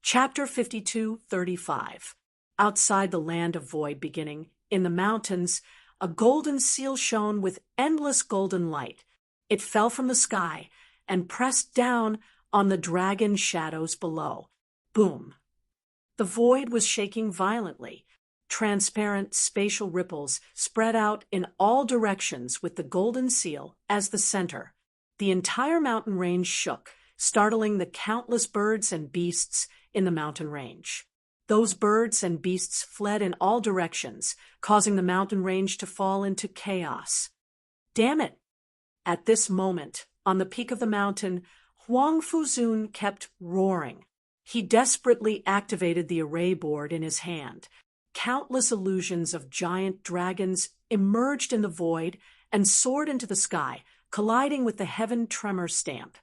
Chapter 52:35. Outside the land of void beginning, in the mountains, a golden seal shone with endless golden light. It fell from the sky and pressed down on the dragon shadows below. Boom! The void was shaking violently. Transparent spatial ripples spread out in all directions with the golden seal as the center. The entire mountain range shook, startling the countless birds and beasts in the mountain range. Those birds and beasts fled in all directions, causing the mountain range to fall into chaos. Damn it! At this moment, on the peak of the mountain, Huang Fuzun kept roaring. He desperately activated the array board in his hand. Countless illusions of giant dragons emerged in the void and soared into the sky, colliding with the heaven tremor stamp.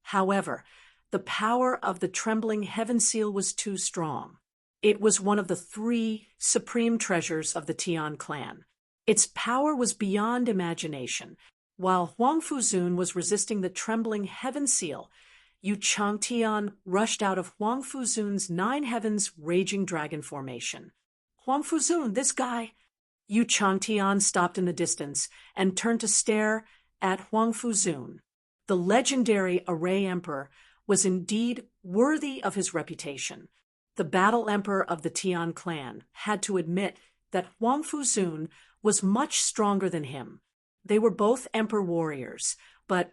However, the power of the trembling heaven seal was too strong. It was one of the 3 supreme treasures of the Tian clan. Its power was beyond imagination. While Huang Fuzun was resisting the trembling heaven seal, Yu Changtian rushed out of Huang Fuzun's 9 heavens raging dragon formation. Huang Fuzun, this guy! Yu Changtian stopped in the distance and turned to stare at Huang Fuzun. The legendary Array Emperor was indeed worthy of his reputation. The Battle Emperor of the Tian clan had to admit that Huang Fuzun was much stronger than him. They were both Emperor warriors, but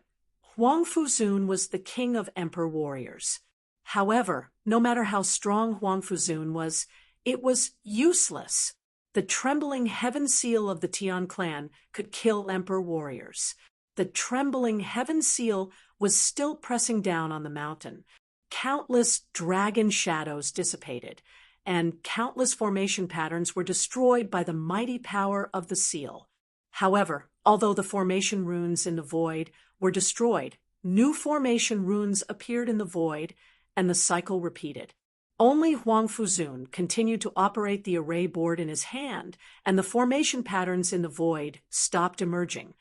Huang Fuzun was the king of Emperor warriors. However, no matter how strong Huang Fuzun was, it was useless. The trembling heaven seal of the Tian clan could kill Emperor warriors. The trembling heaven seal was still pressing down on the mountain. Countless dragon shadows dissipated, and countless formation patterns were destroyed by the mighty power of the seal. However, although the formation runes in the void were destroyed, new formation runes appeared in the void, and the cycle repeated. Only Huang Fuzun continued to operate the array board in his hand, and the formation patterns in the void stopped emerging.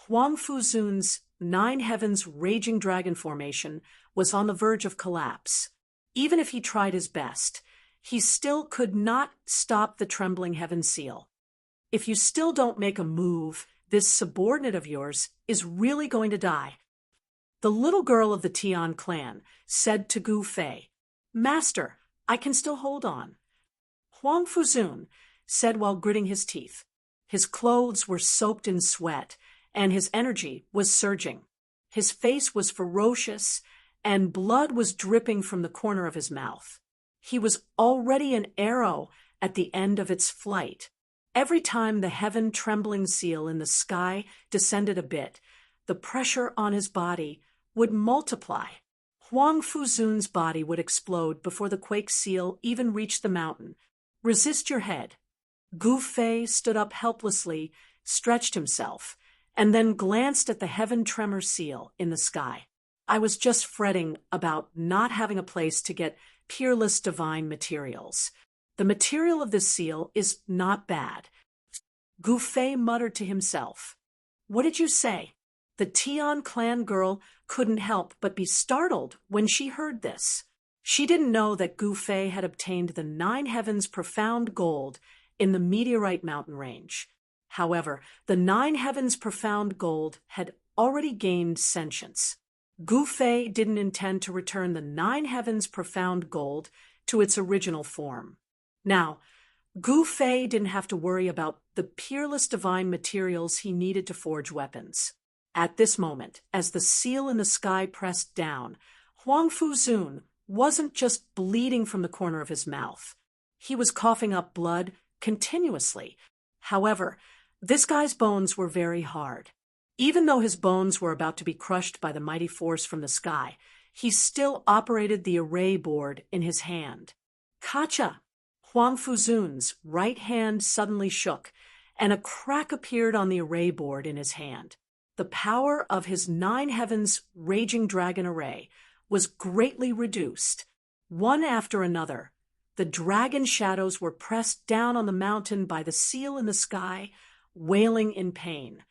Huang Fuzun's 9 heavens raging dragon formation was on the verge of collapse. Even if he tried his best, he still could not stop the trembling heaven seal. If you still don't make a move, this subordinate of yours is really going to die. The little girl of the Tian clan said to Gu Fei, "Master, I can still hold on." Huang Fuzun said while gritting his teeth. His clothes were soaked in sweat, and his energy was surging. His face was ferocious, and blood was dripping from the corner of his mouth. He was already an arrow at the end of its flight. Every time the heaven-trembling seal in the sky descended a bit, the pressure on his body would multiply. Huang Fuzun's body would explode before the quake seal even reached the mountain. "Resist your head." Gu Fei stood up helplessly, stretched himself, and then glanced at the heaven tremor seal in the sky. "I was just fretting about not having a place to get peerless divine materials. The material of this seal is not bad." Gu Fei muttered to himself. "What did you say?" The Tian clan girl couldn't help but be startled when she heard this. She didn't know that Gu Fei had obtained the 9 heavens profound gold in the meteorite mountain range. However, the 9 heavens profound gold had already gained sentience. Gu Fei didn't intend to return the 9 heavens profound gold to its original form. Now, Gu Fei didn't have to worry about the peerless divine materials he needed to forge weapons. At this moment, as the seal in the sky pressed down, Huang Fuzun wasn't just bleeding from the corner of his mouth. He was coughing up blood continuously. However, this guy's bones were very hard. Even though his bones were about to be crushed by the mighty force from the sky, he still operated the array board in his hand. "Kacha!" Huang Fuzun's right hand suddenly shook, and a crack appeared on the array board in his hand. The power of his 9 heavens raging dragon array was greatly reduced. One after another, the dragon shadows were pressed down on the mountain by the seal in the sky, wailing in pain.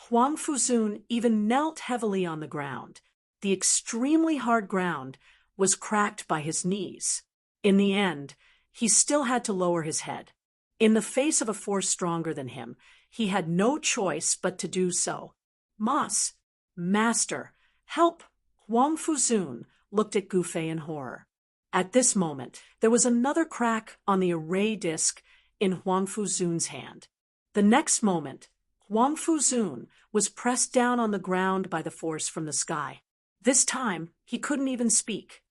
Huang Fuzun even knelt heavily on the ground. The extremely hard ground was cracked by his knees. In the end, he still had to lower his head. In the face of a force stronger than him, he had no choice but to do so. Mas, Master, help! Huang Fuzun looked at Gufei in horror. At this moment, there was another crack on the array disc in Huang Fuzun's hand. The next moment, Huang Fuzun was pressed down on the ground by the force from the sky. This time, he couldn't even speak.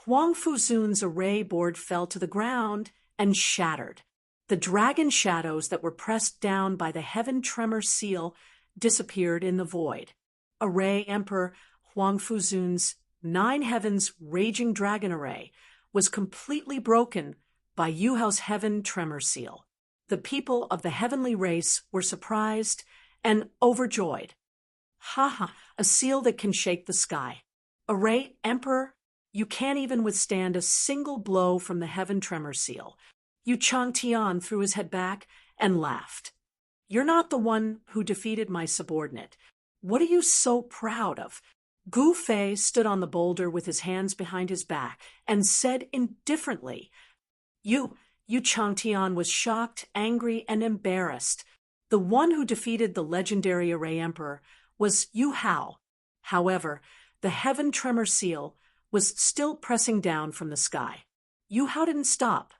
Huang Fuzun's array board fell to the ground and shattered. The dragon shadows that were pressed down by the heaven tremor seal disappeared in the void. Array Emperor Huang Fuzun's 9 heavens raging dragon array was completely broken by Yu Hao's heaven tremor seal. The people of the heavenly race were surprised and overjoyed. Ha ha, a seal that can shake the sky. Array Emperor, you can't even withstand a single blow from the heaven tremor seal. Yu Changtian threw his head back and laughed. You're not the one who defeated my subordinate. What are you so proud of? Gu Fei stood on the boulder with his hands behind his back and said indifferently, Yu Changtian was shocked, angry, and embarrassed. The one who defeated the legendary Array Emperor was Yu Hao. However, the heaven tremor seal was still pressing down from the sky. Yu Hao didn't stop.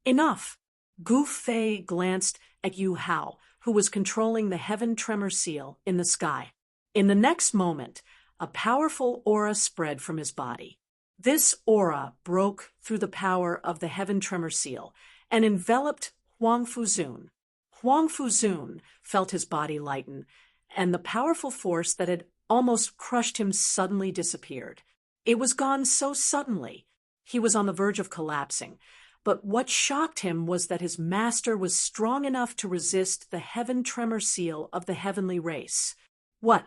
Enough! Gu Fei glanced at Yu Hao, who was controlling the heaven tremor seal in the sky. In the next moment, a powerful aura spread from his body. This aura broke through the power of the heaven tremor seal and enveloped Huang Fuzun. Huang Fuzun felt his body lighten, and the powerful force that had almost crushed him suddenly disappeared. It was gone so suddenly, he was on the verge of collapsing. But what shocked him was that his master was strong enough to resist the heaven tremor seal of the heavenly race. What?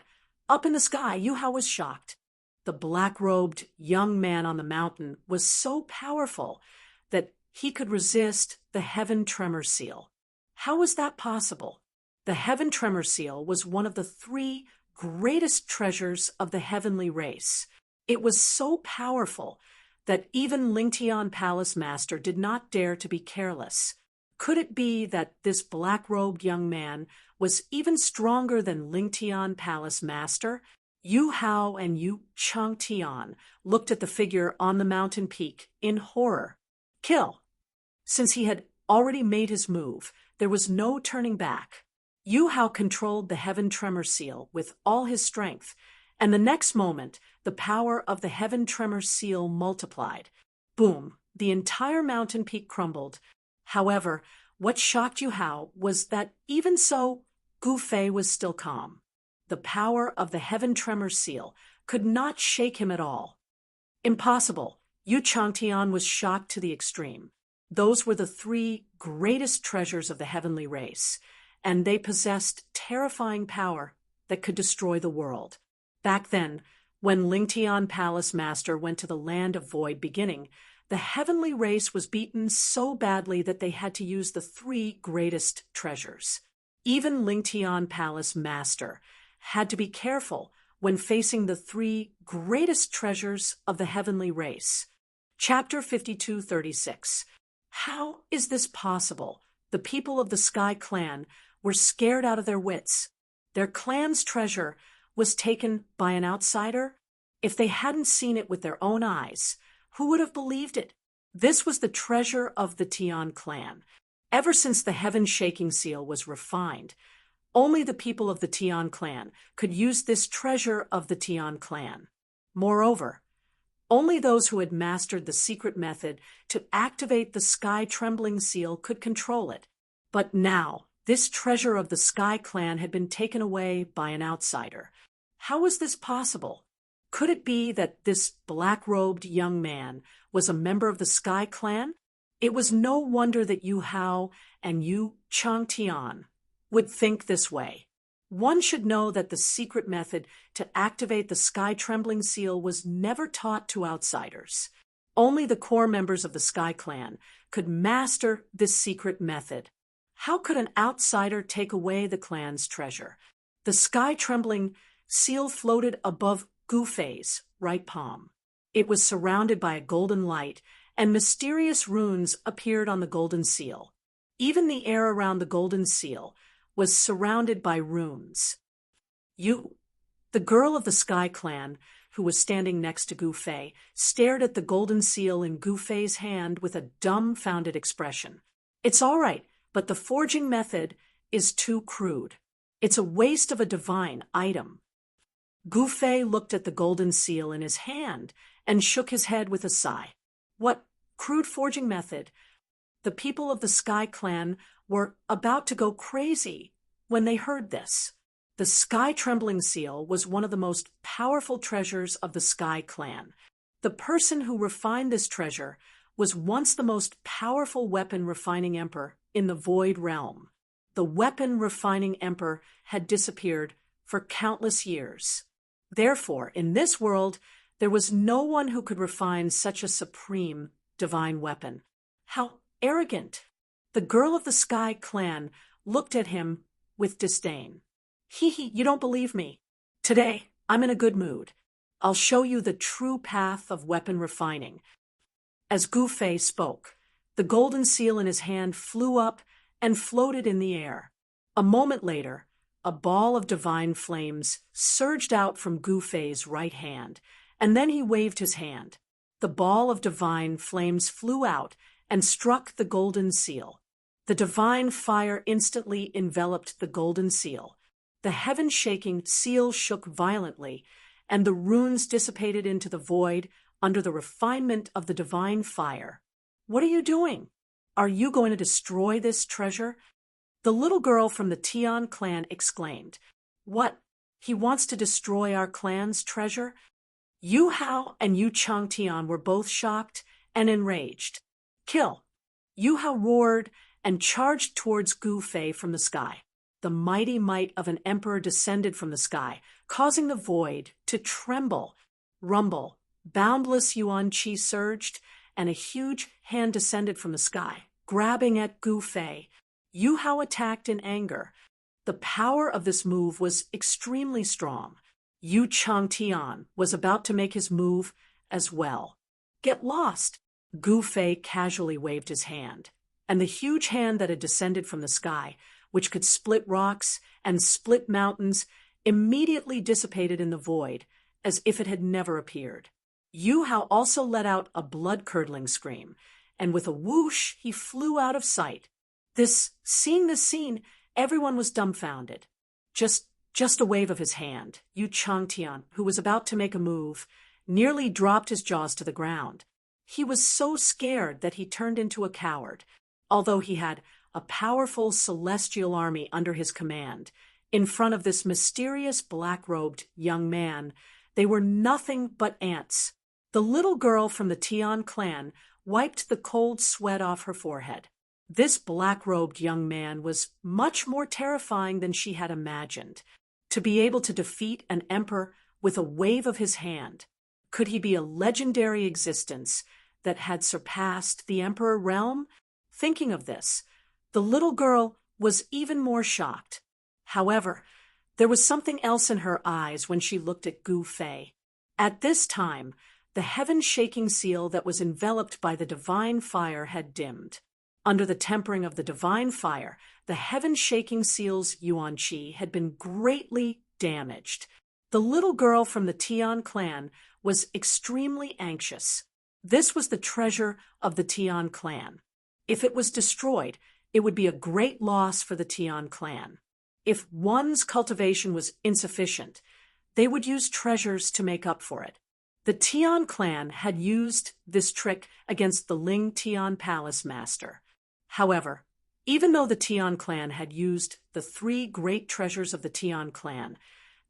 Up in the sky, Yu Hao was shocked. The black-robed young man on the mountain was so powerful that he could resist the heaven tremor seal. How was that possible? The heaven tremor seal was one of the 3 greatest treasures of the heavenly race. It was so powerful that even Lingtian Palace Master did not dare to be careless. Could it be that this black-robed young man was even stronger than Lingtian Palace Master? Yu Hao and Yu Changtian looked at the figure on the mountain peak in horror. Kill! Since he had already made his move, there was no turning back. Yu Hao controlled the heaven tremor seal with all his strength, and the next moment, the power of the heaven tremor seal multiplied. Boom! The entire mountain peak crumbled. However, what shocked Yu Hao was that even so, Gu Fei was still calm. The power of the heaven tremor seal could not shake him at all. Impossible. Yu Changtian was shocked to the extreme. Those were the 3 greatest treasures of the heavenly race, and they possessed terrifying power that could destroy the world. Back then, when Lingtian Palace Master went to the land of void beginning, the heavenly race was beaten so badly that they had to use the 3 greatest treasures. Even Lingtian Palace Master had to be careful when facing the 3 greatest treasures of the heavenly race. Chapter 52:36. How is this possible? The people of the Sky Clan were scared out of their wits. Their clan's treasure was taken by an outsider? If they hadn't seen it with their own eyes, who would have believed it? This was the treasure of the Tian clan. Ever since the heaven-shaking seal was refined, only the people of the Tian clan could use this treasure of the Tian clan. Moreover, only those who had mastered the secret method to activate the sky-trembling seal could control it. But now, this treasure of the Sky Clan had been taken away by an outsider. How was this possible? Could it be that this black-robed young man was a member of the Sky Clan? It was no wonder that Yu Hao and Yu Changtian would think this way. One should know that the secret method to activate the sky-trembling seal was never taught to outsiders. Only the core members of the Sky Clan could master this secret method. How could an outsider take away the clan's treasure? The sky-trembling seal floated above Gu Fei's right palm. It was surrounded by a golden light, and mysterious runes appeared on the golden seal. Even the air around the golden seal was surrounded by runes. The girl of the Sky Clan, who was standing next to Gu Fei, stared at the golden seal in Gu Fei's hand with a dumbfounded expression. It's all right, but the forging method is too crude. It's a waste of a divine item. Gu Fei looked at the golden seal in his hand and shook his head with a sigh. What crude forging method? The people of the Sky Clan were about to go crazy when they heard this. The Sky Trembling Seal was one of the most powerful treasures of the Sky Clan. The person who refined this treasure was once the most powerful weapon refining emperor in the Void Realm. The weapon refining emperor had disappeared for countless years. Therefore, in this world, there was no one who could refine such a supreme divine weapon. How arrogant! The girl of the Sky Clan looked at him with disdain. Hee, you don't believe me. Today, I'm in a good mood. I'll show you the true path of weapon refining. As Gu Fei spoke, the golden seal in his hand flew up and floated in the air. A moment later, a ball of divine flames surged out from Gu Fei's right hand, and then he waved his hand. The ball of divine flames flew out and struck the golden seal. The divine fire instantly enveloped the golden seal. The heaven-shaking seal shook violently, and the runes dissipated into the void under the refinement of the divine fire. What are you doing? Are you going to destroy this treasure? The little girl from the Tian clan exclaimed. What? He wants to destroy our clan's treasure? Yu Hao and Yu Chang Tian were both shocked and enraged. Kill! Yu Hao roared and charged towards Gu Fei from the sky. The mighty might of an emperor descended from the sky, causing the void to tremble. Rumble, boundless Yuan Qi surged, and a huge hand descended from the sky, grabbing at Gu Fei. Yu Hao attacked in anger. The power of this move was extremely strong. Yu Chang Tian was about to make his move as well. Get lost! Gu Fei casually waved his hand, and the huge hand that had descended from the sky, which could split rocks and split mountains, immediately dissipated in the void, as if it had never appeared. Yu Hao also let out a blood-curdling scream, and with a whoosh he flew out of sight. Seeing this scene, everyone was dumbfounded. Just a wave of his hand, Yu Chang Tian, who was about to make a move, nearly dropped his jaws to the ground. He was so scared that he turned into a coward, although he had a powerful celestial army under his command. In front of this mysterious black-robed young man, they were nothing but ants. The little girl from the Tian clan wiped the cold sweat off her forehead. This black-robed young man was much more terrifying than she had imagined. To be able to defeat an emperor with a wave of his hand, could he be a legendary existence that had surpassed the emperor realm? Thinking of this, the little girl was even more shocked. However, there was something else in her eyes when she looked at Gu Fei. At this time, the heaven-shaking seal that was enveloped by the divine fire had dimmed. Under the tempering of the divine fire, the heaven-shaking seal's Yuan Qi had been greatly damaged. The little girl from the Tian clan was extremely anxious. This was the treasure of the Tian clan. If it was destroyed, it would be a great loss for the Tian clan. If one's cultivation was insufficient, they would use treasures to make up for it. The Tian clan had used this trick against the Ling Tian Palace Master. However, even though the Tian clan had used the 3 great treasures of the Tian clan,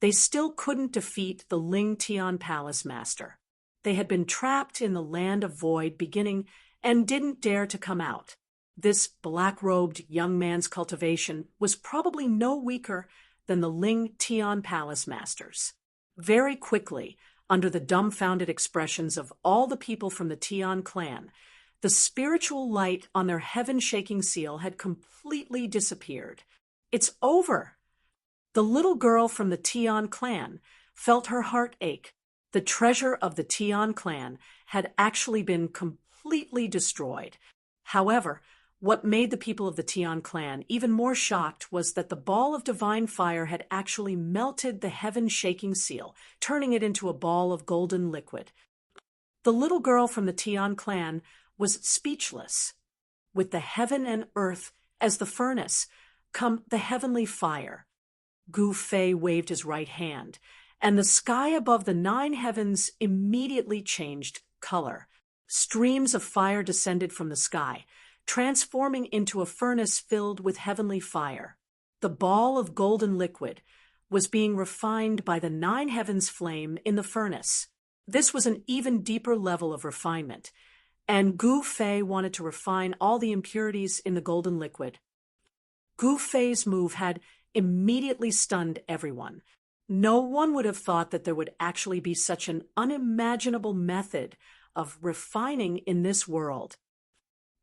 they still couldn't defeat the Ling Tian Palace Master. They had been trapped in the land of void beginning and didn't dare to come out. This black-robed young man's cultivation was probably no weaker than the Ling Tian Palace Masters. Very quickly, under the dumbfounded expressions of all the people from the Tian clan, the spiritual light on their heaven-shaking seal had completely disappeared. It's over! The little girl from the Tian clan felt her heart ache. The treasure of the Tian clan had actually been completely completely destroyed. However, what made the people of the Tian clan even more shocked was that the ball of divine fire had actually melted the heaven-shaking seal, turning it into a ball of golden liquid. The little girl from the Tian clan was speechless. With the heaven and earth as the furnace, come the heavenly fire. Gu Fei waved his right hand, and the sky above the 9 heavens immediately changed color. Streams of fire descended from the sky, transforming into a furnace filled with heavenly fire. The ball of golden liquid was being refined by the 9 heavens flame in the furnace. This was an even deeper level of refinement, and Gu Fei wanted to refine all the impurities in the golden liquid. Gu Fei's move had immediately stunned everyone. No one would have thought that there would actually be such an unimaginable method of refining in this world.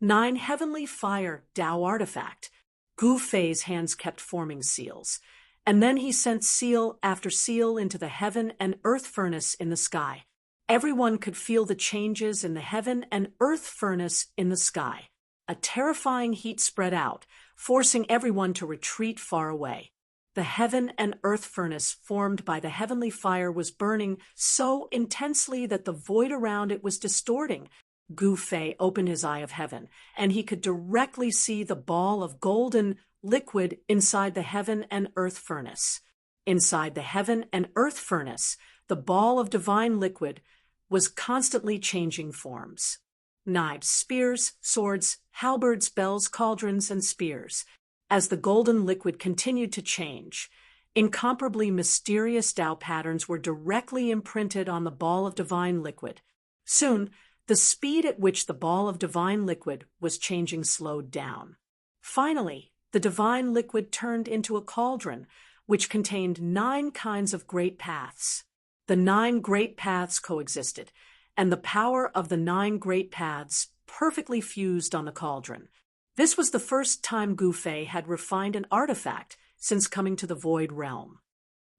9 heavenly fire Tao artifact. Gu Fei's hands kept forming seals, and then he sent seal after seal into the heaven and earth furnace in the sky. Everyone could feel the changes in the heaven and earth furnace in the sky. A terrifying heat spread out, forcing everyone to retreat far away. The heaven and earth furnace formed by the heavenly fire was burning so intensely that the void around it was distorting. Gu Fei opened his eye of heaven, and he could directly see the ball of golden liquid inside the heaven and earth furnace. Inside the heaven and earth furnace, the ball of divine liquid was constantly changing forms. Knives, spears, swords, halberds, bells, cauldrons, and spears. As the golden liquid continued to change, incomparably mysterious Tao patterns were directly imprinted on the ball of divine liquid. Soon, the speed at which the ball of divine liquid was changing slowed down. Finally, the divine liquid turned into a cauldron, which contained 9 kinds of great paths. The 9 great paths coexisted, and the power of the 9 great paths perfectly fused on the cauldron. This was the first time Gu Fei had refined an artifact since coming to the Void Realm.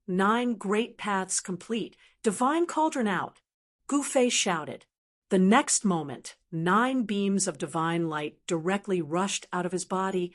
9 great paths complete, divine cauldron out. Gu Fei shouted. The next moment, 9 beams of divine light directly rushed out of his body,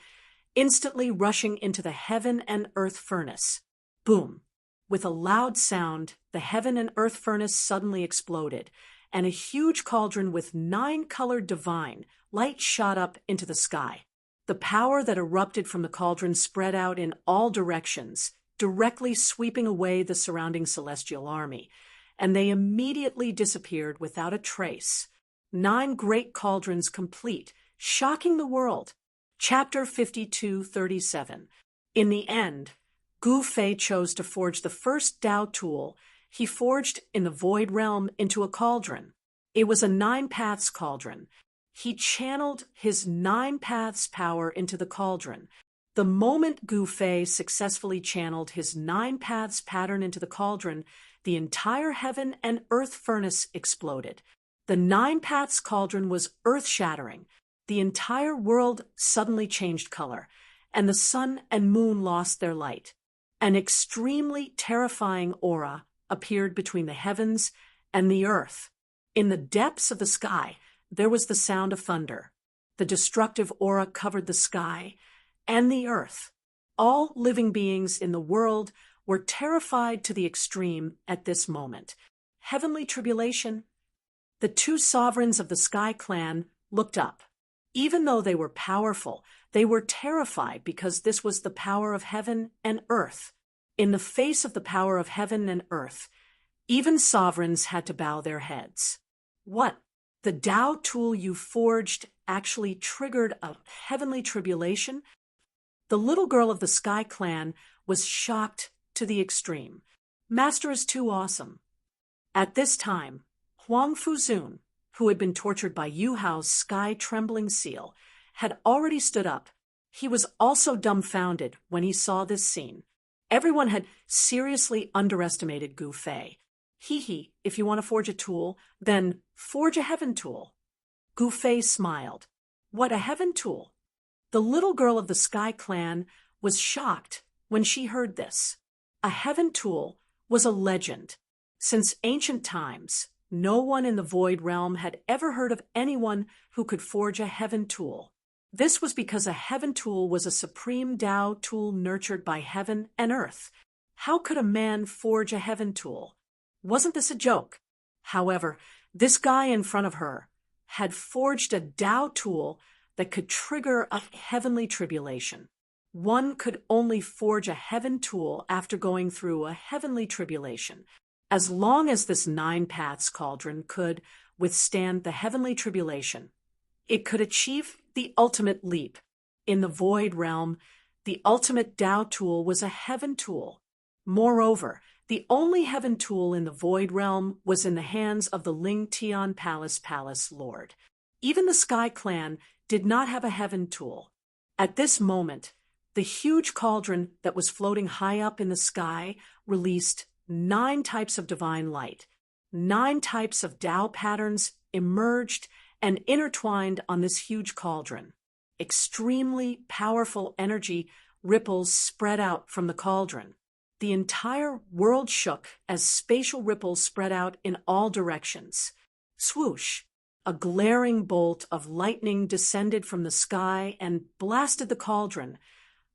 instantly rushing into the heaven and earth furnace. Boom! With a loud sound, the heaven and earth furnace suddenly exploded, and a huge cauldron with 9-colored divine light shot up into the sky. The power that erupted from the cauldron spread out in all directions, directly sweeping away the surrounding celestial army, and they immediately disappeared without a trace. 9 great cauldrons complete, shocking the world. Chapter 52:37. In the end, Gu Fei chose to forge the first Tao tool he forged in the Void Realm into a cauldron. It was a 9 paths cauldron. He channeled his 9 paths power into the cauldron. The moment Gu Fei successfully channeled his 9 paths pattern into the cauldron, the entire heaven and earth furnace exploded. The 9 paths cauldron was earth-shattering. The entire world suddenly changed color, and the sun and moon lost their light. An extremely terrifying aura appeared between the heavens and the earth. In the depths of the sky, there was the sound of thunder. The destructive aura covered the sky and the earth. All living beings in the world were terrified to the extreme at this moment. Heavenly tribulation. The 2 sovereigns of the Sky Clan looked up. Even though they were powerful, they were terrified because this was the power of heaven and earth. In the face of the power of heaven and earth, even sovereigns had to bow their heads. What? The Tao tool you forged actually triggered a heavenly tribulation? The little girl of the Sky Clan was shocked to the extreme. Master is too awesome. At this time, Huang Fuzun, who had been tortured by Yu Hao's sky-trembling seal, had already stood up. He was also dumbfounded when he saw this scene. Everyone had seriously underestimated Gu Fei. Hee, if you want to forge a tool, then forge a heaven tool. Gu Fei smiled. What a heaven tool! The little girl of the Sky Clan was shocked when she heard this. A heaven tool was a legend. Since ancient times, No one in the Void Realm had ever heard of anyone who could forge a heaven tool. This was because a heaven tool was a supreme Tao tool nurtured by heaven and earth. How could a man forge a heaven tool? Wasn't this a joke? However, this guy in front of her had forged a Tao tool that could trigger a heavenly tribulation. One could only forge a heaven tool after going through a heavenly tribulation. As long as this 9 paths cauldron could withstand the heavenly tribulation, it could achieve the ultimate leap. In the Void Realm, the ultimate Tao tool was a heaven tool. Moreover, the only heaven tool in the Void Realm was in the hands of the Ling Tian Palace Lord. Even the Sky Clan did not have a heaven tool. At this moment, the huge cauldron that was floating high up in the sky released 9 types of divine light. 9 types of Tao patterns emerged and intertwined on this huge cauldron. Extremely powerful energy ripples spread out from the cauldron. The entire world shook as spatial ripples spread out in all directions. Swoosh! A glaring bolt of lightning descended from the sky and blasted the cauldron,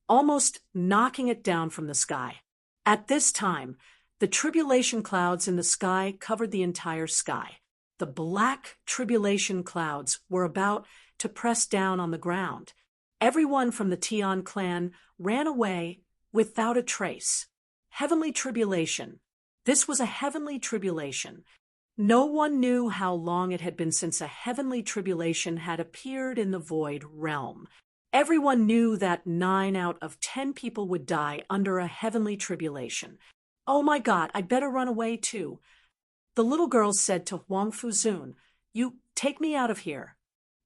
almost knocking it down from the sky. At this time, the tribulation clouds in the sky covered the entire sky. The black tribulation clouds were about to press down on the ground. Everyone from the Tian clan ran away without a trace. Heavenly tribulation. This was a heavenly tribulation. No one knew how long it had been since a heavenly tribulation had appeared in the Void Realm. Everyone knew that 9 out of 10 people would die under a heavenly tribulation. Oh my God, I'd better run away too. The little girl said to Huang Fuzun, "You take me out of here."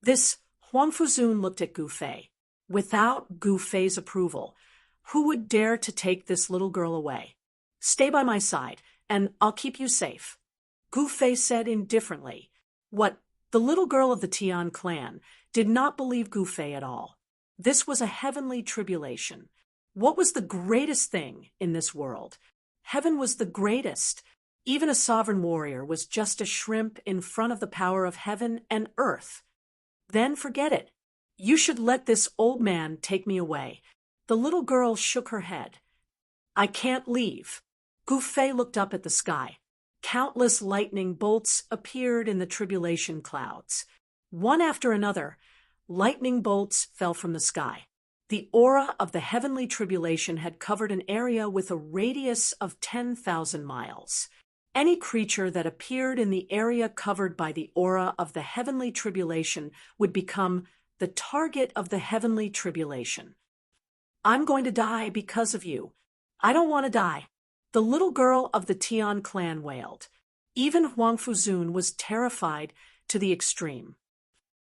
This Huang Fuzun looked at Gu Fei. Without Gu Fei's approval, who would dare to take this little girl away? "Stay by my side, and I'll keep you safe," Gu Fei said indifferently. What? The little girl of the Tian clan did not believe Gu Fei at all. This was a heavenly tribulation. What was the greatest thing in this world? Heaven was the greatest. Even a sovereign warrior was just a shrimp in front of the power of heaven and earth. Then forget it. You should let this old man take me away. The little girl shook her head. "I can't leave." Gu Fei looked up at the sky. Countless lightning bolts appeared in the tribulation clouds. One after another, lightning bolts fell from the sky. The aura of the heavenly tribulation had covered an area with a radius of 10,000 miles. Any creature that appeared in the area covered by the aura of the heavenly tribulation would become the target of the heavenly tribulation. "I'm going to die because of you. I don't want to die," the little girl of the Tian clan wailed. Even Huang Fuzun was terrified to the extreme.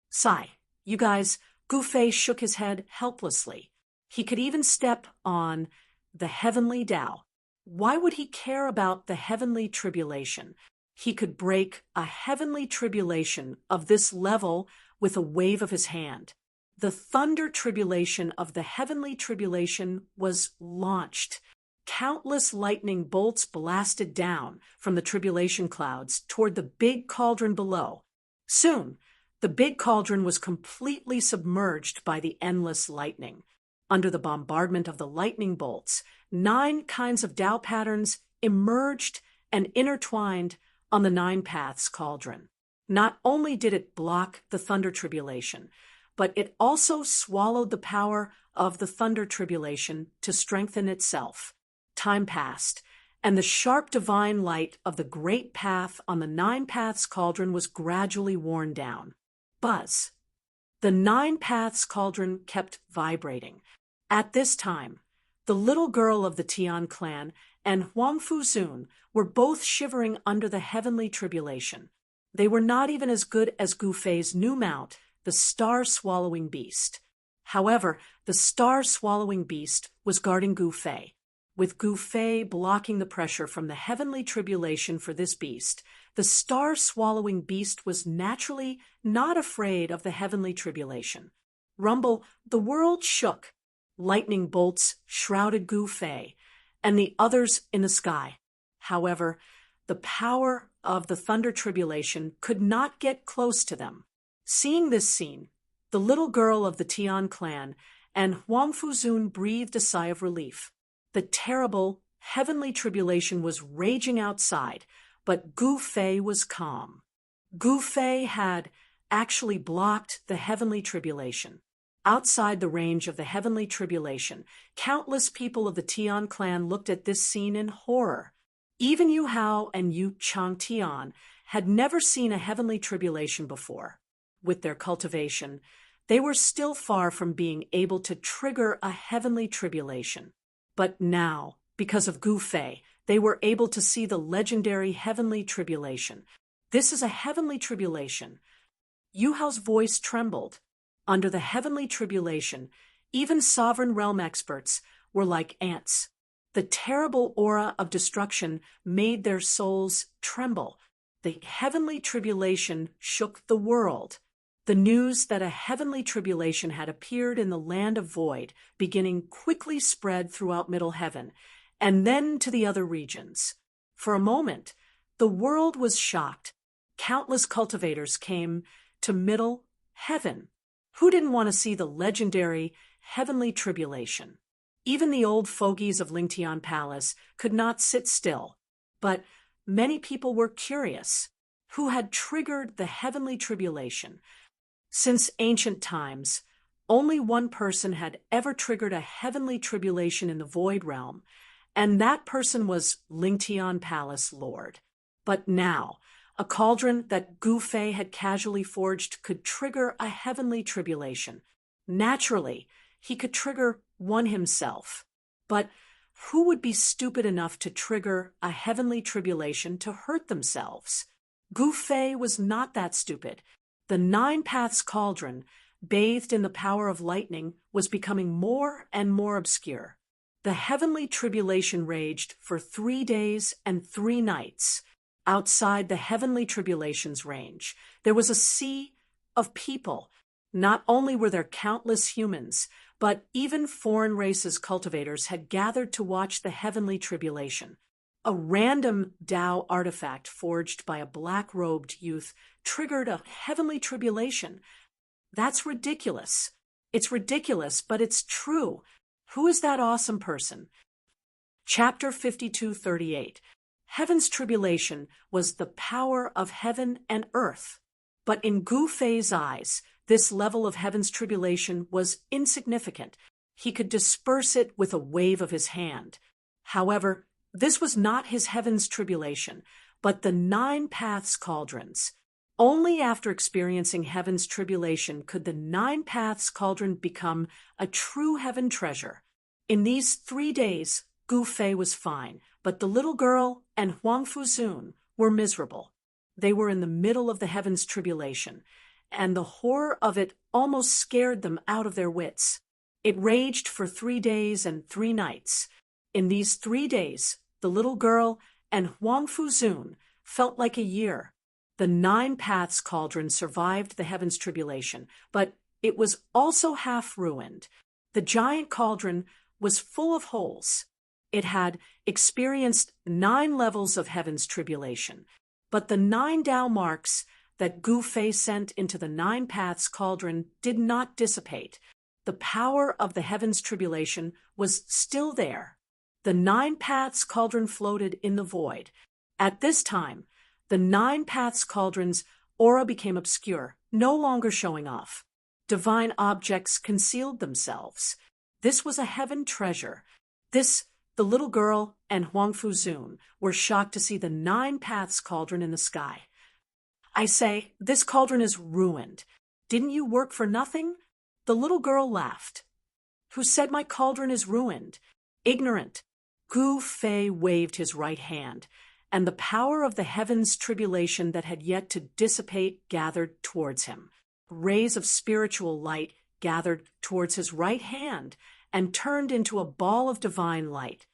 "Sigh, you guys," Gu Fei shook his head helplessly. He could even step on the heavenly Tao. Why would he care about the heavenly tribulation? He could break a heavenly tribulation of this level with a wave of his hand. The thunder tribulation of the heavenly tribulation was launched. Countless lightning bolts blasted down from the tribulation clouds toward the big cauldron below. Soon, the big cauldron was completely submerged by the endless lightning. Under the bombardment of the lightning bolts, 9 kinds of Tao patterns emerged and intertwined on the 9 paths cauldron. Not only did it block the thunder tribulation, but it also swallowed the power of the thunder tribulation to strengthen itself. Time passed, and the sharp divine light of the great path on the 9 paths cauldron was gradually worn down. Buzz. The 9 paths cauldron kept vibrating. At this time, the little girl of the Tian clan and Huang Fuzun were both shivering under the heavenly tribulation. They were not even as good as Gu Fei's new mount, the star-swallowing beast. However, the star-swallowing beast was guarding Gu Fei. With Gu Fei blocking the pressure from the heavenly tribulation for this beast, the star-swallowing beast was naturally not afraid of the heavenly tribulation. Rumble, the world shook. Lightning bolts shrouded Gu Fei and the others in the sky. However, the power of the Thunder Tribulation could not get close to them. Seeing this scene, the little girl of the Tian clan and Huang Fuzun breathed a sigh of relief. The terrible, heavenly tribulation was raging outside, but Gu Fei was calm. Gu Fei had actually blocked the heavenly tribulation. Outside the range of the heavenly tribulation, countless people of the Tian clan looked at this scene in horror. Even Yu Hao and Yu Changtian had never seen a heavenly tribulation before. With their cultivation, they were still far from being able to trigger a heavenly tribulation. But now, because of Gu Fei, they were able to see the legendary heavenly tribulation. This is a heavenly tribulation. Yu Hao's voice trembled. Under the heavenly tribulation, even sovereign realm experts were like ants. The terrible aura of destruction made their souls tremble. The heavenly tribulation shook the world. The news that a heavenly tribulation had appeared in the land of void, beginning quickly spread throughout Middle Heaven, and then to the other regions. For a moment, the world was shocked. Countless cultivators came to Middle Heaven. Who didn't want to see the legendary heavenly tribulation? Even the old fogies of Lingtian Palace could not sit still. But many people were curious. Who had triggered the heavenly tribulation? Since ancient times, only one person had ever triggered a heavenly tribulation in the void realm, and that person was Lingtian Palace Lord. But now, a cauldron that Gu Fei had casually forged could trigger a heavenly tribulation. Naturally, he could trigger one himself. But who would be stupid enough to trigger a heavenly tribulation to hurt themselves? Gu Fei was not that stupid. The Nine Paths cauldron, bathed in the power of lightning, was becoming more and more obscure. The heavenly tribulation raged for 3 days and 3 nights. Outside the heavenly tribulation's range, there was a sea of people. Not only were there countless humans, but even foreign races cultivators had gathered to watch the heavenly tribulation. A random Tao artifact forged by a black-robed youth triggered a heavenly tribulation. That's ridiculous. It's ridiculous, but it's true. Who is that awesome person? Chapter 52:38. Heaven's tribulation was the power of heaven and earth. But in Gu Fei's eyes, this level of heaven's tribulation was insignificant. He could disperse it with a wave of his hand. However, this was not his heaven's tribulation, but the Nine Paths cauldrons. Only after experiencing heaven's tribulation could the Nine Paths cauldron become a true heaven treasure. In these 3 days, Gu Fei was fine, but the little girl and Huang Fuzun were miserable. They were in the middle of the heaven's tribulation, and the horror of it almost scared them out of their wits. It raged for 3 days and 3 nights. In these 3 days, the little girl and Huang Fuzun felt like a year. The Nine Paths cauldron survived the heaven's tribulation, but it was also half ruined. The giant cauldron was full of holes. It had experienced 9 levels of heaven's tribulation, but the 9 Tao marks that Gu Fei sent into the Nine Paths cauldron did not dissipate. The power of the heaven's tribulation was still there. The Nine Paths cauldron floated in the void. At this time, the Nine Paths cauldron's aura became obscure, no longer showing off. Divine objects concealed themselves. This was a heaven treasure. The little girl and Huang Fuzun were shocked to see the Nine Paths cauldron in the sky. I say, this cauldron is ruined. Didn't you work for nothing? The little girl laughed. Who said my cauldron is ruined? Ignorant. Gu Fei waved his right hand, and the power of the heaven's tribulation that had yet to dissipate gathered towards him. Rays of spiritual light gathered towards his right hand and turned into a ball of divine light.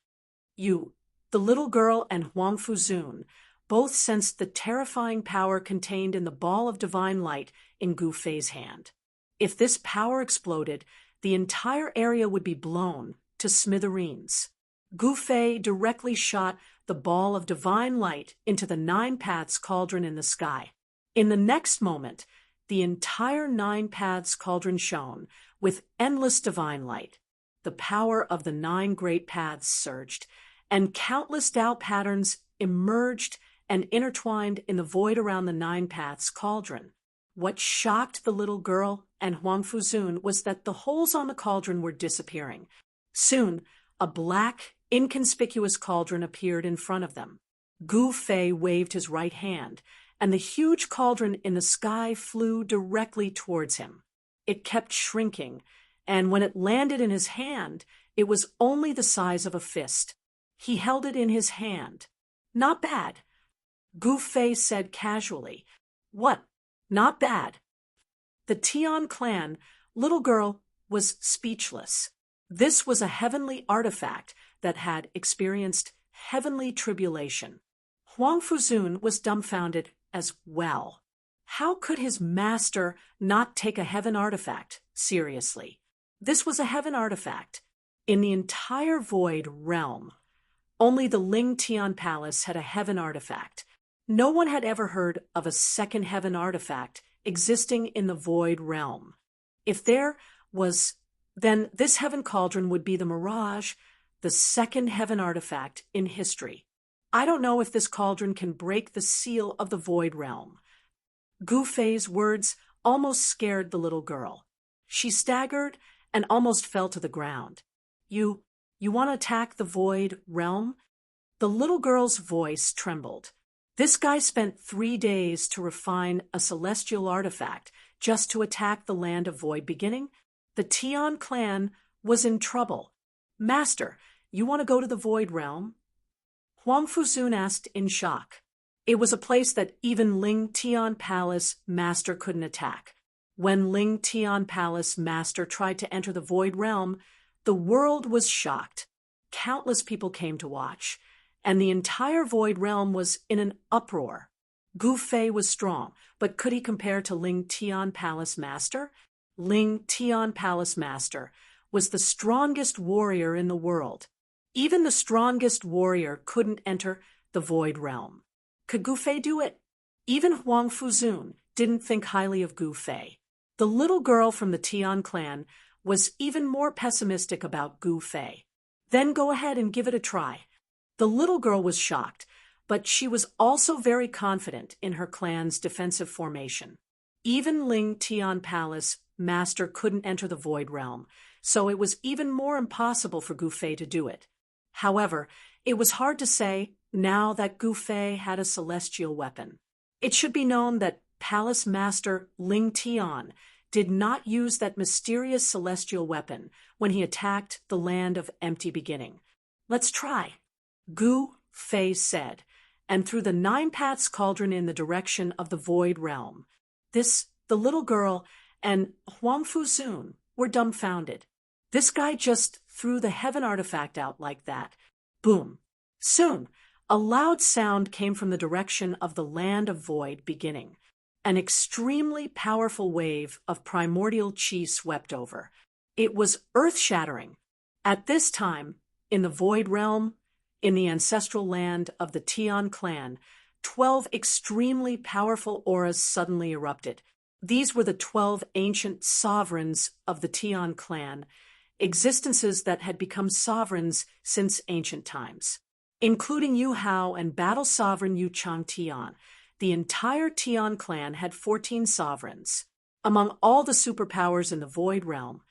The little girl and Huang Fuzun both sensed the terrifying power contained in the ball of divine light in Gu Fei's hand. If this power exploded, the entire area would be blown to smithereens. Gu Fei directly shot the ball of divine light into the Nine Paths cauldron in the sky. In the next moment, the entire Nine Paths cauldron shone with endless divine light. The power of the nine great paths surged, and countless Tao patterns emerged and intertwined in the void around the Nine Paths cauldron. What shocked the little girl and Huang Fuzun was that the holes on the cauldron were disappearing. Soon, a black, inconspicuous cauldron appeared in front of them. Gu Fei waved his right hand, and the huge cauldron in the sky flew directly towards him. It kept shrinking, and when it landed in his hand, it was only the size of a fist. He held it in his hand. "Not bad," Gu Fei said casually. "What? Not bad?" The Tian clan little girl was speechless. This was a heavenly artifact that had experienced heavenly tribulation. Huang Fuzun was dumbfounded as well. How could his master not take a heaven artifact seriously? This was a heaven artifact. In the entire Void realm, only the Ling Tian Palace had a heaven artifact. No one had ever heard of a second heaven artifact existing in the Void realm. If there was, then this heaven cauldron would be the Mirage, the second heaven artifact in history. I don't know if this cauldron can break the seal of the Void realm. Gu Fei's words almost scared the little girl. She staggered and almost fell to the ground. You want to attack the Void realm?" The little girl's voice trembled. This guy spent 3 days to refine a celestial artifact just to attack the land of Void beginning. The Tian clan was in trouble. "Master, you want to go to the Void realm?" Huang Fuzun asked in shock. It was a place that even Ling Tian Palace Master couldn't attack. When Ling Tian Palace Master tried to enter the Void realm, the world was shocked. Countless people came to watch, and the entire Void realm was in an uproar. Gu Fei was strong, but could he compare to Ling Tian Palace Master? Ling Tian Palace Master was the strongest warrior in the world. Even the strongest warrior couldn't enter the Void realm. Could Gu Fei do it? Even Huang Fuzun didn't think highly of Gu Fei. The little girl from the Tian clan was even more pessimistic about Gu Fei. "Then go ahead and give it a try." The little girl was shocked, but she was also very confident in her clan's defensive formation. Even Ling Tian Palace Master couldn't enter the Void realm, so it was even more impossible for Gu Fei to do it. However, it was hard to say now that Gu Fei had a celestial weapon. It should be known that Palace Master Ling Tian did not use that mysterious celestial weapon when he attacked the land of empty beginning. "Let's try," Gu Fei said, and threw the Nine Paths cauldron in the direction of the Void realm. The little girl and Huang Fuzun were dumbfounded. This guy just threw the heaven artifact out like that. Boom. Soon, a loud sound came from the direction of the land of Void beginning. An extremely powerful wave of primordial chi swept over. It was earth-shattering. At this time, in the Void realm, in the ancestral land of the Tian clan, 12 extremely powerful auras suddenly erupted. These were the 12 ancient sovereigns of the Tian clan, existences that had become sovereigns since ancient times. Including Yu Hao and battle sovereign Yu Chang Tian, the entire Tian clan had 14 sovereigns. Among all the superpowers in the Void realm,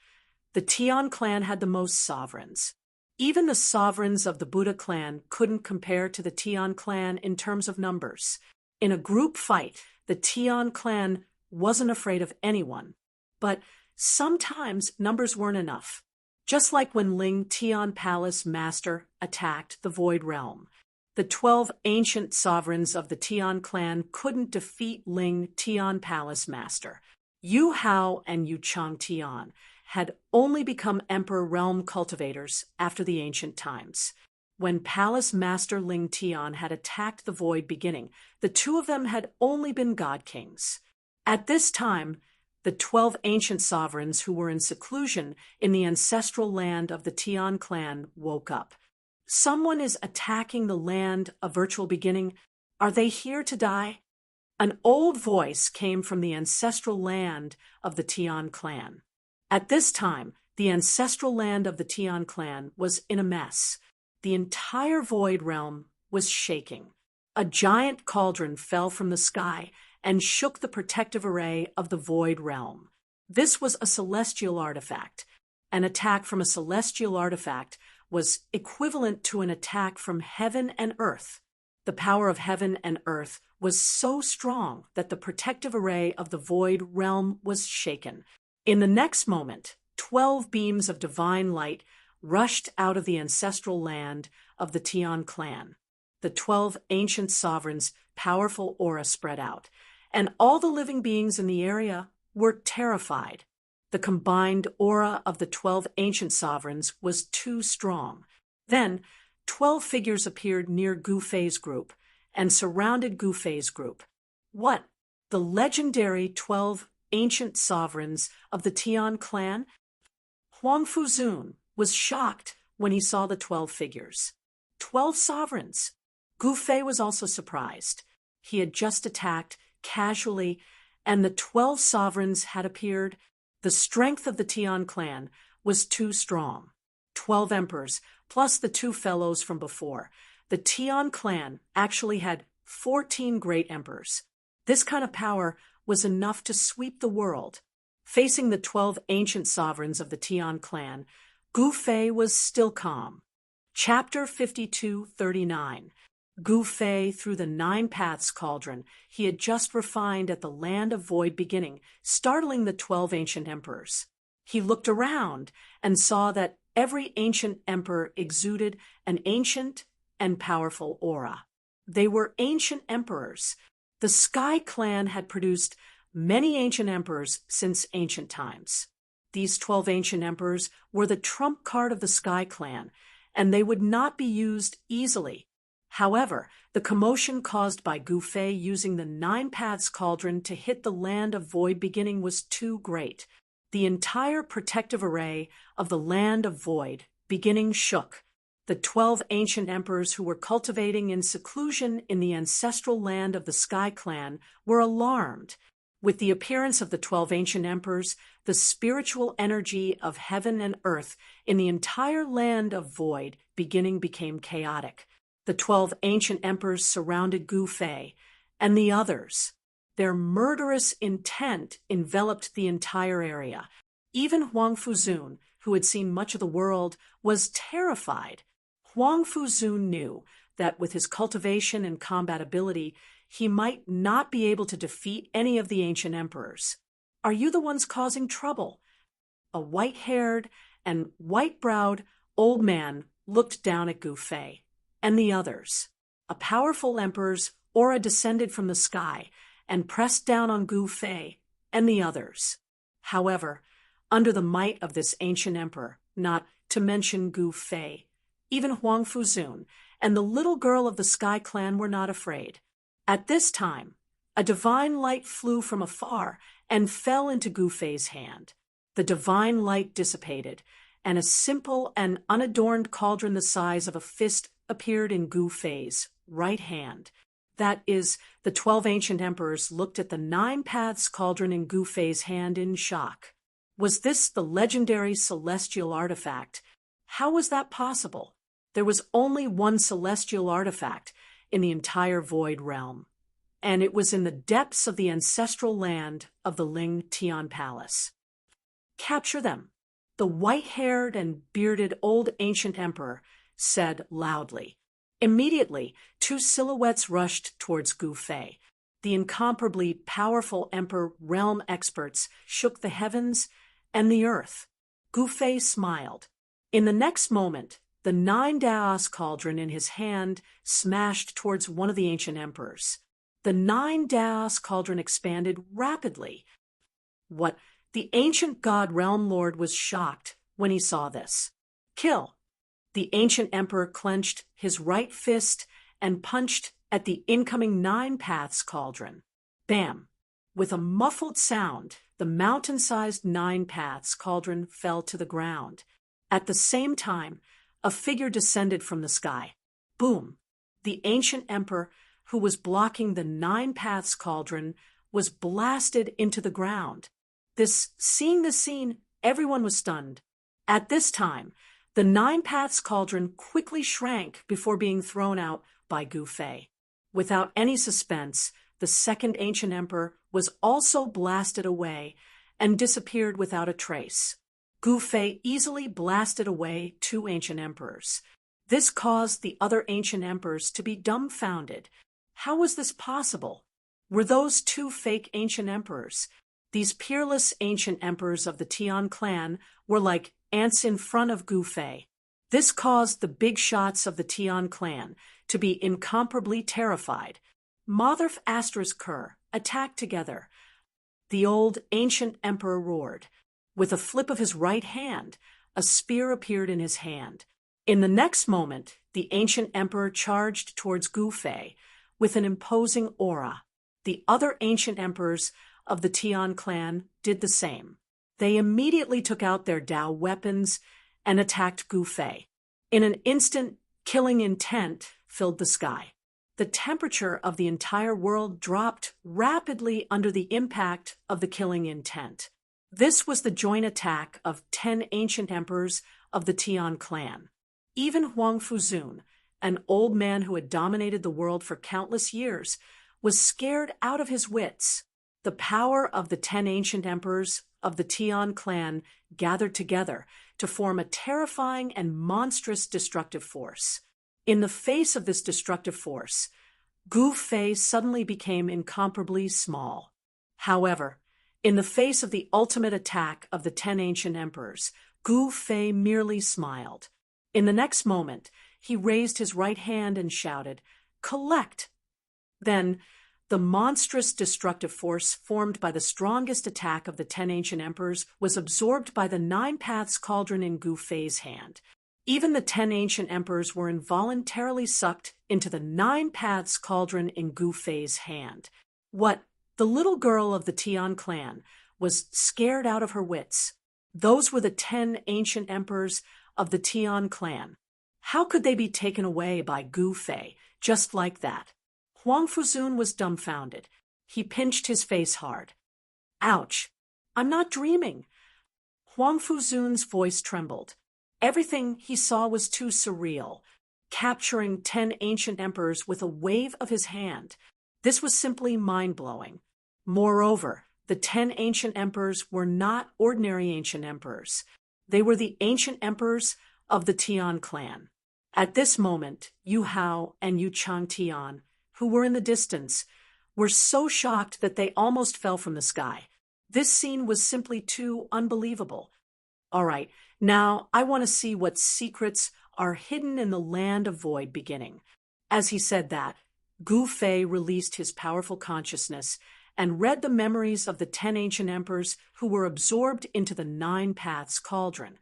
the Tian clan had the most sovereigns. Even the sovereigns of the Buddha clan couldn't compare to the Tian clan in terms of numbers. In a group fight, the Tian clan wasn't afraid of anyone. But sometimes numbers weren't enough. Just like when Ling Tian Palace Master attacked the Void realm. The 12 ancient sovereigns of the Tian clan couldn't defeat Ling Tian Palace Master. Yu Hao and Yu Chang Tian had only become Emperor Realm cultivators after the ancient times. When Palace Master Ling Tian had attacked the Void beginning, the two of them had only been God Kings. At this time, the 12 ancient sovereigns who were in seclusion in the ancestral land of the Tian clan woke up. Someone is attacking the land of virtual beginning. Are they here to die? An old voice came from the ancestral land of the Tian clan. At this time, the ancestral land of the Tian clan was in a mess. The entire void realm was shaking. A giant cauldron fell from the sky and shook the protective array of the void realm. This was a celestial artifact. An attack from a celestial artifact was equivalent to an attack from heaven and earth. The power of heaven and earth was so strong that the protective array of the void realm was shaken. In the next moment, 12 beams of divine light rushed out of the ancestral land of the Tian clan. The 12 ancient sovereigns' powerful aura spread out, and all the living beings in the area were terrified. The combined aura of the 12 ancient sovereigns was too strong. Then, 12 figures appeared near Gu Fei's group and surrounded Gu Fei's group. What? The legendary 12 ancient sovereigns of the Tian clan? Huang Fuzun was shocked when he saw the 12 figures. 12 sovereigns. Gu Fei was also surprised. He had just attacked casually, and the 12 sovereigns had appeared. The strength of the Tian clan was too strong. 12 emperors, plus the 2 fellows from before. The Tian clan actually had 14 great emperors. This kind of power was enough to sweep the world. Facing the 12 ancient sovereigns of the Tian clan, Gu Fei was still calm. Chapter 52:39. Gu Fei through the 9 paths cauldron he had just refined at the land of void beginning, startling the 12 ancient emperors. He looked around and saw that every ancient emperor exuded an ancient and powerful aura. They were ancient emperors. The Sky Clan had produced many ancient emperors since ancient times. These 12 ancient emperors were the trump card of the Sky Clan, and they would not be used easily. However, the commotion caused by Gu Fei using the 9 paths cauldron to hit the land of void beginning was too great. The entire protective array of the land of void beginning shook. The 12 ancient emperors who were cultivating in seclusion in the ancestral land of the Sky Clan were alarmed. With the appearance of the 12 ancient emperors, the spiritual energy of heaven and earth in the entire land of void beginning became chaotic. The 12 ancient emperors surrounded Gu Fei and the others. Their murderous intent enveloped the entire area. Even Huang Fuzun, who had seen much of the world, was terrified. Huang Fuzun knew that with his cultivation and combat ability, he might not be able to defeat any of the ancient emperors. Are you the ones causing trouble? A white-haired and white-browed old man looked down at Gu Fei and the others. A powerful emperor's aura descended from the sky and pressed down on Gu Fei and the others. However, under the might of this ancient emperor, not to mention Gu Fei, even Huang Fuzun and the little girl of the Sky Clan were not afraid. At this time, a divine light flew from afar and fell into Gu Fei's hand. The divine light dissipated, and a simple and unadorned cauldron the size of a fist appeared in Gu Fei's right hand. That is, the 12 ancient emperors looked at the 9 paths cauldron in Gu Fei's hand in shock. Was this the legendary celestial artifact? How was that possible? There was only one celestial artifact in the entire void realm, and it was in the depths of the ancestral land of the Ling Tian Palace. Capture them, the white-haired and bearded old ancient emperor said loudly. Immediately, 2 silhouettes rushed towards Gu Fei. The incomparably powerful emperor realm experts shook the heavens and the earth. Gu Fei smiled. In the next moment, the 9 Daos cauldron in his hand smashed towards one of the ancient emperors. The 9 Daos cauldron expanded rapidly. What? The ancient god realm lord was shocked when he saw this. Kill! The ancient emperor clenched his right fist and punched at the incoming 9 paths cauldron. Bam! With a muffled sound, the mountain-sized 9 paths cauldron fell to the ground. At the same time, a figure descended from the sky. Boom! The ancient emperor, who was blocking the Nine Paths cauldron, was blasted into the ground. Seeing this scene, everyone was stunned. At this time, the Nine Paths cauldron quickly shrank before being thrown out by Gu Fei. Without any suspense, the second ancient emperor was also blasted away and disappeared without a trace. Gu Fei easily blasted away two ancient emperors. This caused the other ancient emperors to be dumbfounded. How was this possible? Were those two fake ancient emperors? These peerless ancient emperors of the Tian clan were like ants in front of Gu Fei. This caused the big shots of the Tian clan to be incomparably terrified. Motherf Kerr attacked together. The old ancient emperor roared. With a flip of his right hand, a spear appeared in his hand. In the next moment, the ancient emperor charged towards Gu Fei with an imposing aura. The other ancient emperors of the Tian clan did the same. They immediately took out their Dao weapons and attacked Gu Fei. In an instant, killing intent filled the sky. The temperature of the entire world dropped rapidly under the impact of the killing intent. This was the joint attack of 10 ancient emperors of the Tian clan. Even Huang Fuzun, an old man who had dominated the world for countless years, was scared out of his wits. The power of the 10 ancient emperors of the Tian clan gathered together to form a terrifying and monstrous destructive force. In the face of this destructive force, Gu Fei suddenly became incomparably small. However, in the face of the ultimate attack of the 10 ancient emperors, Gu Fei merely smiled. In the next moment, he raised his right hand and shouted, "Collect!" Then, the monstrous destructive force formed by the strongest attack of the 10 ancient emperors was absorbed by the Nine Paths cauldron in Gu Fei's hand. Even the 10 ancient emperors were involuntarily sucked into the Nine Paths cauldron in Gu Fei's hand. What? The little girl of the Tian clan was scared out of her wits. Those were the 10 ancient emperors of the Tian clan. How could they be taken away by Gu Fei just like that? Huang Fuzun was dumbfounded. He pinched his face hard. Ouch! I'm not dreaming. Huang Fuzun's voice trembled. Everything he saw was too surreal, capturing 10 ancient emperors with a wave of his hand. This was simply mind-blowing. Moreover, the 10 ancient emperors were not ordinary ancient emperors. They were the ancient emperors of the Tian clan. At this moment, Yu Hao and Yu Changtian, who were in the distance, were so shocked that they almost fell from the sky. This scene was simply too unbelievable. All right, now I want to see what secrets are hidden in the land of void beginning. As he said that, Gu Fei released his powerful consciousness and read the memories of the 10 ancient emperors who were absorbed into the Nine Paths cauldron.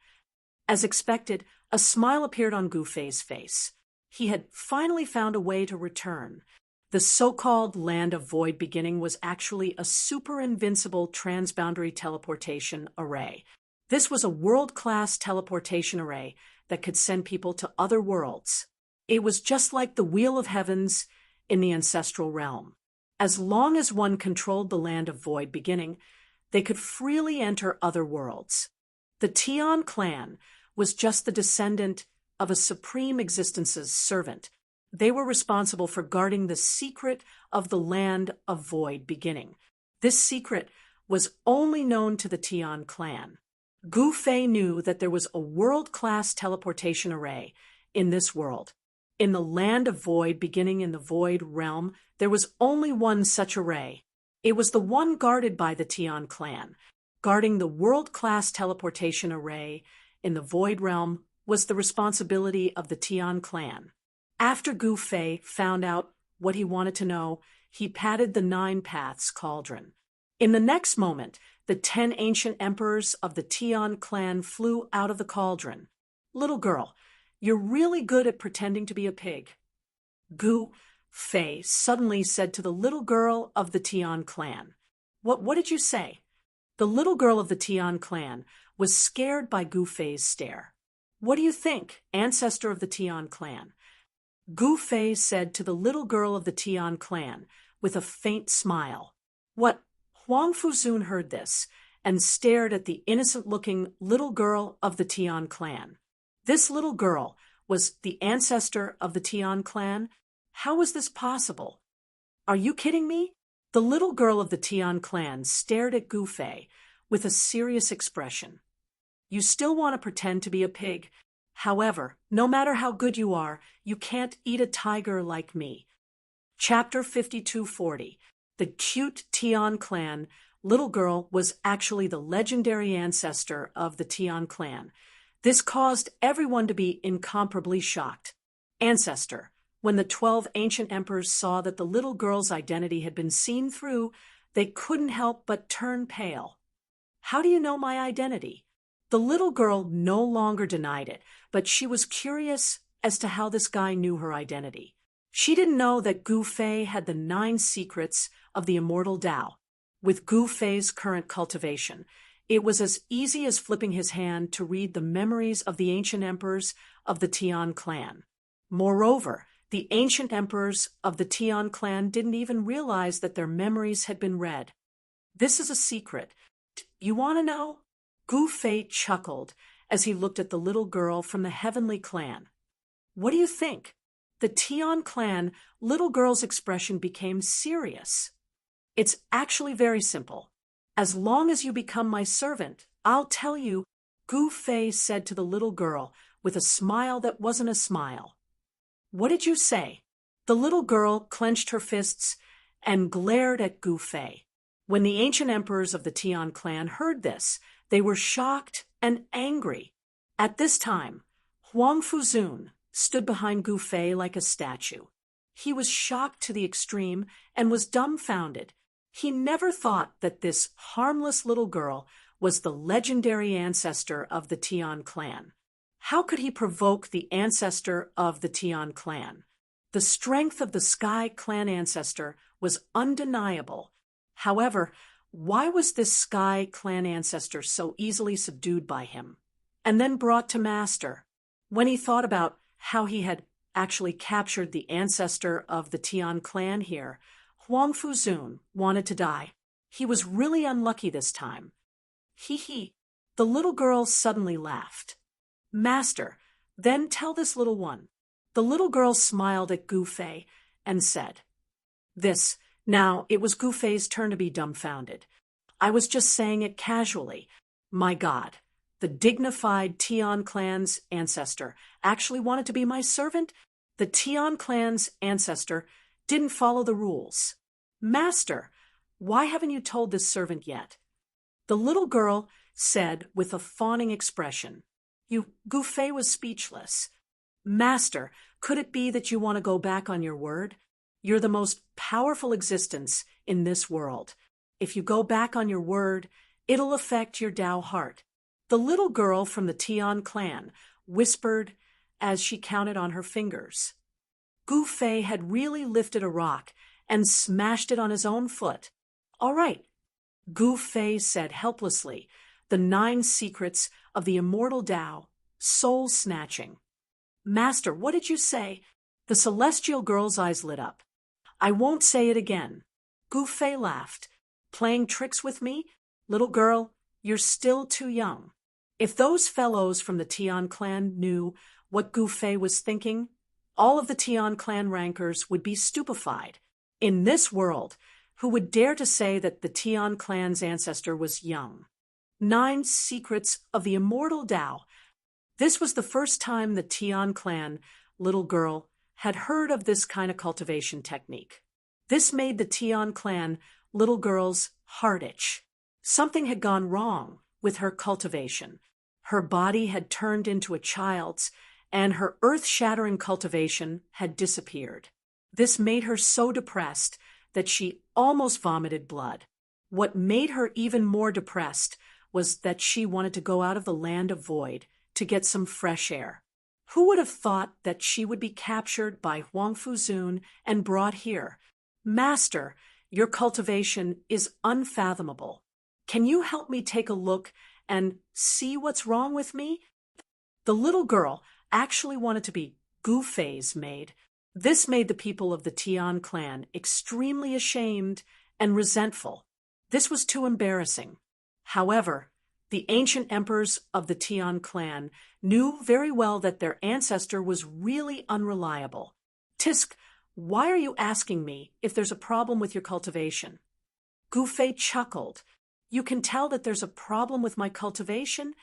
As expected, a smile appeared on Gu Fei's face. He had finally found a way to return. The so-called land of void beginning was actually a super-invincible transboundary teleportation array. This was a world-class teleportation array that could send people to other worlds. It was just like the Wheel of Heavens in the ancestral realm. As long as one controlled the land of void beginning, they could freely enter other worlds. The Tian clan was just the descendant of a supreme existence's servant. They were responsible for guarding the secret of the land of void beginning. This secret was only known to the Tian clan. Gu Fei knew that there was a world-class teleportation array in this world. In the land of void beginning in the void realm, there was only one such array. It was the one guarded by the Tian clan. Guarding the world-class teleportation array in the void realm was the responsibility of the Tian clan. After Gu Fei found out what he wanted to know, he patted the Nine Paths cauldron. In the next moment, the 10 ancient emperors of the Tian clan flew out of the cauldron. "Little girl, you're really good at pretending to be a pig," Gu Fei suddenly said to the little girl of the Tian clan. What did you say?" The little girl of the Tian clan was scared by Gu Fei's stare. What do you think, ancestor of the Tian clan? Gu Fei said to the little girl of the Tian clan, with a faint smile. What? Huang Fuzun heard this, and stared at the innocent-looking little girl of the Tian clan. This little girl was the ancestor of the Tian clan? How was this possible? Are you kidding me? The little girl of the Tian clan stared at Gu Fei with a serious expression. You still want to pretend to be a pig. However, no matter how good you are, you can't eat a tiger like me. Chapter 5240. The cute Tian clan little girl was actually the legendary ancestor of the Tian clan. This caused everyone to be incomparably shocked. Ancestor. When the 12 ancient emperors saw that the little girl's identity had been seen through, they couldn't help but turn pale. How do you know my identity? The little girl no longer denied it, but she was curious as to how this guy knew her identity. She didn't know that Gu Fei had the 9 secrets of the immortal Tao. With Gu Fei's current cultivation, it was as easy as flipping his hand to read the memories of the ancient emperors of the Tian clan. Moreover, the ancient emperors of the Tian clan didn't even realize that their memories had been read. This is a secret. You want to know? Gu Fei chuckled as he looked at the little girl from the heavenly clan. What do you think? The Tian clan little girl's expression became serious. It's actually very simple. As long as you become my servant, I'll tell you, Gu Fei said to the little girl with a smile that wasn't a smile. What did you say? The little girl clenched her fists and glared at Gu Fei. When the ancient emperors of the Tian clan heard this, they were shocked and angry. At this time, Huang Fuzun stood behind Gu Fei like a statue. He was shocked to the extreme and was dumbfounded. He never thought that this harmless little girl was the legendary ancestor of the Tian clan. How could he provoke the ancestor of the Tian clan? The strength of the Sky clan ancestor was undeniable. However, why was this Sky clan ancestor so easily subdued by him, and then brought to master? When he thought about how he had actually captured the ancestor of the Tian clan here, Huang Fuzun wanted to die. He was really unlucky this time. Hee. The little girl suddenly laughed. Master, then tell this little one. The little girl smiled at Gu Fei and said, This. Now, it was Gu Fei's turn to be dumbfounded. I was just saying it casually. My God, the dignified Tian clan's ancestor actually wanted to be my servant? The Tian clan's ancestor didn't follow the rules. Master, why haven't you told this servant yet? The little girl said with a fawning expression. Gu Fei was speechless. Master, could it be that you want to go back on your word? You're the most powerful existence in this world. If you go back on your word, it'll affect your Tao heart. The little girl from the Tian clan whispered as she counted on her fingers. Gu Fei had really lifted a rock and smashed it on his own foot. All right, Gu Fei said helplessly, the 9 secrets of the immortal Tao, soul-snatching. Master, what did you say? The celestial girl's eyes lit up. I won't say it again. Gu Fei laughed. Playing tricks with me? Little girl, you're still too young. If those fellows from the Tian clan knew what Gu Fei was thinking, all of the Tian clan rankers would be stupefied. In this world, who would dare to say that the Tian clan's ancestor was young? 9 secrets of the immortal Tao. This was the first time the Tian clan little girl had heard of this kind of cultivation technique. This made the Tian clan little girl's heart itch. Something had gone wrong with her cultivation. Her body had turned into a child's, and her earth-shattering cultivation had disappeared. This made her so depressed that she almost vomited blood. What made her even more depressed was that she wanted to go out of the land of void to get some fresh air. Who would have thought that she would be captured by Huang Fuzun and brought here? Master, your cultivation is unfathomable. Can you help me take a look and see what's wrong with me? The little girl actually wanted to be Gu Fei's maid. This made the people of the Tian clan extremely ashamed and resentful. This was too embarrassing. However, the ancient emperors of the Tian clan knew very well that their ancestor was really unreliable. Tisk, why are you asking me if there's a problem with your cultivation? Gu Fei chuckled. You can tell that there's a problem with my cultivation?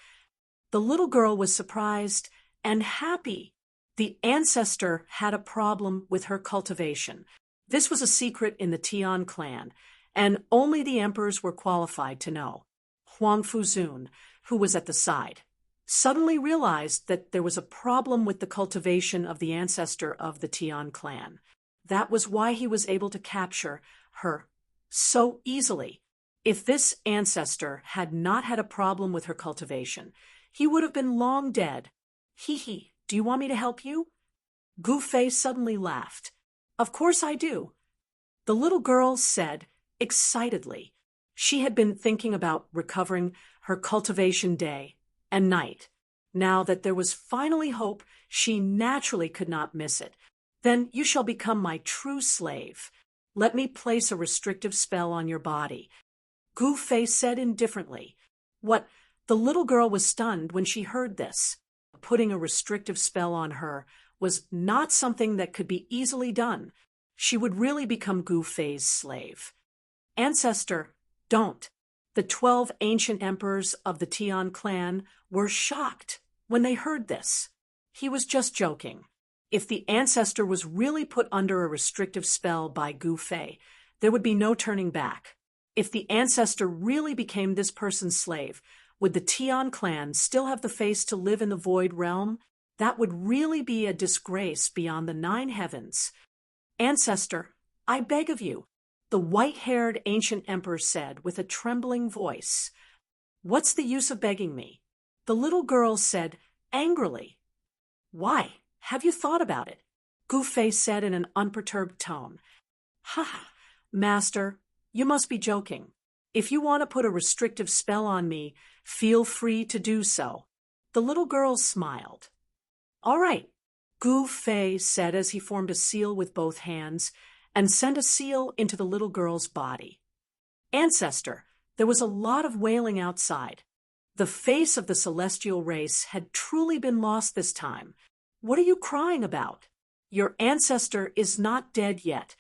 The little girl was surprised and happy. The ancestor had a problem with her cultivation. This was a secret in the Tian clan, and only the emperors were qualified to know. Huang Fuzun, who was at the side, suddenly realized that there was a problem with the cultivation of the ancestor of the Tian clan. That was why he was able to capture her so easily. If this ancestor had not had a problem with her cultivation, he would have been long dead. Hee, do you want me to help you? Gu Fei suddenly laughed. Of course I do. The little girl said excitedly. She had been thinking about recovering her cultivation day and night. Now that there was finally hope, she naturally could not miss it. Then you shall become my true slave. Let me place a restrictive spell on your body. Gu Fei said indifferently. What? The little girl was stunned when she heard this. Putting a restrictive spell on her was not something that could be easily done. She would really become Gu Fei's slave. Ancestor, don't. The 12 ancient emperors of the Tian clan were shocked when they heard this. He was just joking. If the ancestor was really put under a restrictive spell by Gu Fei, there would be no turning back. If the ancestor really became this person's slave, would the Tian clan still have the face to live in the Void Realm? That would really be a disgrace beyond the 9 heavens. Ancestor, I beg of you, the white-haired ancient emperor said with a trembling voice. What's the use of begging me? The little girl said angrily. Why? Have you thought about it? Gu Fei said in an unperturbed tone. Ha, master, you must be joking. If you want to put a restrictive spell on me, feel free to do so. The little girl smiled. All right, Gu Fei said as he formed a seal with both hands and sent a seal into the little girl's body. Ancestor, there was a lot of wailing outside. The face of the celestial race had truly been lost this time. What are you crying about? Your ancestor is not dead yet.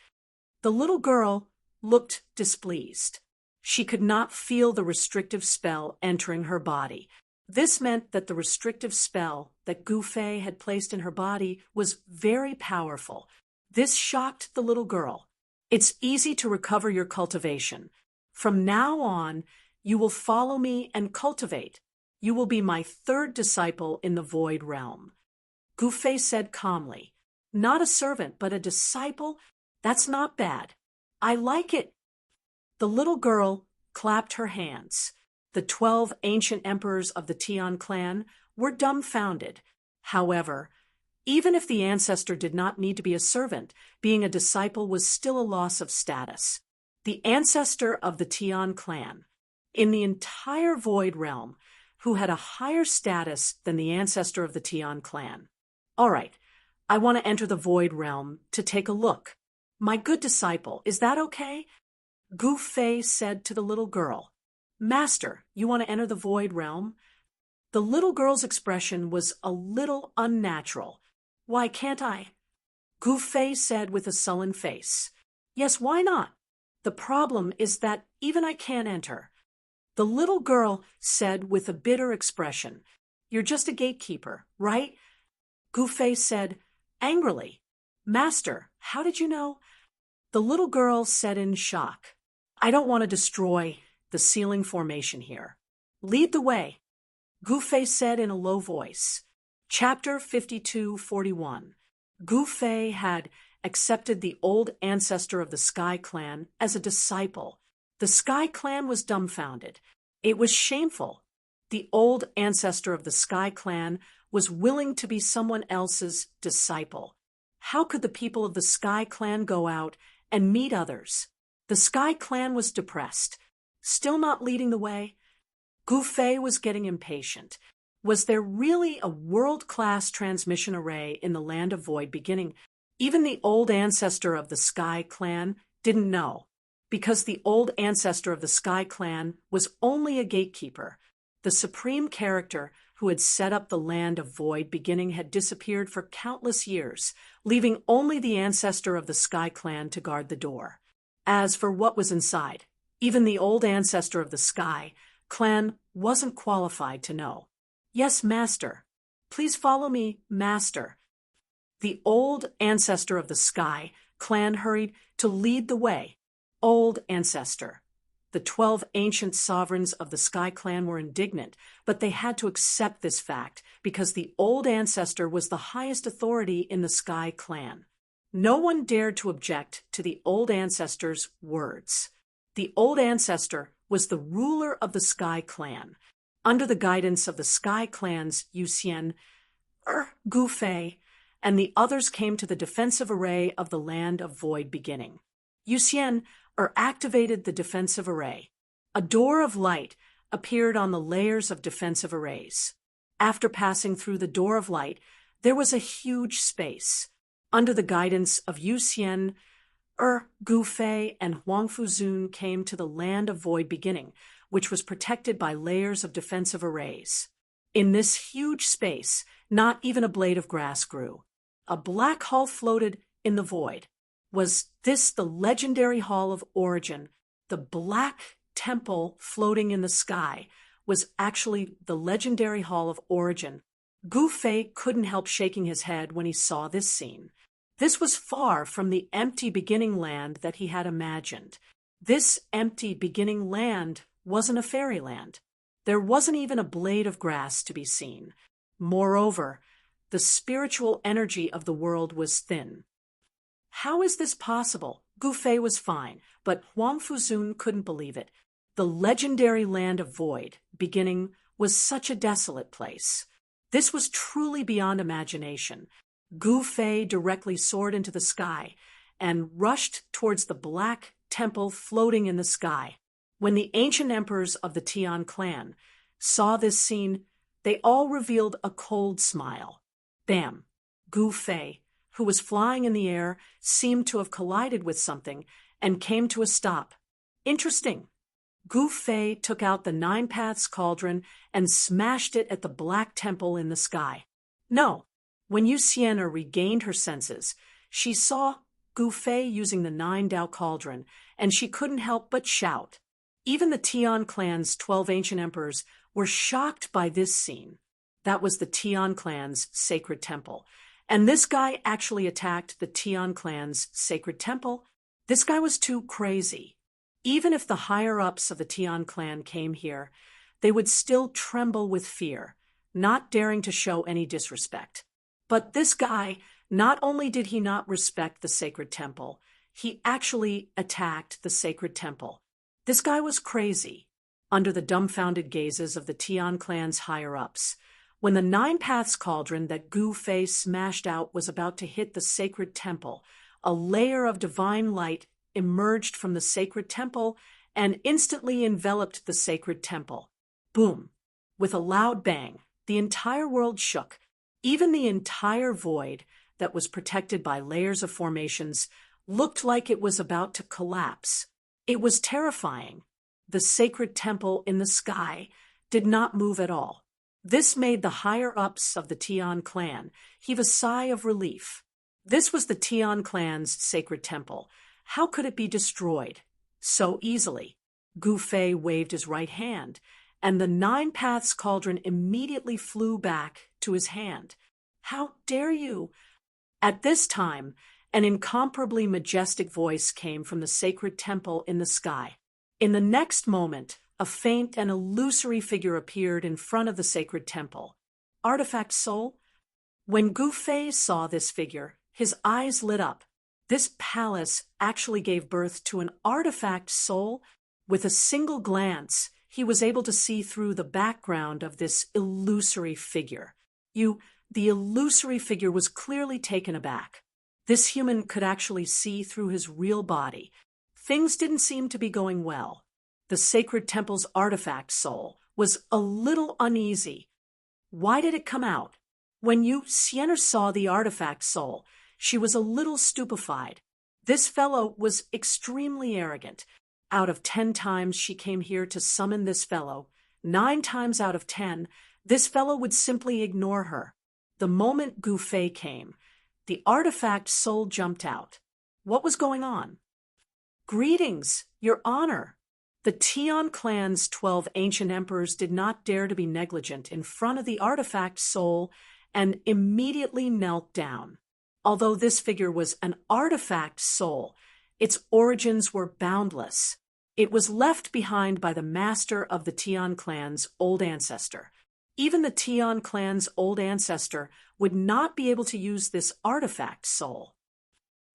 The little girl looked displeased. She could not feel the restrictive spell entering her body. This meant that the restrictive spell that Gu Fei had placed in her body was very powerful. This shocked the little girl. It's easy to recover your cultivation. From now on, you will follow me and cultivate. You will be my 3rd disciple in the Void Realm. Gu Fei said calmly, not a servant, but a disciple? That's not bad. I like it. The little girl clapped her hands. The 12 ancient emperors of the Tian clan were dumbfounded. However, even if the ancestor did not need to be a servant, being a disciple was still a loss of status. The ancestor of the Tian clan, in the entire Void Realm, who had a higher status than the ancestor of the Tian clan. All right, I want to enter the Void Realm to take a look. My good disciple, is that okay? Gu Fei said to the little girl. Master, you want to enter the Void Realm? The little girl's expression was a little unnatural. Why can't I? Gu Fei said with a sullen face. Yes, why not? The problem is that even I can't enter. The little girl said with a bitter expression. You're just a gatekeeper, right? Gu Fei said angrily. Master, how did you know? The little girl said in shock. I don't want to destroy the ceiling formation here. Lead the way. Gu Fei said in a low voice. Chapter 52:41. Gu Fei had accepted the old ancestor of the Sky Clan as a disciple. The Sky Clan was dumbfounded. It was shameful. The old ancestor of the Sky Clan was willing to be someone else's disciple. How could the people of the Sky Clan go out and meet others? The Sky Clan was depressed. Still not leading the way? Gu Fei was getting impatient. Was there really a world-class transmission array in the Land of Void beginning? Even the old ancestor of the Sky Clan didn't know, because the old ancestor of the Sky Clan was only a gatekeeper. The supreme character who had set up the Land of Void beginning had disappeared for countless years, leaving only the ancestor of the Sky Clan to guard the door. As for what was inside, even the old ancestor of the Sky Clan wasn't qualified to know. Yes, Master. Please follow me, Master. The old ancestor of the Sky Clan hurried to lead the way. Old ancestor. The 12 ancient sovereigns of the Sky Clan were indignant, but they had to accept this fact because the old ancestor was the highest authority in the Sky Clan. No one dared to object to the old ancestor's words. The old ancestor was the ruler of the Sky Clan. Under the guidance of the Sky Clan's Yuxian, Gu Fei, and the others came to the defensive array of the Land of Void beginning. Yuxian activated the defensive array. A door of light appeared on the layers of defensive arrays. After passing through the door of light, there was a huge space. Under the guidance of Yuxian, Gu Fei, and Huang Fuzun came to the Land of Void beginning, which was protected by layers of defensive arrays. In this huge space, not even a blade of grass grew. A black hall floated in the void. Was this the legendary Hall of Origin? The black temple floating in the sky was actually the legendary Hall of Origin. Gu Fei couldn't help shaking his head when he saw this scene. This was far from the empty beginning land that he had imagined. This empty beginning land wasn't a fairyland. There wasn't even a blade of grass to be seen. Moreover, the spiritual energy of the world was thin. How is this possible? Gu Fei was fine, but Huang Fuzun couldn't believe it. The legendary Land of Void beginning was such a desolate place. This was truly beyond imagination. Gu Fei directly soared into the sky and rushed towards the black temple floating in the sky. When the ancient emperors of the Tian clan saw this scene, they all revealed a cold smile. Bam! Gu Fei, who was flying in the air, seemed to have collided with something and came to a stop. Interesting. Gu Fei took out the Nine Paths cauldron and smashed it at the black temple in the sky. No. When Yuxian regained her senses, she saw Gu Fei using the Nine Dao cauldron, and she couldn't help but shout. Even the Tian clan's 12 ancient emperors were shocked by this scene. That was the Tian clan's sacred temple. And this guy actually attacked the Tian clan's sacred temple. This guy was too crazy. Even if the higher-ups of the Tian clan came here, they would still tremble with fear, not daring to show any disrespect. But this guy, not only did he not respect the sacred temple, he actually attacked the sacred temple. This guy was crazy. Under the dumbfounded gazes of the Tian clan's higher-ups, when the Nine Paths cauldron that Gu Fei smashed out was about to hit the sacred temple, a layer of divine light emerged from the sacred temple and instantly enveloped the sacred temple. Boom! With a loud bang, the entire world shook. Even the entire void that was protected by layers of formations looked like it was about to collapse. It was terrifying. The sacred temple in the sky did not move at all. This made the higher-ups of the Tian clan heave a sigh of relief. This was the Tian clan's sacred temple. How could it be destroyed so easily? Gu Fei waved his right hand, and the Nine Paths cauldron immediately flew back to his hand. How dare you? At this time, an incomparably majestic voice came from the sacred temple in the sky. In the next moment, a faint and illusory figure appeared in front of the sacred temple. Artifact Soul? When Gu Fei saw this figure, his eyes lit up. This palace actually gave birth to an artifact soul. With a single glance, he was able to see through the background of this illusory figure. The illusory figure was clearly taken aback. This human could actually see through his real body. Things didn't seem to be going well. The sacred temple's artifact soul was a little uneasy. Why did it come out? When Sienna saw the artifact soul, she was a little stupefied. This fellow was extremely arrogant. Out of 10 times she came here to summon this fellow, 9 times out of 10, this fellow would simply ignore her. The moment Gu Fei came, the artifact soul jumped out. What was going on? Greetings, Your Honor. The Tian clan's 12 ancient emperors did not dare to be negligent in front of the artifact soul and immediately knelt down. Although this figure was an artifact soul, its origins were boundless. It was left behind by the master of the Tian clan's old ancestor. Even the Tian clan's old ancestor would not be able to use this artifact soul.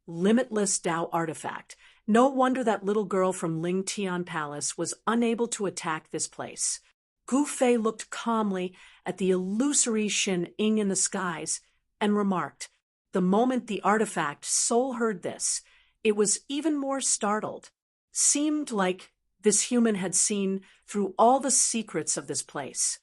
Limitless Tao artifact. No wonder that little girl from Ling Tian Palace was unable to attack this place. Gu Fei looked calmly at the illusory Shin Ying in the skies and remarked, the moment the artifact soul heard this, it was even more startled. Seemed like this human had seen through all the secrets of this place.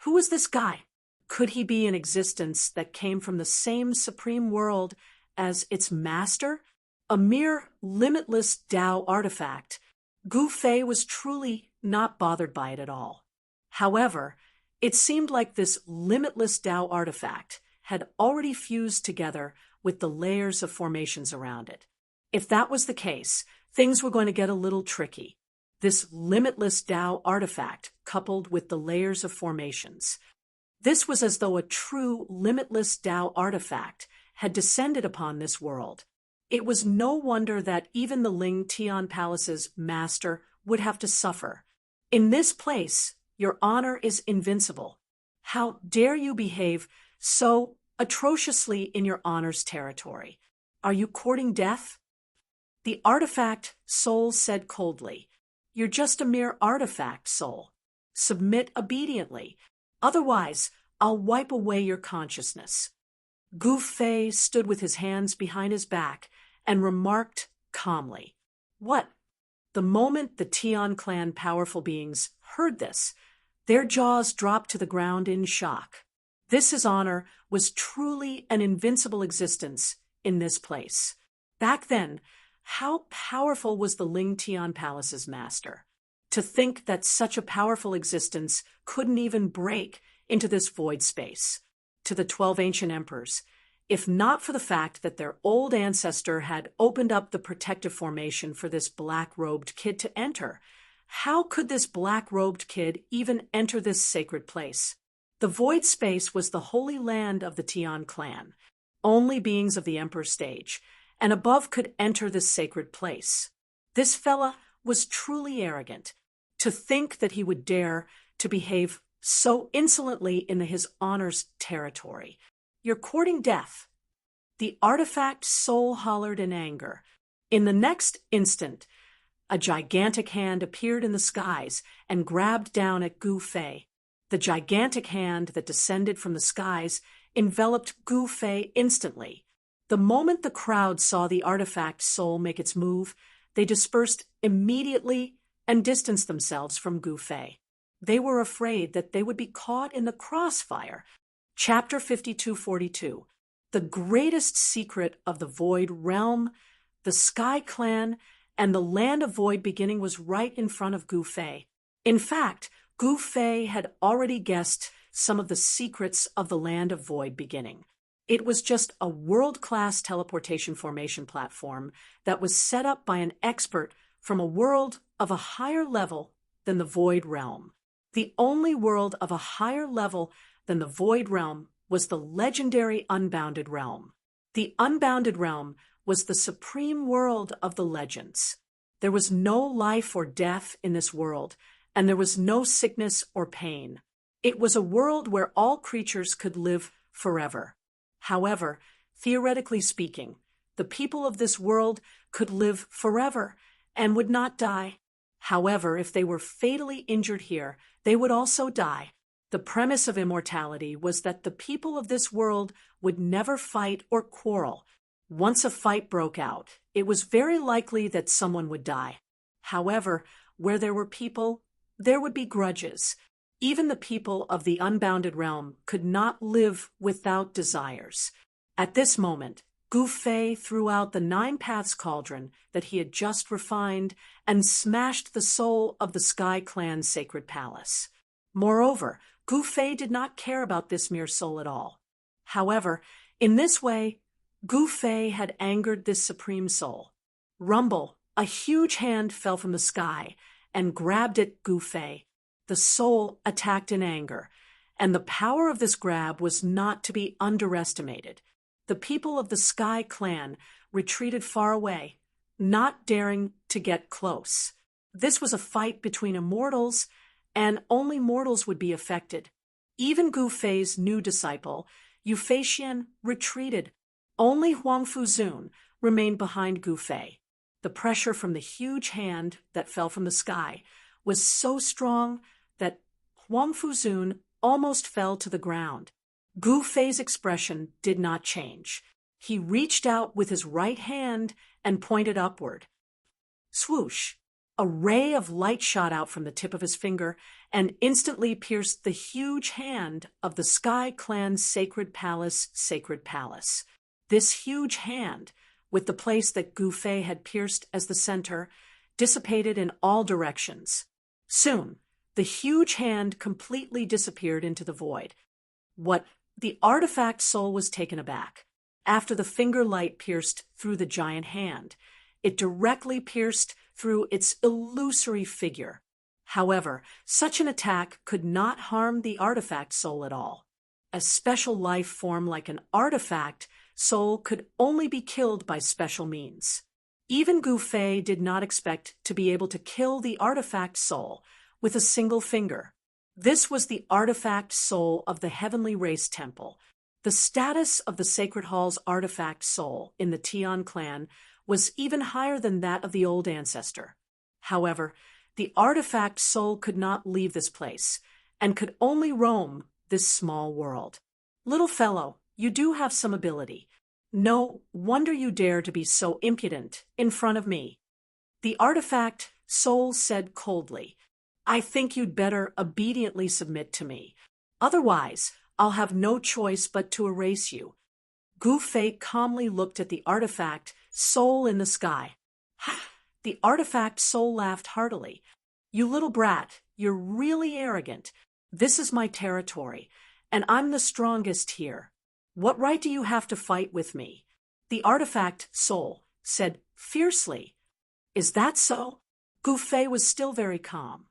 Who was this guy? Could he be an existence that came from the same supreme world as its master? A mere limitless Tao artifact. Gu Fei was truly not bothered by it at all. However, it seemed like this limitless Tao artifact had already fused together with the layers of formations around it. If that was the case, things were going to get a little tricky. This limitless Tao artifact coupled with the layers of formations. This was as though a true limitless Tao artifact had descended upon this world. It was no wonder that even the Ling Tian Palace's master would have to suffer. In this place, Your Honor is invincible. How dare you behave so atrociously in Your Honor's territory? Are you courting death? The artifact soul said coldly, You're just a mere artifact soul. Submit obediently. Otherwise, I'll wipe away your consciousness. Gu Fei stood with his hands behind his back and remarked calmly, What? The moment the Tian clan powerful beings heard this, their jaws dropped to the ground in shock. This, His Honor, was truly an invincible existence in this place. Back then, how powerful was the Ling Tian Palace's master? To think that such a powerful existence couldn't even break into this void space. To the 12 ancient emperors, if not for the fact that their old ancestor had opened up the protective formation for this black-robed kid to enter, how could this black-robed kid even enter this sacred place? The void space was the holy land of the Tian clan. Only beings of the emperor stage and above could enter this sacred place. This fella was truly arrogant. To think that he would dare to behave so insolently in His Honor's territory. You're courting death. The artifact soul hollered in anger. In the next instant, a gigantic hand appeared in the skies and grabbed down at Gu Fei. The gigantic hand that descended from the skies enveloped Gu Fei instantly. The moment the crowd saw the artifact soul make its move, they dispersed immediately and distanced themselves from Gu Fei. They were afraid that they would be caught in the crossfire. Chapter 5242. The greatest secret of the Void Realm, the Sky Clan, and the Land of Void Beginning was right in front of Gu Fei. In fact, Gu Fei had already guessed some of the secrets of the Land of Void Beginning. It was just a world-class teleportation formation platform that was set up by an expert from a world of a higher level than the Void Realm. The only world of a higher level than the Void Realm was the legendary Unbounded Realm. The Unbounded Realm was the supreme world of the legends. There was no life or death in this world, and there was no sickness or pain. It was a world where all creatures could live forever. However, theoretically speaking, the people of this world could live forever and would not die. However, if they were fatally injured here, they would also die. The premise of immortality was that the people of this world would never fight or quarrel. Once a fight broke out, it was very likely that someone would die. However, where there were people, there would be grudges. Even the people of the unbounded realm could not live without desires. At this moment, Gu Fei threw out the 9 paths cauldron that he had just refined and smashed the soul of the Sky Clan's sacred palace. Moreover, Gu Fei did not care about this mere soul at all. However, in this way, Gu Fei had angered this supreme soul. Rumble, a huge hand fell from the sky and grabbed at Gu Fei. The soul attacked in anger, and the power of this grab was not to be underestimated. The people of the Sky Clan retreated far away, not daring to get close. This was a fight between immortals, and only mortals would be affected. Even Gu Fei's new disciple, Euphasian, retreated. Only Huang Fuzun remained behind Gu Fei. The pressure from the huge hand that fell from the sky was so strong that Huang Fuzun almost fell to the ground. Gu Fei's expression did not change. He reached out with his right hand and pointed upward. Swoosh! A ray of light shot out from the tip of his finger and instantly pierced the huge hand of the Sky Clan's sacred palace. This huge hand, with the place that Gu Fei had pierced as the center, dissipated in all directions. Soon, the huge hand completely disappeared into the void. The artifact soul was taken aback. After the finger light pierced through the giant hand, it directly pierced through its illusory figure. However, such an attack could not harm the artifact soul at all. A special life form like an artifact soul could only be killed by special means. Even Gu Fei did not expect to be able to kill the artifact soul with a single finger. This was the artifact soul of the Heavenly Race Temple. The status of the Sacred Hall's artifact soul in the Tian clan was even higher than that of the old ancestor. However, the artifact soul could not leave this place, and could only roam this small world. Little fellow, you do have some ability. No wonder you dare to be so impudent in front of me. The artifact soul said coldly, I think you'd better obediently submit to me. Otherwise, I'll have no choice but to erase you. Gu Fei calmly looked at the artifact soul in the sky. Ha! The artifact soul laughed heartily. You little brat, you're really arrogant. This is my territory, and I'm the strongest here. What right do you have to fight with me? The artifact soul said fiercely. Is that so? Gu Fei was still very calm.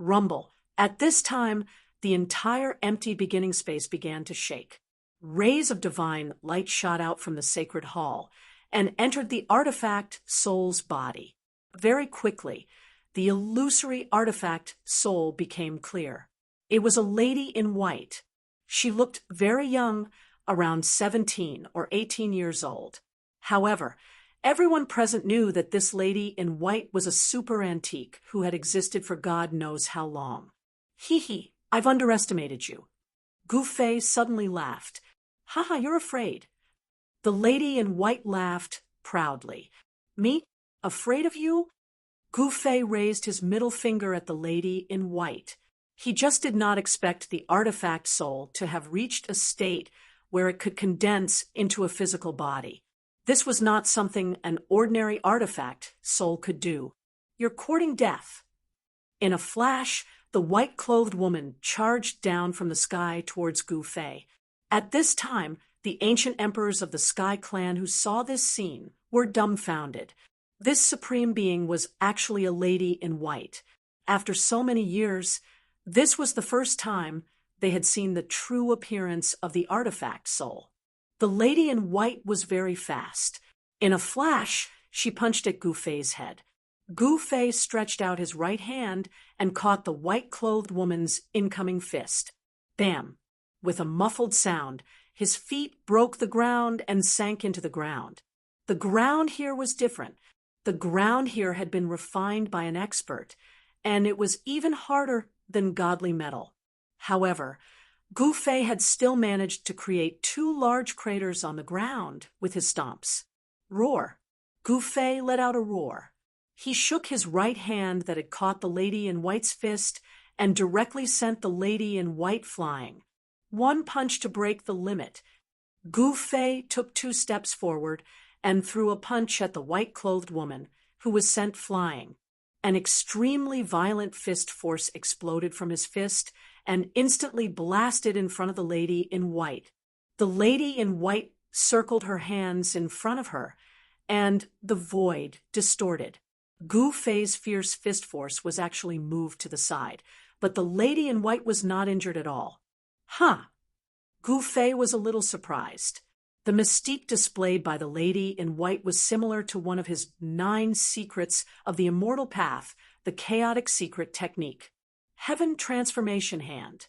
Rumble. At this time, the entire empty beginning space began to shake. Rays of divine light shot out from the sacred hall and entered the artifact soul's body. Very quickly, the illusory artifact soul became clear. It was a lady in white. She looked very young, around 17 or 18 years old. However, everyone present knew that this lady in white was a super antique who had existed for God knows how long. Hee, I've underestimated you. Gu Fei suddenly laughed. Haha, you're afraid. The lady in white laughed proudly. Me? Afraid of you? Gu Fei raised his middle finger at the lady in white. He just did not expect the artifact soul to have reached a state where it could condense into a physical body. This was not something an ordinary artifact soul could do. You're courting death. In a flash, the white-clothed woman charged down from the sky towards Gu Fei. At this time, the ancient emperors of the Sky Clan who saw this scene were dumbfounded. This supreme being was actually a lady in white. After so many years, this was the first time they had seen the true appearance of the artifact soul. The lady in white was very fast. In a flash, she punched at Gu Fei's head. Gu Fei stretched out his right hand and caught the white-clothed woman's incoming fist. Bam! With a muffled sound, his feet broke the ground and sank into the ground. The ground here was different. The ground here had been refined by an expert, and it was even harder than godly metal. However, Gu Fei had still managed to create 2 large craters on the ground with his stomps. Roar! Gu Fei let out a roar. He shook his right hand that had caught the lady in white's fist and directly sent the lady in white flying. One punch to break the limit. Gu Fei took 2 steps forward and threw a punch at the white-clothed woman, who was sent flying. An extremely violent fist force exploded from his fist and instantly blasted in front of the lady in white. The lady in white circled her hands in front of her, and the void distorted. Gu Fei's fierce fist force was actually moved to the side, but the lady in white was not injured at all. Huh. Gu Fei was a little surprised. The mystique displayed by the lady in white was similar to one of his 9 secrets of the immortal path, the chaotic secret technique. Heaven transformation hand.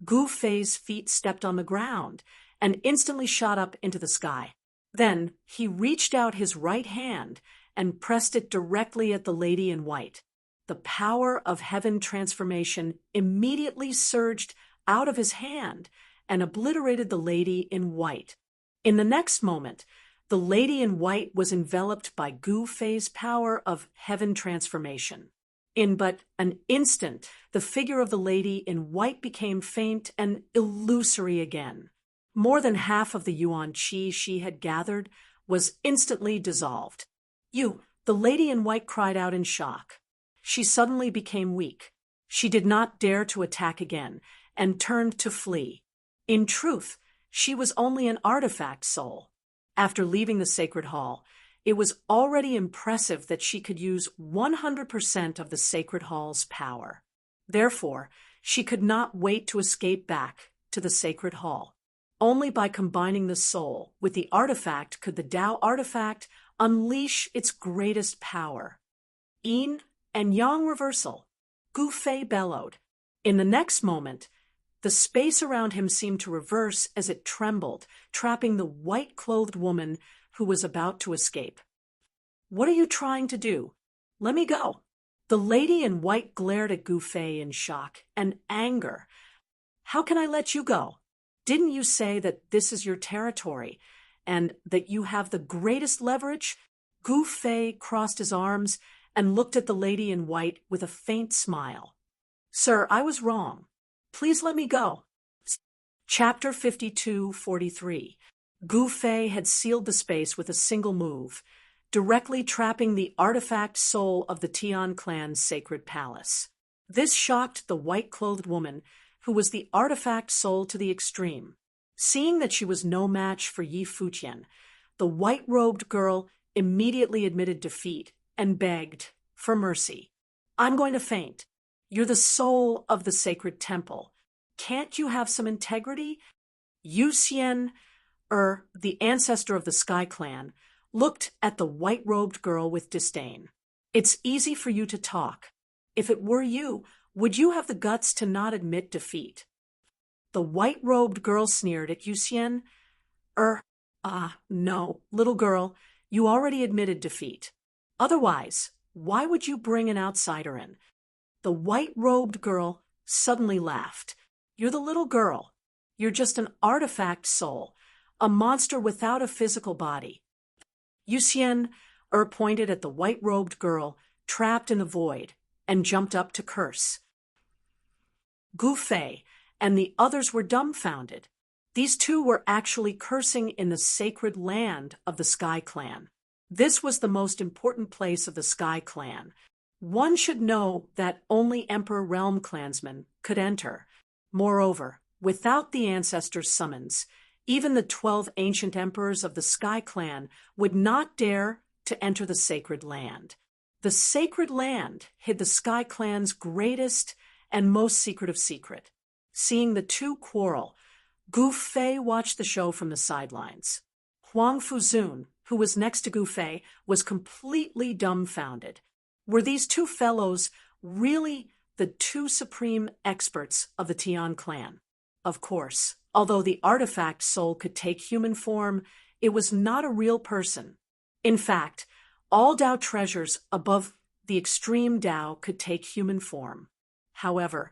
Gu Fei's feet stepped on the ground and instantly shot up into the sky. Then he reached out his right hand and pressed it directly at the lady in white. The power of heaven transformation immediately surged out of his hand and obliterated the lady in white. In the next moment, the lady in white was enveloped by Gu Fei's power of heaven transformation. In but an instant, the figure of the lady in white became faint and illusory again. More than half of the yuan qi she had gathered was instantly dissolved. The lady in white cried out in shock. She suddenly became weak. She did not dare to attack again and turned to flee. In truth, she was only an artifact soul. After leaving the sacred hall, it was already impressive that she could use 100% of the sacred hall's power. Therefore, she could not wait to escape back to the sacred hall. Only by combining the soul with the artifact could the Tao artifact unleash its greatest power. Yin and Yang reversal. Gu Fei bellowed. In the next moment, the space around him seemed to reverse as it trembled, trapping the white-clothed woman who was about to escape. What are you trying to do? Let me go. The lady in white glared at Gu Fei in shock and anger. How can I let you go? Didn't you say that this is your territory and that you have the greatest leverage? Gu Fei crossed his arms and looked at the lady in white with a faint smile. Sir, I was wrong. Please let me go. Chapter 52-43. Gu Fei had sealed the space with a single move, directly trapping the artifact soul of the Tian clan's sacred palace. This shocked the white-clothed woman, who was the artifact soul to the extreme. Seeing that she was no match for Yi Fuqian, the white-robed girl immediately admitted defeat and begged for mercy. I'm going to faint. You're the soul of the sacred temple. Can't you have some integrity? Yu Xian, the ancestor of the Sky Clan, looked at the white-robed girl with disdain. It's easy for you to talk. If it were you, would you have the guts to not admit defeat? The white-robed girl sneered at Yu Xian. No, little girl, you already admitted defeat. Otherwise, why would you bring an outsider in? The white-robed girl suddenly laughed. You're the little girl. You're just an artifact soul, a monster without a physical body. Yu Xian pointed at the white-robed girl, trapped in the void, and jumped up to curse. Gu Fei and the others were dumbfounded. These two were actually cursing in the sacred land of the Sky Clan. This was the most important place of the Sky Clan. One should know that only Emperor Realm clansmen could enter. Moreover, without the ancestors' summons, even the 12 ancient emperors of the Sky Clan would not dare to enter the sacred land. The sacred land hid the Sky Clan's greatest and most secretive secret. Seeing the two quarrel, Gu Fei watched the show from the sidelines. Huang Fuzun, who was next to Gu Fei, was completely dumbfounded. Were these two fellows really the two supreme experts of the Tian clan? Of course, although the artifact soul could take human form, it was not a real person. In fact, all Tao treasures above the extreme Tao could take human form. However,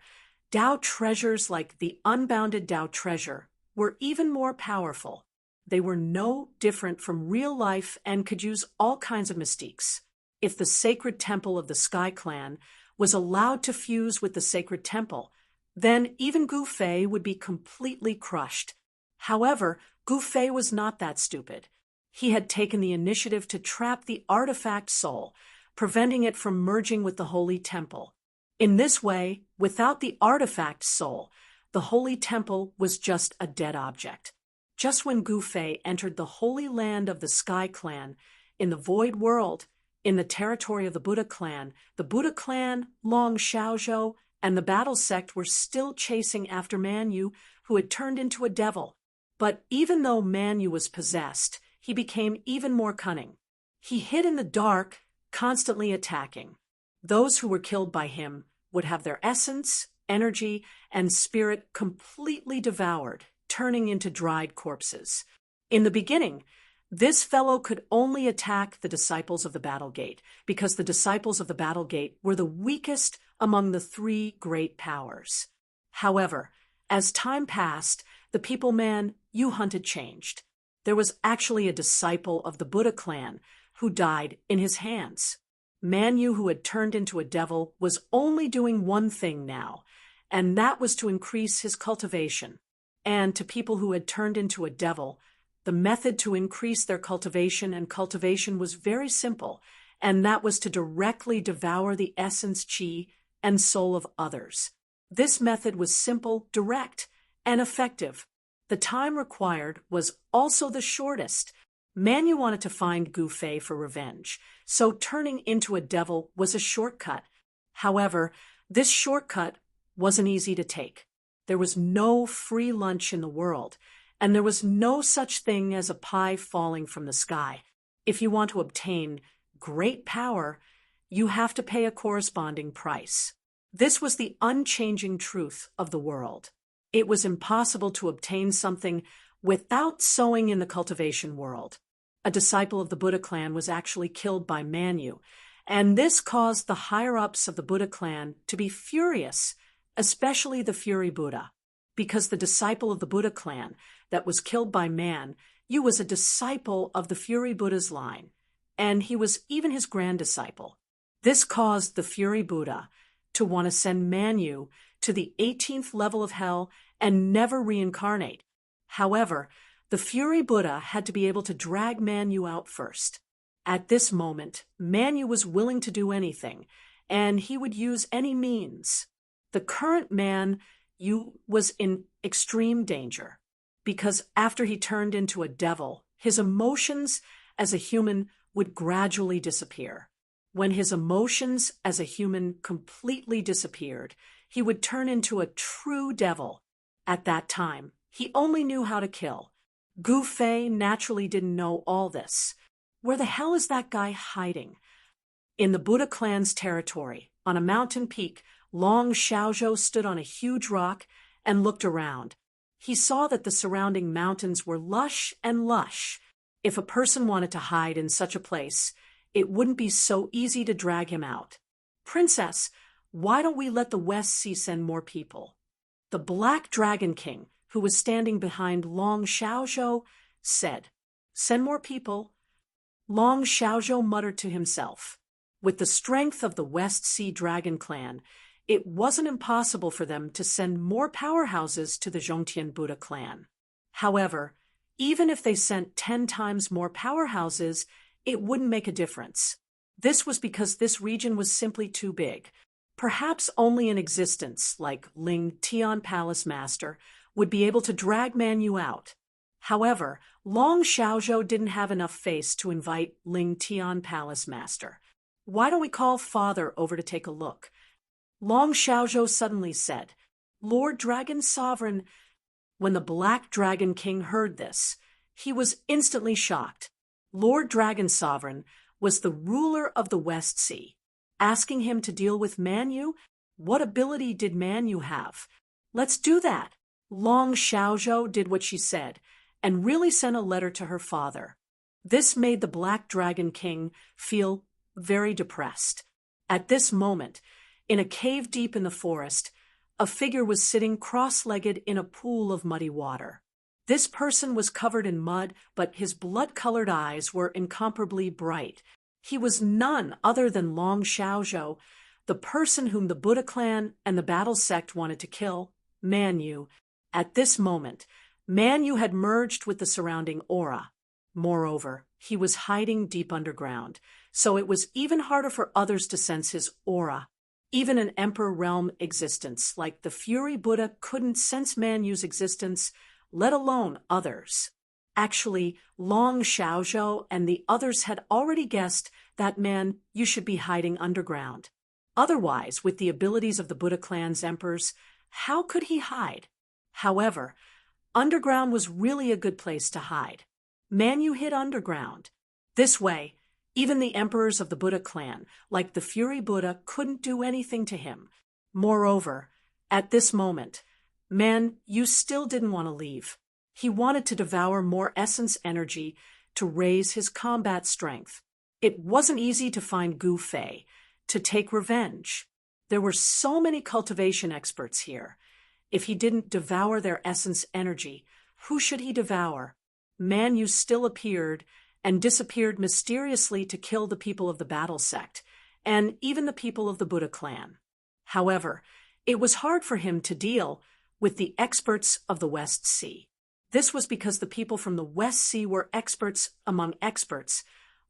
Tao treasures like the unbounded Tao treasure were even more powerful. They were no different from real life and could use all kinds of mystiques. If the sacred temple of the Sky Clan was allowed to fuse with the sacred temple, then even Gu Fei would be completely crushed. However, Gu Fei was not that stupid. He had taken the initiative to trap the artifact soul, preventing it from merging with the holy temple. In this way, without the artifact soul, the holy temple was just a dead object. Just when Gu Fei entered the holy land of the Sky Clan, in the Void World, in the territory of the Buddha Clan, Long Xiaozhou, and the battle sect were still chasing after Man Yu, who had turned into a devil. But even though Man Yu was possessed, he became even more cunning. He hid in the dark, constantly attacking. Those who were killed by him would have their essence, energy, and spirit completely devoured, turning into dried corpses. In the beginning, this fellow could only attack the disciples of the Battle Gate, because the disciples of the Battle Gate were the weakest among the three great powers. However, as time passed, the people Man Yu hunted changed. There was actually a disciple of the Buddha clan who died in his hands. Man Yu, who had turned into a devil, was only doing one thing now, and that was to increase his cultivation. And to people who had turned into a devil, the method to increase their cultivation was very simple, and that was to directly devour the essence, qi, and soul of others. This method was simple, direct, and effective. The time required was also the shortest. Man Yu wanted to find Gu Fei for revenge, so turning into a devil was a shortcut. However, this shortcut wasn't easy to take. There was no free lunch in the world, and there was no such thing as a pie falling from the sky. If you want to obtain great power, you have to pay a corresponding price. This was the unchanging truth of the world. It was impossible to obtain something without sowing in the cultivation world. A disciple of the Buddha clan was actually killed by Man Yu, and this caused the higher-ups of the Buddha clan to be furious, especially the Fury Buddha, because the disciple of the Buddha clan that was killed by Man Yu was a disciple of the Fury Buddha's line, and he was even his grand disciple. This caused the Fury Buddha to want to send Man Yu to the 18th level of hell and never reincarnate. However, the Fury Buddha had to be able to drag Man Yu out first. At this moment, Man Yu was willing to do anything, and he would use any means. The current Man Yu was in extreme danger, because after he turned into a devil, his emotions as a human would gradually disappear. When his emotions as a human completely disappeared, he would turn into a true devil. At that time, he only knew how to kill. Gu Fei naturally didn't know all this. Where the hell is that guy hiding? In the Buddha clan's territory, on a mountain peak, Long Xiaozhou stood on a huge rock and looked around. He saw that the surrounding mountains were lush and lush. If a person wanted to hide in such a place, it wouldn't be so easy to drag him out. Princess, why don't we let the West Sea send more people? The Black Dragon King, who was standing behind Long Xiaozhou, said, "Send more people." Long Xiaozhou muttered to himself. With the strength of the West Sea Dragon Clan, it wasn't impossible for them to send more powerhouses to the Zhongtian Buddha clan. However, even if they sent 10 times more powerhouses, it wouldn't make a difference. This was because this region was simply too big. Perhaps only an existence like Ling Tian Palace Master would be able to drag Man Yu out. However, Long Xiaozhou didn't have enough face to invite Ling Tian Palace Master. "Why don't we call Father over to take a look?" Long Xiaozhou suddenly said, "Lord Dragon Sovereign." When the Black Dragon King heard this, he was instantly shocked. Lord Dragon Sovereign was the ruler of the West Sea. Asking him to deal with Man Yu? What ability did Man Yu have? "Let's do that." Long Xiaozhou did what she said, and really sent a letter to her father. This made the Black Dragon King feel very depressed. At this moment, in a cave deep in the forest, a figure was sitting cross-legged in a pool of muddy water. This person was covered in mud, but his blood-colored eyes were incomparably bright. He was none other than Long Xiaozhou. the person whom the Buddha clan and the battle sect wanted to kill, Man Yu. At this moment, Man Yu had merged with the surrounding aura. Moreover, he was hiding deep underground, so it was even harder for others to sense his aura. Even an Emperor realm existence like the Fury Buddha couldn't sense Man Yu's existence, let alone others. Actually, Long Xiaozhou and the others had already guessed that Man Yu should be hiding underground. Otherwise, with the abilities of the Buddha clan's emperors, how could he hide? However, underground was really a good place to hide. Man Yu hid underground. This way, even the emperors of the Buddha clan, like the Fury Buddha, couldn't do anything to him. Moreover, at this moment, Man Yu still didn't want to leave. He wanted to devour more essence energy to raise his combat strength. It wasn't easy to find Gu Fei, to take revenge. There were so many cultivation experts here. If he didn't devour their essence energy, who should he devour? Man Yu still appeared and disappeared mysteriously to kill the people of the battle sect, and even the people of the Buddha clan. However, it was hard for him to deal with the experts of the West Sea. This was because the people from the West Sea were experts among experts.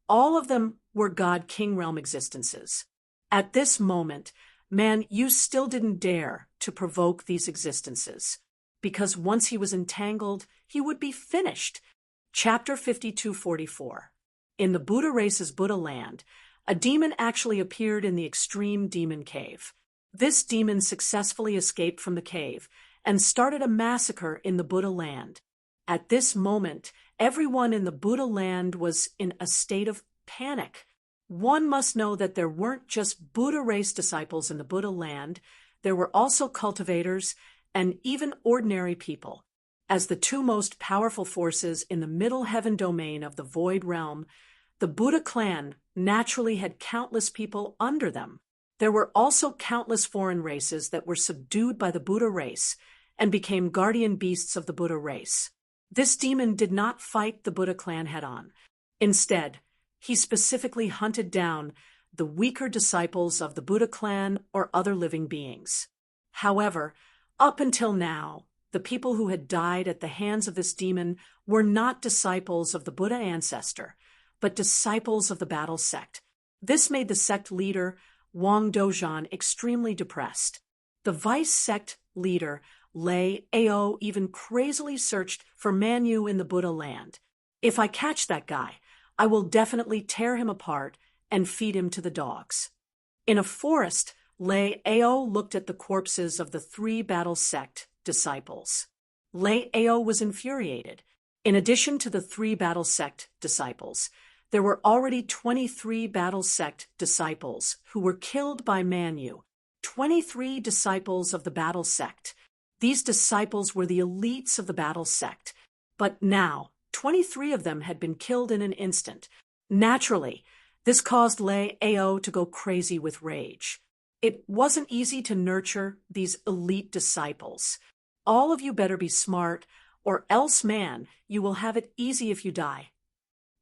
All of them were God-King realm existences. At this moment, Man Yu still didn't dare to provoke these existences, because once he was entangled, he would be finished. Chapter 5244. In the Buddha race's Buddha land, a demon actually appeared in the extreme demon cave. This demon successfully escaped from the cave and started a massacre in the Buddha land. At this moment, everyone in the Buddha land was in a state of panic. One must know that there weren't just Buddha race disciples in the Buddha land, there were also cultivators and even ordinary people. As the two most powerful forces in the middle heaven domain of the void realm, the Buddha clan naturally had countless people under them. There were also countless foreign races that were subdued by the Buddha race and became guardian beasts of the Buddha race. This demon did not fight the Buddha clan head-on. Instead, he specifically hunted down the weaker disciples of the Buddha clan or other living beings. However, up until now, the people who had died at the hands of this demon were not disciples of the Buddha ancestor, but disciples of the battle sect. This made the sect leader, Wang Dozhan, extremely depressed. The vice sect leader, Lei Ao, even crazily searched for Man Yu in the Buddha land. If I catch that guy, I will definitely tear him apart and feed him to the dogs. In a forest, Lei Ao looked at the corpses of the 3 battle sect disciples. Lei Ao was infuriated. In addition to the 3 battle sect disciples, there were already 23 battle sect disciples who were killed by Man Yu. 23 disciples of the battle sect. These disciples were the elites of the battle sect, but now 23 of them had been killed in an instant. Naturally, this caused Lei Ao to go crazy with rage. It wasn't easy to nurture these elite disciples. All of you better be smart, or else, man, you will have it easy if you die.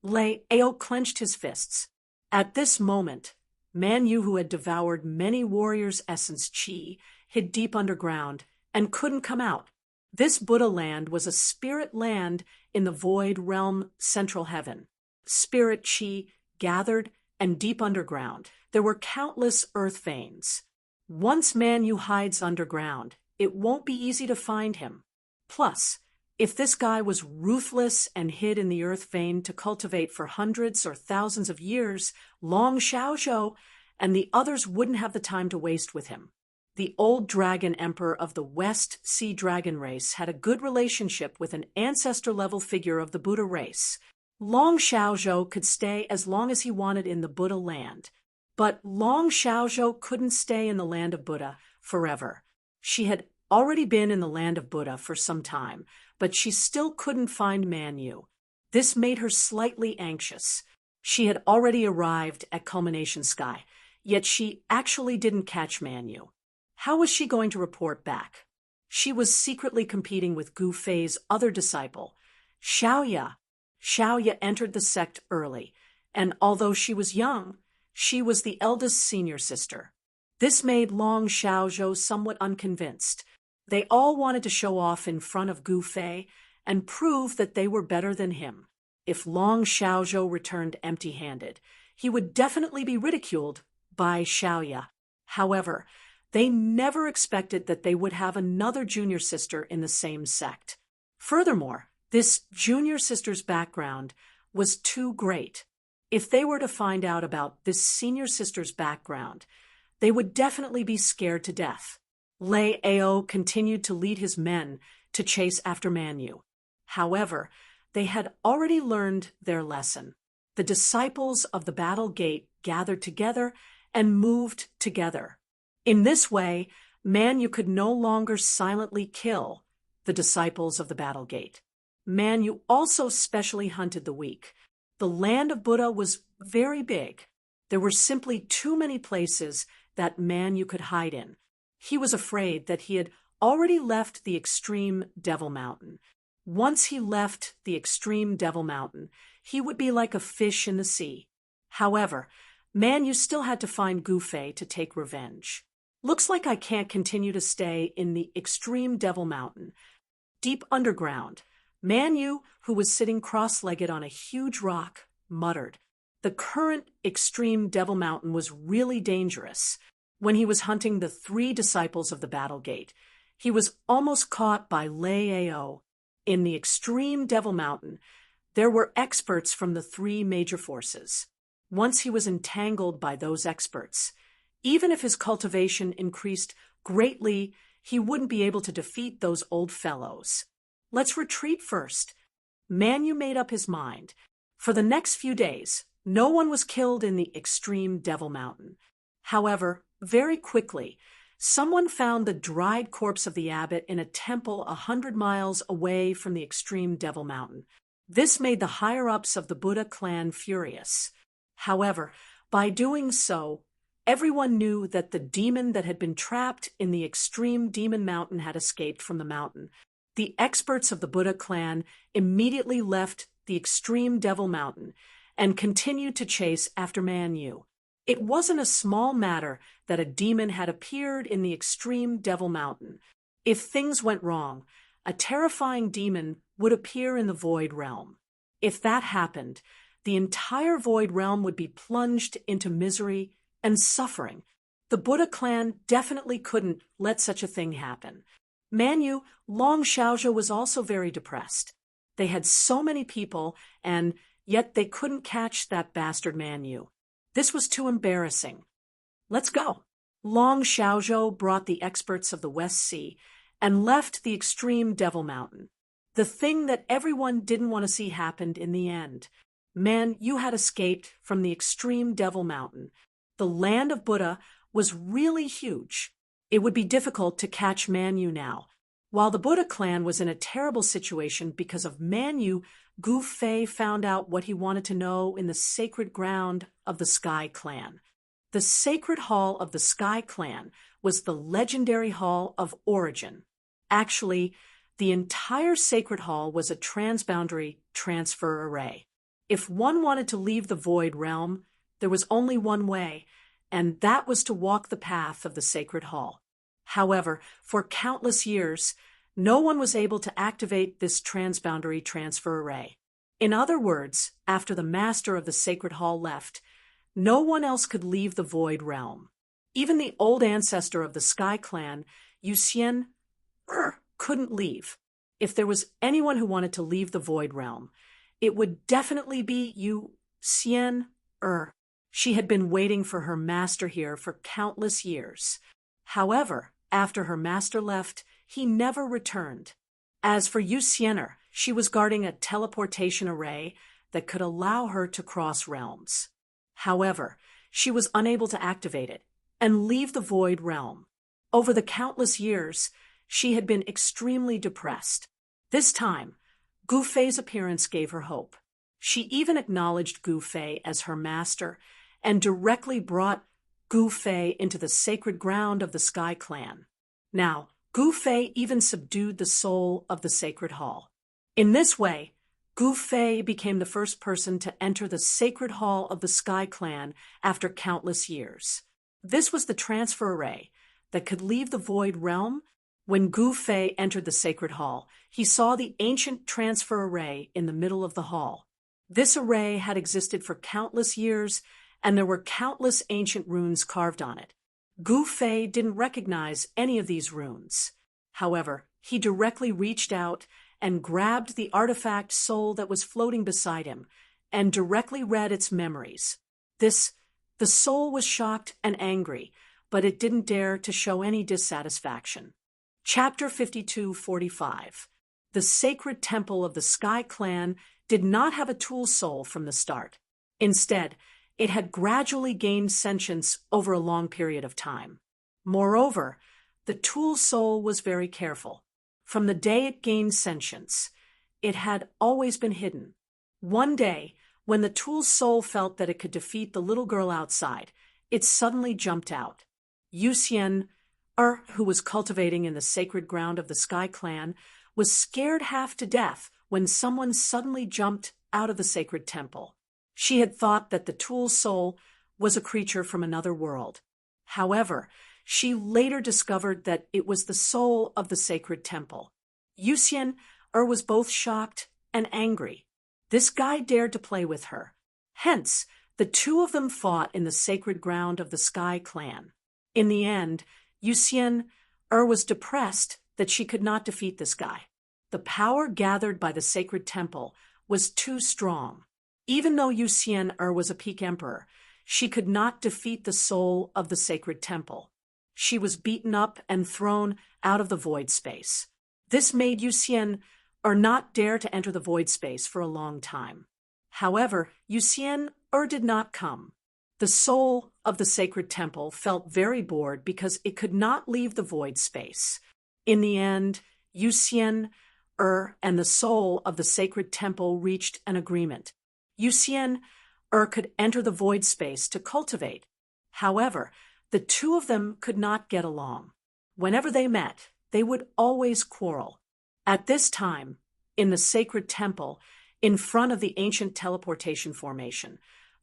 Lei Ao clenched his fists. At this moment, Man Yu, who had devoured many warriors' essence chi, hid deep underground and couldn't come out. This Buddha land was a spirit land in the void realm central heaven. Spirit chi gathered and deep underground. There were countless earth veins. Once Man Yu hides underground, it won't be easy to find him. Plus, if this guy was ruthless and hid in the earth vein to cultivate for hundreds or thousands of years, Long Xiaozhou and the others wouldn't have the time to waste with him. The old dragon emperor of the West Sea dragon race had a good relationship with an ancestor-level figure of the Buddha race. Long Xiaozhou could stay as long as he wanted in the Buddha land. But Long Xiaozhou couldn't stay in the land of Buddha forever. She had already been in the land of Buddha for some time, but she still couldn't find Man Yu. This made her slightly anxious. She had already arrived at Culmination Sky, yet she actually didn't catch Man Yu. How was she going to report back? She was secretly competing with Gu Fei's other disciple, Xiaoya. Xiaoya entered the sect early, and although she was young, she was the eldest senior sister. This made Long Xiaozhou somewhat unconvinced. They all wanted to show off in front of Gu Fei and prove that they were better than him. If Long Xiaozhou returned empty-handed, he would definitely be ridiculed by Xiaoya. However, they never expected that they would have another junior sister in the same sect. Furthermore, this junior sister's background was too great. If they were to find out about this senior sister's background, they would definitely be scared to death. Lei Ao continued to lead his men to chase after Manyu. However, they had already learned their lesson. The disciples of the battle gate gathered together and moved together. In this way, Manyu could no longer silently kill the disciples of the battle gate. Manyu also specially hunted the weak. The land of Buddha was very big. There were simply too many places that Manyu could hide in. He was afraid that he had already left the extreme Devil Mountain. Once he left the extreme Devil Mountain, he would be like a fish in the sea. However, Manyu still had to find Gu Fei to take revenge. Looks like I can't continue to stay in the extreme Devil Mountain. Deep underground, Manyu, who was sitting cross-legged on a huge rock, muttered. The current extreme Devil Mountain was really dangerous. When he was hunting the 3 disciples of the battle gate, he was almost caught by Lei Ao. In the extreme Devil Mountain, there were experts from the 3 major forces. Once he was entangled by those experts, even if his cultivation increased greatly, he wouldn't be able to defeat those old fellows. Let's retreat first. Manyu made up his mind. For the next few days, no one was killed in the extreme Devil Mountain. However, very quickly, someone found the dried corpse of the abbot in a temple 100 miles away from the extreme Devil Mountain. This made the higher-ups of the Buddha clan furious. However, by doing so, everyone knew that the demon that had been trapped in the extreme Demon Mountain had escaped from the mountain. The experts of the Buddha clan immediately left the extreme Devil Mountain and continued to chase after Manyu. It wasn't a small matter that a demon had appeared in the extreme Devil Mountain. If things went wrong, a terrifying demon would appear in the Void Realm. If that happened, the entire Void Realm would be plunged into misery and suffering. The Buddha clan definitely couldn't let such a thing happen. Manyu, Long Xiaozhou was also very depressed. They had so many people, and yet they couldn't catch that bastard Manyu. This was too embarrassing. Let's go. Long Xiaozhou brought the experts of the West Sea and left the extreme Devil Mountain. The thing that everyone didn't want to see happened in the end. Manyu had escaped from the extreme Devil Mountain. The land of Buddha was really huge. It would be difficult to catch Manyu now. While the Buddha clan was in a terrible situation because of Manyu, Gu Fei found out what he wanted to know in the sacred ground of the Sky Clan. The sacred hall of the Sky Clan was the legendary Hall of Origin. Actually, the entire sacred hall was a transboundary transfer array. If one wanted to leave the Void Realm, there was only one way, and that was to walk the path of the sacred hall. However, for countless years, no one was able to activate this transboundary transfer array. In other words, after the master of the sacred hall left, no one else could leave the Void Realm. Even the old ancestor of the Sky Clan, Yuxian, couldn't leave. If there was anyone who wanted to leave the Void Realm, it would definitely be Yuxian. She had been waiting for her master here for countless years. However, after her master left, he never returned. As for Yuxian, she was guarding a teleportation array that could allow her to cross realms. However, she was unable to activate it and leave the Void Realm. Over the countless years, she had been extremely depressed. This time, Gu Fei's appearance gave her hope. She even acknowledged Gu Fei as her master and directly brought Gu Fei into the sacred ground of the Sky Clan. Now, Gu Fei even subdued the soul of the sacred hall. In this way, Gu Fei became the first person to enter the sacred hall of the Sky Clan after countless years. This was the transfer array that could leave the void realm. When Gu Fei entered the sacred hall, he saw the ancient transfer array in the middle of the hall. This array had existed for countless years, and there were countless ancient runes carved on it. Gu Fei didn't recognize any of these runes. However, he directly reached out and grabbed the artifact soul that was floating beside him and directly read its memories. The soul was shocked and angry, but it didn't dare to show any dissatisfaction. Chapter 52:45. The sacred temple of the Sky Clan did not have a tool soul from the start. Instead, it had gradually gained sentience over a long period of time. Moreover, the tool soul was very careful. From the day it gained sentience, it had always been hidden. One day, when the tool soul felt that it could defeat the little girl outside, it suddenly jumped out. Yuxian, who was cultivating in the sacred ground of the Sky Clan, was scared half to death when someone suddenly jumped out of the sacred temple. She had thought that the tool soul was a creature from another world. However, she later discovered that it was the soul of the sacred temple. Yuxian was both shocked and angry. This guy dared to play with her. Hence, the two of them fought in the sacred ground of the Sky Clan. In the end, Yuxian was depressed that she could not defeat this guy. The power gathered by the sacred temple was too strong. Even though Yuxian was a peak emperor, she could not defeat the soul of the sacred temple. She was beaten up and thrown out of the void space. This made Yuxian not dare to enter the void space for a long time. However, Yuxian did not come. The soul of the sacred temple felt very bored because it could not leave the void space. In the end, Yuxian and the soul of the sacred temple reached an agreement. Yuxian could enter the void space to cultivate. However, the two of them could not get along. Whenever they met, they would always quarrel. At this time, in the sacred temple, in front of the ancient teleportation formation,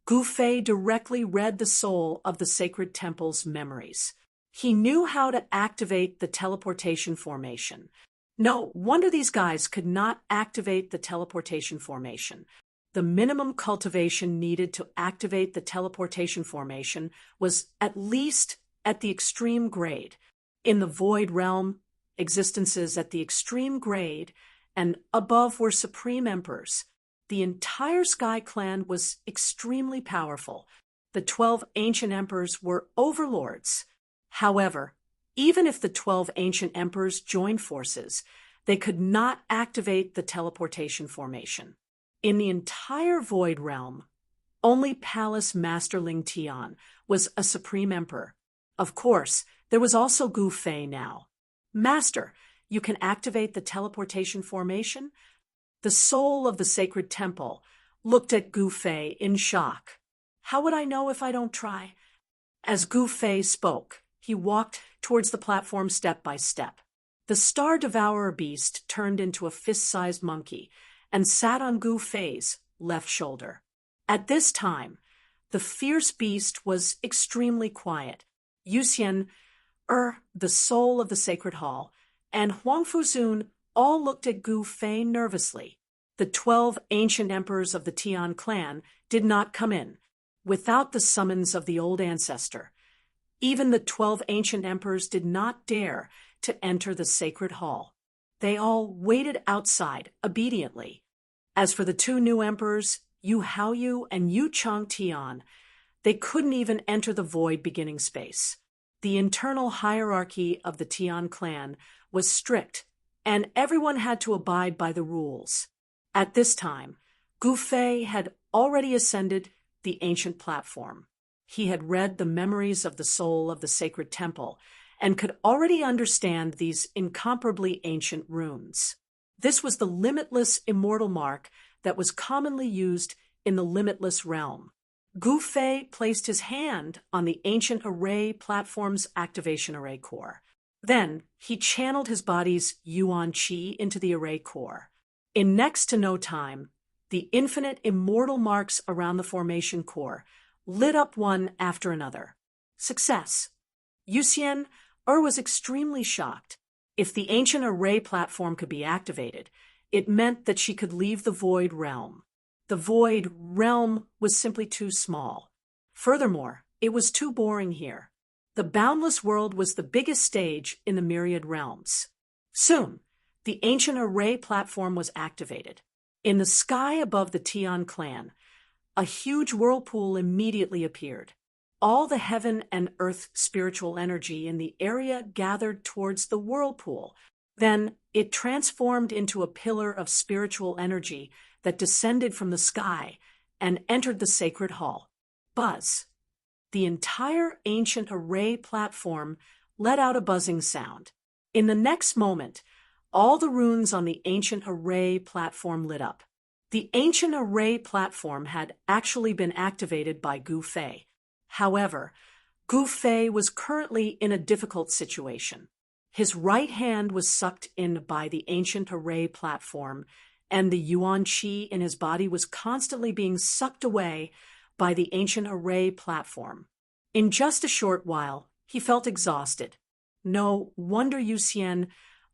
Gu Fei directly read the soul of the sacred temple's memories. He knew how to activate the teleportation formation. No wonder these guys could not activate the teleportation formation. The minimum cultivation needed to activate the teleportation formation was at least at the extreme grade. In the void realm, existences at the extreme grade and above were supreme emperors. The entire Sky Clan was extremely powerful. The 12 ancient emperors were overlords. However, even if the 12 ancient emperors joined forces, they could not activate the teleportation formation. In the entire void realm, only Palace Masterling Tian was a supreme emperor. Of course, there was also Gu Fei now. Master, you can activate the teleportation formation? The soul of the sacred temple looked at Gu Fei in shock. How would I know if I don't try? As Gu Fei spoke, he walked towards the platform step by step. The Star Devourer beast turned into a fist-sized monkey and sat on Gu Fei's left shoulder. At this time, the fierce beast was extremely quiet. Yuxian, the soul of the sacred hall, and Huang Fuzun all looked at Gu Fei nervously. The 12 ancient emperors of the Tian clan did not come in, without the summons of the old ancestor. Even the 12 ancient emperors did not dare to enter the sacred hall. They all waited outside obediently. As for the two new emperors, Yu Haoyu and Yu Chang Tian, they couldn't even enter the void beginning space. The internal hierarchy of the Tian clan was strict, and everyone had to abide by the rules. At this time, Gu Fei had already ascended the ancient platform. He had read the memories of the soul of the sacred temple and could already understand these incomparably ancient runes. This was the limitless immortal mark that was commonly used in the limitless realm. Gu Fei placed his hand on the ancient array platform's activation array core. Then he channeled his body's yuan qi into the array core. In next to no time, the infinite immortal marks around the formation core lit up one after another. Success. Yuxian was extremely shocked. If the ancient array platform could be activated, it meant that she could leave the Void Realm. The Void Realm was simply too small. Furthermore, it was too boring here. The boundless world was the biggest stage in the myriad realms. Soon, the ancient array platform was activated. In the sky above the Tian clan, a huge whirlpool immediately appeared. All the heaven and earth spiritual energy in the area gathered towards the whirlpool. Then it transformed into a pillar of spiritual energy that descended from the sky and entered the sacred hall. Buzz. The entire ancient array platform let out a buzzing sound. In the next moment, all the runes on the ancient array platform lit up. The ancient array platform had actually been activated by Gu Fei. However, Gu Fei was currently in a difficult situation. His right hand was sucked in by the ancient array platform, and the Yuan Qi in his body was constantly being sucked away by the ancient array platform. In just a short while, he felt exhausted. No wonder Yuxian,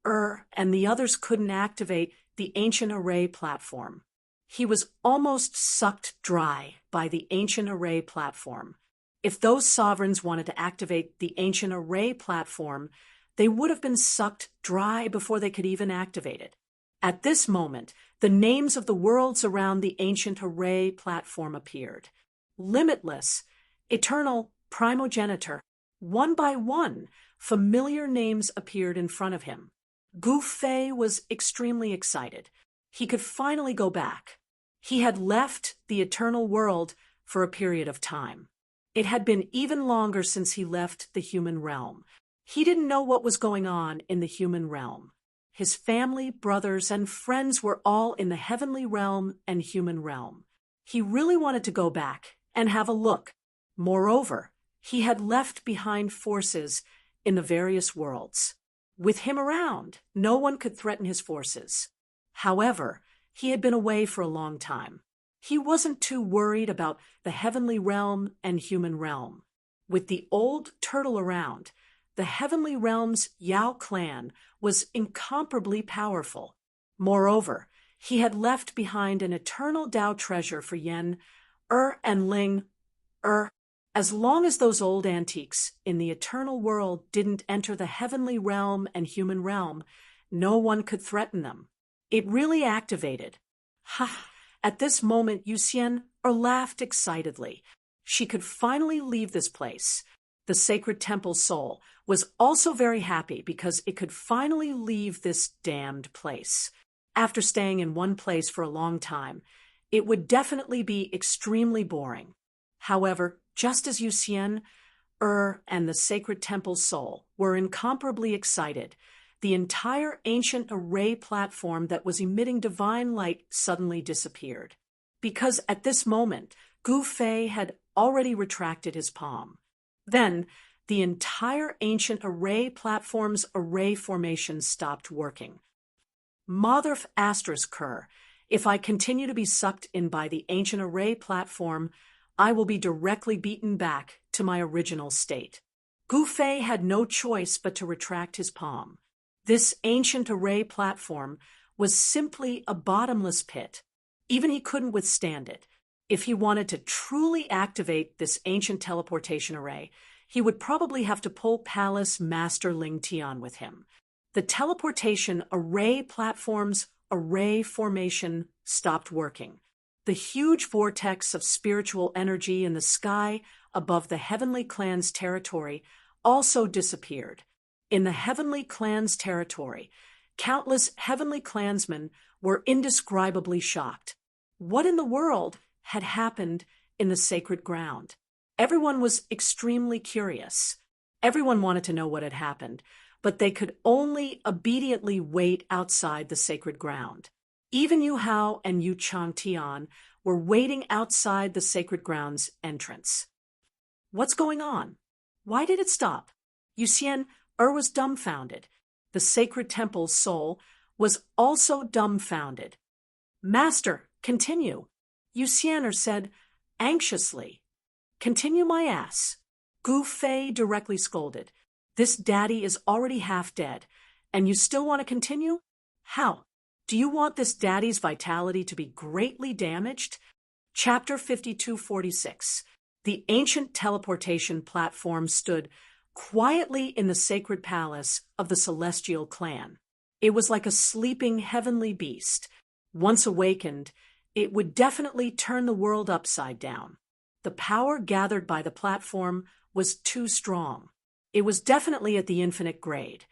and the others couldn't activate the ancient array platform. He was almost sucked dry by the ancient array platform. If those sovereigns wanted to activate the ancient array platform, they would have been sucked dry before they could even activate it. At this moment, the names of the worlds around the ancient array platform appeared. Limitless, eternal, primogenitor. One by one, familiar names appeared in front of him. Gu Fei was extremely excited. He could finally go back. He had left the eternal world for a period of time. It had been even longer since he left the human realm. He didn't know what was going on in the human realm. His family, brothers, and friends were all in the heavenly realm and human realm. He really wanted to go back and have a look. Moreover, he had left behind forces in the various worlds. With him around, no one could threaten his forces. However, he had been away for a long time. He wasn't too worried about the heavenly realm and human realm. With the old turtle around, the heavenly realm's Yao clan was incomparably powerful. Moreover, he had left behind an eternal Dao treasure for Yen, and Ling, As long as those old antiques in the eternal world didn't enter the heavenly realm and human realm, no one could threaten them. It really activated. At this moment, Yuxian laughed excitedly. She could finally leave this place. The sacred temple soul was also very happy because it could finally leave this damned place. After staying in one place for a long time, it would definitely be extremely boring. However, just as Yuxian, and the sacred temple soul were incomparably excited, the entire ancient array platform that was emitting divine light suddenly disappeared. Because at this moment, Gu Fei had already retracted his palm. Then, the entire ancient array platform's array formation stopped working. Mother asterisk Kerr, if I continue to be sucked in by the ancient array platform, I will be directly beaten back to my original state. Gu Fei had no choice but to retract his palm. This ancient array platform was simply a bottomless pit. Even he couldn't withstand it. If he wanted to truly activate this ancient teleportation array, he would probably have to pull Palace Master Ling Tian with him. The teleportation array platform's array formation stopped working. The huge vortex of spiritual energy in the sky above the Heavenly Clan's territory also disappeared. In the Heavenly Clan's territory, countless Heavenly Clansmen were indescribably shocked. What in the world had happened in the sacred ground? Everyone was extremely curious. Everyone wanted to know what had happened, but they could only obediently wait outside the sacred ground. Even Yu Hao and Yu Changtian were waiting outside the sacred ground's entrance. What's going on? Why did it stop? Yuxian was dumbfounded. The sacred temple's soul was also dumbfounded. Master, continue. Yuxian said anxiously. Continue my ass. Gu Fei directly scolded. This daddy is already half dead, and you still want to continue? How? Do you want this daddy's vitality to be greatly damaged? Chapter 5246. The ancient teleportation platform stood quietly in the sacred palace of the celestial clan. It was like a sleeping heavenly beast. Once awakened, it would definitely turn the world upside down. The power gathered by the platform was too strong. It was definitely at the infinite grade.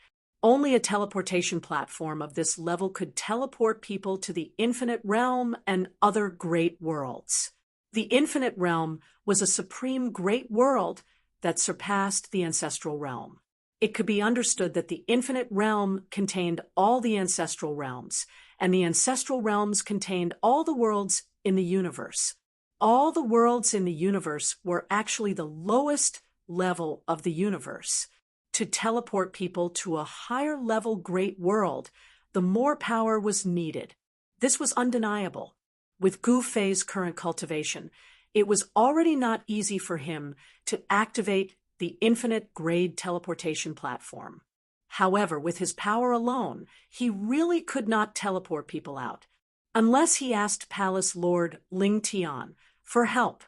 Only a teleportation platform of this level could teleport people to the infinite realm and other great worlds. The infinite realm was a supreme great world that surpassed the ancestral realm. It could be understood that the infinite realm contained all the ancestral realms, and the ancestral realms contained all the worlds in the universe. All the worlds in the universe were actually the lowest level of the universe. To teleport people to a higher level great world, the more power was needed. This was undeniable. With Gu Fei's current cultivation, it was already not easy for him to activate the infinite grade teleportation platform. However, with his power alone, he really could not teleport people out, unless he asked Palace Lord Ling Tian for help.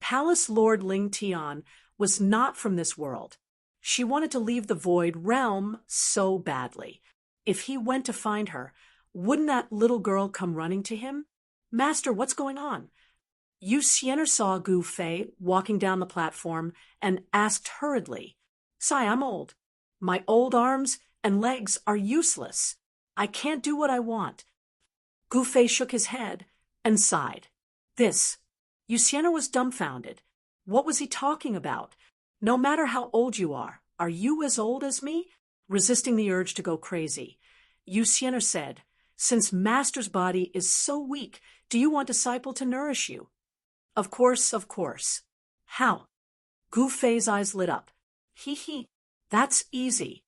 Palace Lord Ling Tian was not from this world. She wanted to leave the Void Realm so badly. If he went to find her, wouldn't that little girl come running to him? Master, what's going on? Yu Xian'er saw Gu Fei walking down the platform and asked hurriedly, Sai, I'm old. My old arms and legs are useless. I can't do what I want. Gu Fei shook his head and sighed. Yu Xian'er was dumbfounded. What was he talking about? No matter how old you are you as old as me? Resisting the urge to go crazy, Yu Xian'er said, Since Master's body is so weak, do you want Disciple to nourish you? Of course, of course. How? Gu Fei's eyes lit up. He, that's easy.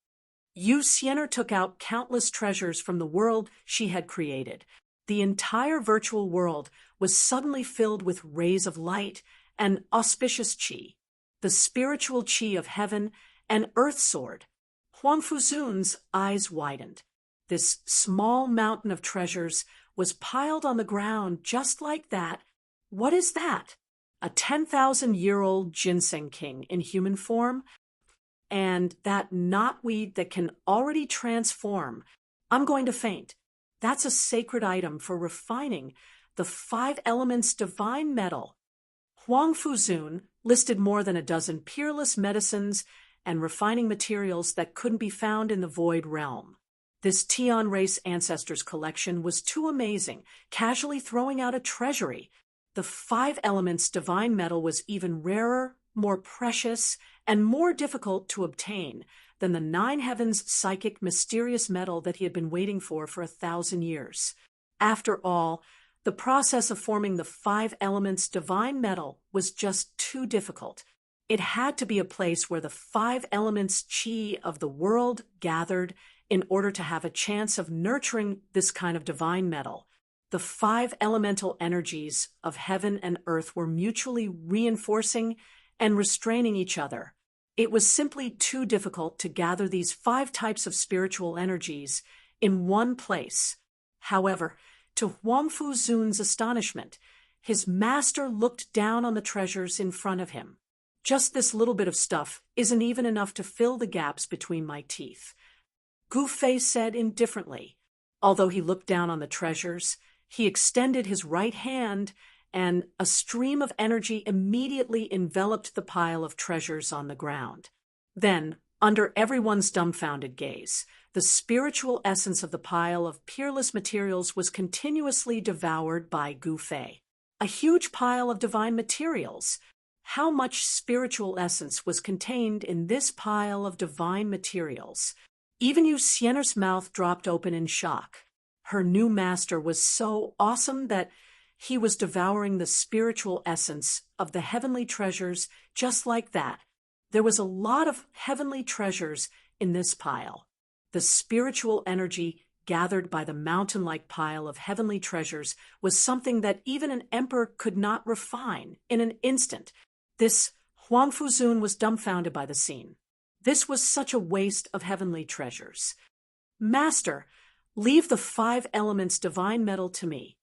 Yu Xian'er took out countless treasures from the world she had created. The entire virtual world was suddenly filled with rays of light and auspicious qi. The spiritual qi of heaven and earth soared. Huang Fuzun's eyes widened. This small mountain of treasures was piled on the ground just like that. What is that? A 10,000-year-old ginseng king in human form? And that knotweed that can already transform. I'm going to faint. That's a sacred item for refining the 5 elements divine metal. Huang Fuzun listed more than a dozen peerless medicines and refining materials that couldn't be found in the Void Realm. This Tian race ancestors collection was too amazing, casually throwing out a treasury. The 5 elements divine metal was even rarer, more precious, and more difficult to obtain than the 9 heavens psychic mysterious metal that he had been waiting for 1,000 years. After all, the process of forming the 5 elements divine metal was just too difficult. It had to be a place where the 5 elements qi of the world gathered in order to have a chance of nurturing this kind of divine metal. The 5 elemental energies of heaven and earth were mutually reinforcing and restraining each other. It was simply too difficult to gather these 5 types of spiritual energies in one place. However, to Huang Fuzun's astonishment, his master looked down on the treasures in front of him. Just this little bit of stuff isn't even enough to fill the gaps between my teeth. Gu Fei said indifferently. Although he looked down on the treasures, he extended his right hand, and a stream of energy immediately enveloped the pile of treasures on the ground. Then, under everyone's dumbfounded gaze, the spiritual essence of the pile of peerless materials was continuously devoured by Gu Fei. A huge pile of divine materials. How much spiritual essence was contained in this pile of divine materials? Even Yu Xian'er's mouth dropped open in shock. Her new master was so awesome that he was devouring the spiritual essence of the heavenly treasures just like that. There was a lot of heavenly treasures in this pile. The spiritual energy gathered by the mountain-like pile of heavenly treasures was something that even an emperor could not refine in an instant. This Huang Fuzun was dumbfounded by the scene. This was such a waste of heavenly treasures. Master, leave the 5 elements divine metal to me,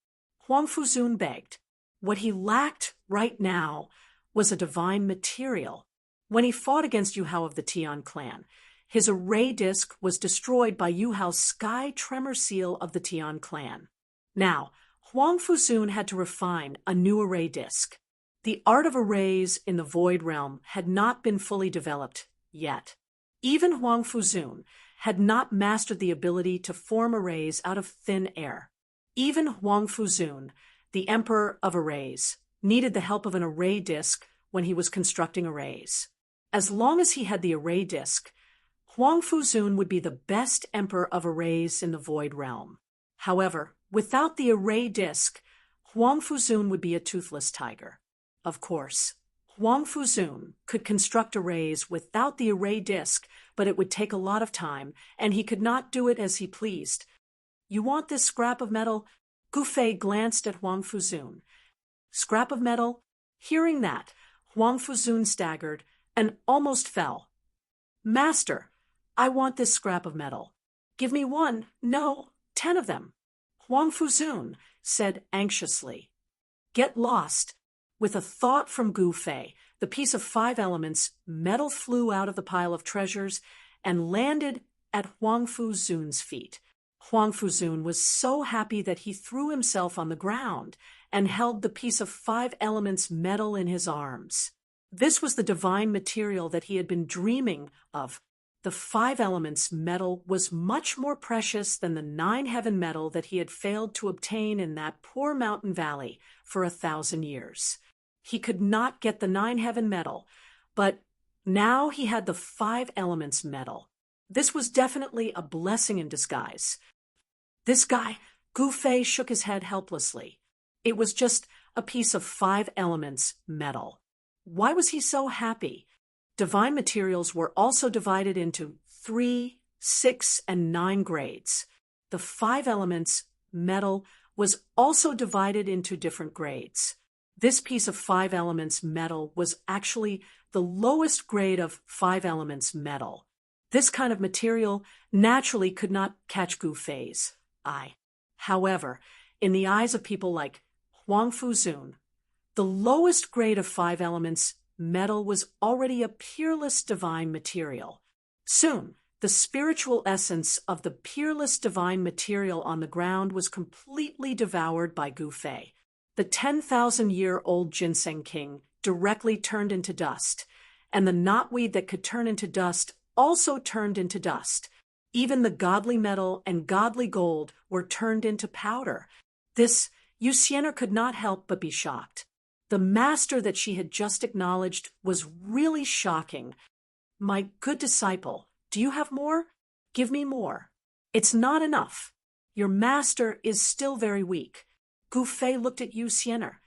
Huang Fuzun begged. What he lacked right now was a divine material. When he fought against Yu Hao of the Tian clan, his array disc was destroyed by Yu Hao's sky tremor seal of the Tian clan. Now, Huang Fuzun had to refine a new array disc. The art of arrays in the Void Realm had not been fully developed yet. Even Huang Fuzun had not mastered the ability to form arrays out of thin air. Even Huang Fuzun, the Emperor of Arrays, needed the help of an array disc when he was constructing arrays. As long as he had the array disc, Huang Fuzun would be the best Emperor of Arrays in the Void Realm. However, without the array disc, Huang Fuzun would be a toothless tiger. Of course, Huang Fuzun could construct arrays without the array disc, but it would take a lot of time, and he could not do it as he pleased. You want this scrap of metal? Gu Fei glanced at Huang Fuzun. Scrap of metal? Hearing that, Huang Fuzun staggered and almost fell. Master, I want this scrap of metal. Give me 1, no, 10 of them. Huang Fuzun said anxiously. Get lost. With a thought from Gu Fei, the piece of 5 elements metal flew out of the pile of treasures and landed at Huang Fuzun's feet. Huang Fuzun was so happy that he threw himself on the ground and held the piece of 5 elements metal in his arms. This was the divine material that he had been dreaming of. The 5 elements metal was much more precious than the 9 heaven metal that he had failed to obtain in that poor mountain valley for 1,000 years. He could not get the 9 heaven metal, but now he had the 5 elements metal. This was definitely a blessing in disguise. This guy, Gu Fei shook his head helplessly. It was just a piece of 5 elements metal. Why was he so happy? Divine materials were also divided into 3, 6, and 9 grades. The 5 elements metal was also divided into different grades. This piece of 5 elements metal was actually the lowest grade of 5 elements metal. This kind of material naturally could not catch Gu Fei's eye. However, in the eyes of people like Huang Fuzun, the lowest grade of 5 elements metal was already a peerless divine material. Soon, the spiritual essence of the peerless divine material on the ground was completely devoured by Gu Fei. The 10,000-year-old ginseng king directly turned into dust, and the knotweed that could turn into dust also turned into dust. Even the godly metal and godly gold were turned into powder. This, Yu Xian'er could not help but be shocked. The master that she had just acknowledged was really shocking. My good disciple, do you have more? Give me more. It's not enough. Your master is still very weak. Gu Fei looked at Yu Xian'er.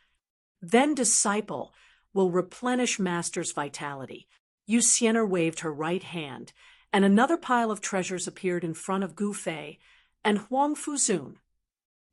Then disciple will replenish master's vitality. Yu Xian'er waved her right hand, and another pile of treasures appeared in front of Gu Fei and Huang Fuzun.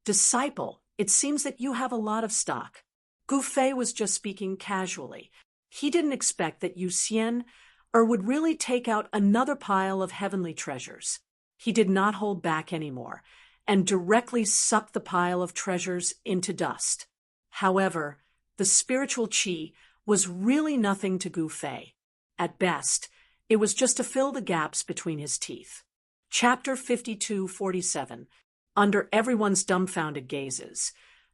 Disciple, it seems that you have a lot of stock. Gu Fei was just speaking casually. He didn't expect that Yu Xian'er would really take out another pile of heavenly treasures. He did not hold back anymore, and directly sucked the pile of treasures into dust. However, the spiritual qi was really nothing to Gu Fei. At best, it was just to fill the gaps between his teeth. Chapter 52-47. Under everyone's dumbfounded gazes,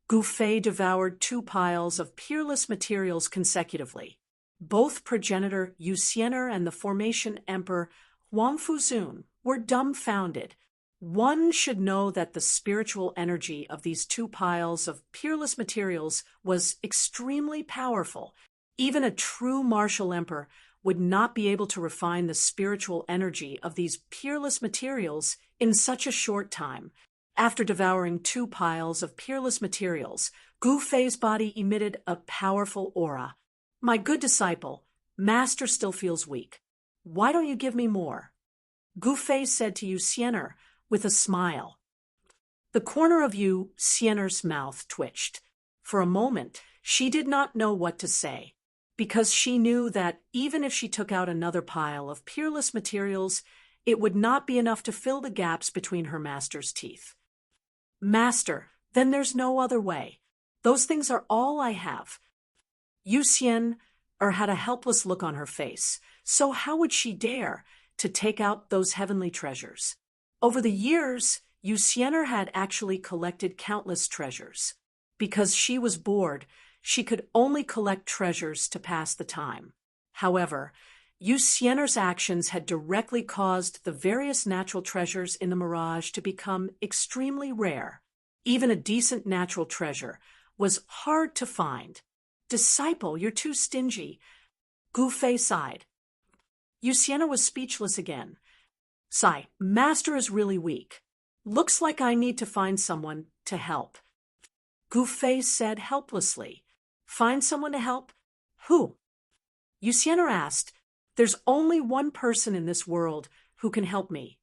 Gu Fei devoured 2 piles of peerless materials consecutively. Both progenitor Yu Xian'er and the Formation Emperor Huang Fuzun were dumbfounded. One should know that the spiritual energy of these 2 piles of peerless materials was extremely powerful. Even a true martial emperor would not be able to refine the spiritual energy of these peerless materials in such a short time. After devouring 2 piles of peerless materials, Gu Fei's body emitted a powerful aura. My good disciple, master still feels weak. Why don't you give me more? Gu Fei said to Yu Xian'er with a smile. The corner of Yu Xian'er's mouth twitched. For a moment, she did not know what to say. because she knew that even if she took out another pile of peerless materials, it would not be enough to fill the gaps between her master's teeth. Master, then there's no other way. Those things are all I have. Yu Xian had a helpless look on her face, so how would she dare to take out those heavenly treasures? Over the years, Yu Xian had actually collected countless treasures. Because she was bored, she could only collect treasures to pass the time. However, Yu Xian's actions had directly caused the various natural treasures in the mirage to become extremely rare. Even a decent natural treasure was hard to find. Disciple, you're too stingy. Gu Fei sighed. Yu Xian was speechless again. Sigh, Master is really weak. Looks like I need to find someone to help. Gu Fei said helplessly. Find someone to help? Who? Yu Xian asked. There's only one person in this world who can help me.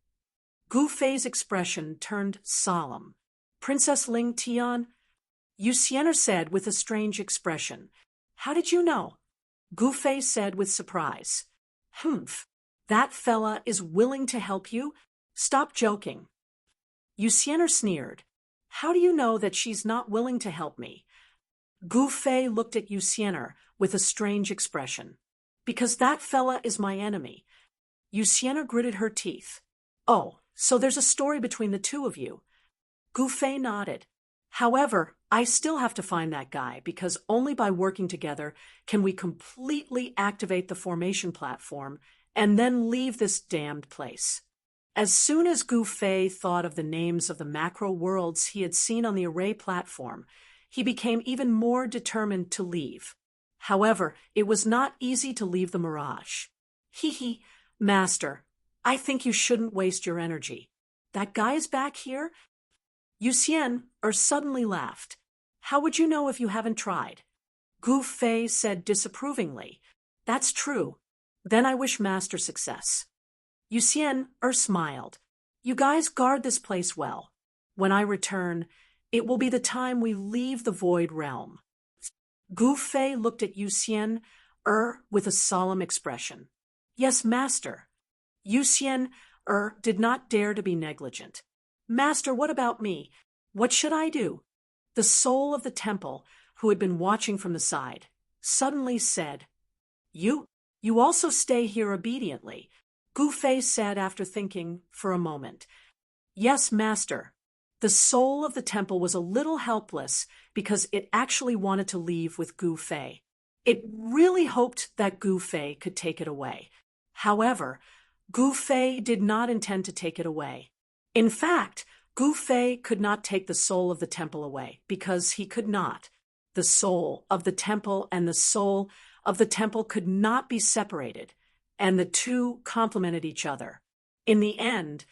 Gu Fei's expression turned solemn. Princess Ling Tian? Yu Xian said with a strange expression. How did you know? Gu Fei said with surprise. Humph, that fella is willing to help you? Stop joking. Yu Xian sneered. How do you know that she's not willing to help me? Gu Fei looked at Yu Xian with a strange expression. Because that fella is my enemy. Yu Xian gritted her teeth. Oh, so there's a story between the two of you. Gu Fei nodded. However, I still have to find that guy because only by working together can we completely activate the formation platform and then leave this damned place. As soon as Gu Fei thought of the names of the macro worlds he had seen on the array platform, he became even more determined to leave. However, it was not easy to leave the mirage. Hee, Master, I think you shouldn't waste your energy. That guy is back here? Yu Xian suddenly laughed. How would you know if you haven't tried? Gu Fei said disapprovingly. That's true. Then I wish Master success. Yu Xian smiled. You guys guard this place well. When I return, it will be the time we leave the Void Realm. Gu Fei looked at Yu Xian with a solemn expression. Yes, Master. Yu Xian did not dare to be negligent. Master, what about me? What should I do? The soul of the temple, who had been watching from the side, suddenly said, You also stay here obediently, Gu Fei said after thinking for a moment. Yes, Master. The soul of the temple was a little helpless because it actually wanted to leave with Gu Fei. It really hoped that Gu Fei could take it away. However, Gu Fei did not intend to take it away. In fact, Gu Fei could not take the soul of the temple away because he could not. The soul of the temple and the soul of the temple could not be separated, and the two complemented each other. In the end,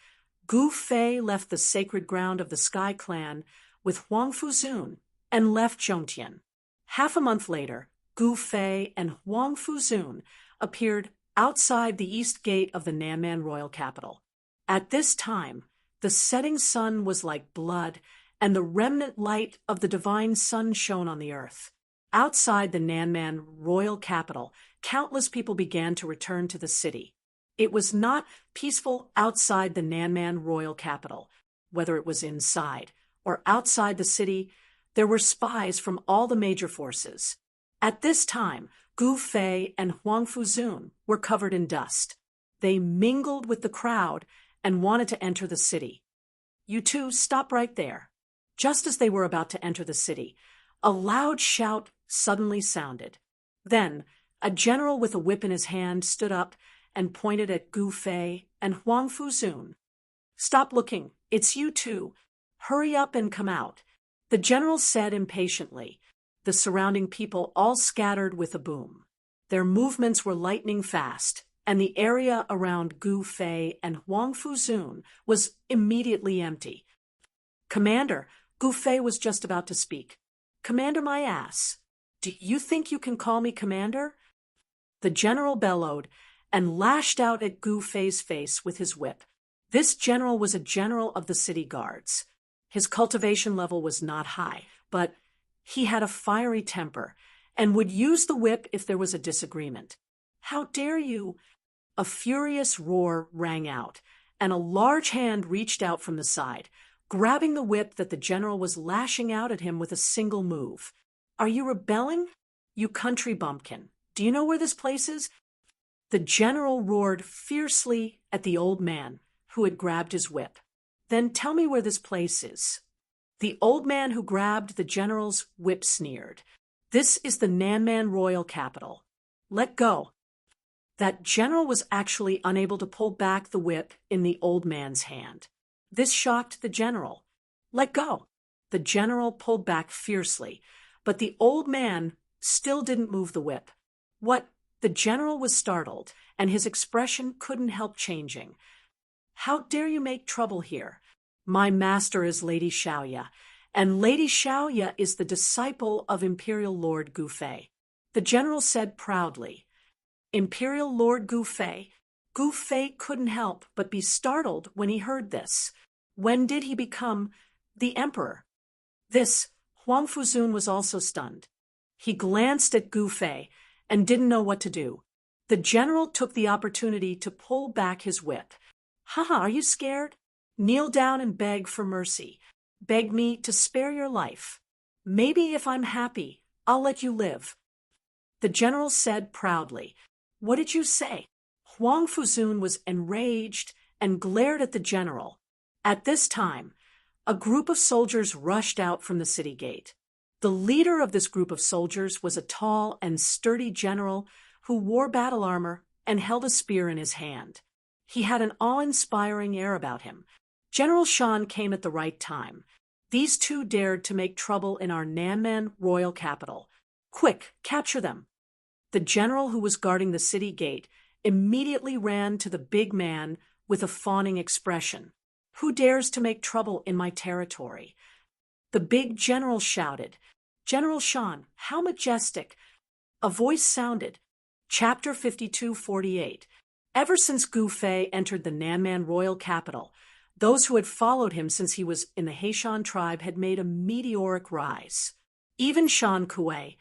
Gu Fei left the sacred ground of the Sky Clan with Huang Fuzun and left Zhongtian. Half a month later, Gu Fei and Huang Fuzun appeared outside the east gate of the Nanman royal capital. At this time, the setting sun was like blood, and the remnant light of the divine sun shone on the earth. Outside the Nanman royal capital, countless people began to return to the city. It was not peaceful outside the Nanman royal capital. Whether it was inside or outside the city, there were spies from all the major forces. At this time, Gu Fei and Huang Fuzun were covered in dust. They mingled with the crowd and wanted to enter the city. You two stop right there. Just as they were about to enter the city, a loud shout suddenly sounded. Then, a general with a whip in his hand stood up and pointed at Gu Fei and Huang Fuzun. Stop looking. It's you two. Hurry up and come out, the general said impatiently. The surrounding people all scattered with a boom. Their movements were lightning fast, and the area around Gu Fei and Huang Fuzun was immediately empty. Commander, Gu Fei was just about to speak. Commander, my ass. Do you think you can call me commander? The general bellowed and lashed out at Gu Fei's face with his whip. This general was a general of the city guards. His cultivation level was not high, but he had a fiery temper, and would use the whip if there was a disagreement. How dare you? A furious roar rang out, and a large hand reached out from the side, grabbing the whip that the general was lashing out at him with a single move. Are you rebelling? You country bumpkin. Do you know where this place is? The general roared fiercely at the old man, who had grabbed his whip. Then tell me where this place is. The old man who grabbed the general's whip sneered. This is the Nanman royal capital. Let go. That general was actually unable to pull back the whip in the old man's hand. This shocked the general. Let go. The general pulled back fiercely, but the old man still didn't move the whip. What? The general was startled, and his expression couldn't help changing. How dare you make trouble here? My master is Lady Xiaoya, and Lady Xiaoya is the disciple of Imperial Lord Gufei. The general said proudly. Imperial Lord Gufei. Gufei couldn't help but be startled when he heard this. When did he become the emperor? This, Huang Fuzun was also stunned. He glanced at Gufei and didn't know what to do. The general took the opportunity to pull back his whip. Haha, are you scared? Kneel down and beg for mercy. Beg me to spare your life. Maybe if I'm happy, I'll let you live. The general said proudly. What did you say? Huang Fuzun was enraged and glared at the general. At this time, a group of soldiers rushed out from the city gate. The leader of this group of soldiers was a tall and sturdy general who wore battle armor and held a spear in his hand. He had an awe-inspiring air about him. General Shan came at the right time. These two dared to make trouble in our Nanman royal capital. Quick, capture them. The general who was guarding the city gate immediately ran to the big man with a fawning expression. Who dares to make trouble in my territory? The big general shouted. General Shan, how majestic! A voice sounded. Chapter 5248. Ever since Gufei entered the Nanman royal capital, those who had followed him since he was in the Heishan tribe had made a meteoric rise. Even Shan Kuei,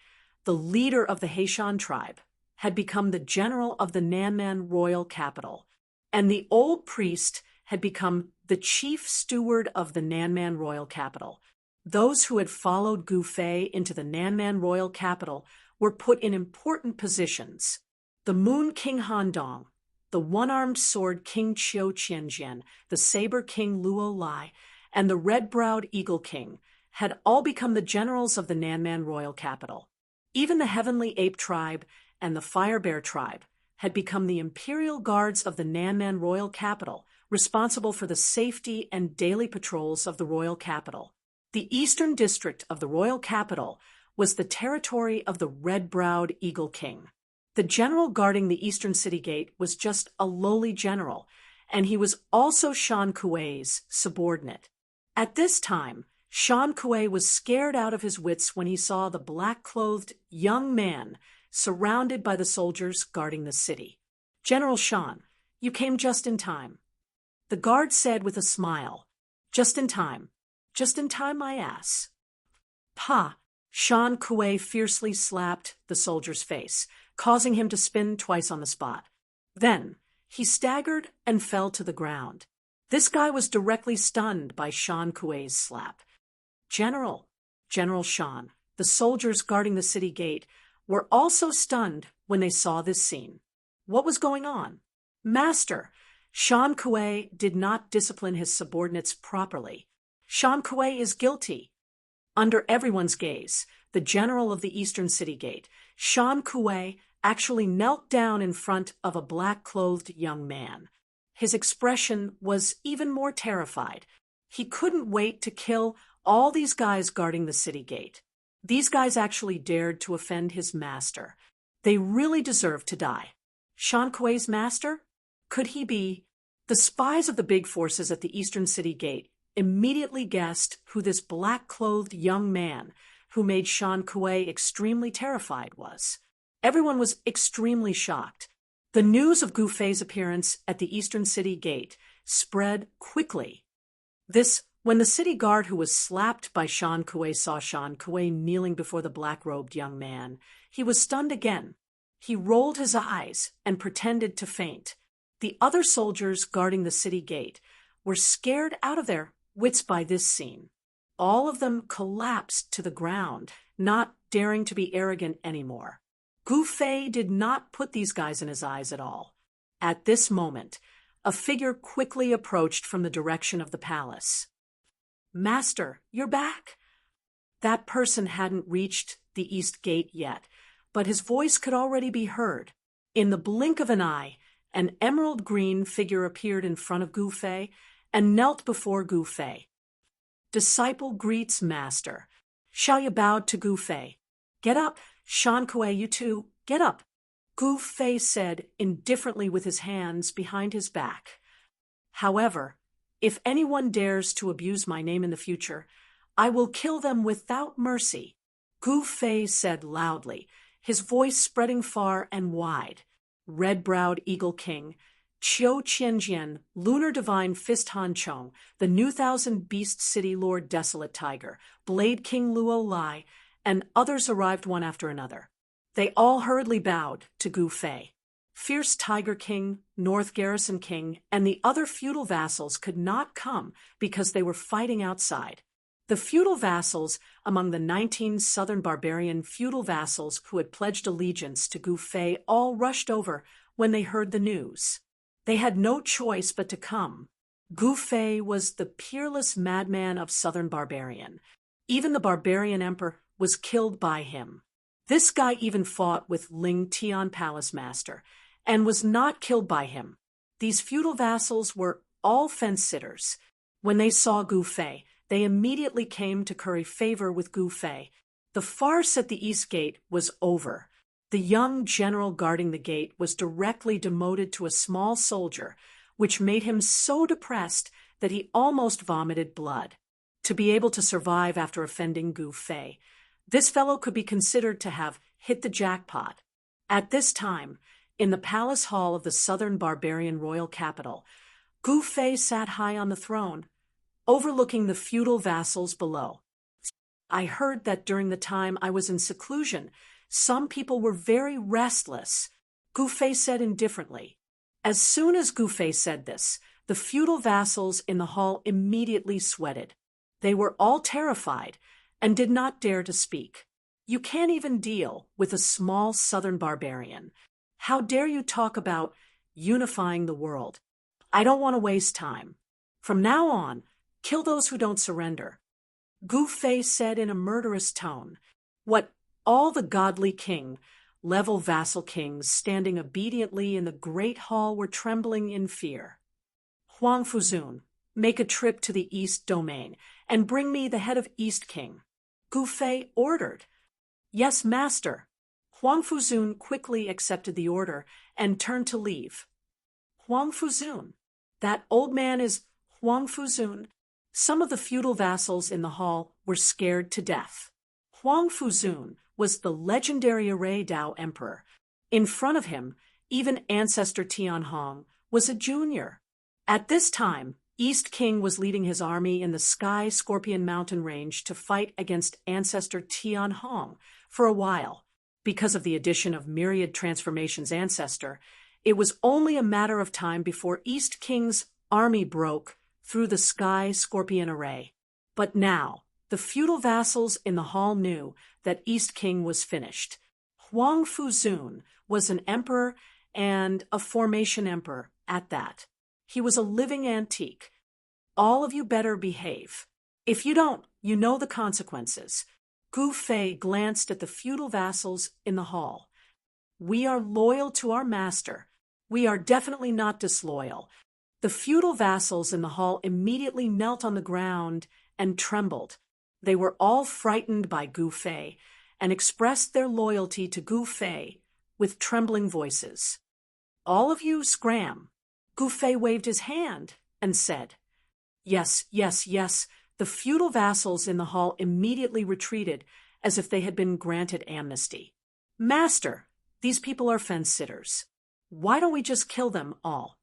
the leader of the Heishan tribe, had become the general of the Nanman royal capital, and the old priest had become the chief steward of the Nanman royal capital. Those who had followed Gufei into the Nanman royal capital were put in important positions. The Moon King Handong, the one-armed sword King Qiu Qianjian, the saber King Luo Lai, and the red-browed eagle king had all become the generals of the Nanman royal capital. Even the heavenly ape tribe and the fire bear tribe had become the imperial guards of the Nanman royal capital, responsible for the safety and daily patrols of the royal capital. The eastern district of the royal capital was the territory of the red-browed eagle king. The general guarding the eastern city gate was just a lowly general, and he was also Shan Kuei's subordinate. At this time, Shan Kuei was scared out of his wits when he saw the black-clothed young man surrounded by the soldiers guarding the city. General Shan, you came just in time. The guard said with a smile, just in time. Just in time, my ass. Pa! Shan Kuei fiercely slapped the soldier's face, causing him to spin twice on the spot. Then, he staggered and fell to the ground. This guy was directly stunned by Shan Kuei's slap. General Shan, the soldiers guarding the city gate, were also stunned when they saw this scene. What was going on? Master, Shan Kuei did not discipline his subordinates properly. Shan Kuei is guilty. Under everyone's gaze, the general of the eastern city gate, Shan Kuei actually knelt down in front of a black-clothed young man. His expression was even more terrified. He couldn't wait to kill all these guys guarding the city gate. These guys actually dared to offend his master. They really deserved to die. Shan Kuei's master? Could he be? The spies of the big forces at the eastern city gate immediately guessed who this black-clothed young man who made Shan Kuei extremely terrified was. Everyone was extremely shocked. The news of Gufei's appearance at the eastern city gate spread quickly. This When the city guard who was slapped by Shan Kuei saw Shan Kuei kneeling before the black-robed young man, he was stunned again. He rolled his eyes and pretended to faint. The other soldiers guarding the city gate were scared out of their wits by this scene. All of them collapsed to the ground, not daring to be arrogant anymore. Gu Fei did not put these guys in his eyes at all. At this moment, a figure quickly approached from the direction of the palace. "Master, you're back?" That person hadn't reached the east gate yet, but his voice could already be heard. In the blink of an eye, an emerald-green figure appeared in front of Gu Fei and knelt before Gu Fei. "Disciple greets master." Xiaoya bowed to Gu Fei. "Get up, Shan Kuei, you two, get up," Gu Fei said indifferently with his hands behind his back. "However, if anyone dares to abuse my name in the future, I will kill them without mercy," Gu Fei said loudly, his voice spreading far and wide. Red-browed Eagle King, Qiu Qianjian, Lunar Divine Fist Han Chong, the New Thousand Beast City Lord Desolate Tiger, Blade King Luo Lai, and others arrived one after another. They all hurriedly bowed to Gu Fei. Fierce Tiger King, North Garrison King, and the other feudal vassals could not come because they were fighting outside. The feudal vassals, among the 19 southern barbarian feudal vassals who had pledged allegiance to Gu Fei, all rushed over when they heard the news. They had no choice but to come. Gu Fei was the peerless madman of southern barbarian. Even the barbarian emperor was killed by him. This guy even fought with Ling Tian Palace Master, and was not killed by him. These feudal vassals were all fence-sitters. When they saw Gu Fei, they immediately came to curry favor with Gu Fei. The farce at the east gate was over. The young general guarding the gate was directly demoted to a small soldier, which made him so depressed that he almost vomited blood. To be able to survive after offending Gu Fei, this fellow could be considered to have hit the jackpot. At this time, in the palace hall of the southern barbarian royal capital, Gu Fei sat high on the throne, overlooking the feudal vassals below. "I heard that during the time I was in seclusion, some people were very restless," Gu Fei said indifferently. As soon as Gu Fei said this, the feudal vassals in the hall immediately sweated. They were all terrified and did not dare to speak. "You can't even deal with a small southern barbarian. How dare you talk about unifying the world? I don't want to waste time. From now on, kill those who don't surrender," Gu Fei said in a murderous tone. What all the godly king, level vassal kings standing obediently in the great hall were trembling in fear. "Huang Fuzun, make a trip to the East Domain and bring me the head of East King," Gu Fei ordered. "Yes, master." Huang Fuzun quickly accepted the order and turned to leave. "Huang Fuzun? That old man is Huang Fuzun?" Some of the feudal vassals in the hall were scared to death. Huang Fuzun was the legendary Array Dao emperor. In front of him, even ancestor Tian Hong was a junior. At this time, East King was leading his army in the Sky Scorpion Mountain Range to fight against ancestor Tian Hong for a while. Because of the addition of Myriad Transformations ancestor, it was only a matter of time before East King's army broke through the Sky Scorpion Array. But now, the feudal vassals in the hall knew that East King was finished. Huang Fuzun was an emperor and a formation emperor at that. He was a living antique. All of you better behave. If you don't, you know the consequences. Gu Fei glanced at the feudal vassals in the hall. "We are loyal to our master. We are definitely not disloyal." The feudal vassals in the hall immediately knelt on the ground and trembled. They were all frightened by Gu Fei and expressed their loyalty to Gu Fei with trembling voices. "All of you scram." Gu Fei waved his hand and said, "Yes, yes, yes." The feudal vassals in the hall immediately retreated as if they had been granted amnesty. "Master, these people are fence-sitters. Why don't we just kill them all?"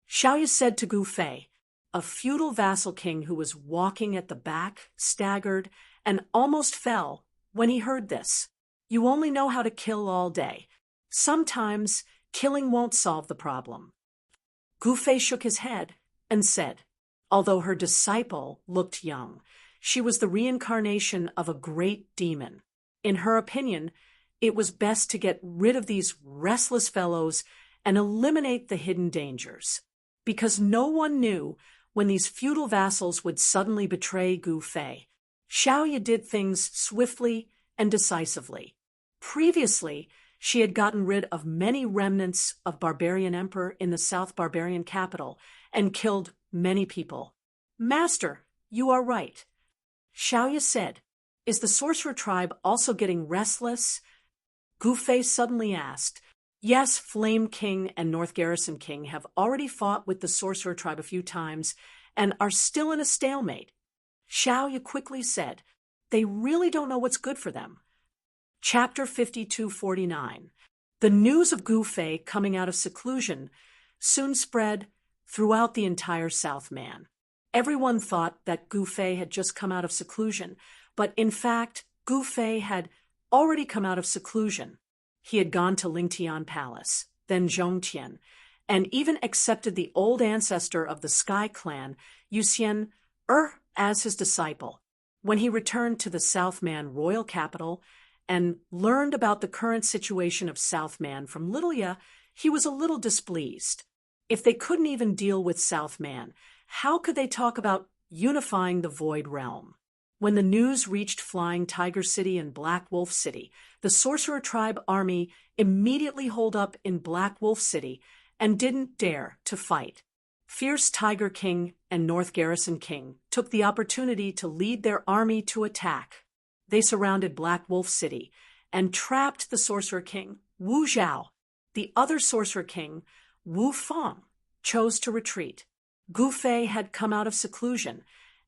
Xiaoya said to Gu Fei. A feudal vassal king who was walking at the back staggered and almost fell when he heard this. You only know how to kill all day. Sometimes killing won't solve the problem. Gu Fei shook his head and said, although her disciple looked young, she was the reincarnation of a great demon. In her opinion, it was best to get rid of these restless fellows and eliminate the hidden dangers, because no one knew when these feudal vassals would suddenly betray Gu Fei. Xiaoya did things swiftly and decisively. Previously, she had gotten rid of many remnants of barbarian emperor in the South barbarian capital and killed many people. Master, you are right. Xiaoya said, is the sorcerer tribe also getting restless? Gu Fei suddenly asked. Yes, Flame King and North Garrison King have already fought with the sorcerer tribe a few times and are still in a stalemate. Xiaoya quickly said, they really don't know what's good for them. Chapter 52:49. The news of Gu Fei coming out of seclusion soon spread throughout the entire Southman. Everyone thought that Gu Fei had just come out of seclusion, but in fact, Gu Fei had already come out of seclusion. He had gone to Lingtian Palace, then Zhongtian, and even accepted the old ancestor of the Sky Clan, Yuxian as his disciple. When he returned to the Southman royal capital and learned about the current situation of Southman from Lilia, he was a little displeased. If they couldn't even deal with Southman, how could they talk about unifying the Void Realm? When the news reached Flying Tiger City and Black Wolf City, the Sorcerer Tribe army immediately holed up in Black Wolf City and didn't dare to fight. Fierce Tiger King and North Garrison King took the opportunity to lead their army to attack. They surrounded Black Wolf City and trapped the Sorcerer King, Wu Zhao. The other Sorcerer King, Wu Feng, chose to retreat. Gu Fei had come out of seclusion,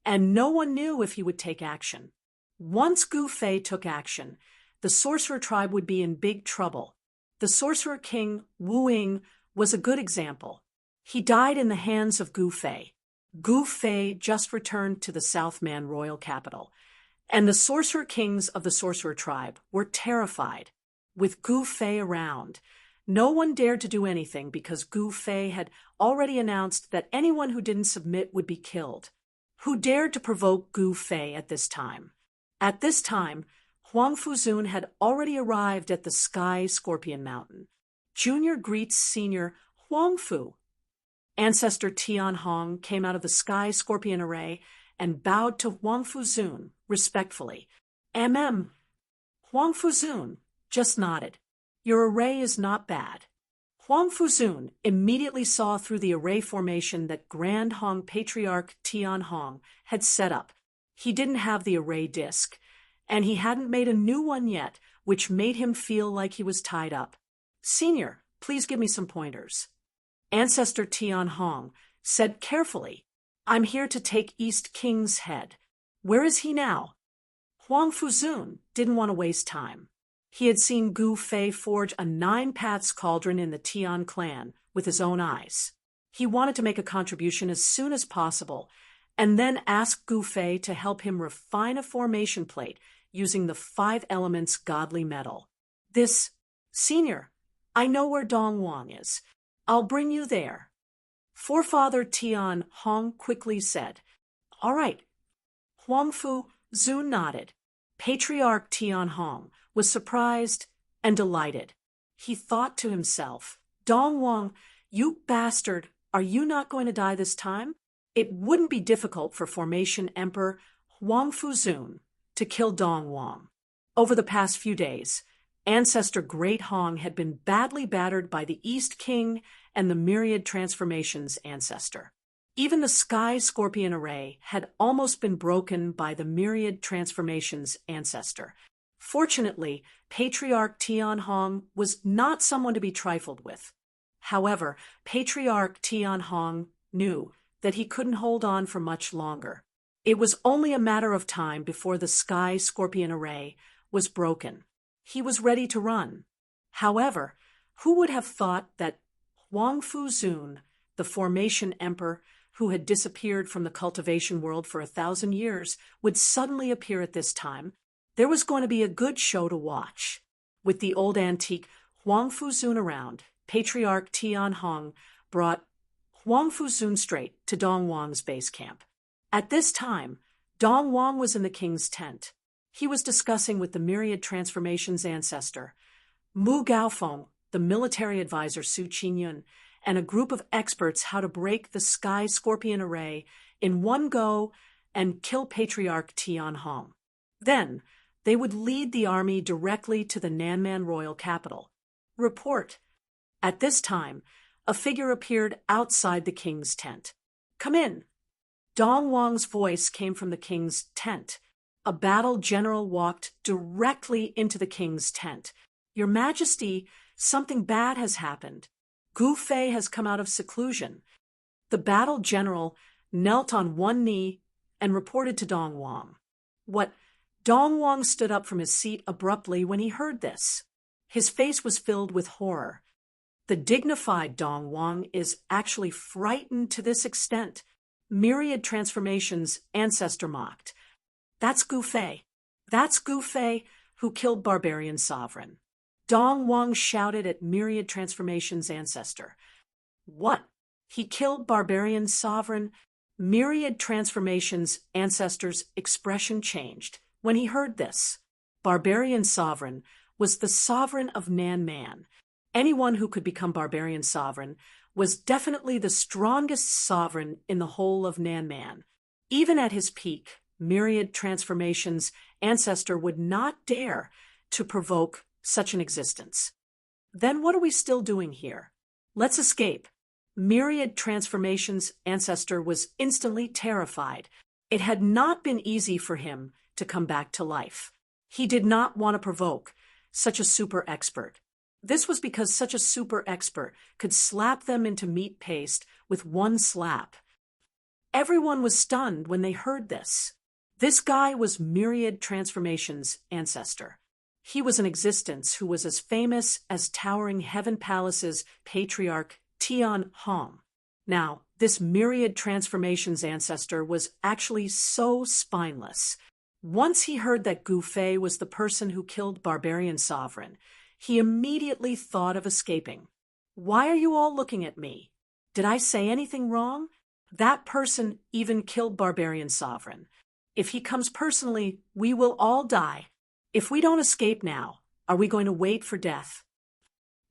and no one knew if he would take action. Once Gu Fei took action, the Sorcerer Tribe would be in big trouble. The Sorcerer King, Wu Ying, was a good example. He died in the hands of Gu Fei. Gu Fei just returned to the Southman royal capital, and the Sorcerer Kings of the Sorcerer Tribe were terrified. With Gu Fei around, no one dared to do anything because Gu Fei had already announced that anyone who didn't submit would be killed. Who dared to provoke Gu Fei at this time? At this time, Huang Fuzun had already arrived at the Sky Scorpion Mountain. Junior greets Senior Huang Fu. Ancestor Tian Hong came out of the Sky Scorpion array and bowed to Huang Fuzun respectfully. MM. Huang Fuzun just nodded. Your array is not bad. Huang Fuzun immediately saw through the array formation that Grand Hong Patriarch Tian Hong had set up. He didn't have the array disc, and he hadn't made a new one yet, which made him feel like he was tied up. Senior, please give me some pointers. Ancestor Tian Hong said carefully, I'm here to take East King's head. Where is he now? Huang Fuzun didn't want to waste time. He had seen Gu Fei forge a 9-paths cauldron in the Tian clan with his own eyes. He wanted to make a contribution as soon as possible, and then ask Gu Fei to help him refine a formation plate using the 5 elements godly metal. Senior, I know where Dong Wang is. I'll bring you there. Forefather Tian Hong quickly said, All right. Huang Fu Zun nodded. Patriarch Tian Hong was surprised and delighted. He thought to himself, Dong Wang, you bastard, are you not going to die this time? It wouldn't be difficult for Formation Emperor Huang Fuzun to kill Dong Wang. Over the past few days, Ancestor Great Hong had been badly battered by the East King and the Myriad Transformations ancestor. Even the Sky Scorpion array had almost been broken by the Myriad Transformations ancestor. Fortunately, Patriarch Tian Hong was not someone to be trifled with. However, Patriarch Tian Hong knew that he couldn't hold on for much longer. It was only a matter of time before the Sky Scorpion array was broken. He was ready to run. However, who would have thought that Huang Fuzun, the Formation Emperor, who had disappeared from the cultivation world for 1,000 years, would suddenly appear at this time, there was going to be a good show to watch. With the old antique Huang Fuzun around, Patriarch Tian Hong brought Huang Fuzun straight to Dong Wang's base camp. At this time, Dong Wang was in the king's tent. He was discussing with the myriad transformations ancestor, Mu Gaofeng, the military advisor Su Qingyun, and a group of experts how to break the Sky Scorpion array in one go and kill Patriarch Tian Hong. Then, they would lead the army directly to the Nanman royal capital. Report. At this time, a figure appeared outside the king's tent. Come in. Dong Wang's voice came from the king's tent. A battle general walked directly into the king's tent. Your Majesty, something bad has happened. Gu Fei has come out of seclusion. The battle general knelt on one knee and reported to Dong Wang. What? Dong Wang stood up from his seat abruptly when he heard this. His face was filled with horror. The dignified Dong Wang is actually frightened to this extent. Myriad transformations ancestor mocked. That's Gu Fei. That's Gu Fei who killed barbarian sovereign. Dong Wang shouted at myriad transformations ancestor. What? He killed barbarian sovereign? Myriad transformations ancestor's expression changed when he heard this. Barbarian sovereign was the sovereign of Nanman. Anyone who could become barbarian sovereign was definitely the strongest sovereign in the whole of Nanman. Even at his peak, myriad transformations ancestor would not dare to provoke such an existence. Then what are we still doing here? Let's escape. Myriad transformations ancestor was instantly terrified. It had not been easy for him to come back to life. He did not want to provoke such a super expert. This was because such a super expert could slap them into meat paste with one slap. Everyone was stunned when they heard this. This guy was myriad transformations ancestor. He was an existence who was as famous as towering Heaven Palace's patriarch Tian Hong. Now, this myriad transformations ancestor was actually so spineless. Once he heard that Gu Fei was the person who killed barbarian sovereign, he immediately thought of escaping. Why are you all looking at me? Did I say anything wrong? That person even killed barbarian sovereign. If he comes personally, we will all die. If we don't escape now, are we going to wait for death?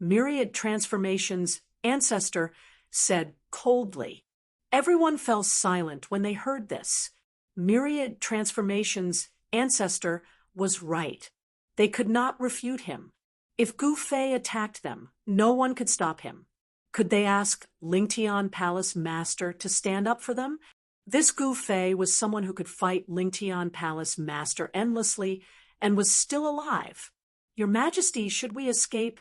Myriad transformations ancestor said coldly. Everyone fell silent when they heard this. Myriad transformations ancestor was right. They could not refute him. If Gu Fei attacked them, no one could stop him. Could they ask Lingtian Palace Master to stand up for them? This Gu Fei was someone who could fight Lingtian Palace Master endlessly and was still alive. Your Majesty, should we escape?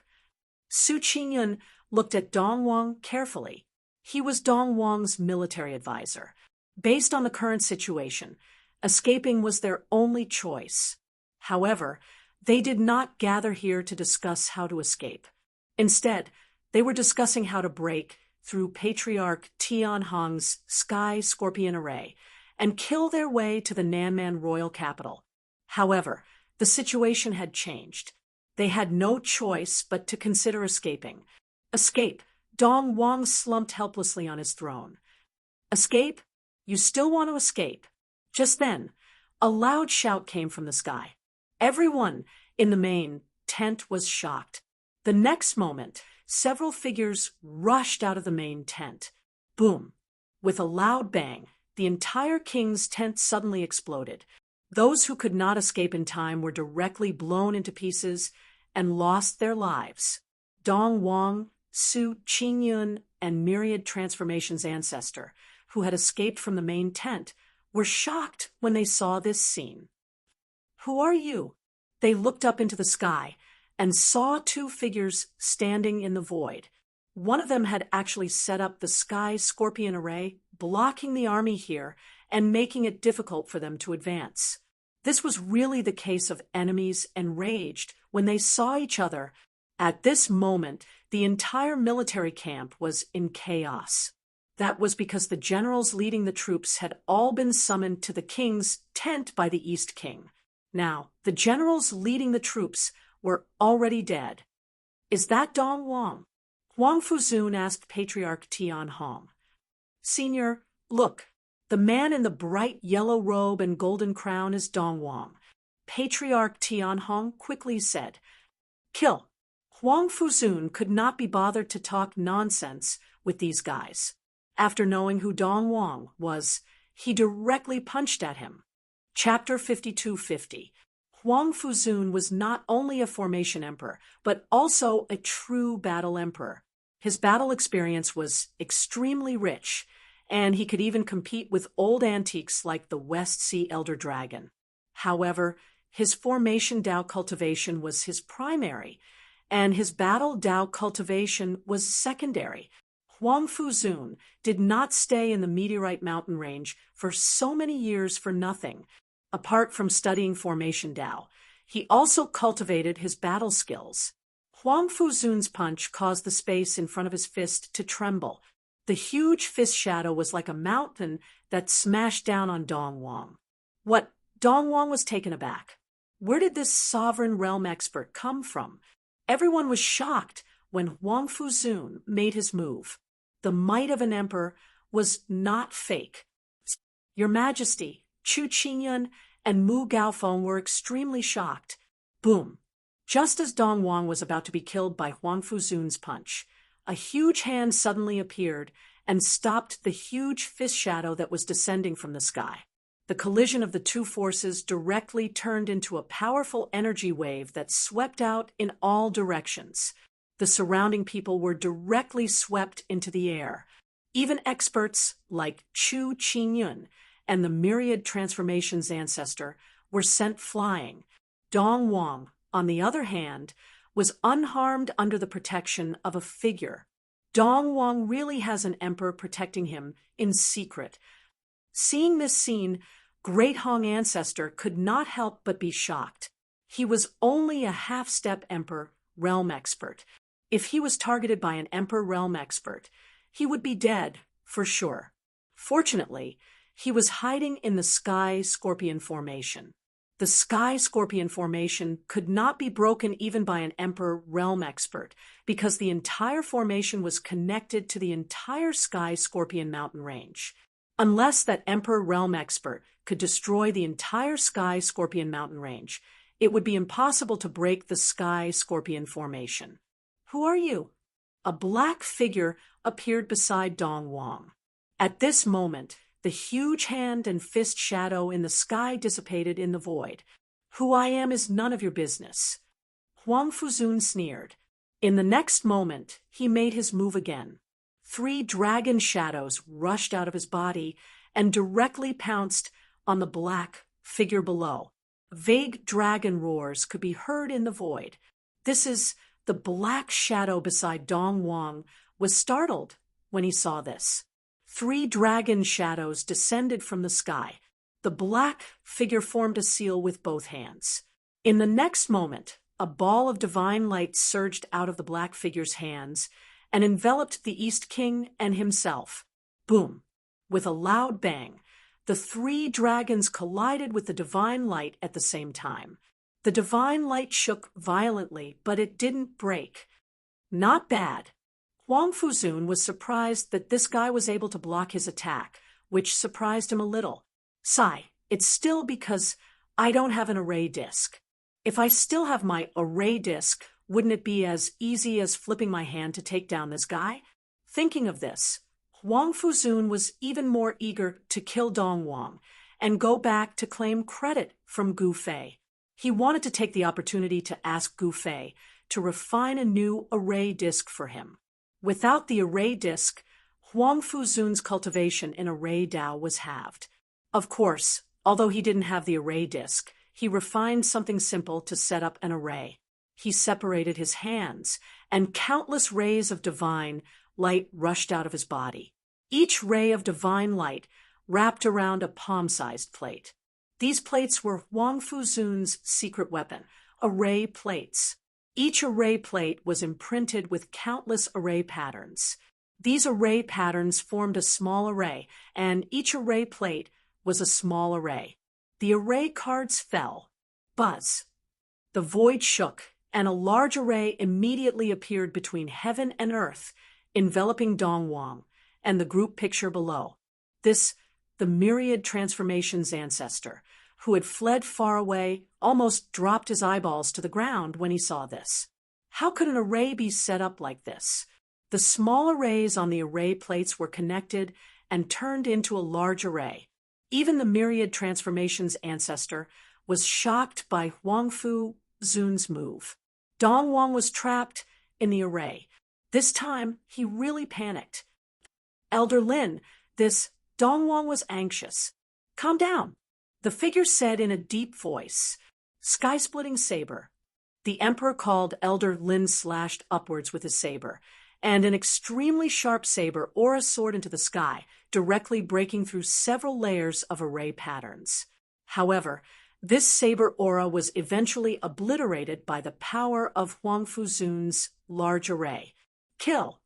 Su Qingyun looked at Dong Wang carefully. He was Dong Wang's military advisor. Based on the current situation, escaping was their only choice. However, they did not gather here to discuss how to escape. Instead, they were discussing how to break through Patriarch Tian Hong's Sky Scorpion array and kill their way to the Nanman royal capital. However, the situation had changed. They had no choice but to consider escaping. Escape. Dong Wang slumped helplessly on his throne. Escape? You still want to escape? Just then, a loud shout came from the sky. Everyone in the main tent was shocked. The next moment, several figures rushed out of the main tent. Boom! With a loud bang, the entire king's tent suddenly exploded. Those who could not escape in time were directly blown into pieces and lost their lives. Dong Wang, Su Qingyun, and myriad transformations ancestor, who had escaped from the main tent, were shocked when they saw this scene. Who are you? They looked up into the sky and saw two figures standing in the void. One of them had actually set up the Sky Scorpion array, blocking the army here and making it difficult for them to advance. This was really the case of enemies enraged when they saw each other. At this moment, the entire military camp was in chaos. That was because the generals leading the troops had all been summoned to the king's tent by the East King. Now, the generals leading the troops were already dead. "Is that Dong Wang?" Huang Fuzun asked Patriarch Tian Hong. "Senior, look, the man in the bright yellow robe and golden crown is Dong Wang," Patriarch Tian Hong quickly said. "Kill." Huang Fuzun could not be bothered to talk nonsense with these guys. After knowing who Dong Wang was, he directly punched at him. Chapter 5250. Huang Fuzun was not only a formation emperor, but also a true battle emperor. His battle experience was extremely rich, and he could even compete with old antiques like the West Sea Elder Dragon. However, his formation Dao cultivation was his primary, and his battle Dao cultivation was secondary. Huang Fuzun did not stay in the Meteorite Mountain Range for so many years for nothing. Apart from studying formation Dao, he also cultivated his battle skills. Huang Fuzun's punch caused the space in front of his fist to tremble. The huge fist shadow was like a mountain that smashed down on Dong Wang. What? Dong Wang was taken aback. Where did this sovereign realm expert come from? Everyone was shocked when Huang Fuzun made his move. The might of an emperor was not fake. Your Majesty, Chu Qingyun and Mu Gaofeng were extremely shocked. Boom! Just as Dong Wang was about to be killed by Huang Fuzun's punch, a huge hand suddenly appeared and stopped the huge fist shadow that was descending from the sky. The collision of the two forces directly turned into a powerful energy wave that swept out in all directions. The surrounding people were directly swept into the air. Even experts like Chu Qingyun and the myriad transformations ancestor were sent flying. Dong Wang, on the other hand, was unharmed under the protection of a figure. Dong Wang really has an emperor protecting him in secret. Seeing this scene, Great Hong Ancestor could not help but be shocked. He was only a half-step emperor realm expert. If he was targeted by an emperor realm expert, he would be dead, for sure. Fortunately, he was hiding in the Sky Scorpion Formation. The Sky Scorpion Formation could not be broken even by an emperor realm expert, because the entire formation was connected to the entire Sky Scorpion mountain range. Unless that emperor realm expert could destroy the entire Sky Scorpion mountain range, it would be impossible to break the Sky Scorpion Formation. "Who are you?" A black figure appeared beside Dong Wang. At this moment, the huge hand and fist shadow in the sky dissipated in the void. "Who I am is none of your business." Huang Fuzun sneered. In the next moment, he made his move again. 3 dragon shadows rushed out of his body and directly pounced on the black figure below. Vague dragon roars could be heard in the void. The black shadow beside Dong Wang was startled when he saw this. 3 dragon shadows descended from the sky. The black figure formed a seal with both hands. In the next moment, a ball of divine light surged out of the black figure's hands and enveloped the East King and himself. Boom! With a loud bang, the 3 dragons collided with the divine light at the same time. The divine light shook violently, but it didn't break. Not bad. Huang Fuzun was surprised that this guy was able to block his attack, which surprised him a little. Sigh, it's still because I don't have an array disc. If I still have my array disc, wouldn't it be as easy as flipping my hand to take down this guy? Thinking of this, Huang Fuzun was even more eager to kill Dong Wang and go back to claim credit from Gu Fei. He wanted to take the opportunity to ask Gu Fei to refine a new array disc for him. Without the array disc, Huang Fuzun's cultivation in array Dao was halved. Of course, although he didn't have the array disc, he refined something simple to set up an array. He separated his hands, and countless rays of divine light rushed out of his body. Each ray of divine light wrapped around a palm-sized plate. These plates were Huang Fuzun's secret weapon, array plates. Each array plate was imprinted with countless array patterns. These array patterns formed a small array, and each array plate was a small array. The array cards fell. Buzz. The void shook, and a large array immediately appeared between heaven and earth, enveloping Dong Wang and the group picture below. This, the myriad transformations ancestor, who had fled far away, almost dropped his eyeballs to the ground when he saw this. How could an array be set up like this? The small arrays on the array plates were connected and turned into a large array. Even the myriad transformations ancestor was shocked by Huangfu Zun's move. Dong Wang was trapped in the array. This time, he really panicked. Elder Lin, this Dong Wang was anxious. Calm down, the figure said in a deep voice. Sky-splitting saber. The emperor called Elder Lin slashed upwards with his saber, and an extremely sharp saber aura soared into the sky, directly breaking through several layers of array patterns. However, this saber aura was eventually obliterated by the power of Huangfu Zun's large array. Kill!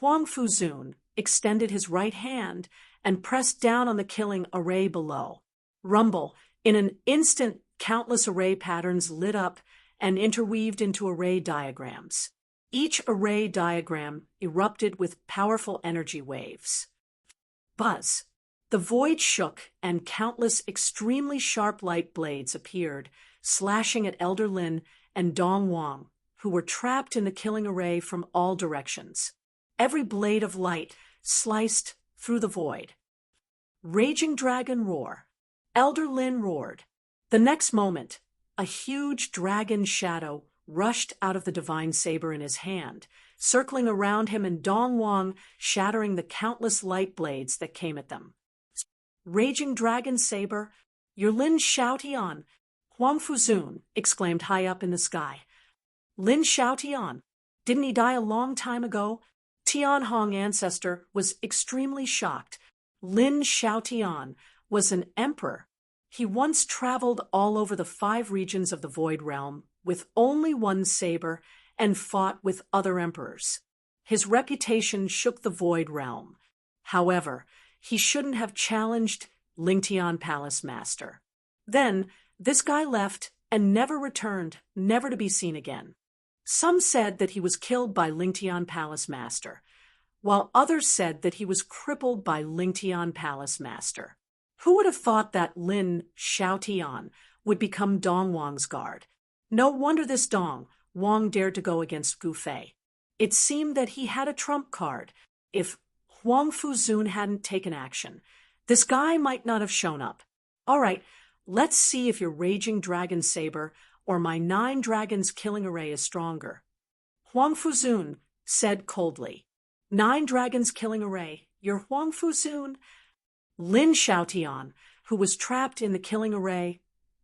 Huangfu Zun extended his right hand and pressed down on the killing array below. Rumble! In an instant, countless array patterns lit up and interweaved into array diagrams. Each array diagram erupted with powerful energy waves. Buzz! The void shook, and countless extremely sharp light blades appeared, slashing at Elder Lin and Dong Wang, who were trapped in the killing array from all directions. Every blade of light sliced through the void. Raging dragon roar. Elder Lin roared. The next moment, a huge dragon shadow rushed out of the divine saber in his hand, circling around him and Dong Wang, shattering the countless light blades that came at them. Raging dragon saber, your Lin Xiaotian, Huangfu Zun exclaimed high up in the sky. Lin Xiaotian, didn't he die a long time ago? Tianhong ancestor was extremely shocked. Lin Xiaotian was an emperor. He once traveled all over the 5 regions of the Void Realm with only one saber and fought with other emperors. His reputation shook the Void Realm. However, he shouldn't have challenged Lingtian Palace Master. Then, this guy left and never returned, never to be seen again. Some said that he was killed by Lingtian Palace Master, while others said that he was crippled by Lingtian Palace Master. Who would have thought that Lin Xiaotian would become Dong Wang's guard? No wonder this Dong Wang dared to go against Gu Fei. It seemed that he had a trump card. If Huangfu Zun hadn't taken action, this guy might not have shown up. All right, let's see if your Raging Dragon Saber or my 9 dragons killing array is stronger. Huangfu Zun said coldly. 9 dragons killing array, your Huangfu Zun? Lin Xiaotian, who was trapped in the killing array,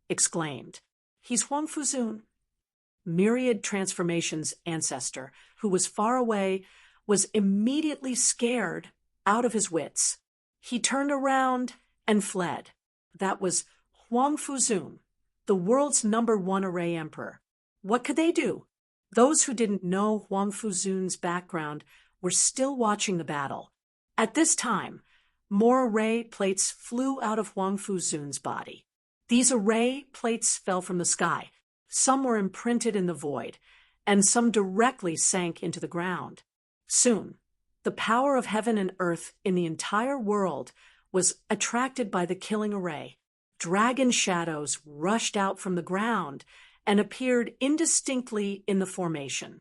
exclaimed. He's Huangfu Zun. Myriad transformations ancestor, who was far away, was immediately scared out of his wits. He turned around and fled. That was Huangfu Zun, the world's #1 array emperor. What could they do? Those who didn't know Huangfu Zun's background were still watching the battle. At this time, more array plates flew out of Huangfu Zun's body. These array plates fell from the sky. Some were imprinted in the void, and some directly sank into the ground. Soon, the power of heaven and earth in the entire world was attracted by the killing array. Dragon shadows rushed out from the ground and appeared indistinctly in the formation.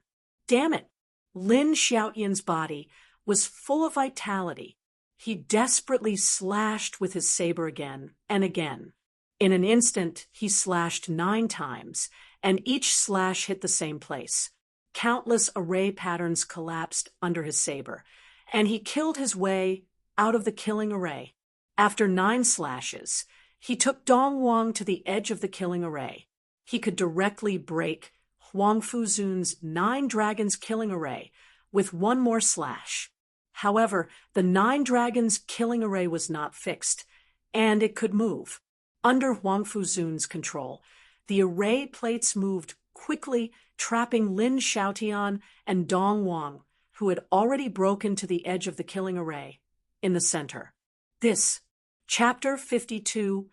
Damn it! Lin Xiaotian's body was full of vitality. He desperately slashed with his saber again and again. In an instant, he slashed 9 times, and each slash hit the same place. Countless array patterns collapsed under his saber, and he killed his way out of the killing array. After 9 slashes, he took Dong Wang to the edge of the killing array. He could directly break Huangfu Zun's 9 dragons killing array with one more slash. However, the 9 dragons killing array was not fixed, and it could move. Under Huangfu Zun's control, the array plates moved quickly, trapping Lin Xiaotian and Dong Wang, who had already broken to the edge of the killing array, in the center. This, Chapter 52-51.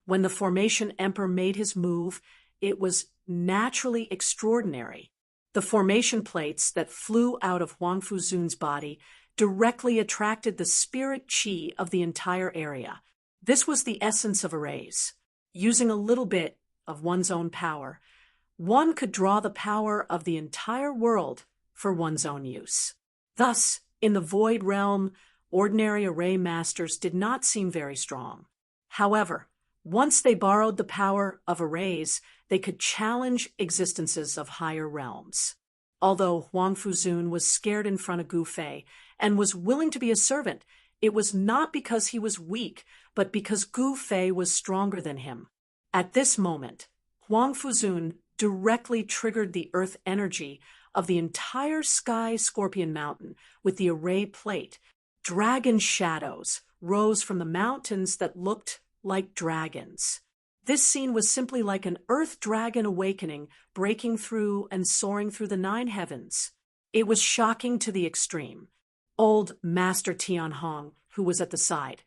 When the Formation Emperor made his move, it was naturally extraordinary. The formation plates that flew out of Huang Fuzun's body directly attracted the spirit qi of the entire area. This was the essence of arrays. Using a little bit of one's own power, one could draw the power of the entire world for one's own use. Thus, in the void realm, ordinary array masters did not seem very strong. However, once they borrowed the power of arrays, they could challenge existences of higher realms. Although Huang Fuzun was scared in front of Gu Fei and was willing to be a servant, it was not because he was weak, but because Gu Fei was stronger than him. At this moment, Huang Fuzun directly triggered the earth energy of the entire Sky Scorpion Mountain with the array plate. Dragon shadows rose from the mountains that looked like dragons. This scene was simply like an earth dragon awakening, breaking through and soaring through the 9 heavens. It was shocking to the extreme. Old Master Tianhong, who was at the side,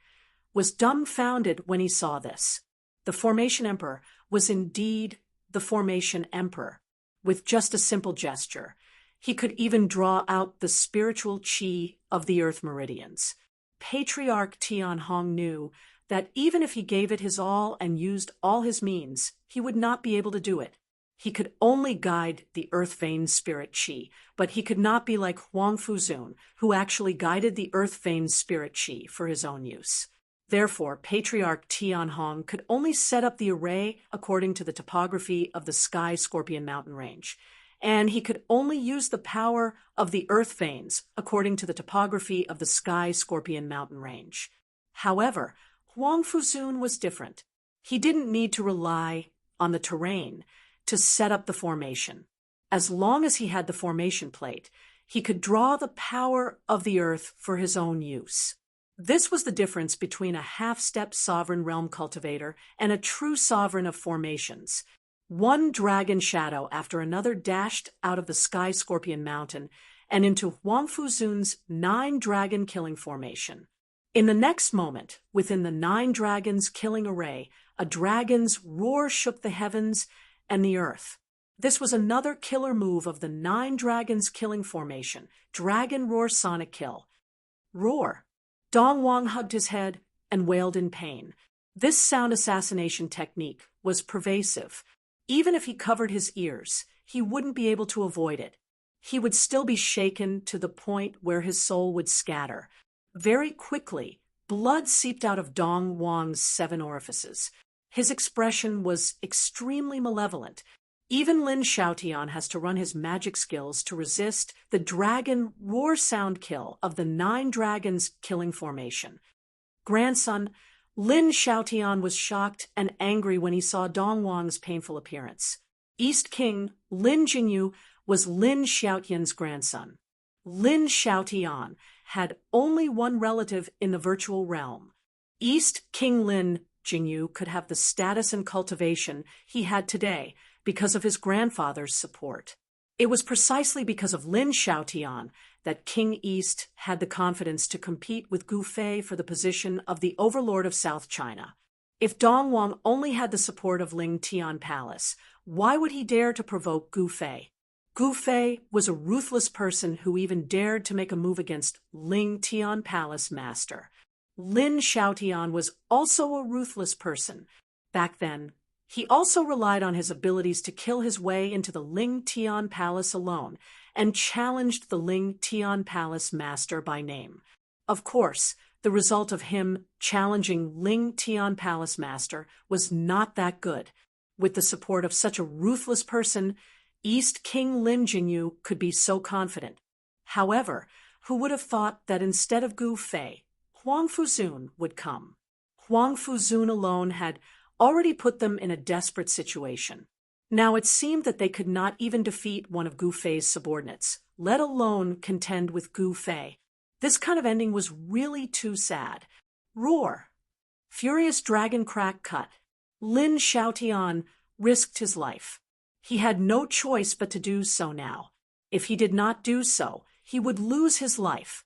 was dumbfounded when he saw this. The Formation Emperor was indeed the Formation Emperor. With just a simple gesture, he could even draw out the spiritual qi of the earth meridians. Patriarch Tianhong knew that even if he gave it his all and used all his means, he would not be able to do it. He could only guide the earth vein spirit qi, but he could not be like Huang Fuzun, who actually guided the earth vein spirit qi for his own use. Therefore, Patriarch Tianhong could only set up the array according to the topography of the Sky Scorpion Mountain range, and he could only use the power of the earth veins according to the topography of the Sky Scorpion Mountain range. However, Huang Fuzun was different. He didn't need to rely on the terrain to set up the formation. As long as he had the formation plate, he could draw the power of the earth for his own use. This was the difference between a half-step sovereign realm cultivator and a true sovereign of formations. One dragon shadow after another dashed out of the Sky Scorpion Mountain and into Huang Fuzun's 9 dragon killing formation. In the next moment, within the 9 dragons killing array, a dragon's roar shook the heavens and the earth. This was another killer move of the 9 dragons killing formation, Dragon Roar Sonic Kill. Roar. Dong Wang hugged his head and wailed in pain. This sound assassination technique was pervasive. Even if he covered his ears, he wouldn't be able to avoid it. He would still be shaken to the point where his soul would scatter. Very quickly, blood seeped out of Dong Wang's 7 orifices. His expression was extremely malevolent. Even Lin Xiaotian has to run his magic skills to resist the dragon roar sound kill of the 9 dragons killing formation. Grandson, Lin Xiaotian was shocked and angry when he saw Dong Wang's painful appearance. East King Lin Jingyu was Lin Xiaotian's grandson. Lin Xiaotian had only one relative in the virtual realm. East King Lin Jingyu could have the status and cultivation he had today because of his grandfather's support. It was precisely because of Lin Xiaotian that King East had the confidence to compete with Gu Fei for the position of the overlord of South China. If Dong Wang only had the support of Ling Tian Palace, why would he dare to provoke Gu Fei? Gu Fei was a ruthless person who even dared to make a move against Ling Tian Palace Master. Lin Xiaotian was also a ruthless person. Back then, he also relied on his abilities to kill his way into the Ling Tian Palace alone and challenged the Ling Tian Palace Master by name. Of course, the result of him challenging Ling Tian Palace Master was not that good. With the support of such a ruthless person, East King Lin Jingyu could be so confident. However, who would have thought that instead of Gu Fei, Huang Fuzun would come? Huang Fuzun alone had already put them in a desperate situation. Now it seemed that they could not even defeat one of Gu Fei's subordinates, let alone contend with Gu Fei. This kind of ending was really too sad. Roar. Furious dragon crack cut. Lin Xiaotian risked his life. He had no choice but to do so now. If he did not do so, he would lose his life.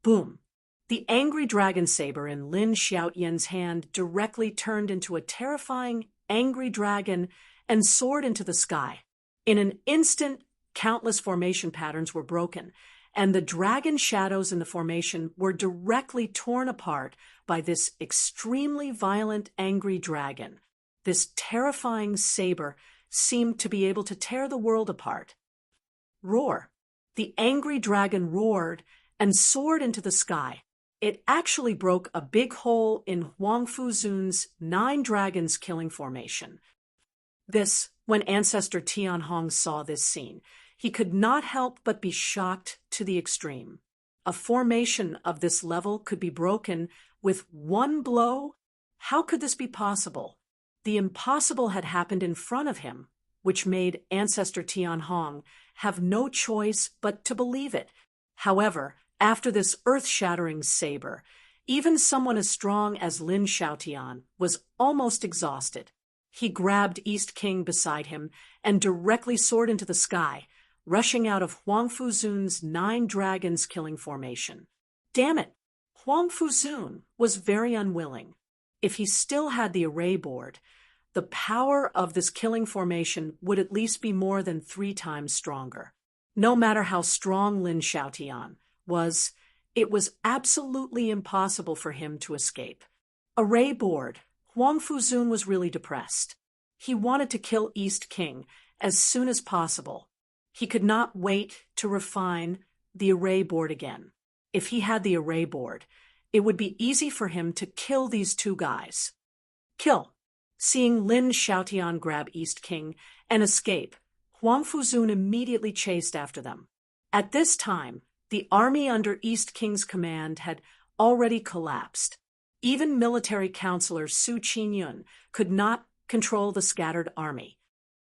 Boom! The angry dragon saber in Lin Xiaoyan's hand directly turned into a terrifying, angry dragon and soared into the sky. In an instant, countless formation patterns were broken, and the dragon shadows in the formation were directly torn apart by this extremely violent, angry dragon. This terrifying saber seemed to be able to tear the world apart. Roar! The angry dragon roared and soared into the sky. It actually broke a big hole in Huang Fuzun's 9 dragons killing formation. When Ancestor Tianhong saw this scene, he could not help but be shocked to the extreme. A formation of this level could be broken with one blow? How could this be possible? The impossible had happened in front of him, which made Ancestor Tianhong have no choice but to believe it. However, after this earth-shattering saber, even someone as strong as Lin Xiaotian was almost exhausted. He grabbed East King beside him and directly soared into the sky, rushing out of Huang Fuzun's 9 dragons killing formation. Damn it! Huang Fuzun was very unwilling. If he still had the array board, the power of this killing formation would at least be more than 3 times stronger. No matter how strong Lin Xiaotian was, it was absolutely impossible for him to escape. Array board, Huang Fuzun was really depressed. He wanted to kill East King as soon as possible. He could not wait to refine the array board again. If he had the array board, it would be easy for him to kill these 2 guys. Kill! Seeing Lin Xiaotian grab East King and escape, Huang Fuzun immediately chased after them. At this time, the army under East King's command had already collapsed. Even military counselor Su Qinyun could not control the scattered army.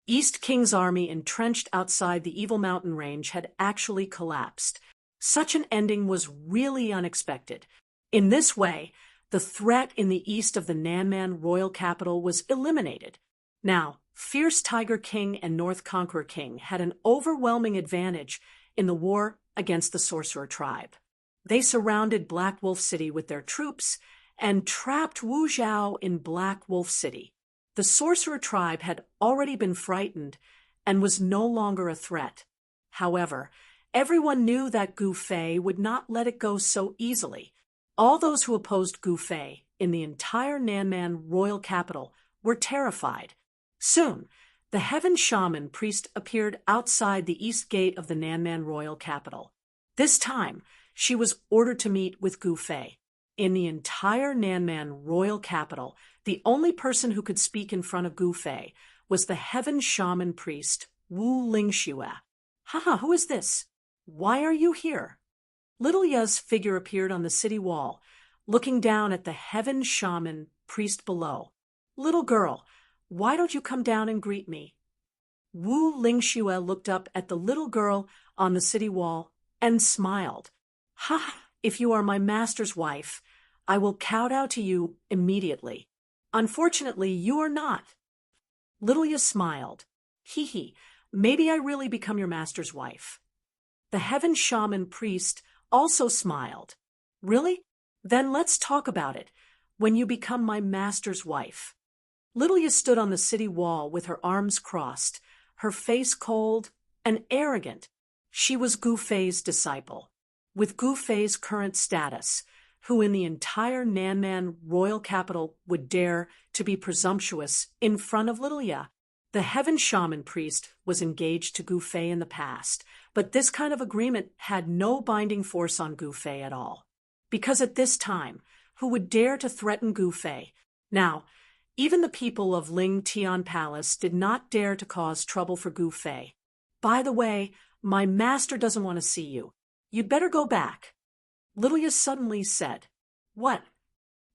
East King's army entrenched outside the Evil Mountain Range had actually collapsed. Such an ending was really unexpected. In this way, the threat in the east of the Nanman royal capital was eliminated. Now, Fierce Tiger King and North Conqueror King had an overwhelming advantage in the war against the Sorcerer tribe. They surrounded Black Wolf City with their troops and trapped Wu Zhao in Black Wolf City. The Sorcerer tribe had already been frightened and was no longer a threat. However, everyone knew that Gu Fei would not let it go so easily. All those who opposed Gu Fei in the entire Nanman royal capital were terrified. Soon, the Heaven Shaman priest appeared outside the east gate of the Nanman royal capital. This time, she was ordered to meet with Gu Fei. In the entire Nanman royal capital, the only person who could speak in front of Gu Fei was the Heaven Shaman priest, Wu Lingxue. Haha, who is this? Why are you here? Little Ya's figure appeared on the city wall, looking down at the Heaven Shaman priest below. Little girl, why don't you come down and greet me? Wu Lingxue looked up at the little girl on the city wall and smiled. Ha! If you are my master's wife, I will kowtow to you immediately. Unfortunately, you are not. Little Ya smiled. Hee, maybe I really become your master's wife. The Heaven Shaman priest also smiled. Really? Then let's talk about it, when you become my master's wife. Little Ya stood on the city wall with her arms crossed, her face cold and arrogant. She was Gu Fei's disciple. With Gu Fei's current status, who in the entire Nanman royal capital would dare to be presumptuous in front of Little Ya? The Heaven Shaman priest was engaged to Gu Fei in the past, but this kind of agreement had no binding force on Gu Fei at all. Because at this time, who would dare to threaten Gu Fei? Now, even the people of Ling Tian Palace did not dare to cause trouble for Gu Fei. By the way, my master doesn't want to see you. You'd better go back. Little Ya suddenly said, What?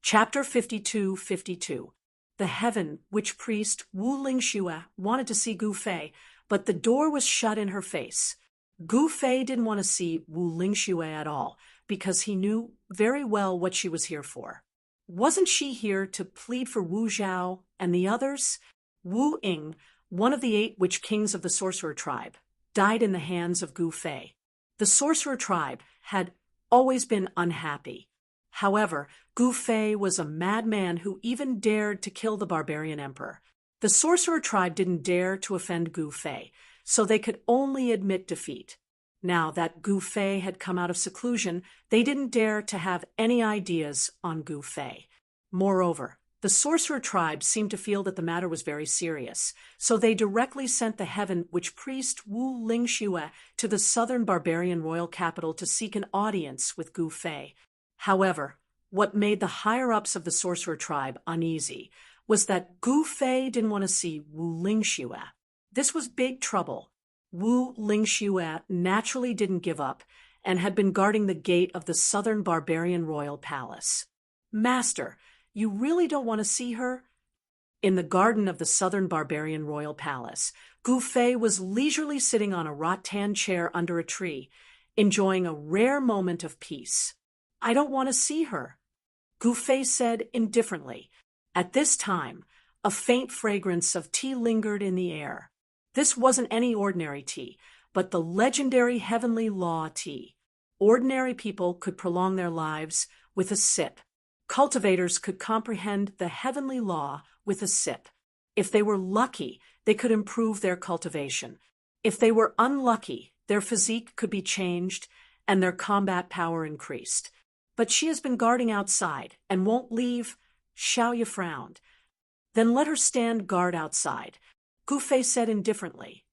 Chapter 52:52. The Heaven Witch priest Wu Lingxue wanted to see Gu Fei, but the door was shut in her face. Gu Fei didn't want to see Wu Lingxue at all, because he knew very well what she was here for. Wasn't she here to plead for Wu Zhao and the others? Wu Ying, one of the 8 witch kings of the Sorcerer tribe. died in the hands of Gu Fei. The sorcerer tribe had always been unhappy. However, Gu Fei was a madman who even dared to kill the barbarian emperor. The sorcerer tribe didn't dare to offend Gu Fei, so they could only admit defeat. Now that Gu Fei had come out of seclusion, they didn't dare to have any ideas on Gu Fei. Moreover, the sorcerer tribe seemed to feel that the matter was very serious, so they directly sent the heaven witch priest Wu Lingxue to the southern barbarian royal capital to seek an audience with Gu Fei. However, what made the higher-ups of the sorcerer tribe uneasy was that Gu Fei didn't want to see Wu Lingxue. This was big trouble. Wu Lingxue naturally didn't give up and had been guarding the gate of the southern barbarian royal palace. "Master, you really don't want to see her?" In the garden of the southern barbarian royal palace, Gu Fei was leisurely sitting on a rattan chair under a tree, enjoying a rare moment of peace. "I don't want to see her," Gu Fei said indifferently. At this time, a faint fragrance of tea lingered in the air. This wasn't any ordinary tea, but the legendary heavenly law tea. Ordinary people could prolong their lives with a sip. Cultivators could comprehend the heavenly law with a sip. If they were lucky, they could improve their cultivation. If they were unlucky, their physique could be changed and their combat power increased. "But she has been guarding outside and won't leave," Xiaoyu frowned. "Then let her stand guard outside," Gu Fei said indifferently.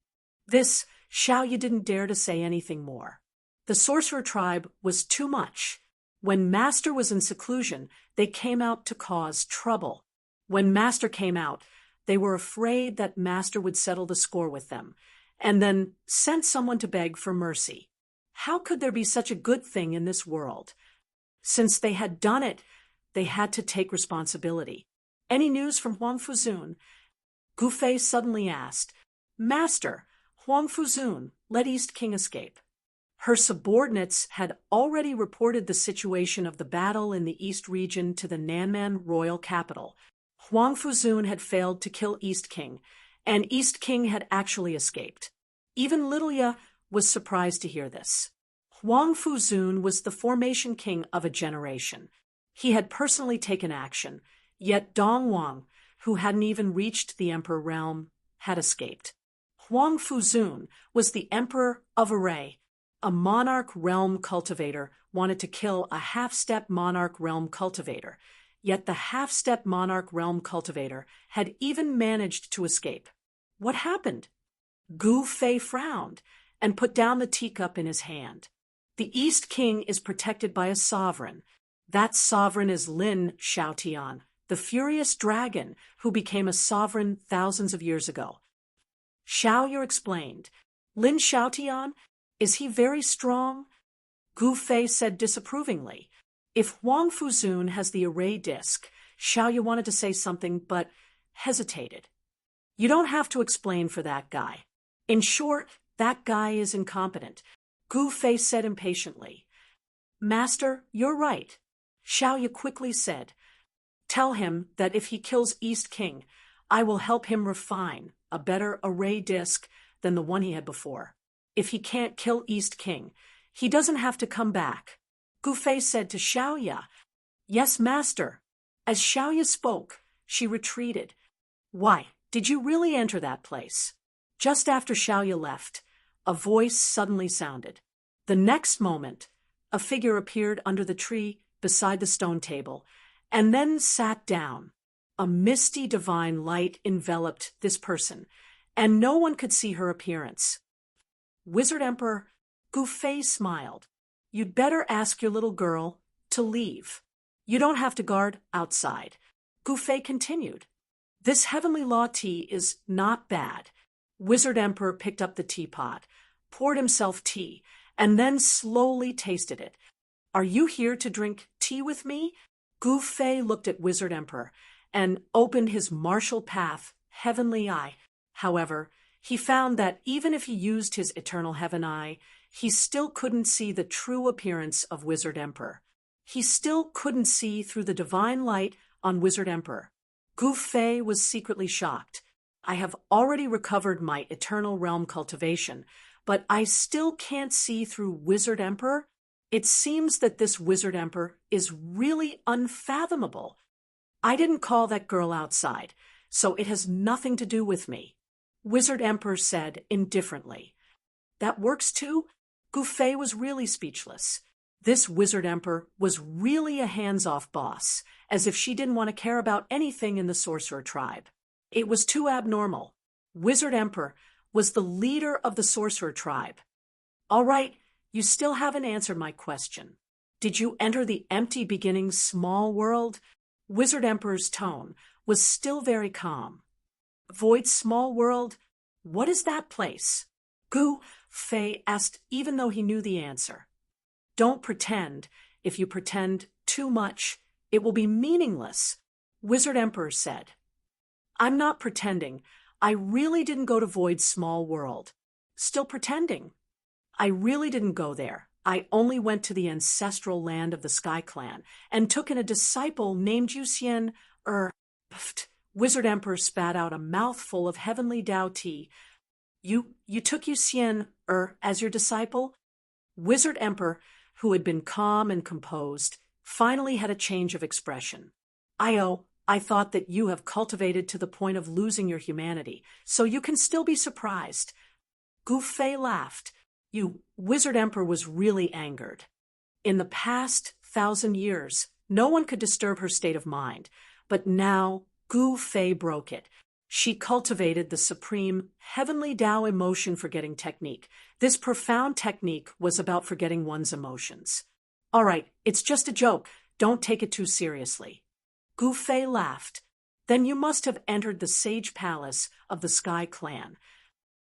This, Xiaoyu didn't dare to say anything more. The sorcerer tribe was too much. When Master was in seclusion, they came out to cause trouble. When Master came out, they were afraid that Master would settle the score with them, and then sent someone to beg for mercy. How could there be such a good thing in this world? Since they had done it, they had to take responsibility. "Any news from Huang Fuzun?" Gu Fei suddenly asked. "Master, Huang Fuzun let East King escape." Her subordinates had already reported the situation of the battle in the East region to the Nanman royal capital. Huang Fuzun had failed to kill East King, and East King had actually escaped. Even Little Ye was surprised to hear this. Huang Fuzun was the formation king of a generation. He had personally taken action, yet Dong Wang, who hadn't even reached the emperor realm, had escaped. Huang Fuzun was the emperor of Array. A monarch realm cultivator wanted to kill a half-step monarch realm cultivator, yet the half-step monarch realm cultivator had even managed to escape. What happened? Gu Fei frowned and put down the teacup in his hand. The East King is protected by a sovereign. That sovereign is Lin Xiaotian, the furious dragon who became a sovereign thousands of years ago. Xiaoyu explained. "Lin Xiaotian, is he very strong?" Gu Fei said disapprovingly. If Huang Fuzun has the array disc, Xiaoyu wanted to say something but hesitated. "You don't have to explain for that guy. In short, that guy is incompetent," Gu Fei said impatiently. "Master, you're right," Xiaoyu quickly said. "Tell him that if he kills East King, I will help him refine a better array disc than the one he had before. If he can't kill East King, he doesn't have to come back." Gu Fei said to Xiaoyu. "Yes, master." As Xiaoyu spoke, she retreated. "Why, did you really enter that place?" Just after Xiaoyu left, a voice suddenly sounded. The next moment, a figure appeared under the tree beside the stone table, and then sat down. A misty divine light enveloped this person, and no one could see her appearance. "Wizard Emperor," Gu Fei smiled. "You'd better ask your little girl to leave. You don't have to guard outside." Gu Fei continued. "This heavenly law tea is not bad." Wizard Emperor picked up the teapot, poured himself tea, and then slowly tasted it. "Are you here to drink tea with me?" Gu Fei looked at Wizard Emperor and opened his martial path, heavenly eye. However, he found that even if he used his eternal heaven eye, he still couldn't see the true appearance of Wizard Emperor. He still couldn't see through the divine light on Wizard Emperor. Gu Fei was secretly shocked. "I have already recovered my eternal realm cultivation, but I still can't see through Wizard Emperor. It seems that this Wizard Emperor is really unfathomable. I didn't call that girl outside, so it has nothing to do with me. Wizard Emperor said indifferently. That works too? Gouffet was really speechless. This Wizard Emperor was really a hands-off boss, as if she didn't want to care about anything in the Sorcerer tribe. It was too abnormal. Wizard Emperor was the leader of the Sorcerer tribe. All right, you still haven't answered my question. Did you enter the empty beginning small world? Wizard Emperor's tone was still very calm. Void small world? What is that place? Gouffet asked, even though he knew the answer. Don't pretend. If you pretend too much, it will be meaningless, Wizard Emperor said. I'm not pretending. I really didn't go to Void's small world. Still pretending. I really didn't go there. I only went to the ancestral land of the Sky Clan and took in a disciple named Yuxian Wizard Emperor spat out a mouthful of heavenly Dao tea. You took Yuxian as your disciple? Wizard Emperor, who had been calm and composed, finally had a change of expression. I thought that you have cultivated to the point of losing your humanity, so you can still be surprised. Gouffet laughed. Wizard Emperor was really angered. In the past 1,000 years, no one could disturb her state of mind, but now Gouffet broke it. She cultivated the supreme heavenly Tao emotion forgetting technique. This profound technique was about forgetting one's emotions. All right, it's just a joke. Don't take it too seriously. Gouffet laughed. Then you must have entered the sage palace of the Sky Clan.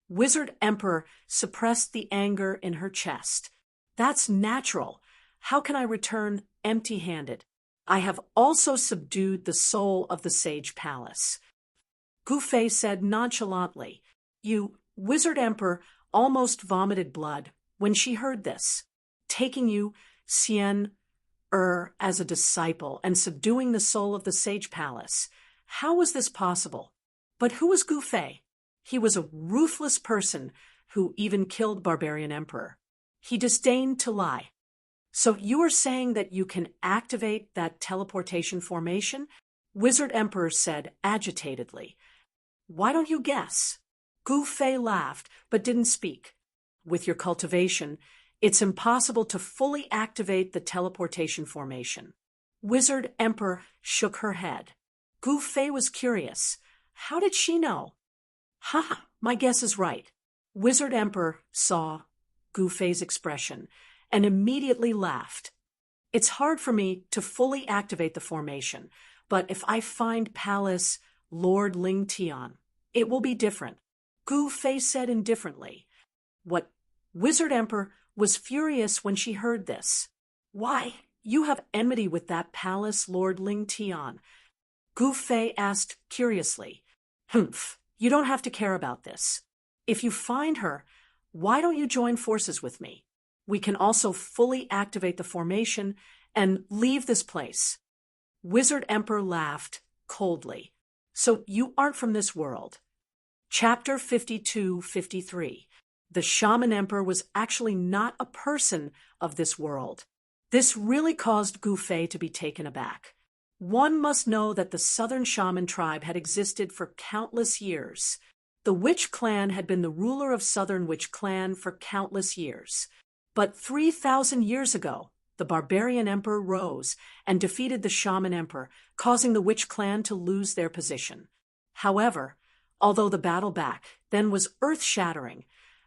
Wizard Emperor suppressed the anger in her chest. That's natural. How can I return empty-handed? I have also subdued the soul of the sage palace. Gouffet said nonchalantly. Wizard Emperor almost vomited blood when she heard this. Taking you, Xian, as a disciple and subduing the soul of the sage palace. How was this possible? But who was Gouffet? He was a ruthless person who even killed Barbarian Emperor. He disdained to lie. So you are saying that you can activate that teleportation formation? Wizard Emperor said agitatedly. Why don't you guess? Gouffet laughed, but didn't speak. With your cultivation, it's impossible to fully activate the teleportation formation. Wizard Emperor shook her head. Gouffet was curious. How did she know? My guess is right. Wizard Emperor saw Gouffet's expression and immediately laughed. It's hard for me to fully activate the formation, but if I find Palace Lord Ling Tian, it will be different. Gouffet said indifferently. What? Wizard Emperor was furious when she heard this. Why, you have enmity with that Palace Lord Ling Tian. Gouffet asked curiously. You don't have to care about this. If you find her, why don't you join forces with me? We can also fully activate the formation and leave this place. Wizard Emperor laughed coldly. So you aren't from this world. Chapter 52-53. The Shaman Emperor was actually not a person of this world. This really caused Gouffet to be taken aback. One must know that the Southern Shaman tribe had existed for countless years. The Witch Clan had been the ruler of Southern Witch Clan for countless years. But 3,000 years ago, the Barbarian Emperor rose and defeated the Shaman Emperor, causing the Witch Clan to lose their position. However, although the battle back then was earth-shattering,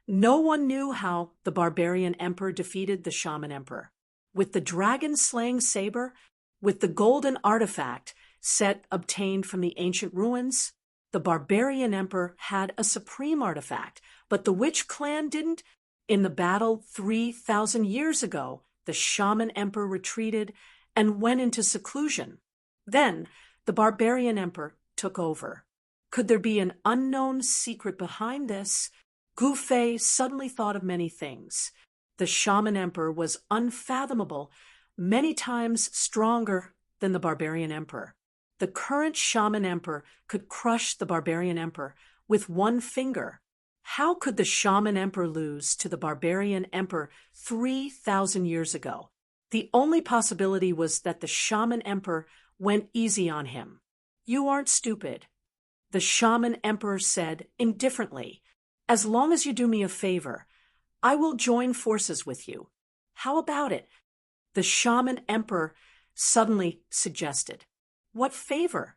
no one knew how the Barbarian Emperor defeated the Shaman Emperor. With the dragon-slaying saber, with the golden artifact set obtained from the ancient ruins, the Barbarian Emperor had a supreme artifact, but the Witch Clan didn't. In the battle 3,000 years ago, the Shaman Emperor retreated and went into seclusion. Then, the Barbarian Emperor took over. Could there be an unknown secret behind this? Gouffet suddenly thought of many things. The Shaman Emperor was unfathomable, many times stronger than the Barbarian Emperor. The current Shaman Emperor could crush the Barbarian Emperor with one finger. How could the shaman emperor lose to the barbarian emperor 3,000 years ago? The only possibility was that the shaman emperor went easy on him. You aren't stupid, the shaman emperor said indifferently. As long as you do me a favor, I will join forces with you. How about it? The shaman emperor suddenly suggested. What favor?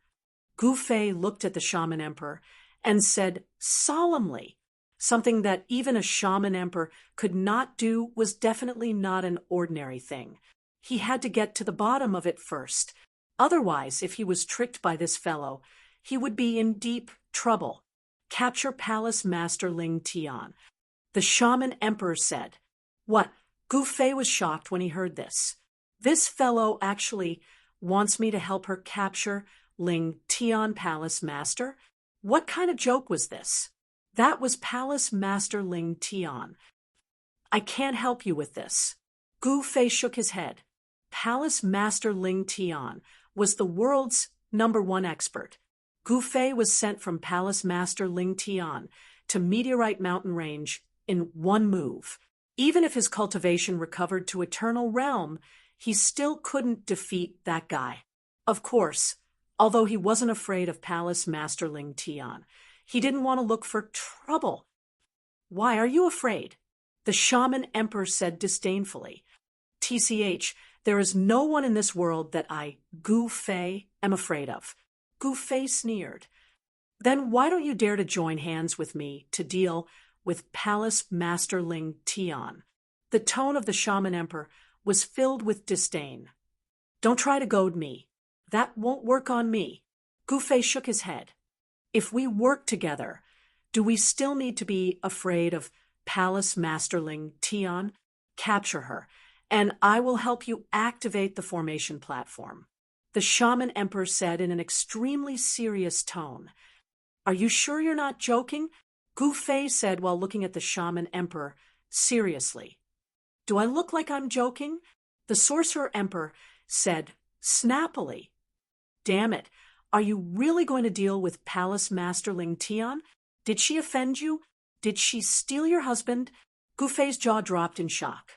Gu Fei looked at the shaman emperor and said solemnly, something that even a shaman emperor could not do was definitely not an ordinary thing. He had to get to the bottom of it first. Otherwise, if he was tricked by this fellow, he would be in deep trouble. Capture Palace Master Ling Tian. The shaman emperor said. What? Gu Fei was shocked when he heard this. This fellow actually wants me to help her capture Ling Tian Palace Master? What kind of joke was this? That was Palace Master Ling Tian. I can't help you with this. Gu Fei shook his head. Palace Master Ling Tian was the world's #1 expert. Gu Fei was sent from Palace Master Ling Tian to Meteorite Mountain Range in one move. Even if his cultivation recovered to Eternal Realm, he still couldn't defeat that guy. Of course, although he wasn't afraid of Palace Master Ling Tian, he didn't want to look for trouble. Why are you afraid? The shaman emperor said disdainfully. TCH, there is no one in this world that I, Gu Fei, am afraid of. Gu Fei sneered. Then why don't you dare to join hands with me to deal with Palace Master Ling Tian? The tone of the shaman emperor was filled with disdain. Don't try to goad me. That won't work on me. Gu Fei shook his head. If we work together, do we still need to be afraid of Palace Master Ling Tian? Capture her, and I will help you activate the formation platform. The shaman emperor said in an extremely serious tone. Are you sure you're not joking? Gu Fei said while looking at the shaman emperor seriously. Do I look like I'm joking? The sorcerer emperor said snappily. Damn it, are you really going to deal with Palace Master Ling Tian? Did she offend you? Did she steal your husband? Gu Fei's jaw dropped in shock.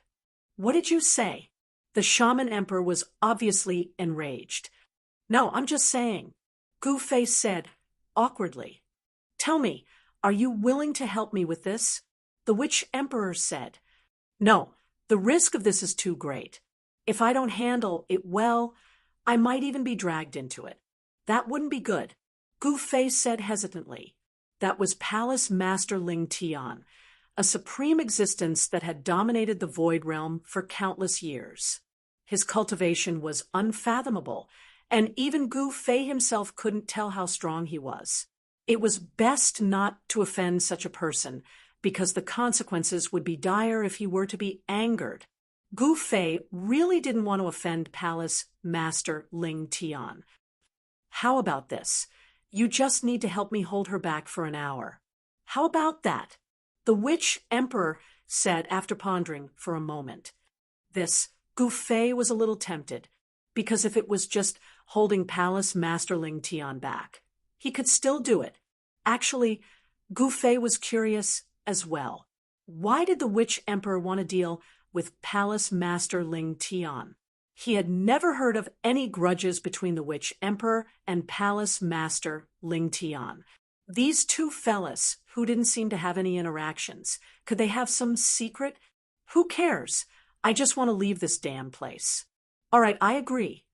What did you say? The shaman emperor was obviously enraged. No, I'm just saying. Gu Fei said awkwardly. Tell me, are you willing to help me with this? The witch emperor said. No, the risk of this is too great. If I don't handle it well, I might even be dragged into it. That wouldn't be good. Gu Fei said hesitantly. That was Palace Master Ling Tian, a supreme existence that had dominated the Void Realm for countless years. His cultivation was unfathomable, and even Gu Fei himself couldn't tell how strong he was. It was best not to offend such a person, because the consequences would be dire if he were to be angered. Gu Fei really didn't want to offend Palace Master Ling Tian. How about this? You just need to help me hold her back for an hour. How about that? The witch emperor said after pondering for a moment. This, Gu Fei was a little tempted, because if it was just holding Palace Master Ling Tian back, he could still do it. Actually, Gu Fei was curious as well. Why did the witch emperor want to deal with Palace Master Ling Tian? He had never heard of any grudges between the witch emperor and Palace Master Ling Tian. These two fellas who didn't seem to have any interactions, could they have some secret? Who cares? I just want to leave this damn place. All right, I agree.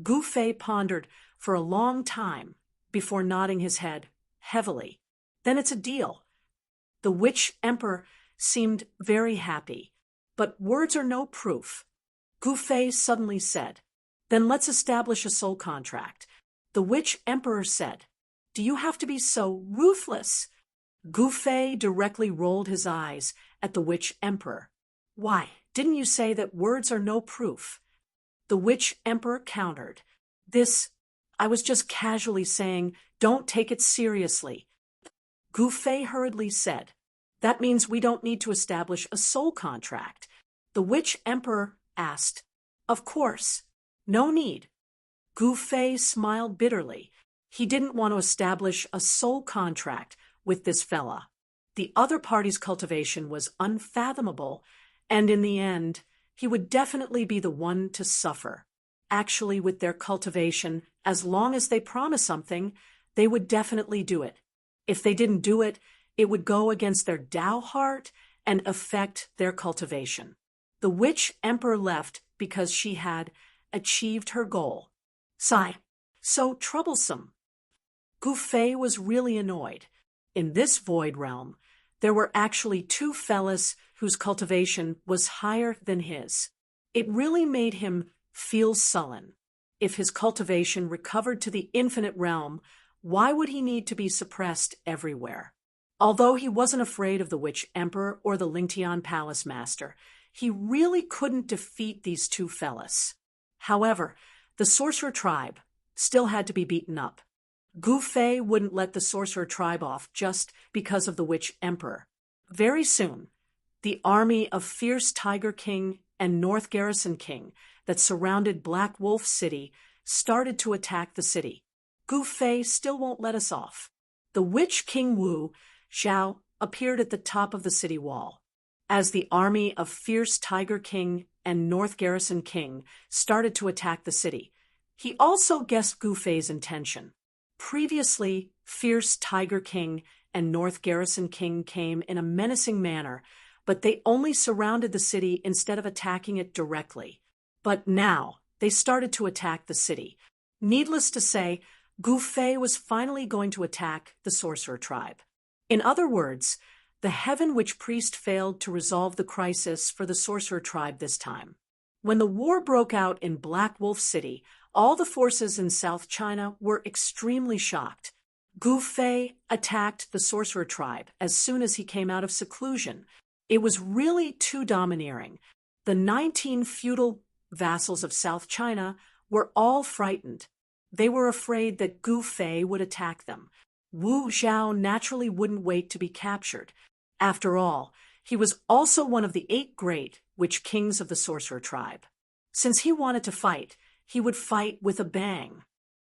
Gu Fei pondered for a long time before nodding his head heavily. Then it's a deal. The witch emperor seemed very happy, but words are no proof. Gu Fei suddenly said, Then let's establish a soul contract. The witch emperor said, Do you have to be so ruthless? Gu Fei directly rolled his eyes at the witch emperor. Why, didn't you say that words are no proof? The witch emperor countered. I was just casually saying, don't take it seriously. Gu Fei hurriedly said, That means we don't need to establish a soul contract. The witch emperor asked, Of course, no need. Gu Fei smiled bitterly. He didn't want to establish a soul contract with this fella. The other party's cultivation was unfathomable, and in the end, he would definitely be the one to suffer. Actually, with their cultivation, as long as they promised something, they would definitely do it. If they didn't do it, it would go against their Tao heart and affect their cultivation. The witch emperor left because she had achieved her goal. Sigh. So troublesome. Gu Fei was really annoyed. In this void realm, there were actually two fellas whose cultivation was higher than his. It really made him feel sullen. If his cultivation recovered to the infinite realm, why would he need to be suppressed everywhere? Although he wasn't afraid of the Witch Emperor or the Lingtian Palace Master, he really couldn't defeat these two fellas. However, the Sorcerer Tribe still had to be beaten up. Gu Fei wouldn't let the Sorcerer Tribe off just because of the Witch Emperor. Very soon, the army of Fierce Tiger King and North Garrison King that surrounded Black Wolf City started to attack the city. Gu Fei still won't let us off. The witch King Wu Xiao appeared at the top of the city wall. As the army of Fierce Tiger King and North Garrison King started to attack the city, he also guessed Gu Fei's intention. Previously, Fierce Tiger King and North Garrison King came in a menacing manner, but they only surrounded the city instead of attacking it directly. But now, they started to attack the city. Needless to say, Gu Fei was finally going to attack the Sorcerer Tribe. In other words, the Heaven Witch Priest failed to resolve the crisis for the Sorcerer Tribe this time. When the war broke out in Black Wolf City, all the forces in South China were extremely shocked. Gu Fei attacked the Sorcerer Tribe as soon as he came out of seclusion. It was really too domineering. The 19 feudal vassals of South China were all frightened. They were afraid that Gu Fei would attack them. Wu Xiao naturally wouldn't wait to be captured. After all, he was also one of the 8 great witch kings of the Sorcerer Tribe. Since he wanted to fight, he would fight with a bang.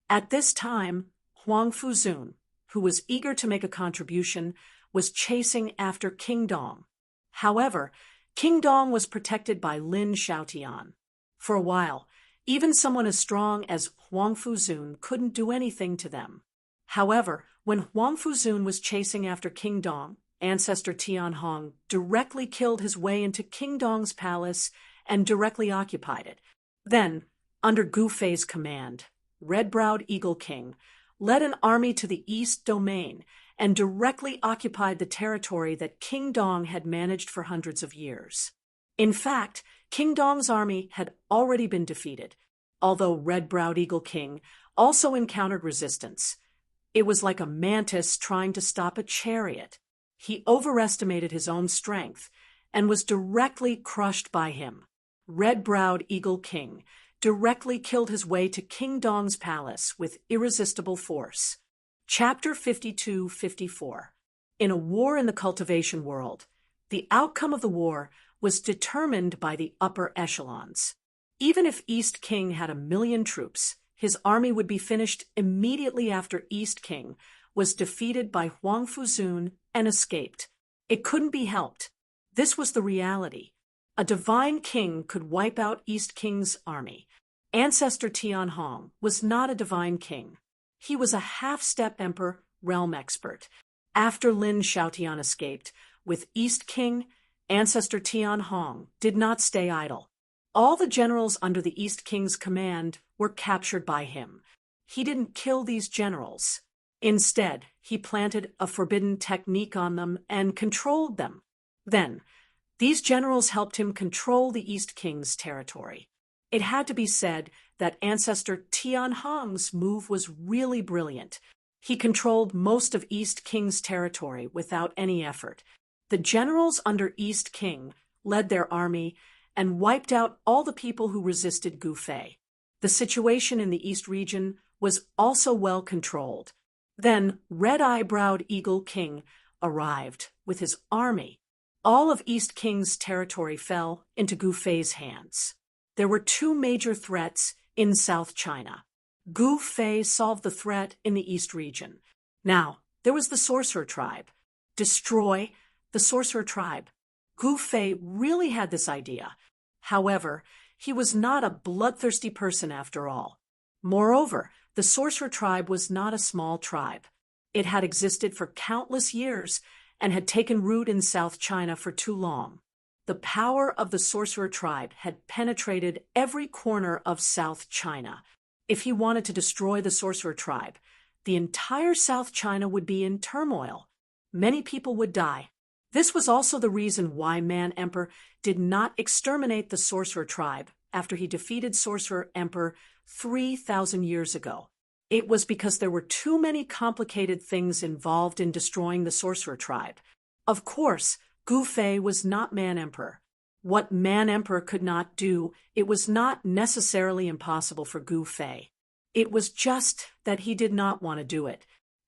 At this time, Huang Fuzun, who was eager to make a contribution, was chasing after King Dong. However, King Dong was protected by Lin Xiaotian. For a while, even someone as strong as Huang Fuzun couldn't do anything to them. However, when Huang Fuzun was chasing after King Dong, ancestor Tian Hong directly killed his way into King Dong's palace and directly occupied it. Then, under Gu Fei's command, Red-Browed Eagle King led an army to the East Domain and directly occupied the territory that King Dong had managed for hundreds of years. In fact, King Dong's army had already been defeated, although Red-Browed Eagle King also encountered resistance. It was like a mantis trying to stop a chariot. He overestimated his own strength and was directly crushed by him. Red-Browed Eagle King directly killed his way to King Dong's palace with irresistible force. Chapter 52-54. In a war in the cultivation world, the outcome of the war was determined by the upper echelons. Even if East King had 1,000,000 troops, his army would be finished immediately after East King was defeated by Huang Fuzun and escaped. It couldn't be helped. This was the reality. A divine king could wipe out East King's army. Ancestor Tian Hong was not a divine king. He was a half-step emperor, realm expert. After Lin Xiaotian escaped, with East King, Ancestor Tian Hong did not stay idle. All the generals under the East King's command were captured by him. He didn't kill these generals. Instead, he planted a forbidden technique on them and controlled them. Then, these generals helped him control the East King's territory. It had to be said that Ancestor Tian Hong's move was really brilliant. He controlled most of East King's territory without any effort. The generals under East King led their army and wiped out all the people who resisted Gu Fei. The situation in the East region was also well controlled. Then Red-Browed Eagle King arrived with his army. All of East King's territory fell into Gu Fei's hands. There were 2 major threats in South China. Gu Fei solved the threat in the East region. Now, there was the Sorcerer Tribe. Destroy, the sorcerer tribe. Gu Fei really had this idea. However, he was not a bloodthirsty person after all. Moreover, the sorcerer tribe was not a small tribe. It had existed for countless years and had taken root in South China for too long. The power of the sorcerer tribe had penetrated every corner of South China. If he wanted to destroy the sorcerer tribe, the entire South China would be in turmoil. Many people would die. This was also the reason why Man Emperor did not exterminate the sorcerer tribe after he defeated Sorcerer Emperor 3,000 years ago. It was because there were too many complicated things involved in destroying the sorcerer tribe. Of course, Gu Fei was not Man Emperor. What Man Emperor could not do, it was not necessarily impossible for Gu Fei. It was just that he did not want to do it.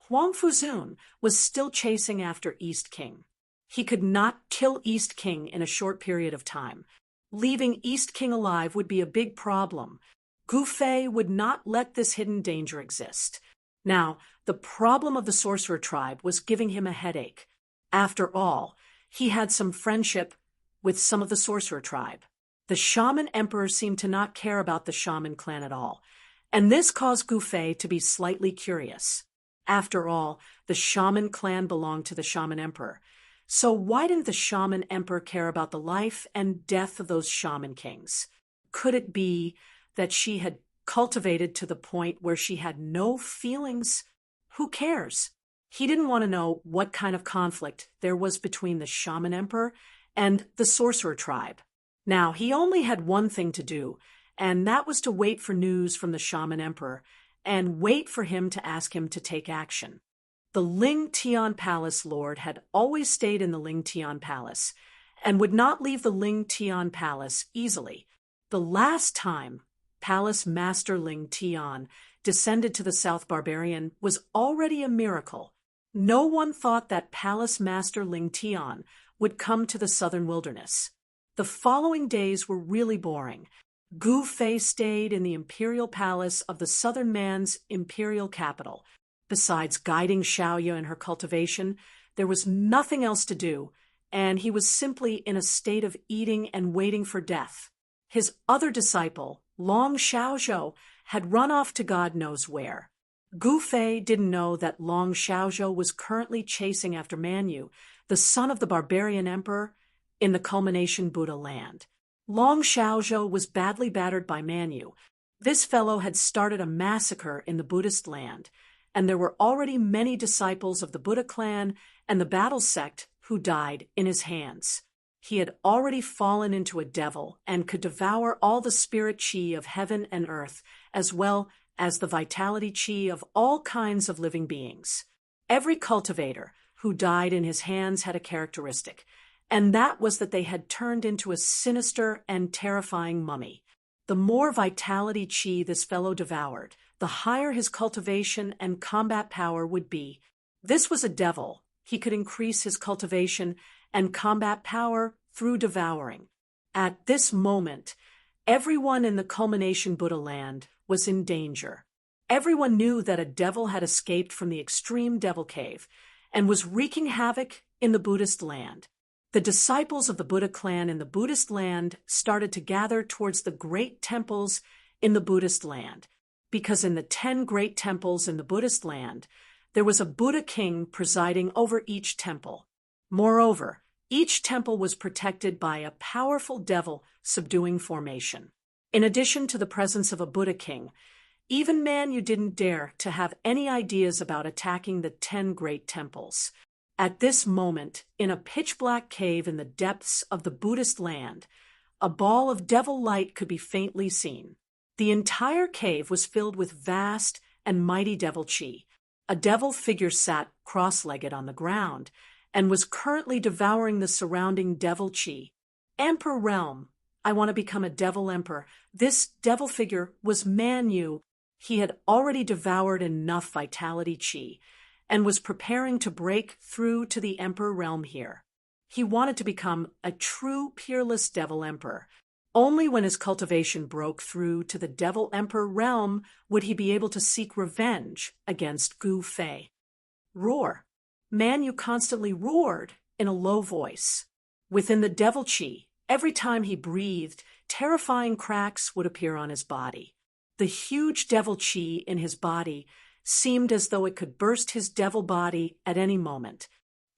Huang Fuzun was still chasing after East King. He could not kill East King in a short period of time. Leaving East King alive would be a big problem. Gu Fei would not let this hidden danger exist. Now, the problem of the sorcerer tribe was giving him a headache. After all, he had some friendship with some of the sorcerer tribe. The shaman emperor seemed to not care about the shaman clan at all, and this caused Gu Fei to be slightly curious. After all, the shaman clan belonged to the shaman emperor. So why didn't the shaman emperor care about the life and death of those shaman kings? Could it be that she had cultivated to the point where she had no feelings? Who cares? He didn't want to know what kind of conflict there was between the shaman emperor and the sorcerer tribe. Now, he only had one thing to do, and that was to wait for news from the shaman emperor and wait for him to ask him to take action. The Ling Tian Palace Lord had always stayed in the Ling Tian Palace and would not leave the Ling Tian Palace easily. The last time Palace Master Ling Tian descended to the South Barbarian was already a miracle. No one thought that Palace Master Ling Tian would come to the southern wilderness. The following days were really boring. Gu Fei stayed in the imperial palace of the southern man's imperial capital. Besides guiding Xiaoya in her cultivation, there was nothing else to do, and he was simply in a state of eating and waiting for death. His other disciple, Long Xiaozhou, had run off to God knows where. Gu Fei didn't know that Long Xiaozhou was currently chasing after Manyu, the son of the barbarian emperor, in the culmination Buddha land. Long Xiaozhou was badly battered by Manyu. This fellow had started a massacre in the Buddhist land, and there were already many disciples of the Buddha clan and the battle sect who died in his hands. He had already fallen into a devil and could devour all the spirit chi of heaven and earth, as well as the vitality chi of all kinds of living beings. Every cultivator who died in his hands had a characteristic, and that was that they had turned into a sinister and terrifying mummy. The more vitality chi this fellow devoured, the higher his cultivation and combat power would be. This was a devil. He could increase his cultivation and combat power through devouring. At this moment, everyone in the culmination Buddha land was in danger. Everyone knew that a devil had escaped from the extreme devil cave and was wreaking havoc in the Buddhist land. The disciples of the Buddha clan in the Buddhist land started to gather towards the great temples in the Buddhist land, because in the 10 great temples in the Buddhist land, there was a Buddha king presiding over each temple. Moreover, each temple was protected by a powerful devil subduing formation. In addition to the presence of a Buddha king, even Manyu didn't dare to have any ideas about attacking the 10 great temples. At this moment, in a pitch-black cave in the depths of the Buddhist land, a ball of devil light could be faintly seen. The entire cave was filled with vast and mighty devil chi. A devil figure sat cross-legged on the ground and was currently devouring the surrounding devil chi. Emperor Realm, I want to become a devil emperor. This devil figure was Manyu. He had already devoured enough vitality chi and was preparing to break through to the Emperor Realm here. He wanted to become a true peerless devil emperor. Only when his cultivation broke through to the Devil Emperor realm would he be able to seek revenge against Gu Fei. Roar. Manyu constantly roared in a low voice. Within the devil chi, every time he breathed, terrifying cracks would appear on his body. The huge devil chi in his body seemed as though it could burst his devil body at any moment.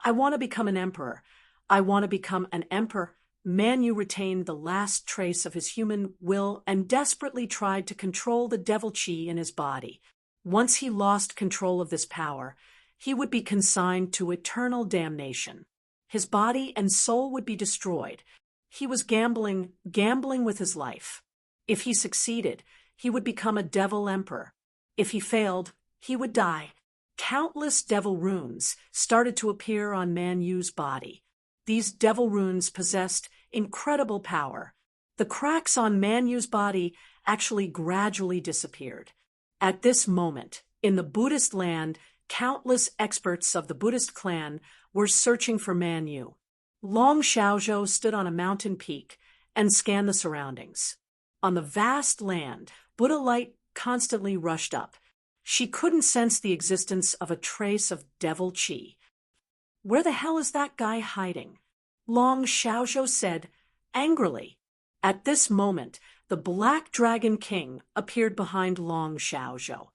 I want to become an emperor. I want to become an emperor. Man Yu retained the last trace of his human will and desperately tried to control the devil chi in his body. Once he lost control of this power, he would be consigned to eternal damnation. His body and soul would be destroyed. He was gambling with his life. If he succeeded, he would become a devil emperor. If he failed, he would die. Countless devil runes started to appear on Man Yu's body. These devil runes possessed incredible power. The cracks on Man Yu's body actually gradually disappeared. At this moment, in the Buddhist land, countless experts of the Buddhist clan were searching for Man Yu. Long Xiaozhou stood on a mountain peak and scanned the surroundings. On the vast land, Buddha light constantly rushed up. She couldn't sense the existence of a trace of devil chi. "Where the hell is that guy hiding?" Long Xiaozhou said, angrily. At this moment, the Black Dragon King appeared behind Long Xiaozhou.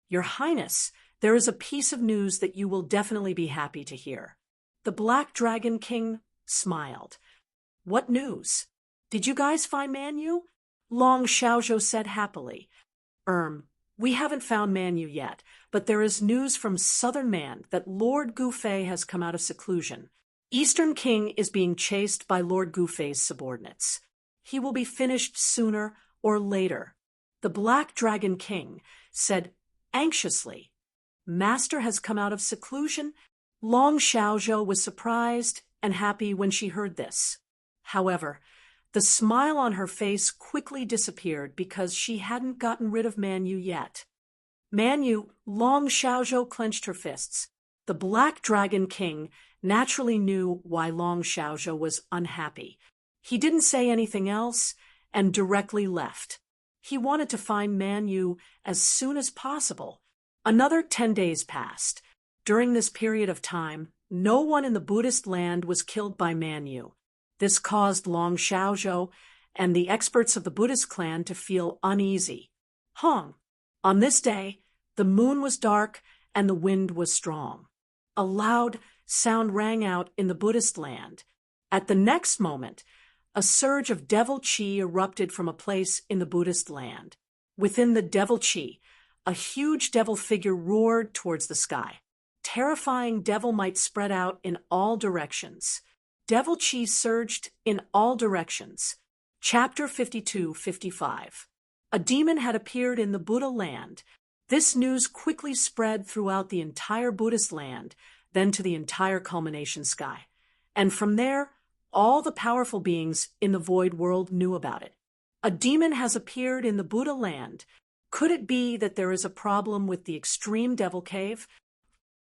"Your Highness, there is a piece of news that you will definitely be happy to hear." The Black Dragon King smiled. "What news? Did you guys find Man Yu?" Long Xiaozhou said happily. We haven't found Man Yu yet, but there is news from Southern Man that Lord Gufei has come out of seclusion. Eastern King is being chased by Lord Gufei's subordinates. He will be finished sooner or later." The Black Dragon King said anxiously, "Master has come out of seclusion?" Long Xiaozhou was surprised and happy when she heard this. However, the smile on her face quickly disappeared because she hadn't gotten rid of Man Yu yet. Man Yu, Long Xiaozhou clenched her fists. The Black Dragon King naturally knew why Long Xiaozhou was unhappy. He didn't say anything else and directly left. He wanted to find Man Yu as soon as possible. Another 10 days passed. During this period of time, no one in the Buddhist land was killed by Man Yu. This caused Long Xiaozhou and the experts of the Buddhist clan to feel uneasy. On this day, the moon was dark and the wind was strong. A loud sound rang out in the Buddhist land. At the next moment, a surge of devil chi erupted from a place in the Buddhist land. Within the devil chi, a huge devil figure roared towards the sky. Terrifying devil might spread out in all directions. Devil chi surged in all directions. Chapter 52-55. A demon had appeared in the Buddha land. This news quickly spread throughout the entire Buddhist land, then to the entire culmination sky. And from there, all the powerful beings in the void world knew about it. A demon has appeared in the Buddha land. Could it be that there is a problem with the extreme devil cave?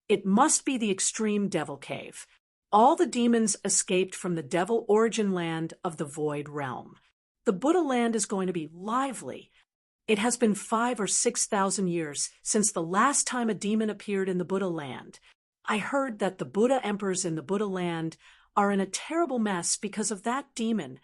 It must be the extreme devil cave. All the demons escaped from the devil origin land of the void realm. The Buddha land is going to be lively. It has been 5,000 or 6,000 years since the last time a demon appeared in the Buddha land. I heard that the Buddha emperors in the Buddha land are in a terrible mess because of that demon.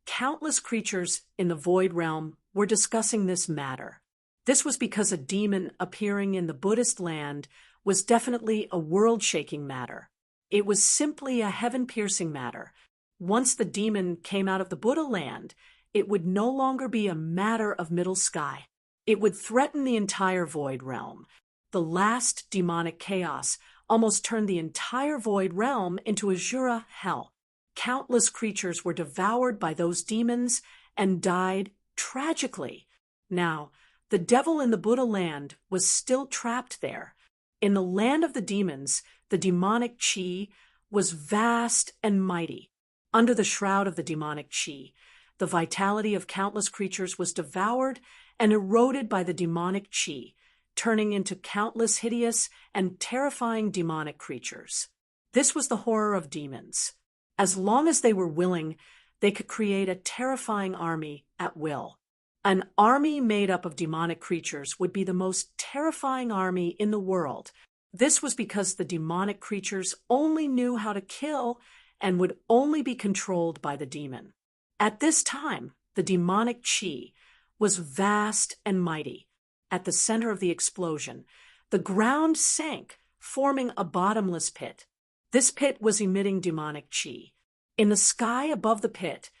Countless creatures in the void realm were discussing this matter. This was because a demon appearing in the Buddhist land was definitely a world-shaking matter. It was simply a heaven-piercing matter. Once the demon came out of the Buddha land, it would no longer be a matter of middle sky. It would threaten the entire void realm. The last demonic chaos almost turned the entire void realm into Azura hell. Countless creatures were devoured by those demons and died tragically. Now, the devil in the Buddha land was still trapped there. In the land of the demons, the demonic chi was vast and mighty. Under the shroud of the demonic chi, the vitality of countless creatures was devoured and eroded by the demonic chi, turning into countless hideous and terrifying demonic creatures. This was the horror of demons. As long as they were willing, they could create a terrifying army at will. An army made up of demonic creatures would be the most terrifying army in the world. This was because the demonic creatures only knew how to kill and would only be controlled by the demon. At this time, the demonic chi was vast and mighty. At the center of the explosion, the ground sank, forming a bottomless pit. This pit was emitting demonic chi. In the sky above the pit,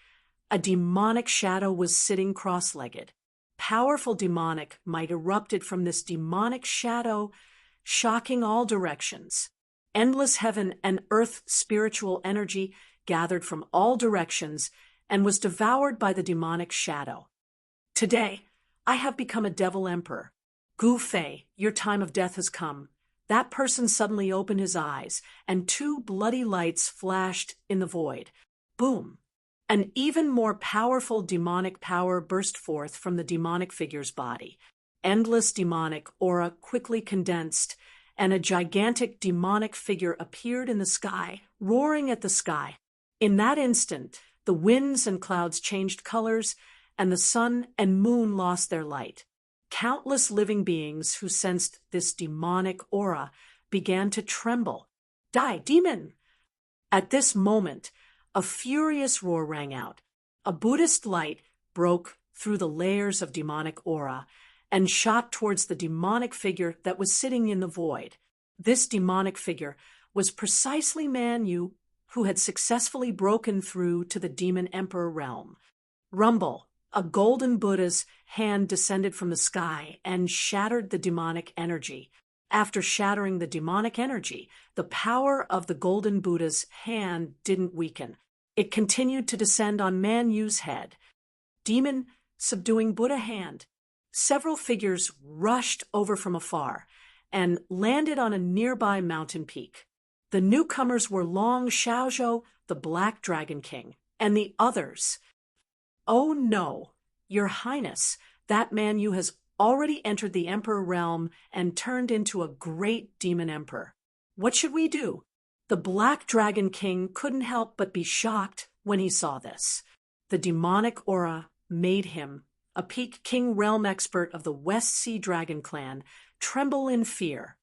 a demonic shadow was sitting cross-legged. Powerful demonic might erupted from this demonic shadow, shocking all directions. Endless heaven and earth spiritual energy gathered from all directions and was devoured by the demonic shadow. Today, I have become a devil emperor. Gu Fei, your time of death has come. That person suddenly opened his eyes, and two bloody lights flashed in the void. Boom! An even more powerful demonic power burst forth from the demonic figure's body. Endless demonic aura quickly condensed, and a gigantic demonic figure appeared in the sky, roaring at the sky. In that instant, the winds and clouds changed colors, and the sun and moon lost their light. Countless living beings who sensed this demonic aura began to tremble. Die, demon! At this moment, a furious roar rang out. A Buddhist light broke through the layers of demonic aura and shot towards the demonic figure that was sitting in the void. This demonic figure was precisely Man Yu, who had successfully broken through to the demon emperor realm. Rumble! A golden Buddha's hand descended from the sky and shattered the demonic energy. After shattering the demonic energy, the power of the golden Buddha's hand didn't weaken. It continued to descend on Man Yu's head. Demon subduing Buddha hand. Several figures rushed over from afar and landed on a nearby mountain peak. The newcomers were Long Xiaozhou, the Black Dragon King, and the others. Oh no, Your Highness, that Man Yu has already entered the Emperor realm and turned into a great demon emperor. What should we do? The Black Dragon King couldn't help but be shocked when he saw this. The demonic aura made him, a peak king realm expert of the West Sea Dragon clan, tremble in fear.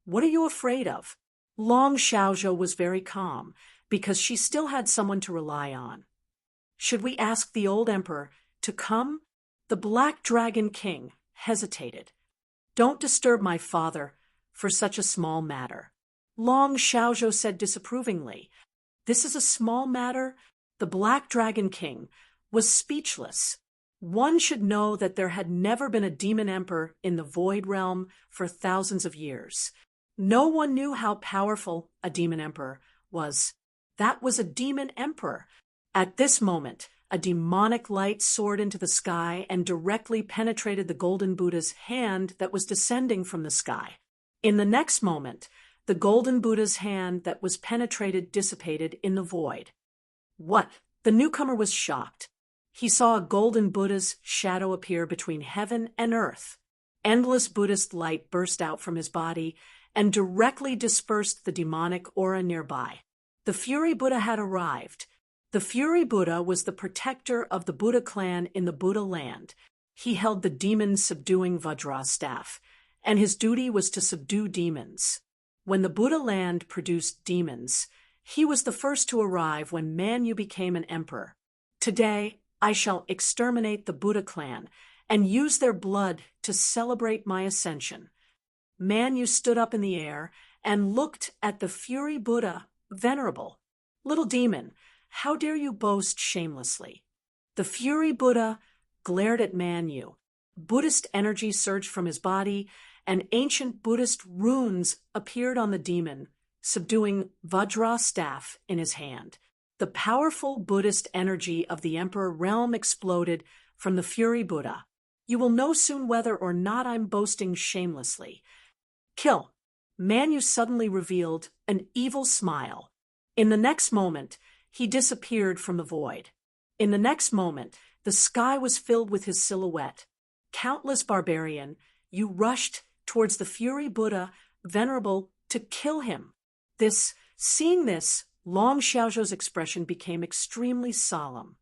What are you afraid of? Long Xiaozhou was very calm because she still had someone to rely on. Should we ask the old emperor to come? The Black Dragon King hesitated. Don't disturb my father for such a small matter. Long Xiaozhou said disapprovingly. This is a small matter? The Black Dragon King was speechless. One should know that there had never been a demon emperor in the Void Realm for thousands of years. No one knew how powerful a demon emperor was. That was a demon emperor. At this moment, a demonic light soared into the sky and directly penetrated the golden Buddha's hand that was descending from the sky. In the next moment, the golden Buddha's hand that was penetrated dissipated in the void. What? The newcomer was shocked. He saw a golden Buddha's shadow appear between heaven and earth. Endless Buddhist light burst out from his body and directly dispersed the demonic aura nearby. The Fury Buddha had arrived. The Fury Buddha was the protector of the Buddha clan in the Buddha land. He held the demon-subduing Vajra staff, and his duty was to subdue demons. When the Buddha land produced demons, he was the first to arrive when Man Yu became an emperor. Today, I shall exterminate the Buddha clan and use their blood to celebrate my ascension. Man Yu stood up in the air and looked at the Fury Buddha, venerable. Little demon, how dare you boast shamelessly? The Fury Buddha glared at Man Yu. Buddhist energy surged from his body, and ancient Buddhist runes appeared on the demon, subduing Vajra staff in his hand. The powerful Buddhist energy of the Emperor realm exploded from the Fury Buddha. You will know soon whether or not I'm boasting shamelessly. Kill. Man Yu suddenly revealed an evil smile. In the next moment, he disappeared from the void. In the next moment, the sky was filled with his silhouette. Countless barbarian, you rushed towards the Fury Buddha, venerable, to kill him. Seeing this, Long Xiaozhou's expression became extremely solemn.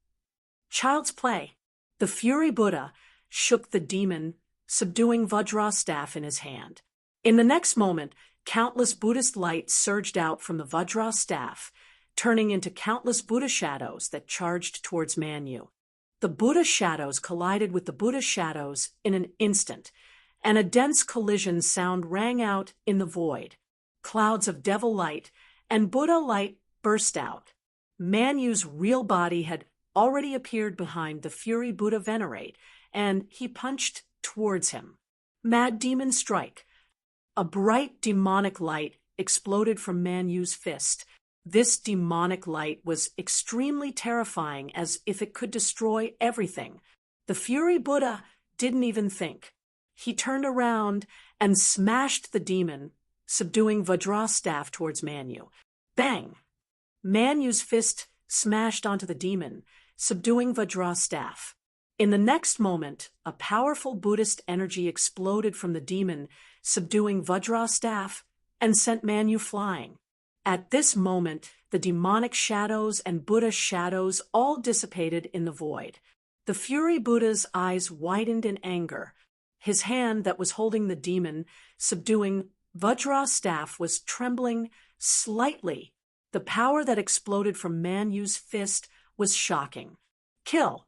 Child's play. The Fury Buddha shook the demon, subduing Vajra staff in his hand. In the next moment, Countless Buddhist light surged out from the Vajra staff, turning into countless Buddha shadows that charged towards Manu. The Buddha shadows collided with the Buddha shadows in an instant, and a dense collision sound rang out in the void. Clouds of devil light and Buddha light burst out. Manu's real body had already appeared behind the Fury Buddha Venerate, and he punched towards him. Mad Demon Strike. A bright demonic light exploded from Manu's fist. This demonic light was extremely terrifying, as if it could destroy everything. The Fury Buddha didn't even think. He turned around and smashed the demon, subduing Vajra staff towards Manu. Bang! Manu's fist smashed onto the demon, subduing Vajra staff. In the next moment, a powerful Buddhist energy exploded from the demon, subduing Vajra staff, and sent Manu flying. At this moment, the demonic shadows and Buddha shadows all dissipated in the void. The Fury Buddha's eyes widened in anger. His hand that was holding the demon, subduing Vajra staff, was trembling slightly. The power that exploded from Manu's fist was shocking. Kill!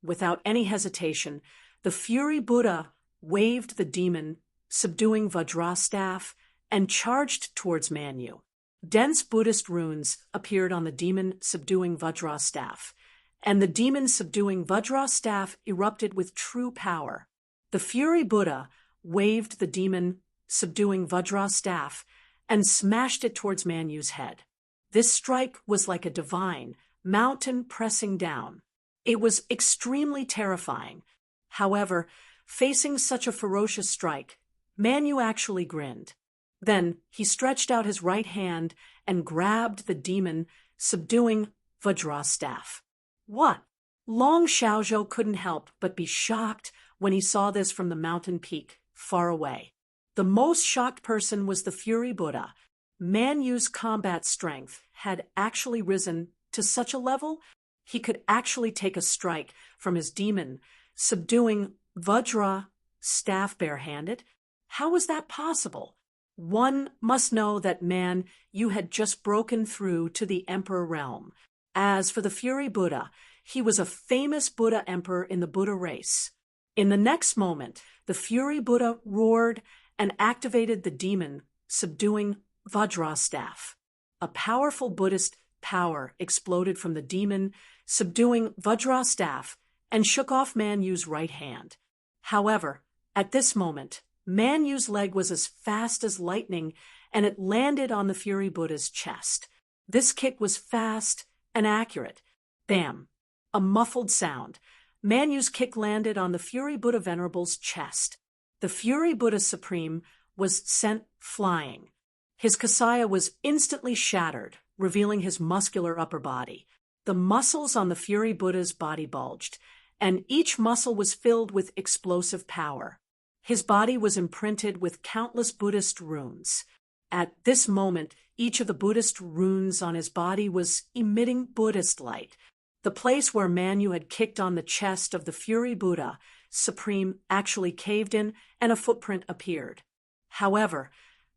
Without any hesitation, the Fury Buddha waved the demon, subduing Vajra staff, and charged towards Manu. Dense Buddhist runes appeared on the demon subduing Vajra staff, and the demon subduing Vajra staff erupted with true power. The Fury Buddha waved the demon subduing Vajra staff and smashed it towards Manu's head. This strike was like a divine mountain pressing down. It was extremely terrifying. However, facing such a ferocious strike, Manu actually grinned. Then he stretched out his right hand and grabbed the demon, subduing Vajra staff. What? Long Xiaozhou couldn't help but be shocked when he saw this from the mountain peak far away. The most shocked person was the Fury Buddha. Manu's combat strength had actually risen to such a level he could actually take a strike from his demon, subduing Vajra staff barehanded. How was that possible? One must know that, man, you had just broken through to the Emperor realm. As for the Fury Buddha, he was a famous Buddha emperor in the Buddha race. In the next moment, the Fury Buddha roared and activated the demon, subduing Vajra staff. A powerful Buddhist power exploded from the demon, subduing Vajra staff, and shook off Manu's right hand. However, at this moment, Manu's leg was as fast as lightning, and it landed on the Fury Buddha's chest. This kick was fast and accurate. Bam! A muffled sound. Manu's kick landed on the Fury Buddha Venerable's chest. The Fury Buddha Supreme was sent flying. His kasaya was instantly shattered, revealing his muscular upper body. The muscles on the Fury Buddha's body bulged, and each muscle was filled with explosive power. His body was imprinted with countless Buddhist runes. At this moment, each of the Buddhist runes on his body was emitting Buddhist light. The place where Manu had kicked on the chest of the Fury Buddha Supreme actually caved in, and a footprint appeared. However,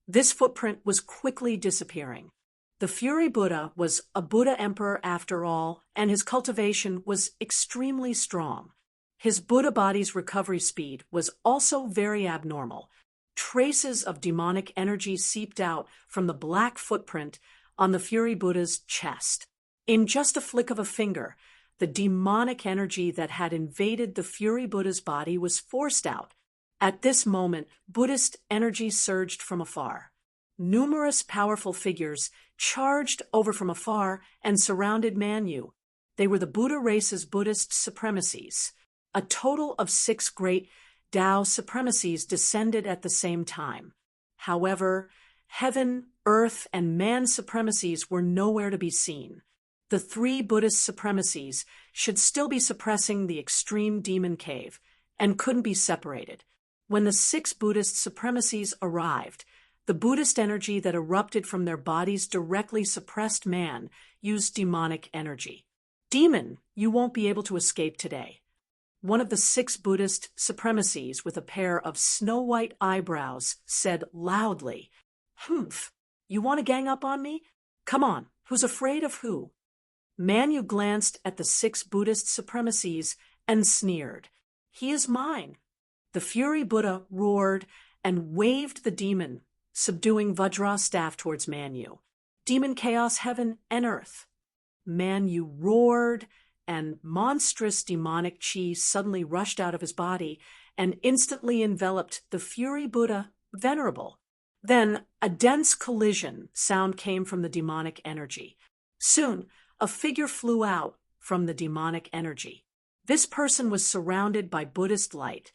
this footprint was quickly disappearing. The Fury Buddha was a Buddha emperor after all, and his cultivation was extremely strong. His Buddha body's recovery speed was also very abnormal. Traces of demonic energy seeped out from the black footprint on the Fury Buddha's chest. In just a flick of a finger, the demonic energy that had invaded the Fury Buddha's body was forced out. At this moment, Buddhist energy surged from afar. Numerous powerful figures charged over from afar and surrounded Manu. They were the Buddha race's Buddhist supremacies. A total of 6 great Tao supremacies descended at the same time. However, heaven, earth, and man supremacies were nowhere to be seen. The 3 Buddhist supremacies should still be suppressing the extreme demon cave and couldn't be separated. When the 6 Buddhist supremacies arrived, the Buddhist energy that erupted from their bodies directly suppressed man, used demonic energy. Demon, you won't be able to escape today. One of the 6 Buddhist supremacies with a pair of snow-white eyebrows said loudly. Humph! You want to gang up on me? Come on, who's afraid of who? Manu glanced at the 6 Buddhist supremacies and sneered. He is mine. The Fury Buddha roared and waved the demon, subduing Vajra's staff towards Manu. Demon chaos, heaven and earth. Manu roared, and monstrous demonic chi suddenly rushed out of his body and instantly enveloped the Fury Buddha venerable. Then a dense collision sound came from the demonic energy. Soon, a figure flew out from the demonic energy. This person was surrounded by Buddhist light.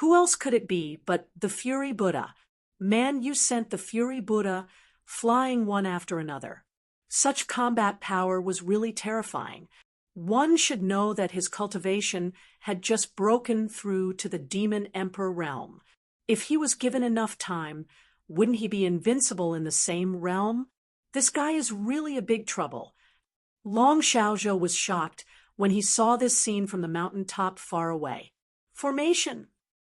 Who else could it be but the Fury Buddha? Manu sent the Fury Buddha flying one after another. Such combat power was really terrifying. One should know that his cultivation had just broken through to the Demon Emperor realm. If he was given enough time, wouldn't he be invincible in the same realm? This guy is really a big trouble. Long Xiaozhou was shocked when he saw this scene from the mountaintop far away. Formation!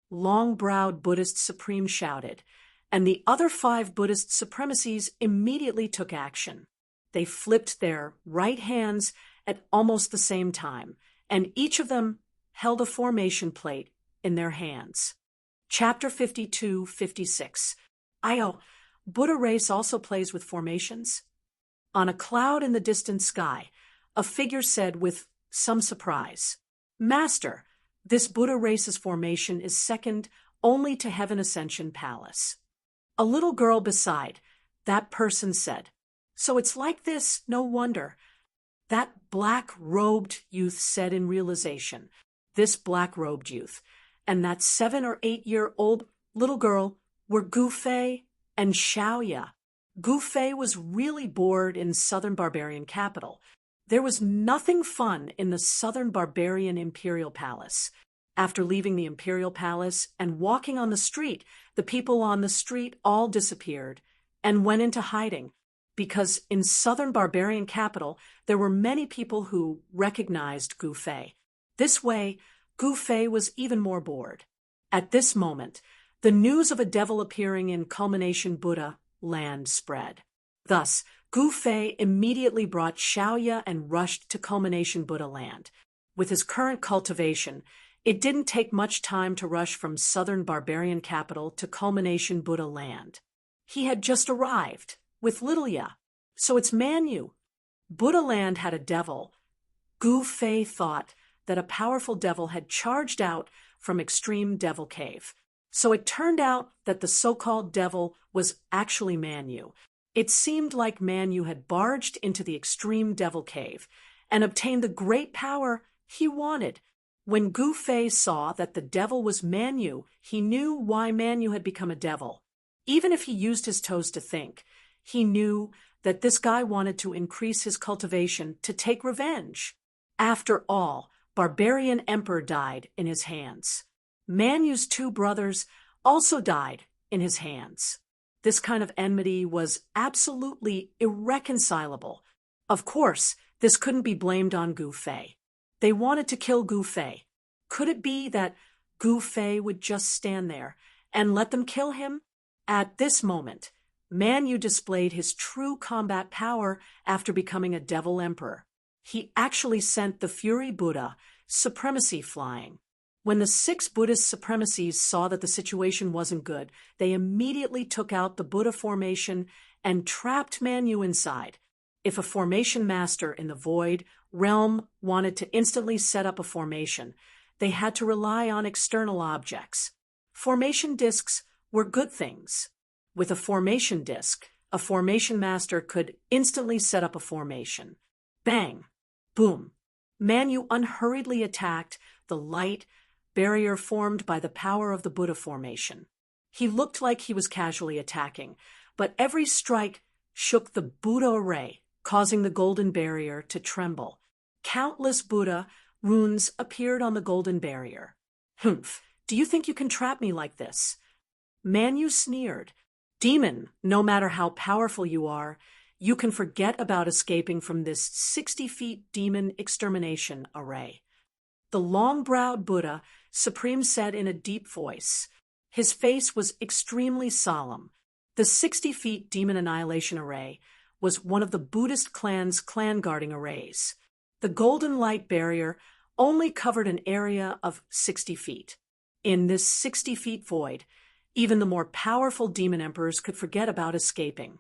Long-browed Buddhist Supreme shouted, and the other 5 Buddhist supremacies immediately took action. They flipped their right hands at almost the same time, and each of them held a formation plate in their hands. Chapter 52-56. Buddha race also plays with formations? On a cloud in the distant sky, a figure said with some surprise, Master, this Buddha race's formation is second only to Heaven Ascension Palace. A little girl beside that person said, So it's like this, no wonder. That black-robed youth said in realization, this black-robed youth, and that 7 or 8-year-old little girl were Gu Fei and Xiaoya. Gu Fei was really bored in southern barbarian capital. There was nothing fun in the southern barbarian imperial palace. After leaving the imperial palace and walking on the street, the people on the street all disappeared and went into hiding, because in southern barbarian capital there were many people who recognized Gu Fei. This way, Gu Fei was even more bored. At this moment, the news of a devil appearing in Culmination Buddha land spread. Thus, Gu Fei immediately brought Xiaoya and rushed to Culmination Buddha land. With his current cultivation, it didn't take much time to rush from southern barbarian capital to Culmination Buddha land. He had just arrived, with Littleya. So it's Manu. Buddha land had a devil. Gu Fei thought that a powerful devil had charged out from Extreme Devil Cave. So it turned out that the so-called devil was actually Manu. It seemed like Manu had barged into the Extreme Devil Cave and obtained the great power he wanted. When Gu Fei saw that the devil was Manu, he knew why Manu had become a devil. Even if he used his toes to think, he knew that this guy wanted to increase his cultivation to take revenge. After all, Barbarian Emperor died in his hands. Manu's 2 brothers also died in his hands. This kind of enmity was absolutely irreconcilable. Of course, this couldn't be blamed on Gu Fei. They wanted to kill Gu Fei. Could it be that Gu Fei would just stand there and let them kill him? At this moment, Manu displayed his true combat power after becoming a devil emperor. He actually sent the Fury Buddha supremacy flying. When the 6 Buddhist supremacies saw that the situation wasn't good, they immediately took out the Buddha formation and trapped Manu inside. If a formation master in the void realm wanted to instantly set up a formation, they had to rely on external objects. Formation discs were good things. With a formation disc, a formation master could instantly set up a formation. Bang! Boom! Manu unhurriedly attacked the light barrier formed by the power of the Buddha formation. He looked like he was casually attacking, but every strike shook the Buddha array, causing the golden barrier to tremble. Countless Buddha runes appeared on the golden barrier. Humph! Do you think you can trap me like this? Manu sneered. Demon, no matter how powerful you are, you can forget about escaping from this 60-feet demon extermination array. The long-browed Buddha Supreme said in a deep voice. His face was extremely solemn. The 60 feet demon annihilation array was one of the Buddhist clan's clan guarding arrays. The golden light barrier only covered an area of 60 feet. In this 60 feet void, even the more powerful demon emperors could forget about escaping.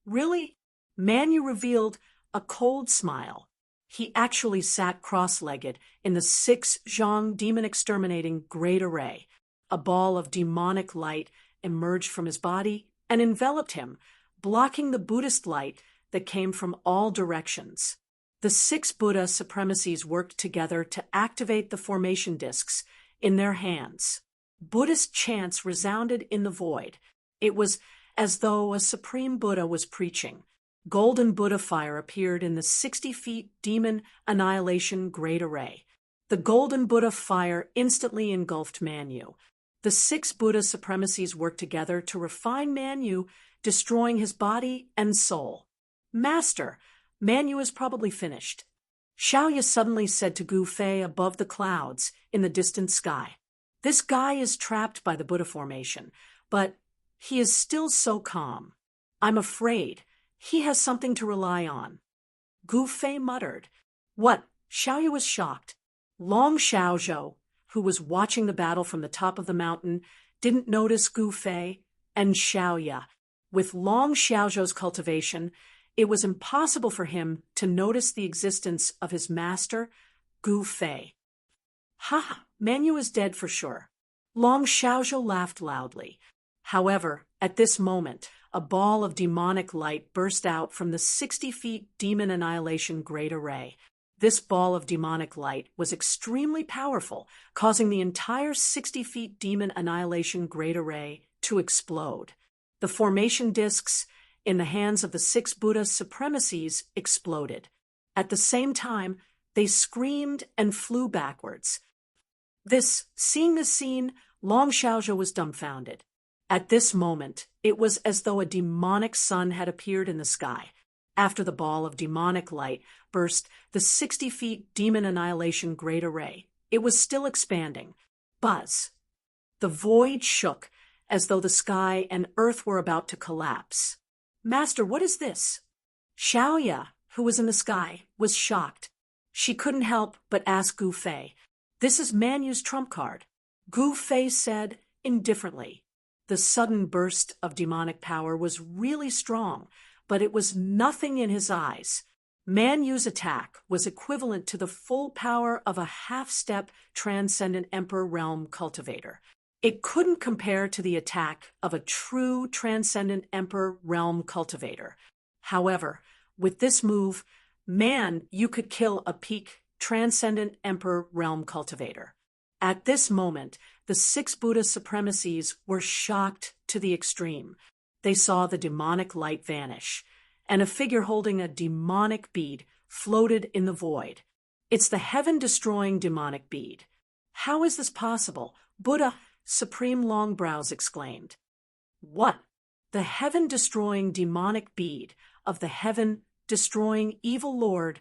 Really? Manyu revealed a cold smile. He actually sat cross-legged in the 6 Zhang demon-exterminating great array. A ball of demonic light emerged from his body and enveloped him, blocking the Buddhist light that came from all directions. The 6 Buddha supremacies worked together to activate the formation discs in their hands. Buddhist chants resounded in the void. It was as though a supreme Buddha was preaching. Golden Buddha fire appeared in the 60 feet demon annihilation great array. The golden Buddha fire instantly engulfed Manyu. The 6 Buddha supremacies worked together to refine Manyu, destroying his body and soul. Master, Manyu is probably finished. Xiaoya suddenly said to Gu Fei above the clouds in the distant sky. This guy is trapped by the Buddha formation, but he is still so calm. I'm afraid he has something to rely on. Gu Fei muttered. What? Xiaoya was shocked. Long Xiaozhou, who was watching the battle from the top of the mountain, didn't notice Gu Fei and Xiaoya. With Long Xiaozhou's cultivation, it was impossible for him to notice the existence of his master, Gu Fei. Ha! Manyu is dead for sure. Long Xiaozhou laughed loudly. However, at this moment, a ball of demonic light burst out from the 60 feet demon annihilation great array. This ball of demonic light was extremely powerful, causing the entire 60 feet demon annihilation great array to explode. The formation discs in the hands of the 6 Buddha supremacies exploded. At the same time, they screamed and flew backwards. Seeing this scene, Long Xiaozhou was dumbfounded. At this moment, it was as though a demonic sun had appeared in the sky. After the ball of demonic light burst the 60 feet demon annihilation great array, it was still expanding. Buzz. The void shook as though the sky and earth were about to collapse. Master, what is this? Xiaoya, who was in the sky, was shocked. She couldn't help but ask Gu Fei. This is Manyu's trump card. Gu Fei said indifferently. The sudden burst of demonic power was really strong, but it was nothing in his eyes. Manyu's attack was equivalent to the full power of a half-step transcendent emperor realm cultivator. It couldn't compare to the attack of a true transcendent emperor realm cultivator. However, with this move, you could kill a peak transcendent emperor realm cultivator. At this moment, the 6 Buddha supremacies were shocked to the extreme. They saw the demonic light vanish, and a figure holding a demonic bead floated in the void. It's the heaven-destroying demonic bead. How is this possible? Buddha, Supreme Longbrows exclaimed. What? The heaven-destroying demonic bead of the heaven-destroying evil lord.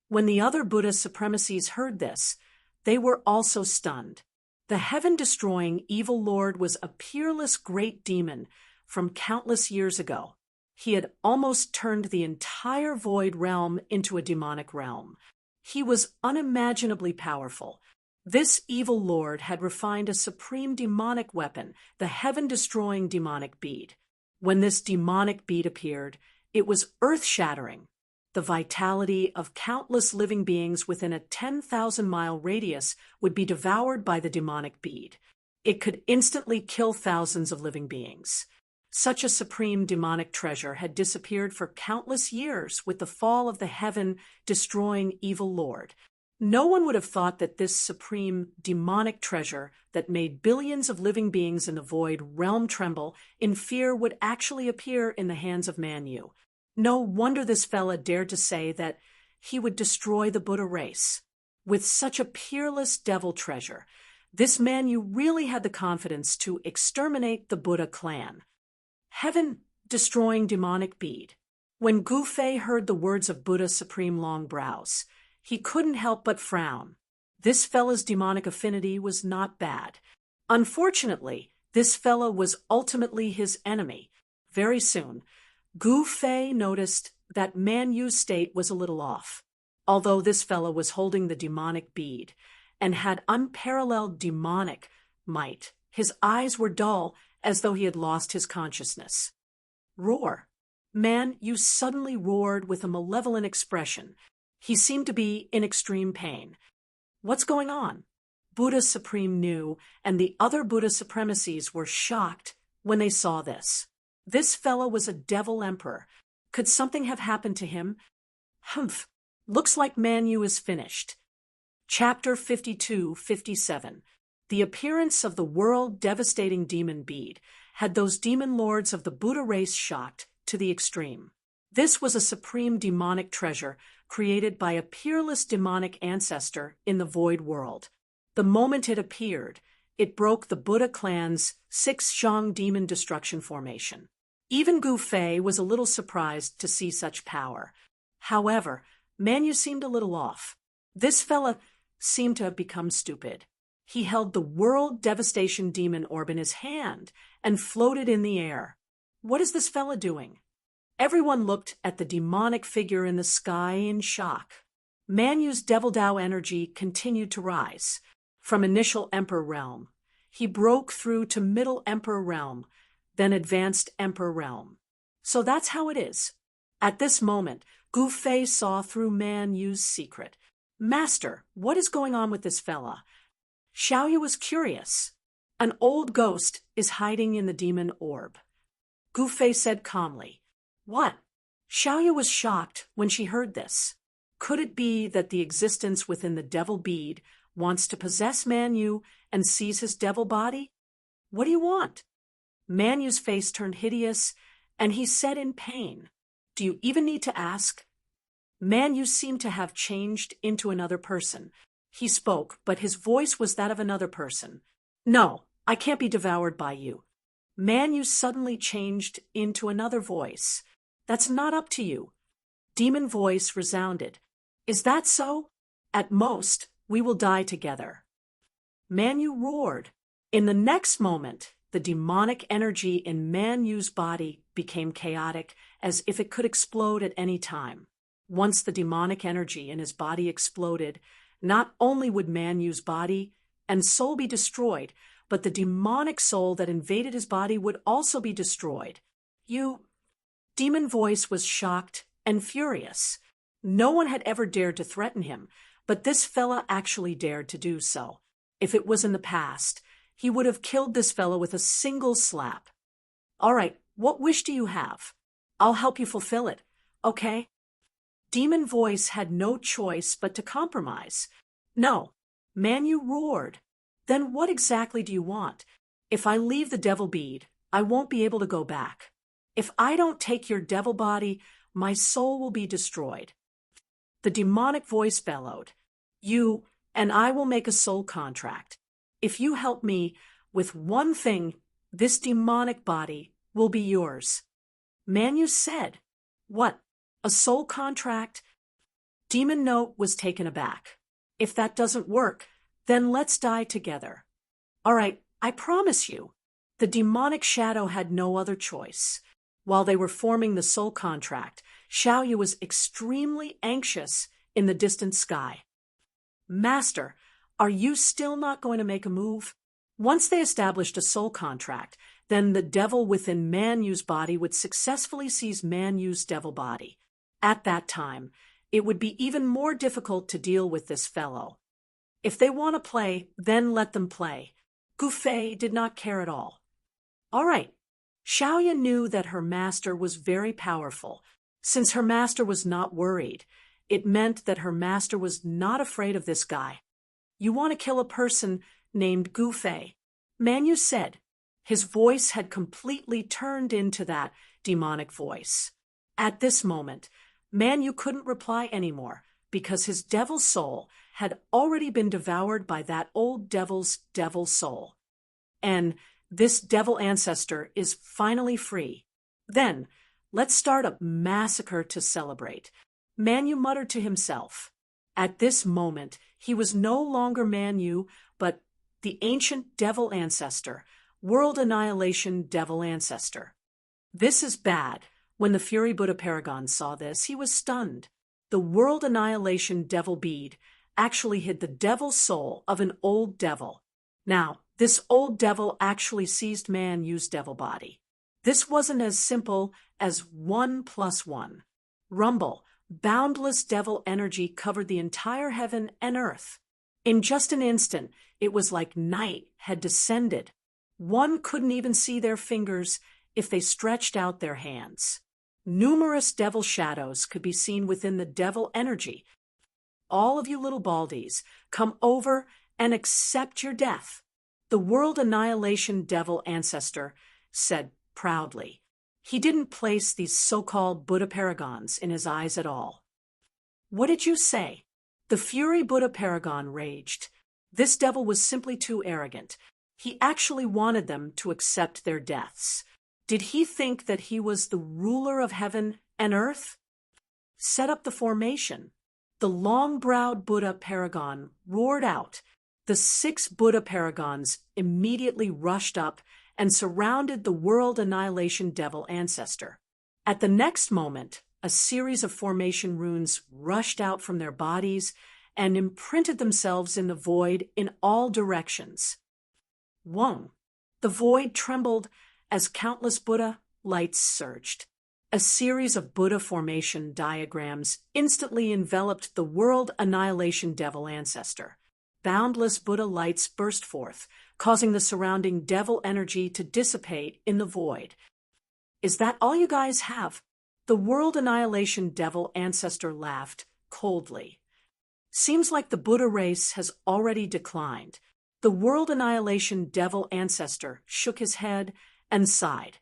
When the other Buddha supremacies heard this, they were also stunned. The heaven-destroying evil lord was a peerless great demon from countless years ago. He had almost turned the entire void realm into a demonic realm. He was unimaginably powerful. This evil lord had refined a supreme demonic weapon, the heaven-destroying demonic bead. When this demonic bead appeared, it was earth-shattering. The vitality of countless living beings within a 10,000-mile radius would be devoured by the demonic bead. It could instantly kill thousands of living beings. Such a supreme demonic treasure had disappeared for countless years with the fall of the heaven-destroying evil lord. No one would have thought that this supreme demonic treasure that made billions of living beings in the void realm tremble in fear would actually appear in the hands of Manyu. No wonder this fella dared to say that he would destroy the Buddha race. With such a peerless devil treasure, this Manyu really had the confidence to exterminate the Buddha clan. Heaven-destroying demonic bead. When Gu Fei heard the words of Buddha Supreme Longbrows, he couldn't help but frown. This fella's demonic affinity was not bad. Unfortunately, this fella was ultimately his enemy. Very soon, Gu Fei noticed that Man Yu's state was a little off. Although this fellow was holding the demonic bead and had unparalleled demonic might, his eyes were dull as though he had lost his consciousness. Roar. Man Yu suddenly roared with a malevolent expression. He seemed to be in extreme pain. What's going on? Buddha Supreme knew, and the other Buddha supremacies were shocked when they saw this. This fellow was a devil emperor. Could something have happened to him? Humph. Looks like Man Yu is finished. Chapter 52-57. The appearance of the world-devastating demon bead had those demon lords of the Buddha race shocked to the extreme. This was a supreme demonic treasure created by a peerless demonic ancestor in the void world. The moment it appeared, it broke the Buddha clan's 6 Zhang demon destruction formation. Even Gu Fei was a little surprised to see such power. However, Man Yu seemed a little off. This fella seemed to have become stupid. He held the world devastation demon orb in his hand and floated in the air. What is this fella doing? Everyone looked at the demonic figure in the sky in shock. Man Yu's Devil Dao energy continued to rise. From initial Emperor realm, he broke through to Middle Emperor realm, then Advanced Emperor realm. So that's how it is. At this moment, Gu Fei saw through Man Yu's secret. Master, what is going on with this fella? Xiaoyu was curious. An old ghost is hiding in the demon orb. Gu Fei said calmly. What? Xiaoyu was shocked when she heard this. Could it be that the existence within the devil bead wants to possess Man Yu and seize his devil body? What do you want? Man Yu's face turned hideous, and he said in pain, Do you even need to ask? Man Yu seemed to have changed into another person. He spoke, but his voice was that of another person. No, I can't be devoured by you. Man Yu suddenly changed into another voice. That's not up to you. Demon voice resounded. Is that so? At most, we will die together. Man Yu roared. In the next moment, the demonic energy in Man Yu's body became chaotic, as if it could explode at any time. Once the demonic energy in his body exploded, not only would Man Yu's body and soul be destroyed, but the demonic soul that invaded his body would also be destroyed. Demon voice was shocked and furious. No one had ever dared to threaten him, but this fella actually dared to do so. If it was in the past, he would have killed this fellow with a single slap. All right, what wish do you have? I'll help you fulfill it, okay? Demon voice had no choice but to compromise. No, Man Yu roared. Then what exactly do you want? If I leave the devil bead, I won't be able to go back. If I don't take your devil body, my soul will be destroyed. The demonic voice bellowed. You and I will make a soul contract. If you help me with one thing, this demonic body will be yours. Man Yu said, What? A soul contract? Demon Note was taken aback. If that doesn't work, then let's die together. All right, I promise you. The demonic shadow had no other choice. While they were forming the soul contract, Xiaoyu was extremely anxious in the distant sky. Master, are you still not going to make a move? Once they established a soul contract, then the devil within Man Yu's body would successfully seize Man Yu's devil body. At that time, it would be even more difficult to deal with this fellow. If they want to play, then let them play. Gu Fei did not care at all. All right. Xiaoyu knew that her master was very powerful. Since her master was not worried, it meant that her master was not afraid of this guy. You want to kill a person named Gu Fei? Man Yu said. His voice had completely turned into that demonic voice. At this moment, Man Yu couldn't reply anymore because his devil soul had already been devoured by that old devil's devil soul. And this devil ancestor is finally free. Then, let's start a massacre to celebrate. Man Yu muttered to himself. At this moment, he was no longer Man Yu, but the ancient devil ancestor, world annihilation devil ancestor. This is bad. When the Fury Buddha Paragon saw this, he was stunned. The World Annihilation Devil Bead actually hid the devil's soul of an old devil. Now, this old devil actually seized man use devil body. This wasn't as simple as 1 + 1. Rumble, boundless devil energy covered the entire heaven and earth. In just an instant, it was like night had descended. One couldn't even see their fingers if they stretched out their hands. Numerous devil shadows could be seen within the devil energy. All of you little baldies, come over and accept your death, the World Annihilation Devil Ancestor said proudly. He didn't place these so-called Buddha Paragons in his eyes at all. What did you say? The Fury Buddha Paragon raged. This devil was simply too arrogant. He actually wanted them to accept their deaths. Did he think that he was the ruler of heaven and earth? Set up the formation. The long-browed Buddha Paragon roared out. The 6 Buddha Paragons immediately rushed up and surrounded the World Annihilation Devil Ancestor. At the next moment, a series of formation runes rushed out from their bodies and imprinted themselves in the void in all directions. Whoa! The void trembled as countless Buddha lights surged. A series of Buddha formation diagrams instantly enveloped the World Annihilation Devil Ancestor. Boundless Buddha lights burst forth, causing the surrounding devil energy to dissipate in the void. Is that all you guys have? The World Annihilation Devil Ancestor laughed coldly. Seems like the Buddha race has already declined. The World Annihilation Devil Ancestor shook his head and sighed.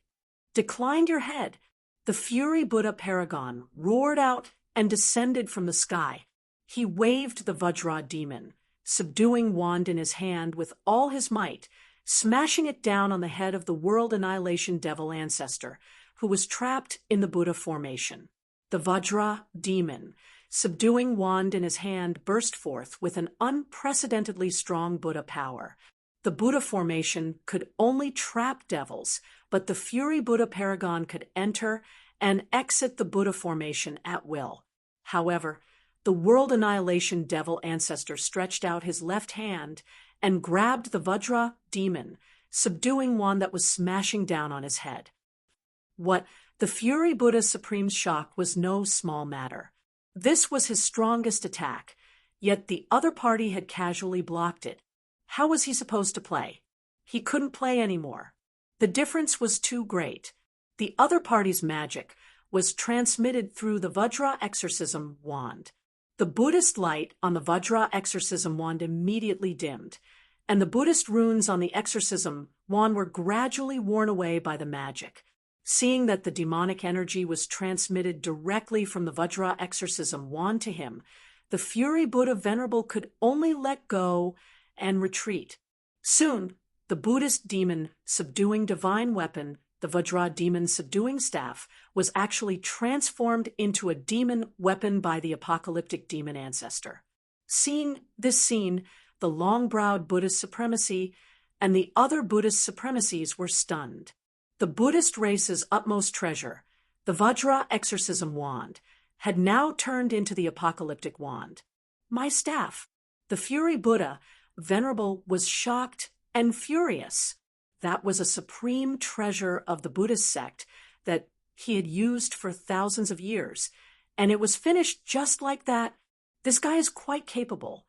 Declined your head? The Fury Buddha Paragon roared out and descended from the sky. He waved the Vajra demon, subduing wand in his hand with all his might, smashing it down on the head of the World Annihilation Devil Ancestor, who was trapped in the Buddha formation. The Vajra demon, subduing wand in his hand, burst forth with an unprecedentedly strong Buddha power. The Buddha formation could only trap devils, but the Fury Buddha Paragon could enter and exit the Buddha formation at will. However, the World Annihilation Devil Ancestor stretched out his left hand and grabbed the Vajra demon, subduing one that was smashing down on his head. What the Fury Buddha Supreme's shock was no small matter. This was his strongest attack, yet the other party had casually blocked it. How was he supposed to play? He couldn't play anymore. The difference was too great. The other party's magic was transmitted through the Vajra Exorcism wand. The Buddhist light on the Vajra Exorcism wand immediately dimmed, and the Buddhist runes on the Exorcism wand were gradually worn away by the magic. Seeing that the demonic energy was transmitted directly from the Vajra Exorcism wand to him, the Fury Buddha Venerable could only let go and retreat. Soon, the Buddhist demon subduing divine weapon, the Vajra demon subduing staff, was actually transformed into a demon weapon by the apocalyptic demon ancestor. Seeing this scene, the long-browed Buddhist supremacy and the other Buddhist supremacies were stunned. The Buddhist race's utmost treasure, the Vajra Exorcism wand, had now turned into the apocalyptic wand. My staff! The Fury Buddha Venerable was shocked and furious. That was a supreme treasure of the Buddhist sect that he had used for thousands of years, and it was finished just like that. This guy is quite capable.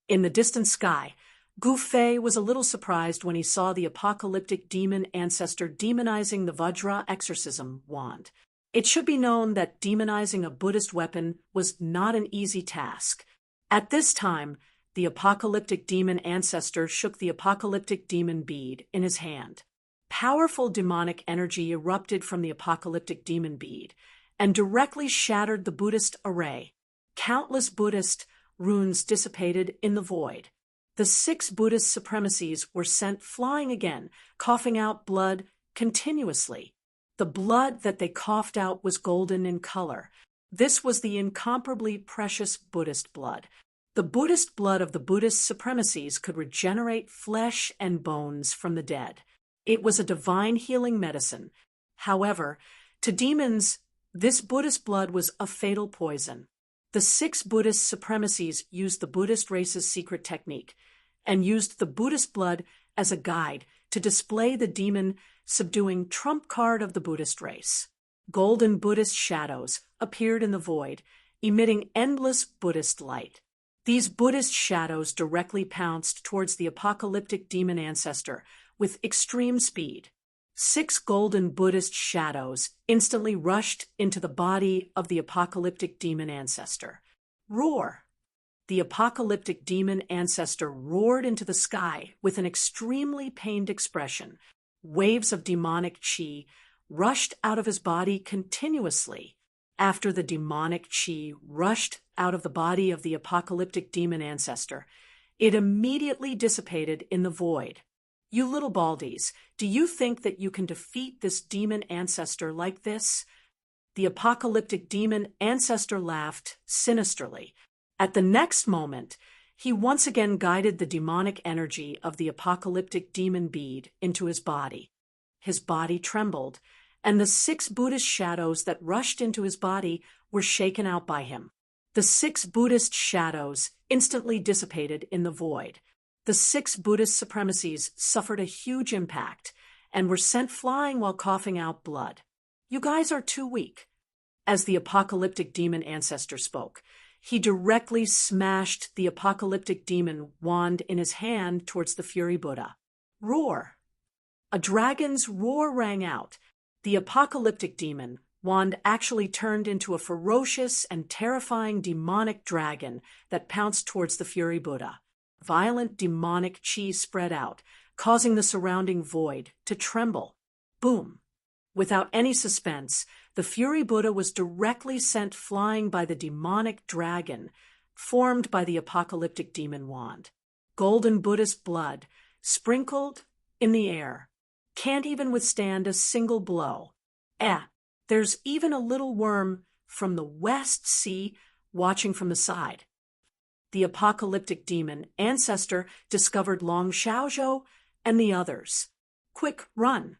In the distant sky, Gu Fei was a little surprised when he saw the apocalyptic demon ancestor demonizing the Vajra Exorcism wand. It should be known that demonizing a Buddhist weapon was not an easy task. At this time, the apocalyptic demon ancestor shook the apocalyptic demon bead in his hand. Powerful demonic energy erupted from the apocalyptic demon bead and directly shattered the Buddhist array. Countless Buddhist runes dissipated in the void. The 6 Buddhist supremacies were sent flying again, coughing out blood continuously. The blood that they coughed out was golden in color. This was the incomparably precious Buddhist blood. The Buddhist blood of the Buddhist supremacies could regenerate flesh and bones from the dead. It was a divine healing medicine. However, to demons, this Buddhist blood was a fatal poison. The 6 Buddhist supremacies used the Buddhist race's secret technique and used the Buddhist blood as a guide to display the demon subduing trump card of the Buddhist race. Golden Buddhist shadows appeared in the void, emitting endless Buddhist light. These Buddhist shadows directly pounced towards the apocalyptic demon ancestor with extreme speed. 6 golden Buddhist shadows instantly rushed into the body of the apocalyptic demon ancestor. Roar! The apocalyptic demon ancestor roared into the sky with an extremely pained expression. Waves of demonic chi rushed out of his body continuously. After the demonic chi rushed out of the body of the apocalyptic demon ancestor, it immediately dissipated in the void. You little baldies, do you think that you can defeat this demon ancestor like this? The apocalyptic demon ancestor laughed sinisterly. At the next moment, he once again guided the demonic energy of the apocalyptic demon bead into his body. His body trembled, and the 6 Buddhist shadows that rushed into his body were shaken out by him. The 6 Buddhist shadows instantly dissipated in the void. The 6 Buddhist supremacies suffered a huge impact and were sent flying while coughing out blood. You guys are too weak. As the apocalyptic demon ancestor spoke, he directly smashed the apocalyptic demon wand in his hand towards the Fury Buddha. Roar! A dragon's roar rang out. The apocalyptic demon wand actually turned into a ferocious and terrifying demonic dragon that pounced towards the Fury Buddha. Violent demonic chi spread out, causing the surrounding void to tremble. Boom! Without any suspense, the Fury Buddha was directly sent flying by the demonic dragon formed by the apocalyptic demon wand. Golden Buddhist blood, sprinkled in the air, can't even withstand a single blow. There's even a little worm from the West Sea watching from the side. The apocalyptic demon ancestor discovered Long Xiaozhou and the others. Quick, run!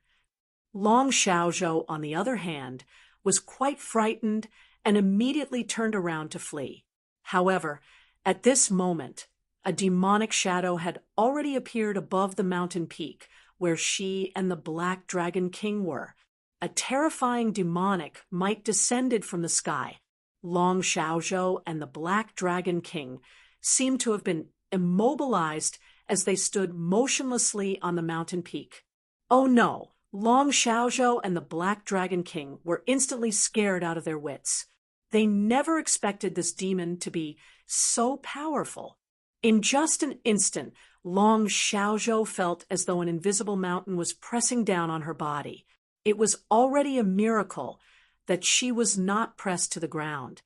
Long Xiaozhou, on the other hand, was quite frightened and immediately turned around to flee. However, at this moment, a demonic shadow had already appeared above the mountain peak where she and the Black Dragon King were. A terrifying demonic might descended from the sky. Long Xiaozhou and the Black Dragon King seemed to have been immobilized as they stood motionlessly on the mountain peak. Oh no! Long Xiaozhou and the Black Dragon King were instantly scared out of their wits. They never expected this demon to be so powerful. In just an instant, Long Xiaozhou felt as though an invisible mountain was pressing down on her body. It was already a miracle that she was not pressed to the ground.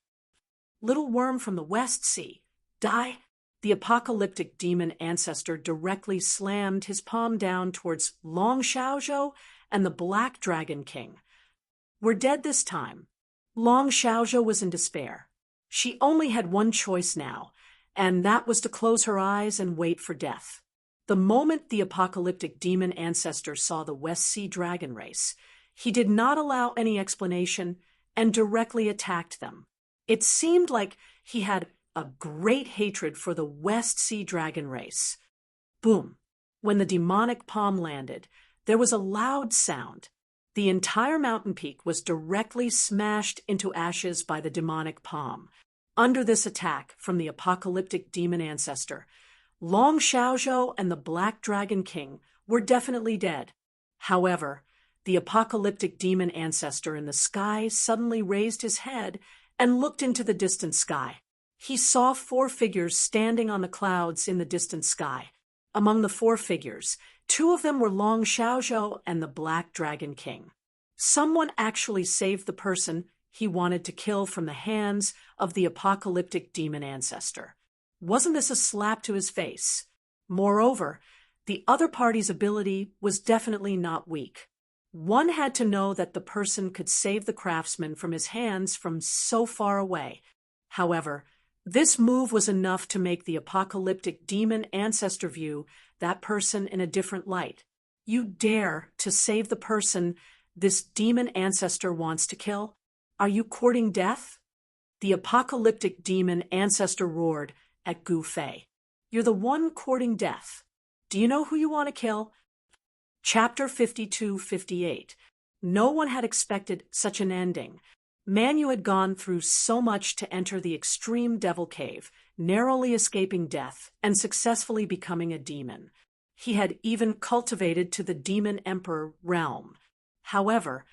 Little worm from the West Sea, die! The apocalyptic demon ancestor directly slammed his palm down towards Long Xiaozhou and the Black Dragon King. We're dead this time. Long Xiaozhou was in despair. She only had one choice now, and that was to close her eyes and wait for death. The moment the apocalyptic demon ancestor saw the West Sea dragon race, he did not allow any explanation and directly attacked them. It seemed like he had a great hatred for the West Sea dragon race. Boom! When the demonic palm landed, there was a loud sound. The entire mountain peak was directly smashed into ashes by the demonic palm. Under this attack from the apocalyptic demon ancestor, Long Xiaozhou and the Black Dragon King were definitely dead. However, the apocalyptic demon ancestor in the sky suddenly raised his head and looked into the distant sky. He saw 4 figures standing on the clouds in the distant sky. Among the 4 figures, 2 of them were Long Xiaozhou and the Black Dragon King. Someone actually saved the person he wanted to kill from the hands of the apocalyptic demon ancestor. Wasn't this a slap to his face? Moreover, the other party's ability was definitely not weak. One had to know that the person could save the craftsman from his hands from so far away. However, this move was enough to make the apocalyptic demon ancestor view that person in a different light. You dare to save the person this demon ancestor wants to kill? Are you courting death? The apocalyptic demon ancestor roared at Gu Fei. You're the one courting death. Do you know who you want to kill? Chapter 52-58. No one had expected such an ending. Man Yu had gone through so much to enter the extreme devil cave, narrowly escaping death and successfully becoming a demon. He had even cultivated to the demon emperor realm. However,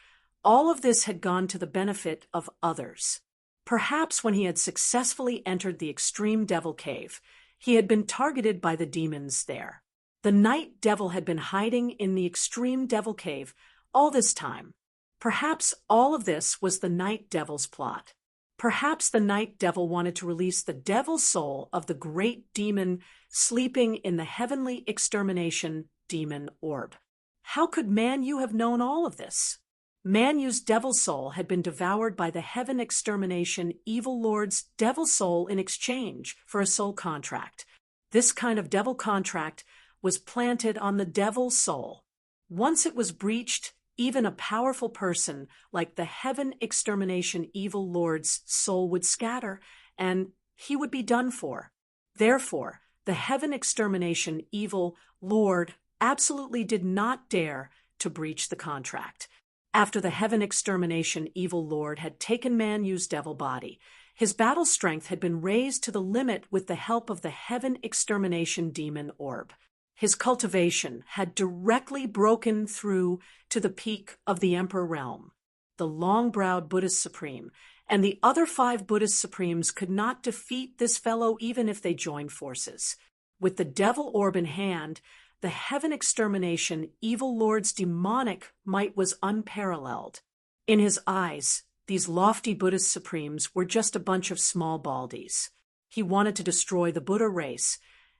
all of this had gone to the benefit of others. Perhaps when he had successfully entered the extreme devil cave, he had been targeted by the demons there. The night devil had been hiding in the extreme devil cave all this time. Perhaps all of this was the night devil's plot. Perhaps the night devil wanted to release the devil soul of the great demon sleeping in the heavenly extermination demon orb. How could Man Yu have known all of this? Man Yu's devil soul had been devoured by the heaven extermination evil lord's devil soul in exchange for a soul contract. This kind of devil contract was planted on the devil's soul. Once it was breached, even a powerful person like the heaven extermination evil lord's soul would scatter, and he would be done for. Therefore, the heaven extermination evil lord absolutely did not dare to breach the contract. After the heaven extermination evil lord had taken Man Yu's devil body, his battle strength had been raised to the limit with the help of the heaven extermination demon orb. His cultivation had directly broken through to the peak of the Emperor realm. The long-browed Buddhist Supreme and the other 5 Buddhist Supremes could not defeat this fellow even if they joined forces. With the devil orb in hand, the heaven extermination evil lord's demonic might was unparalleled. In his eyes, these lofty Buddhist Supremes were just a bunch of small baldies. He wanted to destroy the Buddha race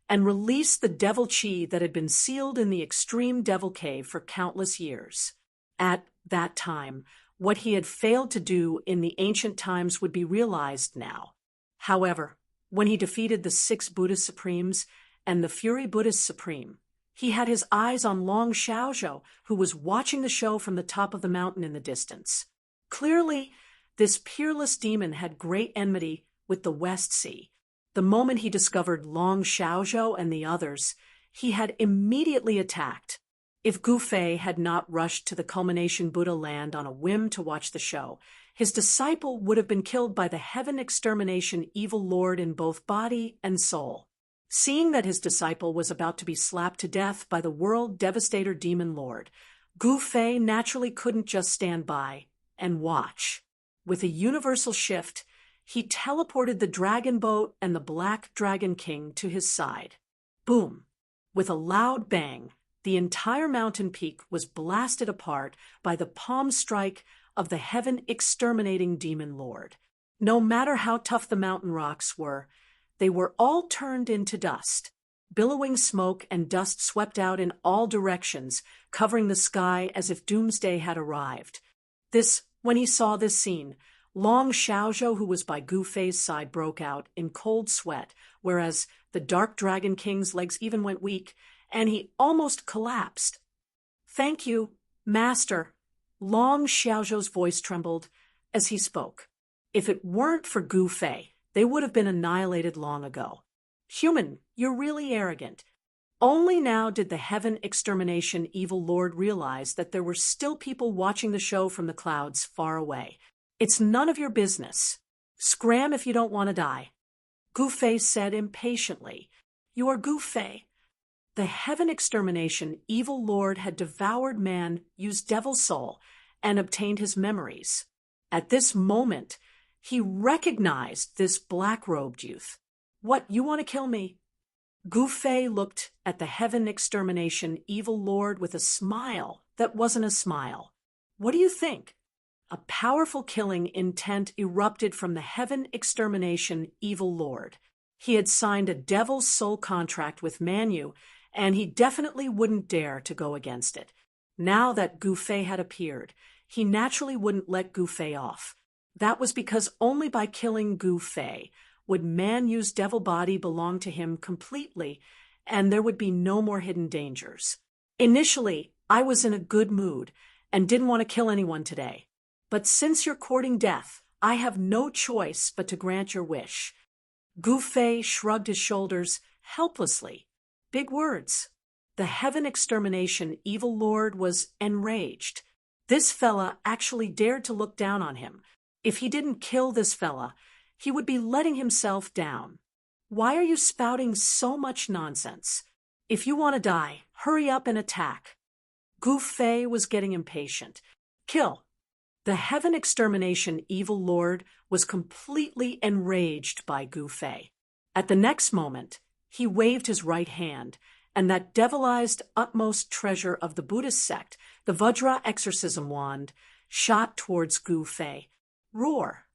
and release the devil chi that had been sealed in the extreme devil cave for countless years. At that time, what he had failed to do in the ancient times would be realized now. However, when he defeated the 6 Buddhist Supremes and the Fury Buddhist Supreme, he had his eyes on Long Xiaozhou, who was watching the show from the top of the mountain in the distance. Clearly, this peerless demon had great enmity with the West Sea. The moment he discovered Long Xiaozhou and the others, he had immediately attacked. If Gu Fei had not rushed to the culmination Buddha land on a whim to watch the show, his disciple would have been killed by the heaven extermination evil lord in both body and soul. Seeing that his disciple was about to be slapped to death by the world devastator demon lord, Gu Fei naturally couldn't just stand by and watch. With a universal shift, he teleported the dragon boat and the Black Dragon King to his side. Boom! With a loud bang, the entire mountain peak was blasted apart by the palm strike of the heaven-exterminating demon lord. No matter how tough the mountain rocks were, they were all turned into dust. Billowing smoke and dust swept out in all directions, covering the sky as if doomsday had arrived. When he saw this scene, Long Xiaozhou, who was by Gu Fei's side, broke out in cold sweat, whereas the Dark Dragon King's legs even went weak, and he almost collapsed. "Thank you, Master." Long Xiaozhou's voice trembled as he spoke. If it weren't for Gu Fei, they would have been annihilated long ago. "Human, you're really arrogant." Only now did the heaven extermination evil lord realize that there were still people watching the show from the clouds far away. "It's none of your business. Scram if you don't want to die," Gu Fei said impatiently. "You are Gu Fei." The heaven extermination evil lord had devoured Man Yu's devil soul and obtained his memories. At this moment, he recognized this black-robed youth. "What, you want to kill me?" Gu Fei looked at the heaven extermination evil lord with a smile that wasn't a smile. "What do you think?" A powerful killing intent erupted from the heaven extermination evil lord. He had signed a devil's soul contract with Man Yu, and he definitely wouldn't dare to go against it. Now that Gu Fei had appeared, he naturally wouldn't let Gu Fei off. That was because only by killing Gu Fei would Man Yu's devil body belong to him completely, and there would be no more hidden dangers. Initially, I was in a good mood, and didn't want to kill anyone today. But since you're courting death, I have no choice but to grant your wish." Gu Fei shrugged his shoulders helplessly. Big words. The Heaven Extermination Evil Lord was enraged. This fella actually dared to look down on him. If he didn't kill this fella, he would be letting himself down. "Why are you spouting so much nonsense? If you want to die, hurry up and attack." Gu Fei was getting impatient. "Kill." The Heaven Extermination Evil Lord was completely enraged by Gu Fei. At the next moment, he waved his right hand, and that devilized utmost treasure of the Buddhist sect, the Vajra exorcism wand, shot towards Gu Fei. Roar!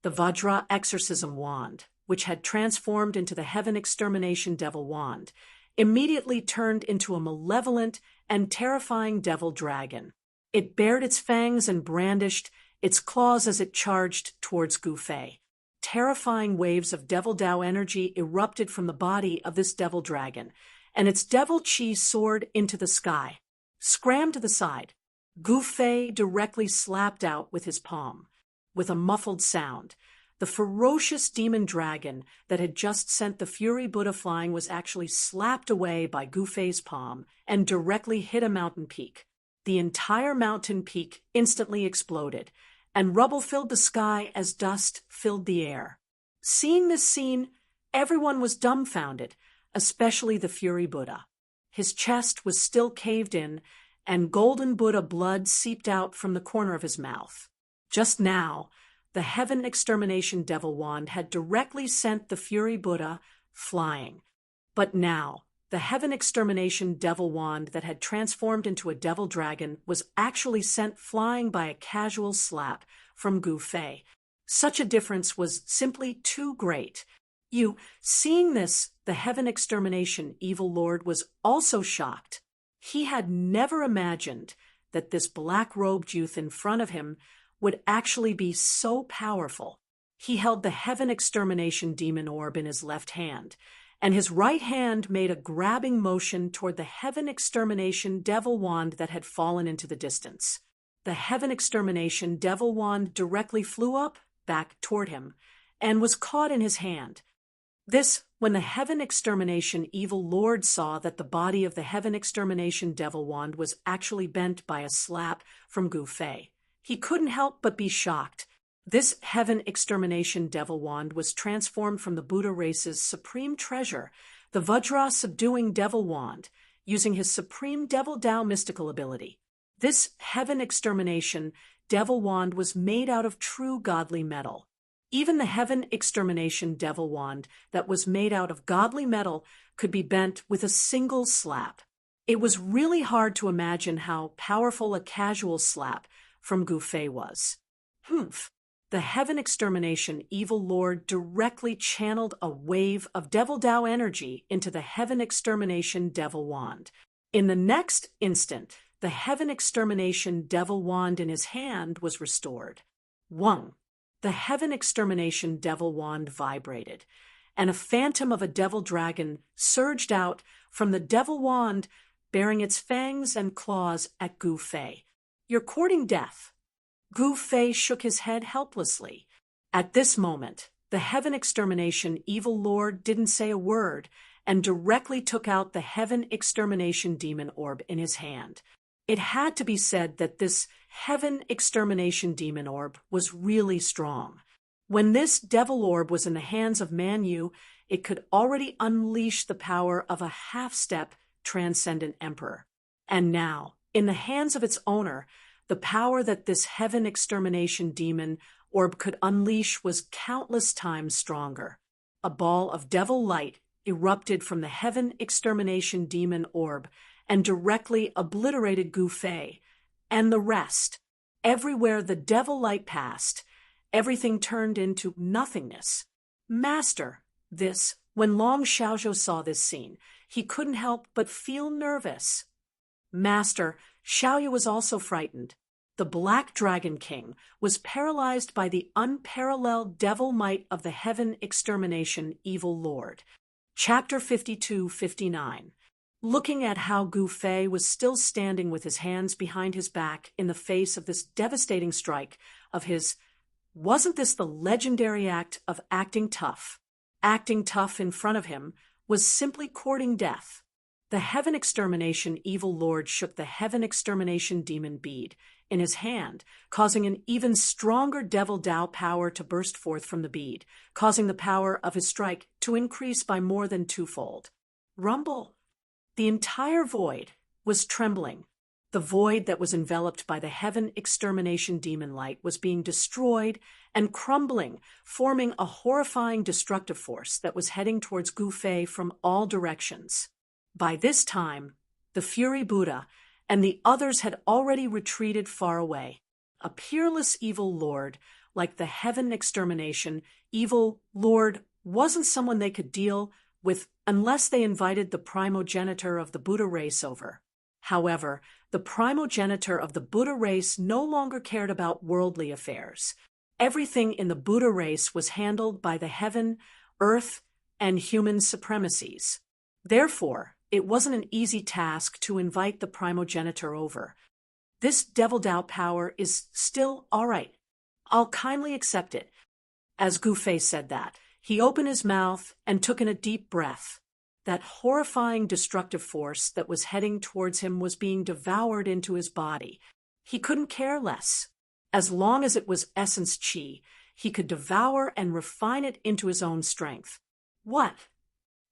The Vajra exorcism wand, which had transformed into the Heaven Extermination Devil Wand, immediately turned into a malevolent and terrifying devil dragon. It bared its fangs and brandished its claws as it charged towards Gu Fei. Terrifying waves of devil Tao energy erupted from the body of this devil dragon, and its devil chi soared into the sky. Scram to the side. Gu Fei directly slapped out with his palm. With a muffled sound, the ferocious demon dragon that had just sent the Fury Buddha flying was actually slapped away by Gu Fei's palm and directly hit a mountain peak. The entire mountain peak instantly exploded, and rubble filled the sky as dust filled the air. Seeing this scene, everyone was dumbfounded, especially the Fury Buddha. His chest was still caved in, and golden Buddha blood seeped out from the corner of his mouth. Just now, the Heaven Extermination Devil Wand had directly sent the Fury Buddha flying. But now, the Heaven Extermination Devil Wand that had transformed into a devil dragon was actually sent flying by a casual slap from Gu Fei. Such a difference was simply too great. Seeing this, the Heaven Extermination Evil Lord was also shocked. He had never imagined that this black-robed youth in front of him would actually be so powerful. He held the Heaven Extermination Demon Orb in his left hand, and his right hand made a grabbing motion toward the Heaven Extermination Devil Wand that had fallen into the distance. The Heaven Extermination Devil Wand directly flew up, back toward him, and was caught in his hand. This, when the Heaven Extermination Evil Lord saw that the body of the Heaven Extermination Devil Wand was actually bent by a slap from Gu Fei. He couldn't help but be shocked. This Heaven Extermination Devil Wand was transformed from the Buddha race's supreme treasure, the Vajra Subduing Devil Wand, using his supreme Devil Tao mystical ability. This Heaven Extermination Devil Wand was made out of true godly metal. Even the Heaven Extermination Devil Wand that was made out of godly metal could be bent with a single slap. It was really hard to imagine how powerful a casual slap from Gu Fei was. Humph! The Heaven Extermination Evil Lord directly channeled a wave of Devil Tao energy into the Heaven Extermination Devil Wand. In the next instant, the Heaven Extermination Devil Wand in his hand was restored. Wung! The Heaven Extermination Devil Wand vibrated, and a phantom of a devil dragon surged out from the Devil Wand, bearing its fangs and claws at Gu Fei. "You're courting death." Gu Fei shook his head helplessly. At this moment, the Heaven Extermination Evil Lord didn't say a word and directly took out the Heaven Extermination Demon Orb in his hand. It had to be said that this Heaven Extermination Demon Orb was really strong. When this Devil Orb was in the hands of Man Yu, it could already unleash the power of a half-step Transcendent Emperor. And now, in the hands of its owner, the power that this Heaven Extermination Demon Orb could unleash was countless times stronger. A ball of devil light erupted from the Heaven Extermination Demon Orb and directly obliterated Gu Fei and the rest. Everywhere the devil light passed, everything turned into nothingness. "Master," when Long Xiaozhou saw this scene, he couldn't help but feel nervous. "Master," Xiaoyu was also frightened. The Black Dragon King was paralyzed by the unparalleled devil might of the Heaven Extermination Evil Lord. Chapter 52-59. looking at how Gu Fei was still standing with his hands behind his back in the face of this devastating strike of his. Wasn't this the legendary act of acting tough? Acting tough in front of him was simply courting death. The Heaven Extermination Evil Lord shook the Heaven Extermination Demon bead in his hand, causing an even stronger Devil Dao power to burst forth from the bead, causing the power of his strike to increase by more than twofold. Rumble! The entire void was trembling. The void that was enveloped by the Heaven Extermination Demon light was being destroyed and crumbling, forming a horrifying destructive force that was heading towards Gu Fei from all directions. By this time, the Fury Buddha and the others had already retreated far away. A peerless evil lord, like the Heaven Extermination Evil Lord, wasn't someone they could deal with unless they invited the primogenitor of the Buddha race over. However, the primogenitor of the Buddha race no longer cared about worldly affairs. Everything in the Buddha race was handled by the heaven, earth, and human supremacies. Therefore, it wasn't an easy task to invite the primogenitor over. This Devil Dao power is still all right. I'll kindly accept it. As Gu Fei said that, he opened his mouth and took in a deep breath. That horrifying destructive force that was heading towards him was being devoured into his body. He couldn't care less. As long as it was essence chi, he could devour and refine it into his own strength. What?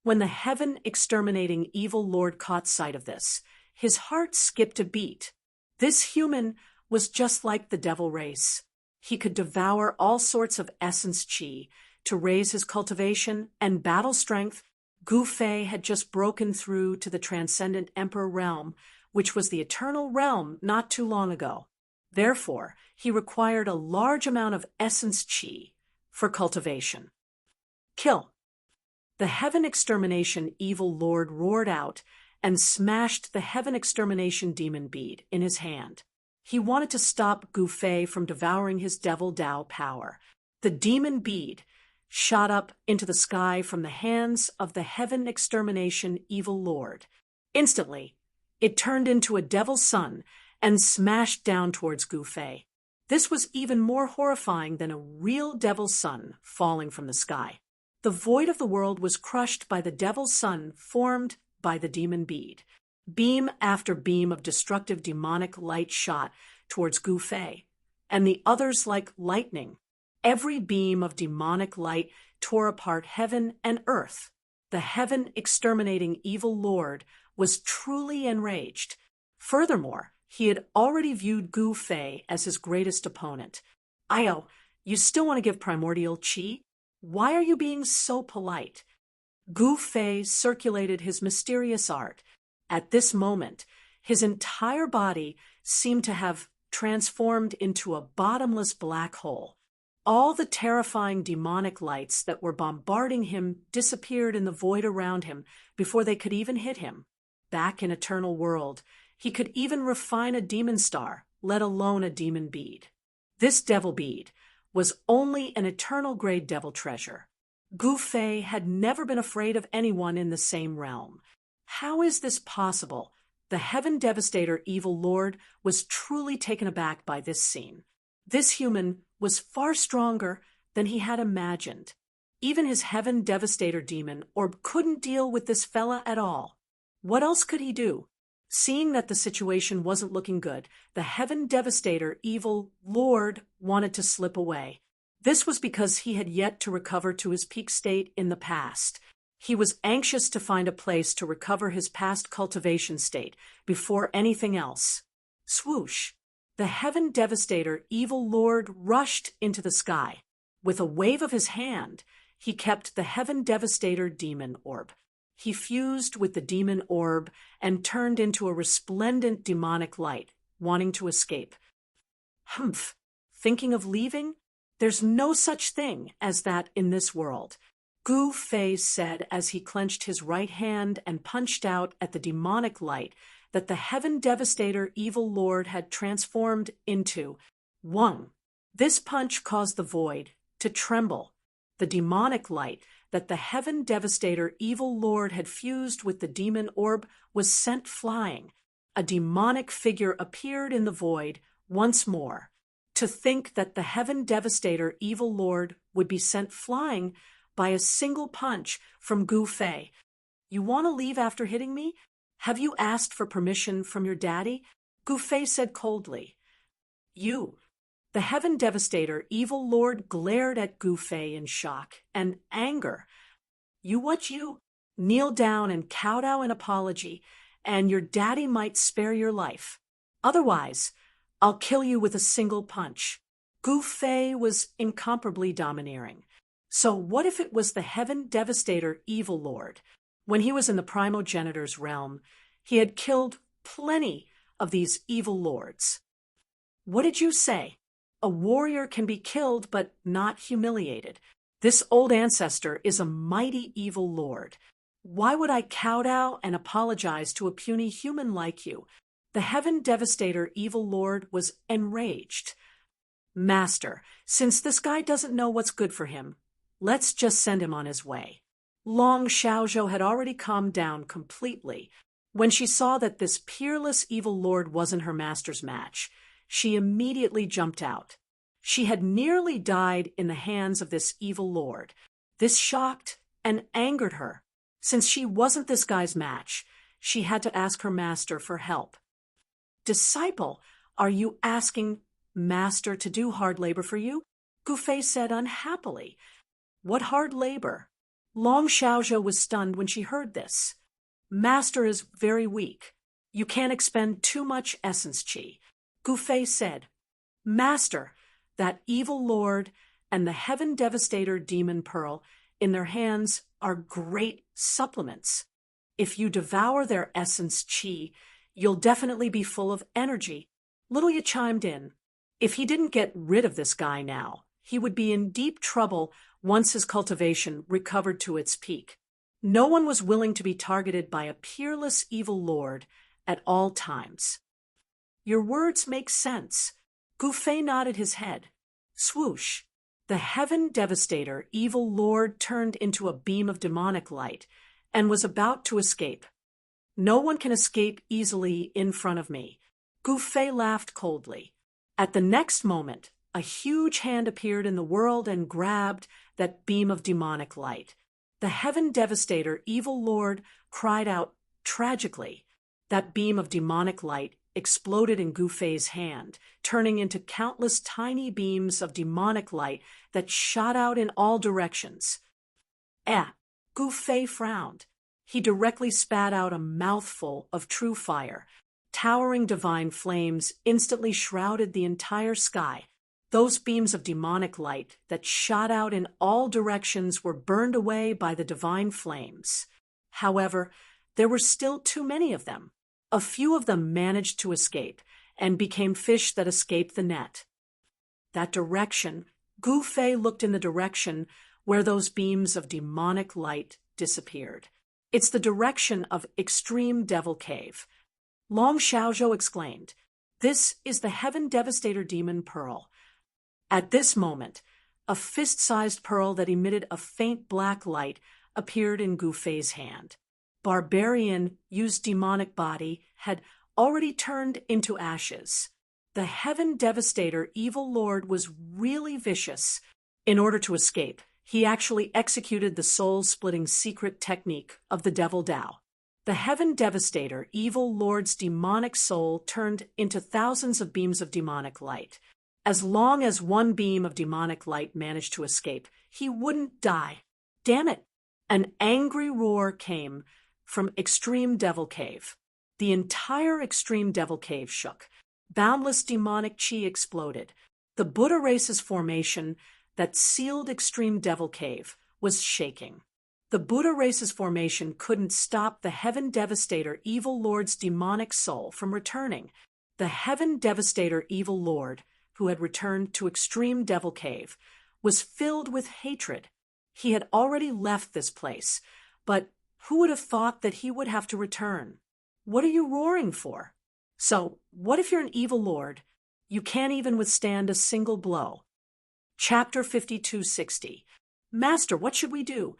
When the Heaven Exterminating Evil Lord caught sight of this, his heart skipped a beat. This human was just like the devil race. He could devour all sorts of essence chi to raise his cultivation and battle strength. Gu Fei had just broken through to the Transcendent Emperor realm, which was the eternal realm not too long ago. Therefore, he required a large amount of essence chi for cultivation. Kill! The Heaven Extermination Evil Lord roared out and smashed the Heaven Extermination Demon bead in his hand. He wanted to stop Gu Fei from devouring his Devil Dao power. The demon bead shot up into the sky from the hands of the Heaven Extermination Evil Lord. Instantly, it turned into a Devil's Sun and smashed down towards Gu Fei. This was even more horrifying than a real Devil's Sun falling from the sky. The void of the world was crushed by the Devil's Sun formed by the demon bead. Beam after beam of destructive demonic light shot towards Gu Fei, and the others like lightning. Every beam of demonic light tore apart heaven and earth. The Heaven Exterminating Evil Lord was truly enraged. Furthermore, he had already viewed Gu Fei as his greatest opponent. Io, you still want to give primordial chi? Why are you being so polite? Gu Fei circulated his mysterious art. At this moment, his entire body seemed to have transformed into a bottomless black hole. All the terrifying demonic lights that were bombarding him disappeared in the void around him before they could even hit him. Back in Eternal World, he could even refine a demon star, let alone a demon bead. This devil bead was only an eternal grade devil treasure. Gu Fei had never been afraid of anyone in the same realm. How is this possible? The Heaven Devastator Evil Lord was truly taken aback by this scene. This human was far stronger than he had imagined. Even his Heaven Devastator demon orb couldn't deal with this fella at all. What else could he do? Seeing that the situation wasn't looking good, the Heaven Devastator Evil Lord wanted to slip away. This was because he had yet to recover to his peak state in the past. He was anxious to find a place to recover his past cultivation state before anything else. Swoosh! The Heaven Devastator Evil Lord rushed into the sky. With a wave of his hand, he kept the Heaven Devastator demon orb. He fused with the demon orb and turned into a resplendent demonic light, wanting to escape. Humph! Thinking of leaving? There's no such thing as that in this world, Gu Fei said as he clenched his right hand and punched out at the demonic light that the Heaven Devastator Evil Lord had transformed into. 1. This punch caused the void to tremble. The demonic light that the Heaven Devastator evil lord had fused with the demon orb was sent flying. A demonic figure appeared in the void once more. To think that the Heaven Devastator evil lord would be sent flying by a single punch from Gu Fei. You want to leave after hitting me? Have you asked for permission from your daddy? Gu Fei said coldly. You. The Heaven Devastator evil lord glared at Gu Fei in shock and anger. You what you? Kneel down and kowtow in apology, and your daddy might spare your life. Otherwise, I'll kill you with a single punch. Gu Fei was incomparably domineering. So what if it was the Heaven Devastator evil lord? When he was in the primogenitor's realm, he had killed plenty of these evil lords. What did you say? A warrior can be killed but not humiliated. This old ancestor is a mighty evil lord. Why would I kowtow and apologize to a puny human like you? The Heaven Devastator evil lord was enraged. Master, since this guy doesn't know what's good for him, let's just send him on his way. Long Xiaozhou had already calmed down completely. When she saw that this peerless evil lord wasn't her master's match, she immediately jumped out. She had nearly died in the hands of this evil lord. This shocked and angered her. Since she wasn't this guy's match, she had to ask her master for help. Disciple, are you asking master to do hard labor for you? Gu Fei said unhappily. What hard labor? Long Xiaozhou was stunned when she heard this. Master is very weak. You can't expend too much essence qi. Gu Fei said, Master, that evil lord and the Heaven Devastator demon pearl in their hands are great supplements. If you devour their essence qi, you'll definitely be full of energy. Little Ye chimed in. If he didn't get rid of this guy now, he would be in deep trouble once his cultivation recovered to its peak. No one was willing to be targeted by a peerless evil lord at all times. Your words make sense. Gu Fei nodded his head. Swoosh! The Heaven Devastator evil lord turned into a beam of demonic light and was about to escape. No one can escape easily in front of me. Gu Fei laughed coldly. At the next moment, a huge hand appeared in the world and grabbed that beam of demonic light. The Heaven Devastator evil lord cried out tragically. That beam of demonic light exploded in Gu Fei's hand, turning into countless tiny beams of demonic light that shot out in all directions. Gu Fei frowned. He directly spat out a mouthful of true fire. Towering divine flames instantly shrouded the entire sky. Those beams of demonic light that shot out in all directions were burned away by the divine flames. However, there were still too many of them. A few of them managed to escape and became fish that escaped the net. That direction, Gu Fei looked in the direction where those beams of demonic light disappeared. It's the direction of Extreme Devil Cave. Long Xiaozhou exclaimed, This is the Heaven Devastator Demon Pearl. At this moment, a fist-sized pearl that emitted a faint black light appeared in Gu Fei's hand. Barbarian Yu's demonic body had already turned into ashes. The Heaven Devastator evil lord was really vicious. In order to escape, he actually executed the soul-splitting secret technique of the Devil Dao. The Heaven Devastator evil lord's demonic soul turned into thousands of beams of demonic light. As long as one beam of demonic light managed to escape, he wouldn't die. Damn it! An angry roar came from Extreme Devil Cave. The entire Extreme Devil Cave shook. Boundless demonic chi exploded. The Buddha race's formation that sealed Extreme Devil Cave was shaking. The Buddha race's formation couldn't stop the Heaven Devastator evil lord's demonic soul from returning. The Heaven Devastator evil lord, who had returned to Extreme Devil Cave, was filled with hatred. He had already left this place, but who would have thought that he would have to return? What are you roaring for? So, what if you're an evil lord? You can't even withstand a single blow. Chapter 5260. Master, what should we do?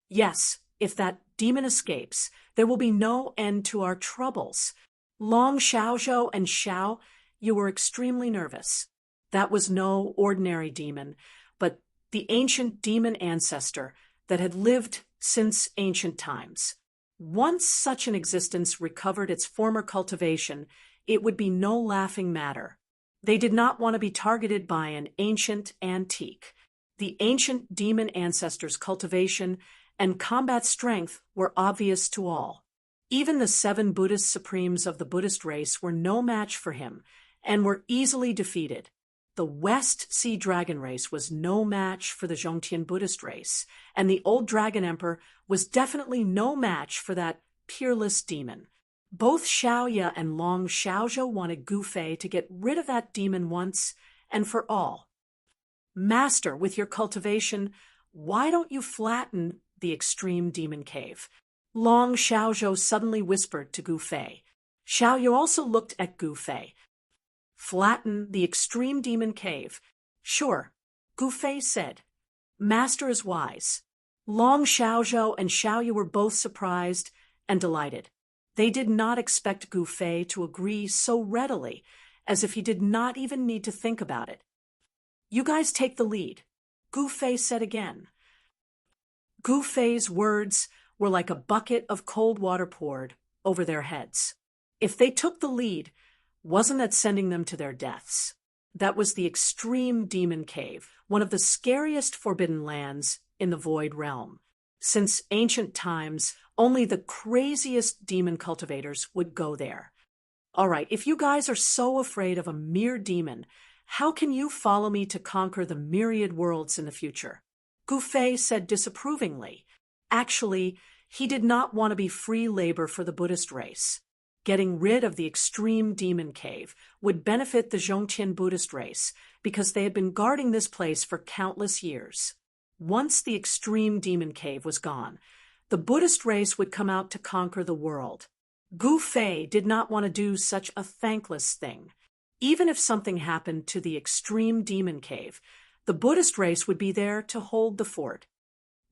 Yes, if that demon escapes, there will be no end to our troubles. Long Xiaozhou and Xiao, you were extremely nervous. That was no ordinary demon, but the ancient demon ancestor that had lived since ancient times. Once such an existence recovered its former cultivation, it would be no laughing matter. They did not want to be targeted by an ancient antique. The ancient demon ancestor's cultivation and combat strength were obvious to all. Even the 7 Buddhist supremes of the Buddhist race were no match for him and were easily defeated. The West Sea Dragon race was no match for the Zhongtian Buddhist race, and the Old Dragon Emperor was definitely no match for that peerless demon. Both Xiaoya and Long Xiaozhou wanted Gu Fei to get rid of that demon once and for all. Master, with your cultivation, why don't you flatten the extreme demon cave? Long Xiaozhou suddenly whispered to Gu Fei. Xiaoyu also looked at Gu Fei. Flatten the extreme demon cave. Sure, Gu Fei said. Master is wise. Long Xiaozhou and Xiaoyu were both surprised and delighted. They did not expect Gu Fei to agree so readily, as if he did not even need to think about it. You guys take the lead, Gu Fei said again. Gu Fei's words were like a bucket of cold water poured over their heads. If they took the lead, wasn't that sending them to their deaths? That was the extreme demon cave, one of the scariest forbidden lands in the Void Realm. Since ancient times, only the craziest demon cultivators would go there. All right, if you guys are so afraid of a mere demon, how can you follow me to conquer the myriad worlds in the future? Gu Fei said disapprovingly. Actually, he did not want to be free labor for the Buddhist race. Getting rid of the extreme demon cave would benefit the Zhongtian Buddhist race because they had been guarding this place for countless years. Once the extreme demon cave was gone, the Buddhist race would come out to conquer the world. Gu Fei did not want to do such a thankless thing. Even if something happened to the extreme demon cave, the Buddhist race would be there to hold the fort.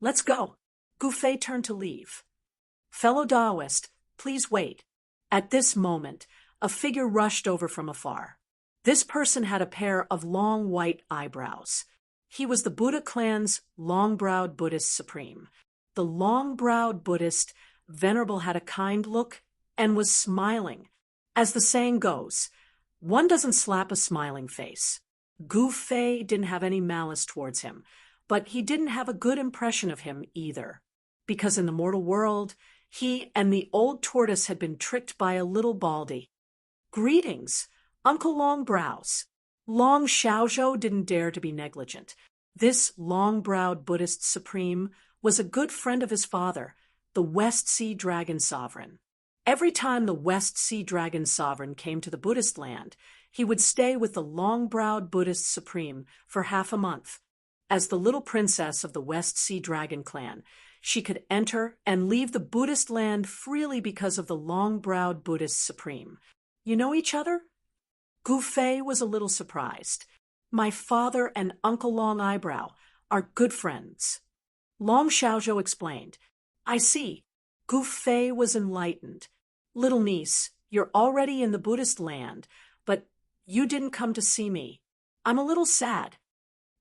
Let's go. Gu Fei turned to leave. Fellow Taoist, please wait. At this moment, a figure rushed over from afar. This person had a pair of long white eyebrows. He was the Buddha clan's long-browed Buddhist supreme. The long-browed Buddhist, Venerable, had a kind look and was smiling. As the saying goes, one doesn't slap a smiling face. Gu Fei didn't have any malice towards him, but he didn't have a good impression of him either, because in the mortal world, he and the old tortoise had been tricked by a little baldy. Greetings, Uncle Longbrows. Long Xiaozhou didn't dare to be negligent. This long-browed Buddhist supreme was a good friend of his father, the West Sea Dragon Sovereign. Every time the West Sea Dragon Sovereign came to the Buddhist land, he would stay with the long-browed Buddhist supreme for half a month. As the little princess of the West Sea Dragon clan, she could enter and leave the Buddhist land freely because of the long-browed Buddhist supreme. You know each other? Gu Fei was a little surprised. My father and Uncle Long Eyebrow are good friends. Long Xiaozhou explained. I see. Gu Fei was enlightened. Little niece, you're already in the Buddhist land, but you didn't come to see me. I'm a little sad.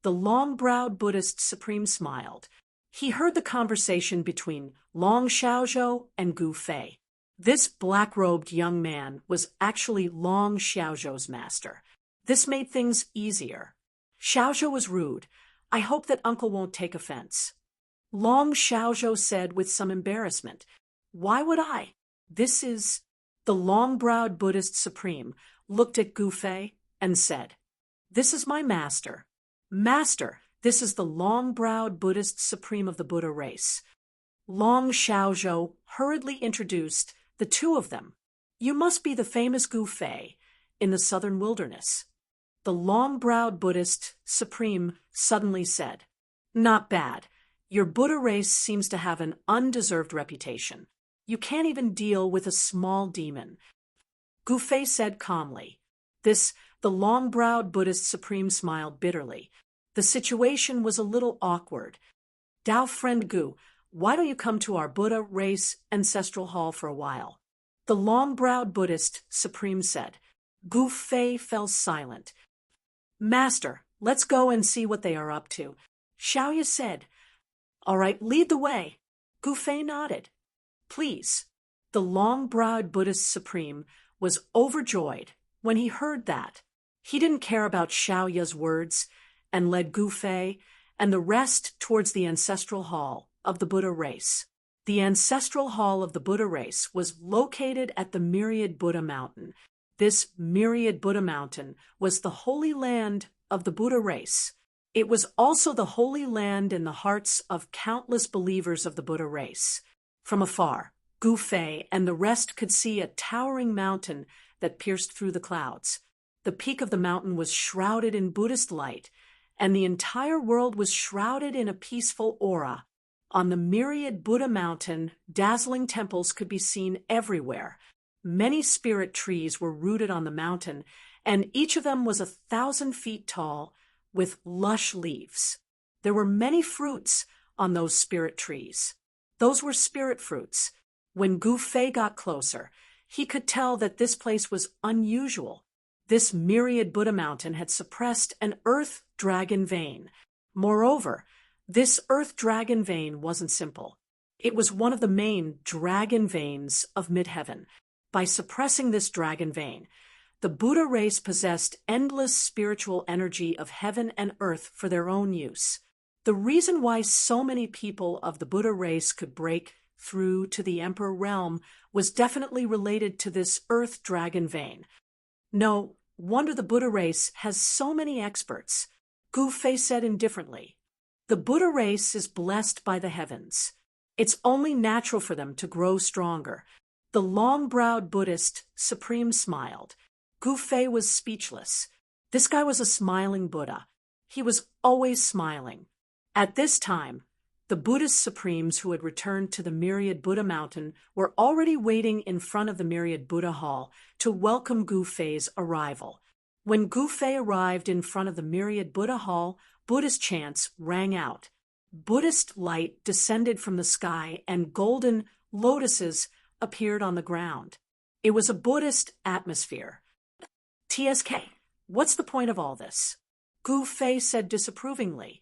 The long-browed Buddhist supreme smiled. He heard the conversation between Long Xiaozhou and Gu Fei. This black-robed young man was actually Long Xiaozhou's master. This made things easier. Xiaozhou was rude. I hope that uncle won't take offense. Long Xiaozhou said with some embarrassment. Why would I? This is... The long-browed Buddhist supreme looked at Gu Fei and said, This is my master. Master, this is the long-browed Buddhist supreme of the Buddha race. Long Xiaozhou hurriedly introduced the two of them. You must be the famous Gu Fei in the southern wilderness. The long-browed Buddhist supreme suddenly said, Not bad. Your Buddha race seems to have an undeserved reputation. You can't even deal with a small demon. Gu Fei said calmly. The long-browed Buddhist supreme smiled bitterly. The situation was a little awkward. Dao friend Gu, why don't you come to our Buddha race ancestral hall for a while? The long-browed Buddhist supreme said. Gu Fei fell silent. Master, let's go and see what they are up to. Xiaoya said. All right, lead the way. Gu Fei nodded. Please. The long-browed Buddhist supreme was overjoyed when he heard that. He didn't care about Xiaoya's words and led Gu Fei and the rest towards the ancestral hall of the Buddha race. The ancestral hall of the Buddha race was located at the Myriad Buddha Mountain. This Myriad Buddha Mountain was the holy land of the Buddha race. It was also the holy land in the hearts of countless believers of the Buddha race. From afar, Gu Fei and the rest could see a towering mountain that pierced through the clouds. The peak of the mountain was shrouded in Buddhist light, and the entire world was shrouded in a peaceful aura. On the Myriad Buddha Mountain, dazzling temples could be seen everywhere. Many spirit trees were rooted on the mountain, and each of them was 1,000 feet tall, with lush leaves. There were many fruits on those spirit trees. Those were spirit fruits. When Gu Fei got closer, he could tell that this place was unusual. This Myriad Buddha Mountain had suppressed an earth dragon vein. Moreover, this earth dragon vein wasn't simple. It was one of the main dragon veins of midheaven. By suppressing this dragon vein, the Buddha race possessed endless spiritual energy of heaven and earth for their own use. The reason why so many people of the Buddha race could break through to the Emperor realm was definitely related to this earth dragon vein. No wonder the Buddha race has so many experts. Gu Fei said indifferently. The Buddha race is blessed by the heavens. It's only natural for them to grow stronger. The long-browed Buddhist supreme smiled. Gu Fei was speechless. This guy was a smiling Buddha. He was always smiling. At this time, the Buddhist supremes who had returned to the Myriad Buddha Mountain were already waiting in front of the Myriad Buddha Hall to welcome Gu Fei's arrival. When Gu Fei arrived in front of the Myriad Buddha Hall, Buddhist chants rang out. Buddhist light descended from the sky and golden lotuses appeared on the ground. It was a Buddhist atmosphere. TSK, what's the point of all this? Gu Fei said disapprovingly.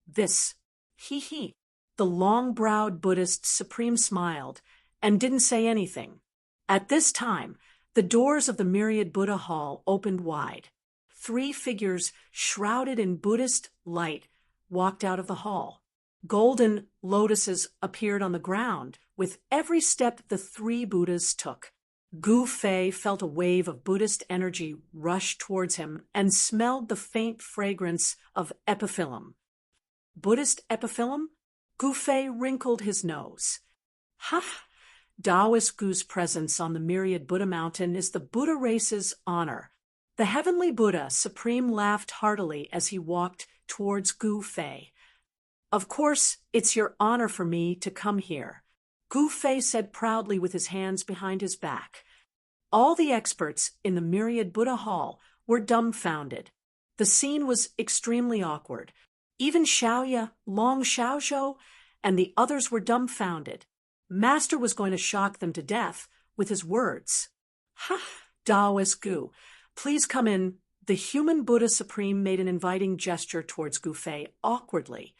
This. He. The long-browed Buddhist supreme smiled and didn't say anything. At this time, the doors of the Myriad Buddha Hall opened wide. 3 figures shrouded in Buddhist light walked out of the hall. Golden lotuses appeared on the ground with every step the 3 Buddhas took. Gu Fei felt a wave of Buddhist energy rush towards him and smelled the faint fragrance of epiphyllum. Buddhist epiphyllum? Gu Fei wrinkled his nose. Ha! Taoist Gu's presence on the Myriad Buddha Mountain is the Buddha race's honor. The heavenly Buddha supreme laughed heartily as he walked towards Gu Fei. Of course, it's your honor for me to come here, Gu Fei said proudly with his hands behind his back. All the experts in the Myriad Buddha Hall were dumbfounded. The scene was extremely awkward. Even Xiaoya, Long Xiaozhou, and the others were dumbfounded. Master was going to shock them to death with his words. Ha! Taoist Gu, please come in. The human Buddha Supreme made an inviting gesture towards Gu Fei awkwardly.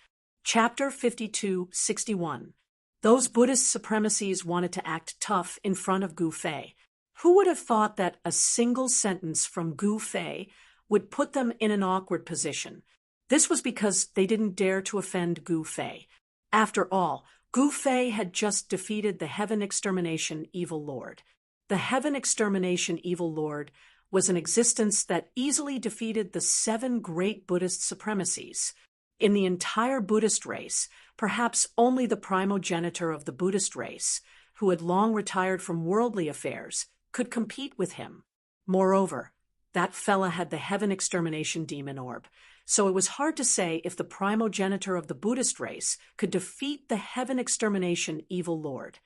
Chapter 52-61. Those Buddhist supremacies wanted to act tough in front of Gu Fei. Who would have thought that a single sentence from Gu Fei would put them in an awkward position? This was because they didn't dare to offend Gu Fei. After all, Gu Fei had just defeated the Heaven Extermination Evil Lord. The Heaven Extermination Evil Lord was an existence that easily defeated the 7 great Buddhist supremacies. In the entire Buddhist race, perhaps only the primogenitor of the Buddhist race, who had long retired from worldly affairs, could compete with him. Moreover, that fella had the Heaven Extermination Demon Orb, so it was hard to say if the primogenitor of the Buddhist race could defeat the Heaven Extermination Evil Lord.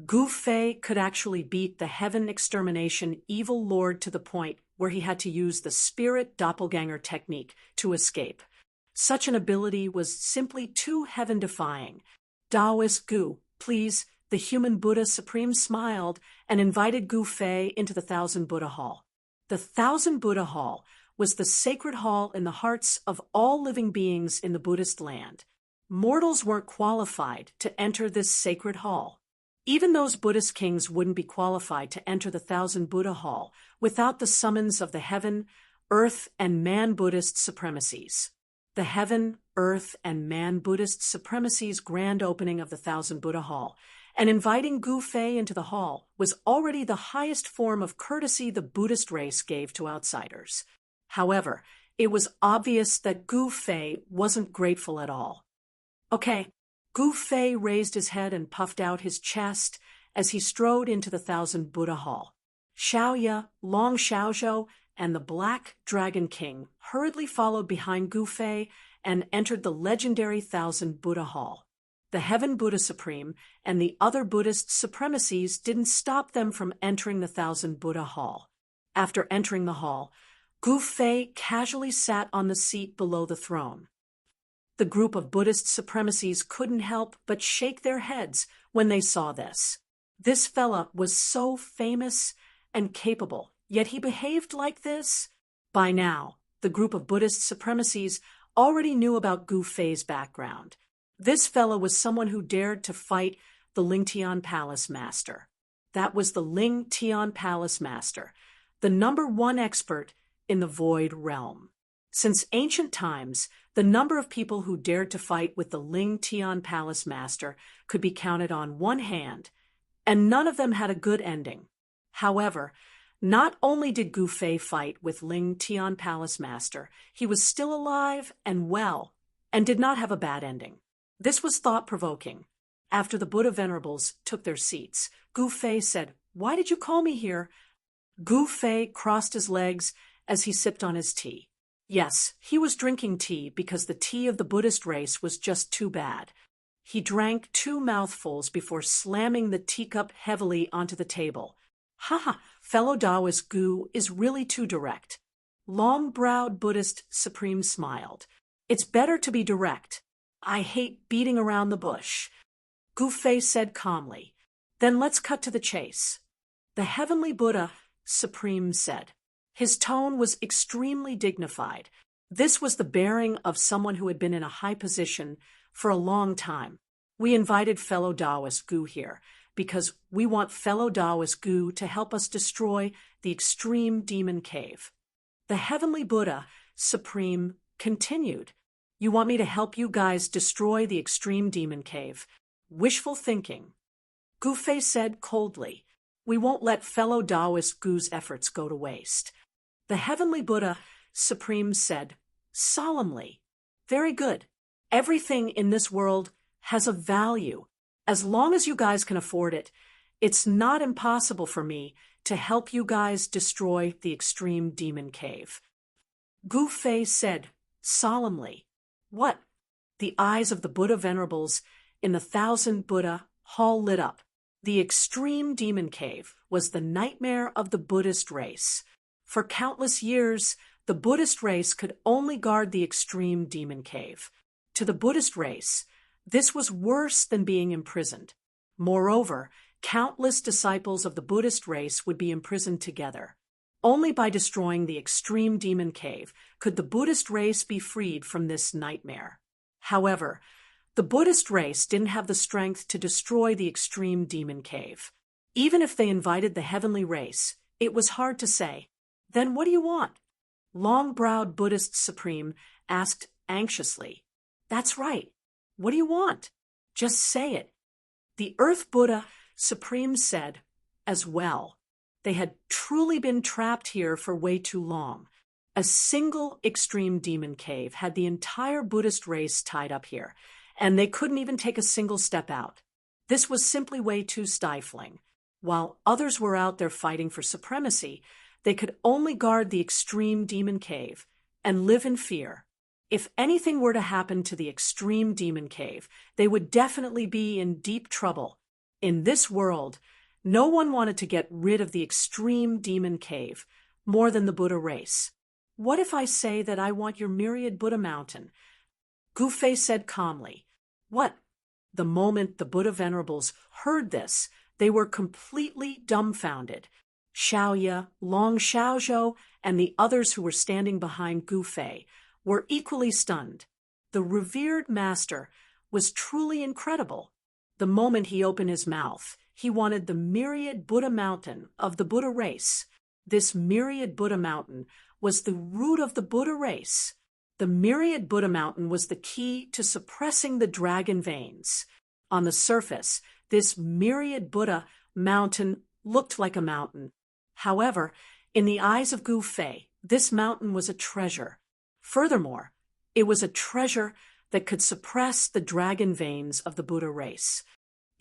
Gu Fei could actually beat the Heaven Extermination Evil Lord to the point where he had to use the spirit doppelganger technique to escape. Such an ability was simply too heaven-defying. Taoist Gu, please." The human Buddha Supreme smiled and invited Gu Fei into the Thousand Buddha Hall. The Thousand Buddha Hall was the sacred hall in the hearts of all living beings in the Buddhist land. Mortals weren't qualified to enter this sacred hall. Even those Buddhist kings wouldn't be qualified to enter the Thousand Buddha Hall without the summons of the heaven, earth, and man Buddhist supremacies. The heaven, earth, and man Buddhist supremacies' grand opening of the Thousand Buddha Hall and inviting Gu Fei into the hall was already the highest form of courtesy the Buddhist race gave to outsiders. However, it was obvious that Gu Fei wasn't grateful at all. "Okay." Gu Fei raised his head and puffed out his chest as he strode into the Thousand Buddha Hall. Xiaoya, Long Xiaozhou, and the Black Dragon King hurriedly followed behind Gu Fei and entered the legendary Thousand Buddha Hall. The Heaven Buddha Supreme and the other Buddhist supremacies didn't stop them from entering the Thousand Buddha Hall. After entering the hall, Gu Fei casually sat on the seat below the throne. The group of Buddhist supremacies couldn't help but shake their heads when they saw this. This fella was so famous and capable, yet he behaved like this? By now, the group of Buddhist supremacies already knew about Gu Fei's background. This fella was someone who dared to fight the Ling Tian Palace Master. That was the Ling Tian Palace Master, the #1 expert in the Void Realm. Since ancient times, the number of people who dared to fight with the Ling Tian Palace Master could be counted on one hand, and none of them had a good ending. However, not only did Gu Fei fight with Ling Tian Palace Master, he was still alive and well, and did not have a bad ending. This was thought-provoking. After the Buddha Venerables took their seats, Gu Fei said, "Why did you call me here?" Gu Fei crossed his legs as he sipped on his tea. Yes, he was drinking tea because the tea of the Buddhist race was just too bad. He drank 2 mouthfuls before slamming the teacup heavily onto the table. "Ha, fellow Taoist Gu is really too direct." Long-browed Buddhist Supreme smiled. "It's better to be direct. I hate beating around the bush." Gu Fei said calmly, "Then let's cut to the chase." The Heavenly Buddha Supreme said. His tone was extremely dignified. This was the bearing of someone who had been in a high position for a long time. "We invited fellow Taoist Gu here because we want fellow Taoist Gu to help us destroy the extreme demon cave." The Heavenly Buddha Supreme continued. "You want me to help you guys destroy the extreme demon cave? Wishful thinking." Gu Fei said coldly, "We won't let fellow Taoist Gu's efforts go to waste." The Heavenly Buddha Supreme said solemnly, "Very good. Everything in this world has a value. As long as you guys can afford it, it's not impossible for me to help you guys destroy the extreme demon cave." Gu Fei said solemnly, "What?" The eyes of the Buddha Venerables in the Thousand Buddha Hall lit up. The extreme demon cave was the nightmare of the Buddhist race. For countless years, the Buddhist race could only guard the extreme demon cave. To the Buddhist race, this was worse than being imprisoned. Moreover, countless disciples of the Buddhist race would be imprisoned together. Only by destroying the extreme demon cave could the Buddhist race be freed from this nightmare. However, the Buddhist race didn't have the strength to destroy the extreme demon cave. Even if they invited the heavenly race, it was hard to say, "Then what do you want?" Long-browed Buddhist Supreme asked anxiously. "That's right. What do you want? Just say it." The Earth Buddha Supreme said as well. They had truly been trapped here for way too long. A single extreme demon cave had the entire Buddhist race tied up here, and they couldn't even take a single step out. This was simply way too stifling. While others were out there fighting for supremacy, they could only guard the extreme demon cave and live in fear. If anything were to happen to the extreme demon cave, they would definitely be in deep trouble. In this world, no one wanted to get rid of the extreme demon cave more than the Buddha race. "What if I say that I want your myriad Buddha mountain?" Gu Fei said calmly. "What? The moment the Buddha venerables heard this, they were completely dumbfounded. Xiaoya, Long Xiaozhou, and the others who were standing behind Gu Fei were equally stunned. The revered master was truly incredible. The moment he opened his mouth, he wanted the myriad Buddha mountain of the Buddha race. This myriad Buddha mountain was the root of the Buddha race. The myriad Buddha mountain was the key to suppressing the dragon veins. On the surface, this myriad Buddha mountain looked like a mountain. However, in the eyes of Gu Fei, this mountain was a treasure. Furthermore, it was a treasure that could suppress the dragon veins of the Buddha race.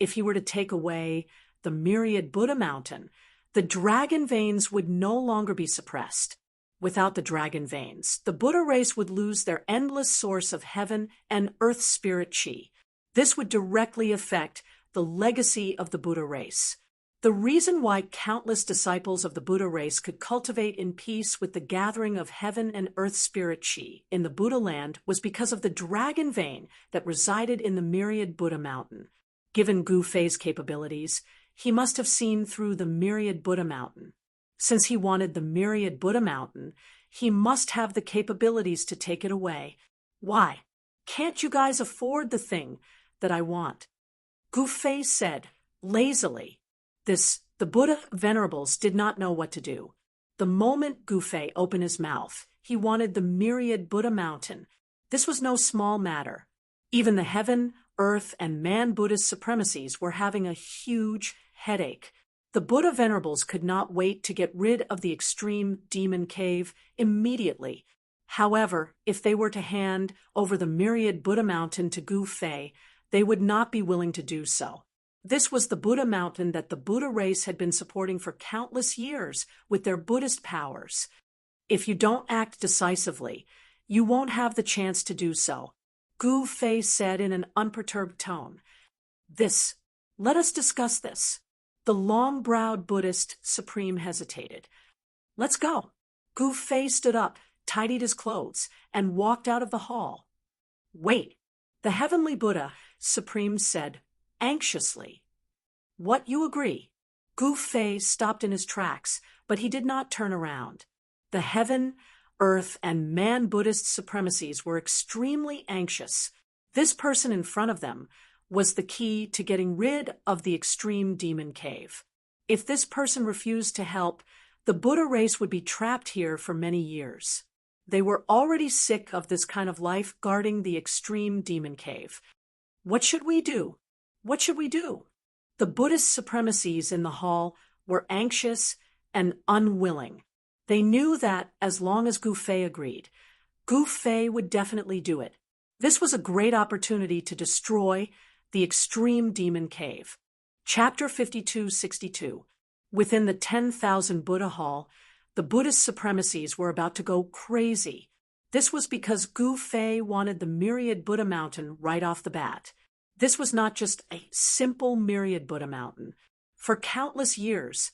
If he were to take away the myriad Buddha mountain, the dragon veins would no longer be suppressed. Without the dragon veins, the Buddha race would lose their endless source of heaven and earth spirit chi. This would directly affect the legacy of the Buddha race. The reason why countless disciples of the Buddha race could cultivate in peace with the gathering of heaven and earth spirit chi in the Buddha land was because of the dragon vein that resided in the myriad Buddha mountain. Given Gu Fei's capabilities, he must have seen through the myriad Buddha mountain. Since he wanted the myriad Buddha mountain, he must have the capabilities to take it away. Why? Can't you guys afford the thing that I want? Gu Fei said, lazily. The Buddha venerables did not know what to do. The moment Gu Fei opened his mouth, he wanted the myriad Buddha mountain. This was no small matter. Even the heaven, earth, and man Buddhist supremacies were having a huge headache. The Buddha venerables could not wait to get rid of the extreme demon cave immediately. However, if they were to hand over the myriad Buddha mountain to Gu Fei, they would not be willing to do so. This was the Buddha mountain that the Buddha race had been supporting for countless years with their Buddhist powers. If you don't act decisively, you won't have the chance to do so, Gu Fei said in an unperturbed tone. Let us discuss this. The long-browed Buddhist supreme hesitated. Let's go. Gu Fei stood up, tidied his clothes, and walked out of the hall. Wait, the heavenly Buddha supreme said, anxiously. What, you agree? Gu Fei stopped in his tracks, but he did not turn around. The heaven, earth, and man Buddhist supremacies were extremely anxious. This person in front of them was the key to getting rid of the extreme demon cave. If this person refused to help, the Buddha race would be trapped here for many years. They were already sick of this kind of life guarding the extreme demon cave. What should we do? What should we do? The Buddhist supremacies in the hall were anxious and unwilling. They knew that as long as Gu Fei agreed, Gu Fei would definitely do it. This was a great opportunity to destroy the extreme demon cave. Chapter 52-62. Within the 10,000 Buddha hall, the Buddhist supremacies were about to go crazy. This was because Gu Fei wanted the myriad Buddha mountain right off the bat. This was not just a simple myriad Buddha mountain. For countless years,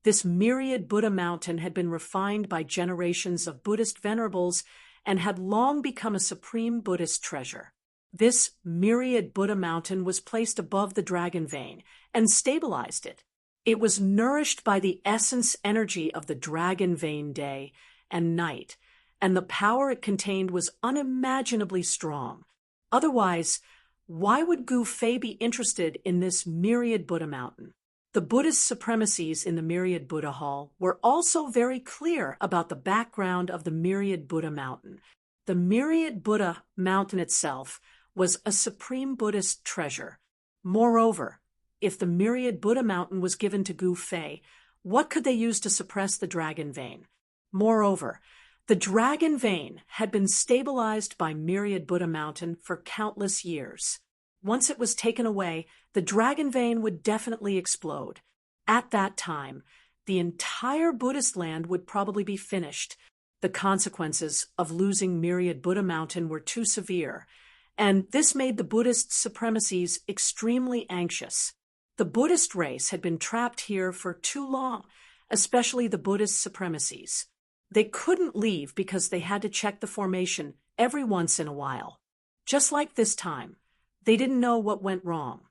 this myriad Buddha mountain had been refined by generations of Buddhist venerables and had long become a supreme Buddhist treasure. This myriad Buddha mountain was placed above the dragon vein and stabilized it. It was nourished by the essence energy of the dragon vein day and night, and the power it contained was unimaginably strong. Otherwise, why would Gu Fei be interested in this myriad Buddha mountain? The Buddhist supremacies in the myriad Buddha hall were also very clear about the background of the myriad Buddha mountain. The myriad Buddha mountain itself was a supreme Buddhist treasure. Moreover, if the myriad Buddha mountain was given to Gu Fei, what could they use to suppress the dragon vein? Moreover, the dragon vein had been stabilized by myriad Buddha mountain for countless years. Once it was taken away, the dragon vein would definitely explode. At that time, the entire Buddhist land would probably be finished. The consequences of losing myriad Buddha mountain were too severe, and this made the Buddhist supremacies extremely anxious. The Buddhist race had been trapped here for too long, especially the Buddhist supremacies. They couldn't leave because they had to check the formation every once in a while. Just like this time, They didn't know what went wrong.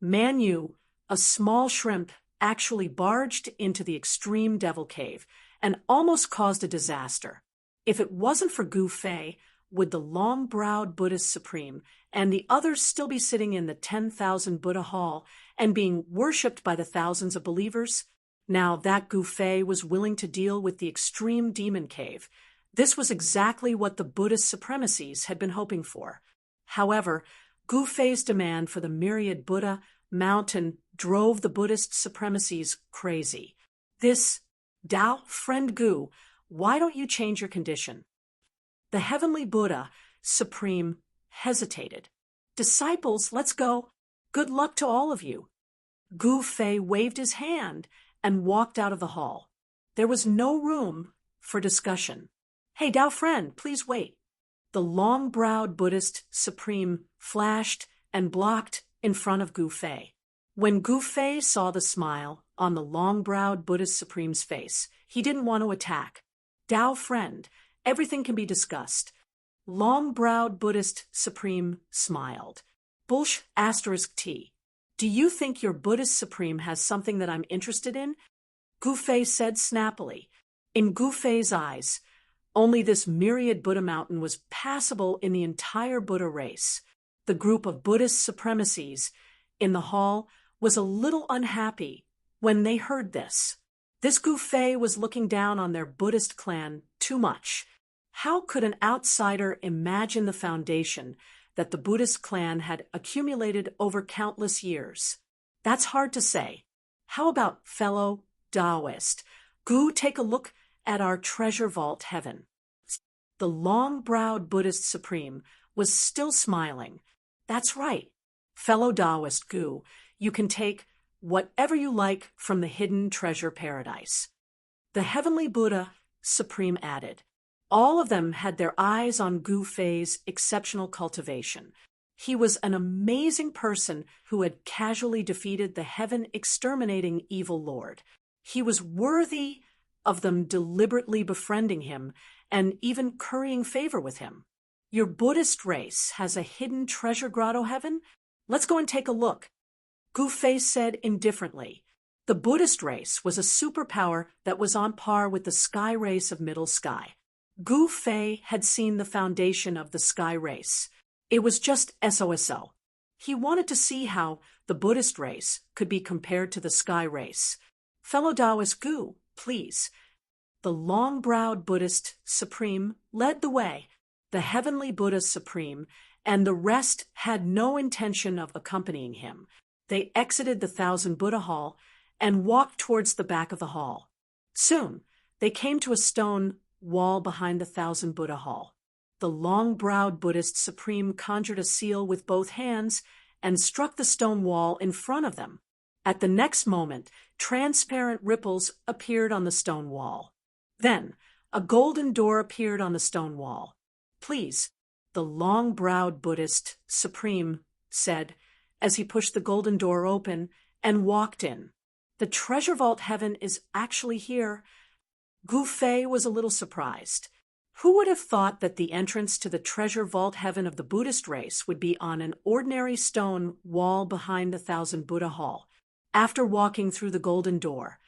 Manu, a small shrimp, actually barged into the extreme devil cave and almost caused a disaster. If it wasn't for Gu Fei, would the long-browed Buddhist supreme and the others still be sitting in the 10,000 Buddha hall and being worshipped by the thousands of believers? Now that Gu Fei was willing to deal with the extreme demon cave, this was exactly what the Buddhist supremacies had been hoping for. However, Gu Fei's demand for the myriad Buddha mountain drove the Buddhist supremacies crazy. Dao, friend Gu, why don't you change your condition? The heavenly Buddha, supreme, hesitated. Disciples, let's go. Good luck to all of you. Gu Fei waved his hand and walked out of the hall. There was no room for discussion. Hey, Dao friend, please wait. The long-browed Buddhist supreme flashed and blocked in front of Gu Fei. When Gu Fei saw the smile on the long-browed Buddhist supreme's face, he didn't want to attack. Dao friend, everything can be discussed. Long-browed Buddhist supreme smiled. Bullsh *T. Do you think your Buddhist supreme has something that I'm interested in? Gu Fei said snappily. In Gu Fei's eyes, only this myriad Buddha mountain was passable in the entire Buddha race. The group of Buddhist supremacies in the hall was a little unhappy when they heard this. This Gu Fei was looking down on their Buddhist clan too much. How could an outsider imagine the foundation that the Buddhist clan had accumulated over countless years? That's hard to say. How about fellow Taoist? Gu, take a look at our treasure vault heaven. The long-browed Buddhist supreme was still smiling. That's right. Fellow Taoist Gu, you can take whatever you like from the hidden treasure paradise. The heavenly Buddha supreme added. All of them had their eyes on Gu Fei's exceptional cultivation. He was an amazing person who had casually defeated the heaven-exterminating evil lord. He was worthy of them deliberately befriending him and even currying favor with him. Your Buddhist race has a hidden treasure grotto heaven? Let's go and take a look. Gu Fei said indifferently. The Buddhist race was a superpower that was on par with the sky race of middle sky. Gu Fei had seen the foundation of the sky race. It was just SOSO. He wanted to see how the Buddhist race could be compared to the sky race. Fellow Taoist Gu, please. The long-browed Buddhist supreme led the way. The heavenly Buddha supreme and the rest had no intention of accompanying him. They exited the 1,000 Buddha hall and walked towards the back of the hall. Soon, they came to a stone wall behind the 1,000 Buddha hall. The long-browed Buddhist supreme conjured a seal with both hands and struck the stone wall in front of them. At the next moment, transparent ripples appeared on the stone wall. Then, a golden door appeared on the stone wall. Please, the long-browed Buddhist supreme said, as he pushed the golden door open and walked in. The treasure vault heaven is actually here. Gu Fei was a little surprised. Who would have thought that the entrance to the treasure vault heaven of the Buddhist race would be on an ordinary stone wall behind the 1,000 Buddha hall? After walking through the golden door,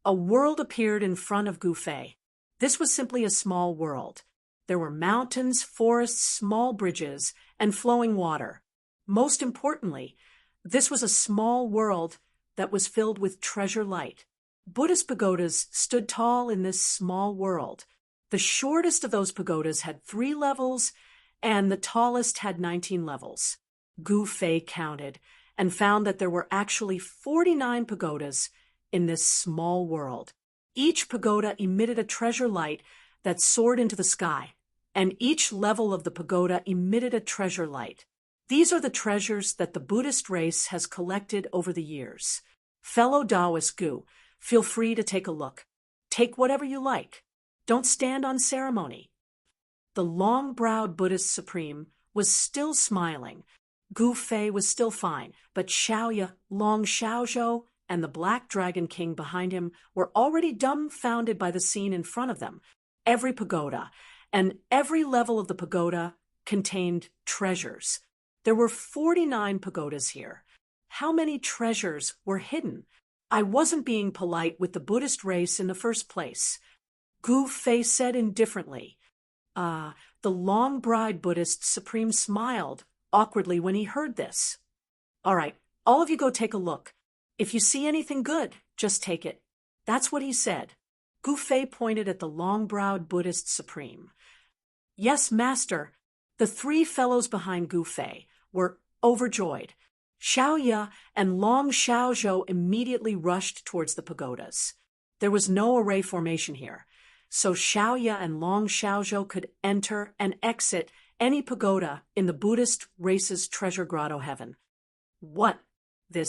a world appeared in front of Gu Fei. This was simply a small world. There were mountains, forests, small bridges, and flowing water. Most importantly, this was a small world that was filled with treasure light. Buddhist pagodas stood tall in this small world. The shortest of those pagodas had 3 levels, and the tallest had 19 levels. Gu Fei counted and found that there were actually 49 pagodas in this small world. Each pagoda emitted a treasure light that soared into the sky, and each level of the pagoda emitted a treasure light. These are the treasures that the Buddhist race has collected over the years. Fellow Taoist Gu, feel free to take a look. Take whatever you like. Don't stand on ceremony. The long-browed Buddhist supreme was still smiling. Gu Fei was still fine, but Xiaoya, Long Xiaozhou, and the Black Dragon King behind him were already dumbfounded by the scene in front of them. Every pagoda and every level of the pagoda contained treasures. There were 49 pagodas here. How many treasures were hidden? I wasn't being polite with the Buddhist race in the first place. Gu Fei said indifferently. The long-bride Buddhist supreme smiled awkwardly when he heard this. All right, all of you go take a look. If you see anything good, just take it. That's what he said. Gu Fei pointed at the long-browed Buddhist supreme. Yes, master. The three fellows behind Gu Fei were overjoyed. Xiao Ya and Long Xiaozhou immediately rushed towards the pagodas. There was no array formation here, so Xiao Ya and Long Xiaozhou could enter and exit any pagoda in the Buddhist race's treasure grotto heaven. What? The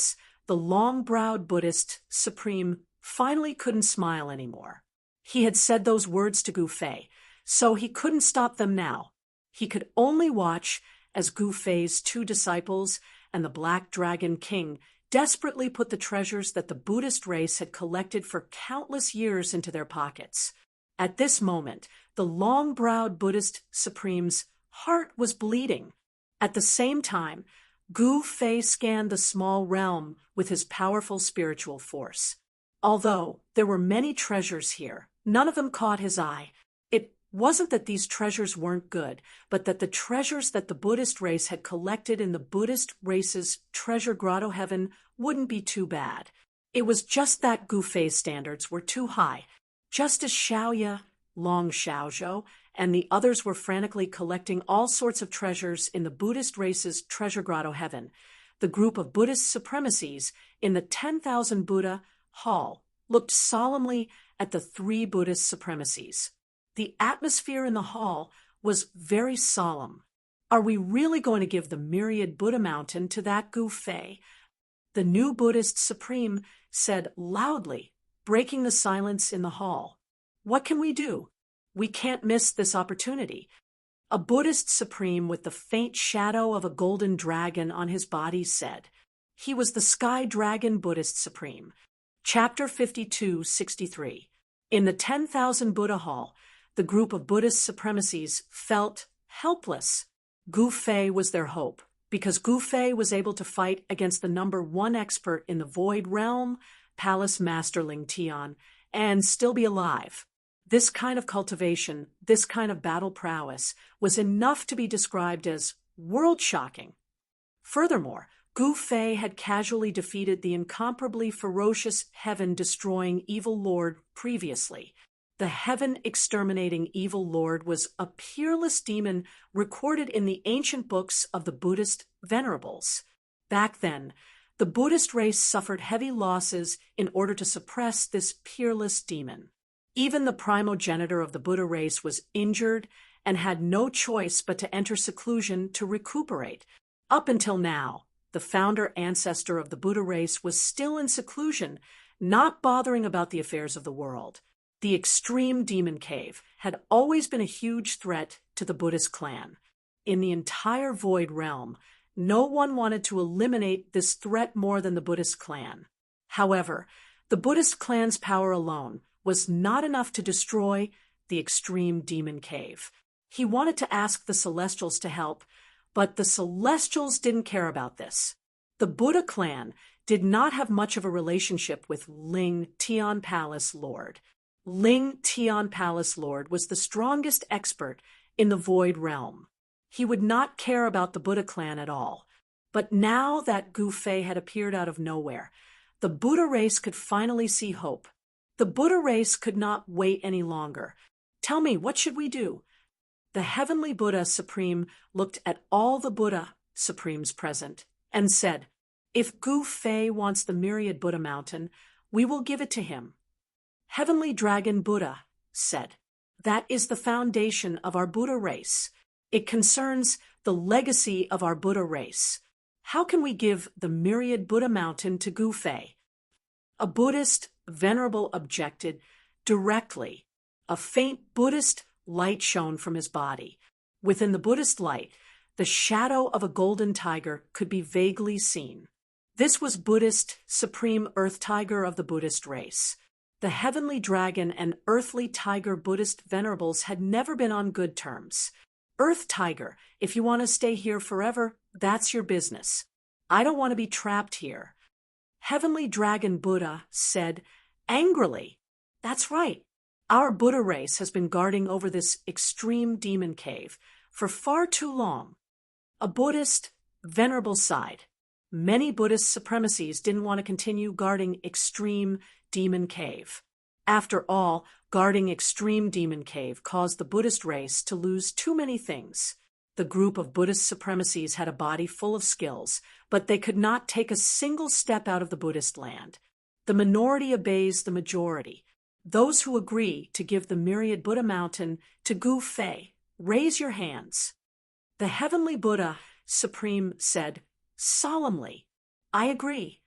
long-browed Buddhist supreme finally couldn't smile anymore. He had said those words to Gu Fei, so he couldn't stop them now. He could only watch as Gu Fei's two disciples and the Black Dragon King desperately put the treasures that the Buddhist race had collected for countless years into their pockets. At this moment, the long-browed Buddhist supreme's heart was bleeding. At the same time, Gu Fei scanned the small realm with his powerful spiritual force. Although there were many treasures here, none of them caught his eye. It wasn't that these treasures weren't good, but that the treasures that the Buddhist race had collected in the Buddhist race's treasure grotto heaven wouldn't be too bad. It was just that Gu Fei's standards were too high. Just as Xiao Ya, Long Xiaozhou, and the others were frantically collecting all sorts of treasures in the Buddhist race's treasure grotto heaven, the group of Buddhist supremacies in the 10,000 Buddha hall looked solemnly at the three Buddhist supremacies. The atmosphere in the hall was very solemn. Are we really going to give the myriad Buddha mountain to that Gu Fei? The new Buddhist supreme said loudly, breaking the silence in the hall. What can we do? We can't miss this opportunity. A Buddhist supreme with the faint shadow of a golden dragon on his body said. He was the Sky Dragon Buddhist Supreme. Chapter 52-63. In the 10,000 Buddha hall, the group of Buddhist supremacies felt helpless. Gu Fei was their hope, because Gu Fei was able to fight against the number one expert in the Void Realm, Palace Masterling Tian, and still be alive. This kind of cultivation, this kind of battle prowess, was enough to be described as world-shocking. Furthermore, Gu Fei had casually defeated the incomparably ferocious heaven-destroying evil lord previously. The heaven-exterminating evil lord was a peerless demon recorded in the ancient books of the Buddhist venerables. Back then, the Buddhist race suffered heavy losses in order to suppress this peerless demon. Even the primogenitor of the Buddha race was injured and had no choice but to enter seclusion to recuperate. Up until now, the founder ancestor of the Buddha race was still in seclusion, not bothering about the affairs of the world. The extreme demon cave had always been a huge threat to the Buddhist clan. In the entire Void Realm, no one wanted to eliminate this threat more than the Buddhist clan. However, the Buddhist clan's power alone was not enough to destroy the extreme demon cave. He wanted to ask the Celestials to help, but the Celestials didn't care about this. The Buddha clan did not have much of a relationship with Ling Tian Palace Lord. Ling Tian Palace Lord was the strongest expert in the Void Realm. He would not care about the Buddha clan at all. But now that Gu Fei had appeared out of nowhere, the Buddha race could finally see hope. The Buddha race could not wait any longer. Tell me, what should we do? The heavenly Buddha Supreme looked at all the Buddha Supremes present and said, if Gu Fei wants the myriad Buddha mountain, we will give it to him. Heavenly Dragon Buddha said, that is the foundation of our Buddha race. It concerns the legacy of our Buddha race. How can we give the myriad Buddha mountain to Gu Fei? A Buddhist venerable objected directly. A faint Buddhist light shone from his body. Within the Buddhist light, the shadow of a golden tiger could be vaguely seen. This was Buddhist Supreme Earth Tiger of the Buddhist race. The heavenly dragon and earthly tiger Buddhist venerables had never been on good terms. Earth Tiger, if you want to stay here forever, That's your business. I don't want to be trapped here. Heavenly Dragon Buddha said angrily, "That's right. Our Buddha race has been guarding over this extreme demon cave for far too long." A Buddhist, venerable sighed. Many Buddhist supremacies didn't want to continue guarding extreme demon cave. After all, guarding extreme demon cave caused the Buddhist race to lose too many things. The group of Buddhist supremacies had a body full of skills, but they could not take a single step out of the Buddhist land. The minority obeys the majority. Those who agree to give the myriad Buddha mountain to Gu Fei, raise your hands. The Heavenly Buddha Supreme said solemnly, "I agree."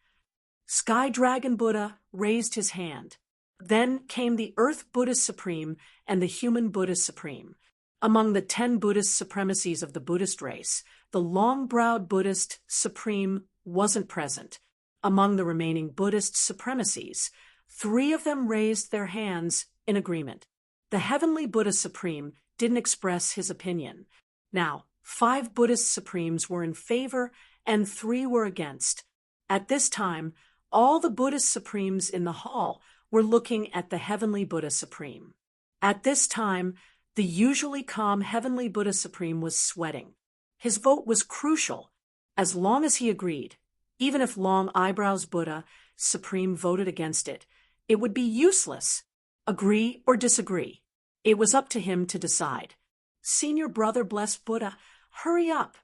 Sky Dragon Buddha raised his hand. Then came the Earth Buddhist Supreme and the Human Buddhist Supreme. Among the 10 Buddhist supremacies of the Buddhist race, the long-browed Buddhist Supreme wasn't present. Among the remaining Buddhist supremacies, 3 of them raised their hands in agreement. The Heavenly Buddha Supreme didn't express his opinion. Now, 5 Buddhist Supremes were in favor and 3 were against. At this time, all the Buddhist Supremes in the hall were looking at the Heavenly Buddha Supreme. At this time, the usually calm Heavenly Buddha Supreme was sweating. His vote was crucial, as long as he agreed. Even if Long Eyebrows Buddha Supreme voted against it, it would be useless. Agree or disagree. It was up to him to decide. Senior Brother Blessed Buddha, hurry up.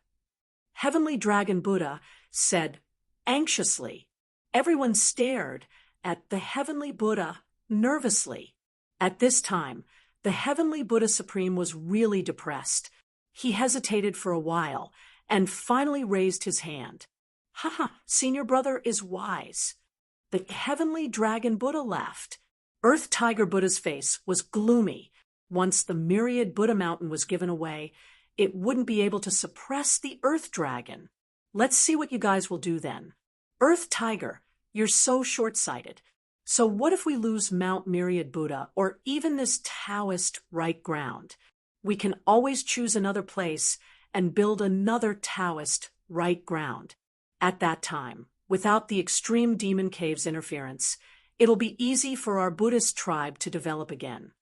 Heavenly Dragon Buddha said anxiously. Everyone stared at the Heavenly Buddha nervously. At this time, the Heavenly Buddha Supreme was really depressed. He hesitated for a while and finally raised his hand. Senior Brother is wise. The Heavenly Dragon Buddha laughed. Earth Tiger Buddha's face was gloomy. Once the myriad Buddha mountain was given away, it wouldn't be able to suppress the Earth Dragon. Let's see what you guys will do then. Earth Tiger, you're so short-sighted. So what if we lose Mount Myriad Buddha or even this Taoist right ground? We can always choose another place and build another Taoist right ground. At that time, without the extreme demon cave's interference, it'll be easy for our Buddhist tribe to develop again.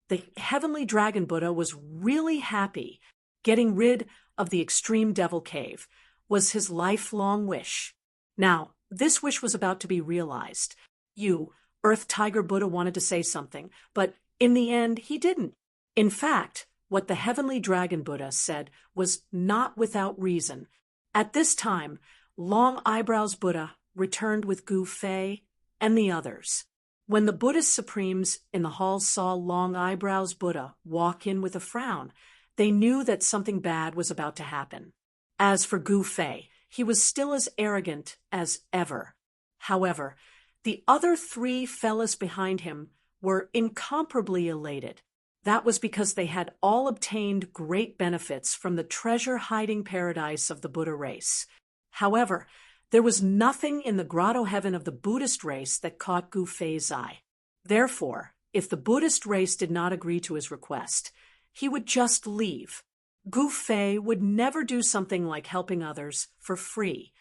The Heavenly Dragon Buddha was really happy. Getting rid of the extreme devil cave was his lifelong wish. Now, this wish was about to be realized. You, Earth Tiger Buddha, wanted to say something, but in the end, he didn't. In fact, what the Heavenly Dragon Buddha said was not without reason. At this time, Long Eyebrows Buddha returned with Gu Fei and the others. When the Buddhist Supremes in the hall saw Long Eyebrows Buddha walk in with a frown, they knew that something bad was about to happen. As for Gu Fei, he was still as arrogant as ever. However, the other 3 fellas behind him were incomparably elated. That was because they had all obtained great benefits from the treasure-hiding paradise of the Buddha race. However, there was nothing in the grotto heaven of the Buddhist race that caught Gu Fei's eye. Therefore, if the Buddhist race did not agree to his request, he would just leave. Gu Fei would never do something like helping others for free.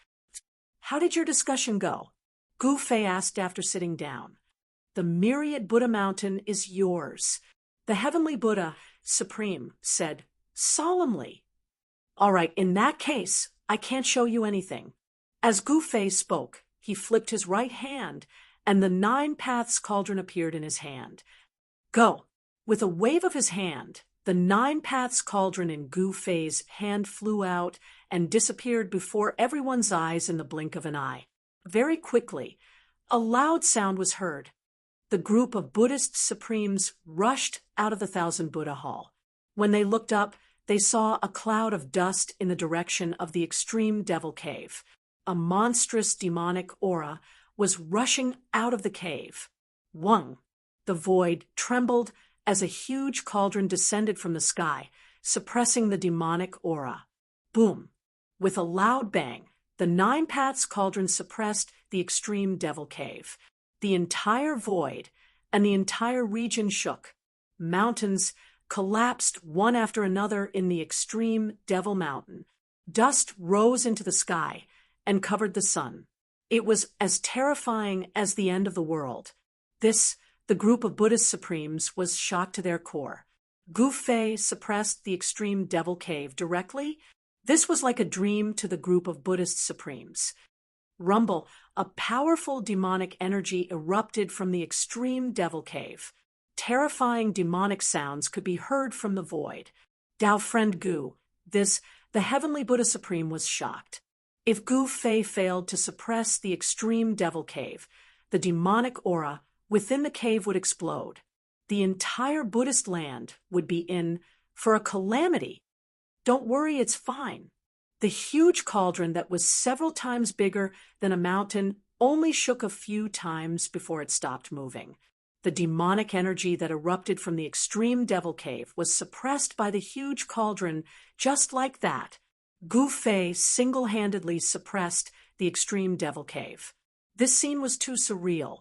How did your discussion go? Gu Fei asked after sitting down. The myriad Buddha mountain is yours. The Heavenly Buddha Supreme said solemnly. All right, in that case, I can't show you anything. As Gu Fei spoke, he flipped his right hand, and the 9 Paths cauldron appeared in his hand. Go! With a wave of his hand, the 9 Paths cauldron in Gu Fei's hand flew out and disappeared before everyone's eyes in the blink of an eye. Very quickly, a loud sound was heard. The group of Buddhist Supremes rushed out of the Thousand Buddha Hall. When they looked up, they saw a cloud of dust in the direction of the extreme devil cave. A monstrous demonic aura was rushing out of the cave. Wung! The void trembled as a huge cauldron descended from the sky, suppressing the demonic aura. Boom! With a loud bang, the 9 Paths cauldron suppressed the extreme devil cave. The entire void and the entire region shook. Mountains collapsed one after another in the extreme devil mountain. Dust rose into the sky and covered the sun. It was as terrifying as the end of the world. The group of Buddhist supremes, was shocked to their core. Gu Fei suppressed the extreme devil cave directly. This was like a dream to the group of Buddhist supremes. Rumble, a powerful demonic energy erupted from the extreme devil cave. Terrifying demonic sounds could be heard from the void. Dao friend Gu, the heavenly Buddha Supreme, was shocked. If Gu Fei failed to suppress the extreme devil cave, the demonic aura within the cave would explode. The entire Buddhist land would be in for a calamity. Don't worry, it's fine. The huge cauldron that was several times bigger than a mountain only shook a few times before it stopped moving. The demonic energy that erupted from the extreme devil cave was suppressed by the huge cauldron just like that. Gu Fei single-handedly suppressed the extreme devil cave. This scene was too surreal.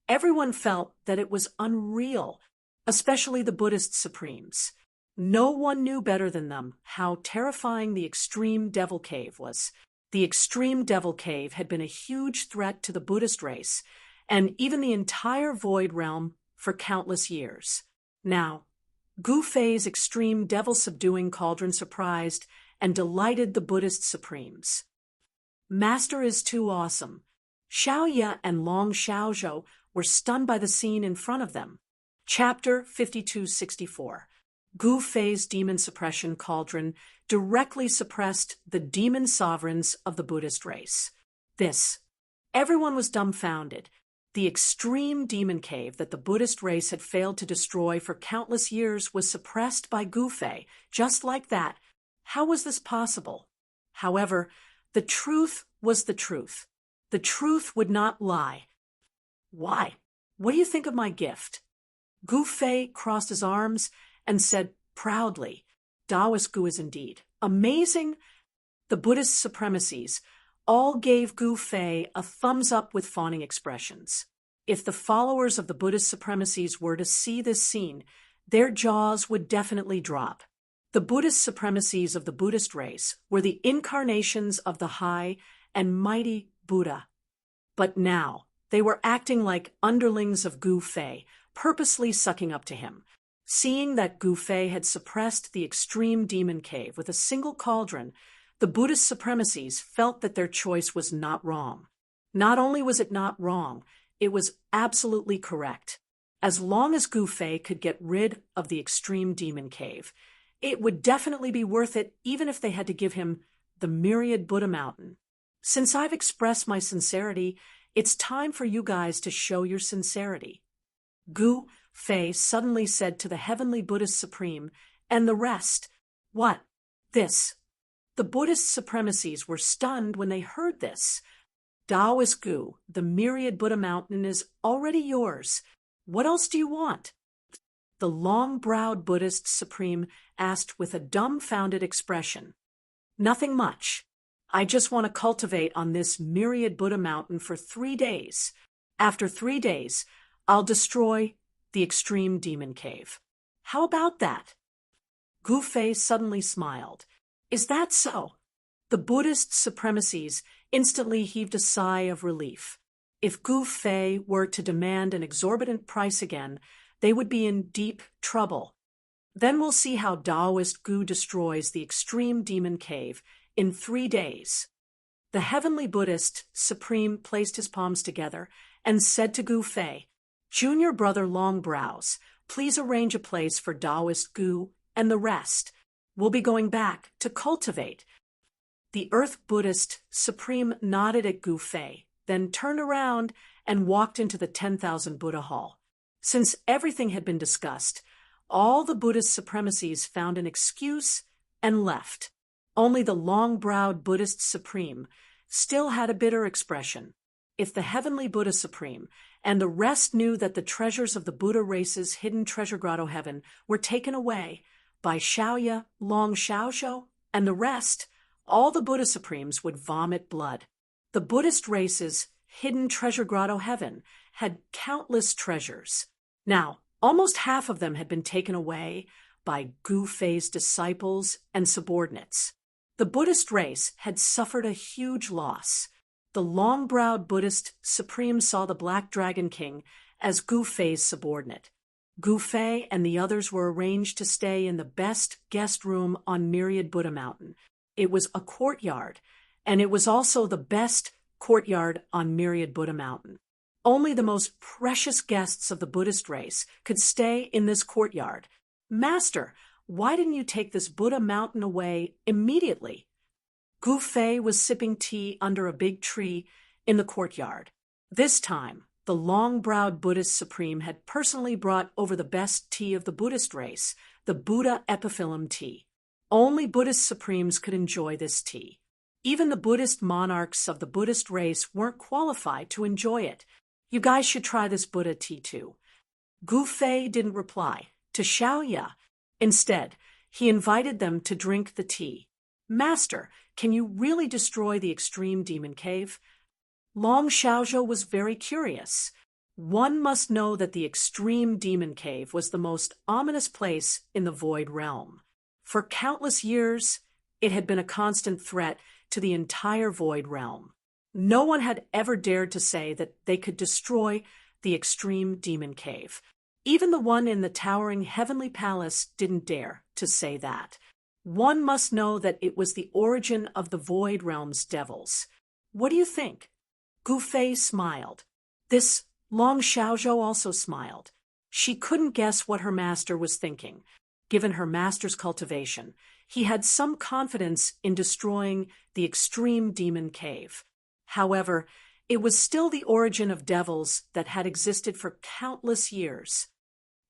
Everyone felt that it was unreal, especially the Buddhist supremes. No one knew better than them how terrifying the extreme devil cave was. The extreme devil cave had been a huge threat to the Buddhist race, and even the entire void realm for countless years. Now, Gu Fei's extreme devil-subduing cauldron surprised and delighted the Buddhist supremes. Master is too awesome. Xiaoya and Long Xiaozhou were stunned by the scene in front of them. Chapter 5264. Gu Fei's demon suppression cauldron directly suppressed the demon sovereigns of the Buddhist race. Everyone was dumbfounded. The extreme demon cave that the Buddhist race had failed to destroy for countless years was suppressed by Gu Fei, just like that. How was this possible? However, the truth was the truth. The truth would not lie. Why? What do you think of my gift? Gu Fei crossed his arms and said proudly, Taoist Gu is indeed amazing. The Buddhist supremacies all gave Gu Fei a thumbs up with fawning expressions. If the followers of the Buddhist supremacies were to see this scene, their jaws would definitely drop. The Buddhist supremacies of the Buddhist race were the incarnations of the high and mighty Buddha. But now, they were acting like underlings of Gu Fei, purposely sucking up to him. Seeing that Gu Fei had suppressed the extreme demon cave with a single cauldron, the Buddhist supremacies felt that their choice was not wrong. Not only was it not wrong, it was absolutely correct. As long as Gu Fei could get rid of the extreme demon cave, it would definitely be worth it even if they had to give him the myriad Buddha mountain. Since I've expressed my sincerity, it's time for you guys to show your sincerity. Gu Fei suddenly said to the heavenly Buddhist supreme and the rest, What? This? The Buddhist supremacies were stunned when they heard this. Taoist Gu, the myriad Buddha mountain is already yours. What else do you want? The long-browed Buddhist supreme asked with a dumbfounded expression. Nothing much. I just want to cultivate on this myriad Buddha mountain for 3 days. After 3 days, I'll destroy the extreme demon cave. How about that? Gu Fei suddenly smiled. Is that so? The Buddhist supremacies instantly heaved a sigh of relief. If Gu Fei were to demand an exorbitant price again, they would be in deep trouble. Then we'll see how Taoist Gu destroys the extreme demon cave in 3 days. The heavenly Buddhist supreme placed his palms together and said to Gu Fei, Junior brother Longbrows, please arrange a place for Taoist Gu and the rest. We'll be going back to cultivate. The Earth Buddhist supreme nodded at Gu Fei, then turned around and walked into the 10,000 Buddha Hall. Since everything had been discussed, all the Buddhist supremacies found an excuse and left. Only the long-browed Buddhist supreme still had a bitter expression. If the heavenly Buddha supreme and the rest knew that the treasures of the Buddha race's hidden treasure grotto heaven were taken away by Xiaoya, Long Xiaozhou, and the rest, all the Buddha supremes would vomit blood. The Buddhist race's hidden treasure grotto heaven had countless treasures. Now, almost half of them had been taken away by Gu Fei's disciples and subordinates. The The Buddhist race had suffered a huge loss. The long-browed Buddhist supreme saw the Black Dragon King as Gu Fei's subordinate. Gu Fei and the others were arranged to stay in the best guest room on Myriad Buddha Mountain. It was a courtyard, and it was also the best courtyard on Myriad Buddha Mountain. Only the most precious guests of the Buddhist race could stay in this courtyard. Master, why didn't you take this Buddha mountain away immediately? Gu Fei was sipping tea under a big tree in the courtyard. This time, the long-browed Buddhist supreme had personally brought over the best tea of the Buddhist race, the Buddha Epiphyllum tea. Only Buddhist supremes could enjoy this tea. Even the Buddhist monarchs of the Buddhist race weren't qualified to enjoy it. You guys should try this Buddha tea too. Gu Fei didn't reply to Xiaoya. Instead, he invited them to drink the tea. Master, can you really destroy the extreme demon cave? Long Xiaozhou was very curious. One must know that the extreme demon cave was the most ominous place in the void realm. For countless years, it had been a constant threat to the entire void realm. No one had ever dared to say that they could destroy the extreme demon cave. Even the one in the towering heavenly palace didn't dare to say that. One must know that it was the origin of the void realm's devils. What do you think? Gu Fei smiled. This Long Xiaozhou also smiled. She couldn't guess what her master was thinking. Given her master's cultivation, he had some confidence in destroying the extreme demon cave. However, it was still the origin of devils that had existed for countless years.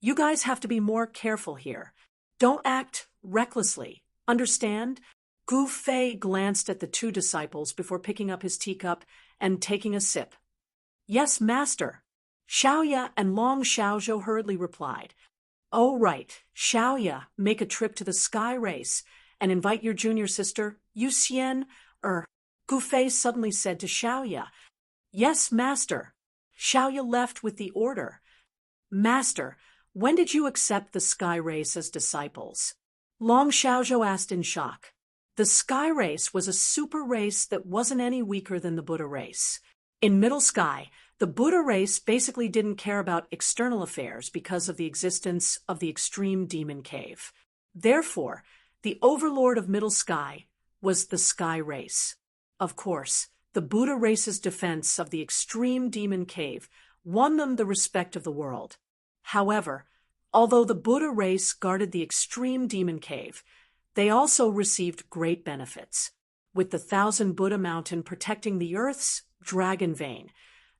You guys have to be more careful here. Don't act recklessly. Understand? Gu Fei glanced at the two disciples before picking up his teacup and taking a sip. Yes, master. Xiaoya and Long Xiaozhou hurriedly replied. Oh, right. Xiaoya, make a trip to the sky race and invite your junior sister, Yuxian, Gu Fei suddenly said to Xiaoya. Yes, master. Xiaoya left with the order. Master, when did you accept the sky race as disciples? Long Xiaozhou asked in shock. The sky race was a super race that wasn't any weaker than the Buddha race. In Middle Sky, the Buddha race basically didn't care about external affairs because of the existence of the extreme demon cave. Therefore, the overlord of Middle Sky was the sky race. Of course, the Buddha race's defense of the extreme demon cave won them the respect of the world. However, although the Buddha race guarded the extreme demon cave, they also received great benefits. With the 1,000 Buddha mountain protecting the Earth's dragon vein,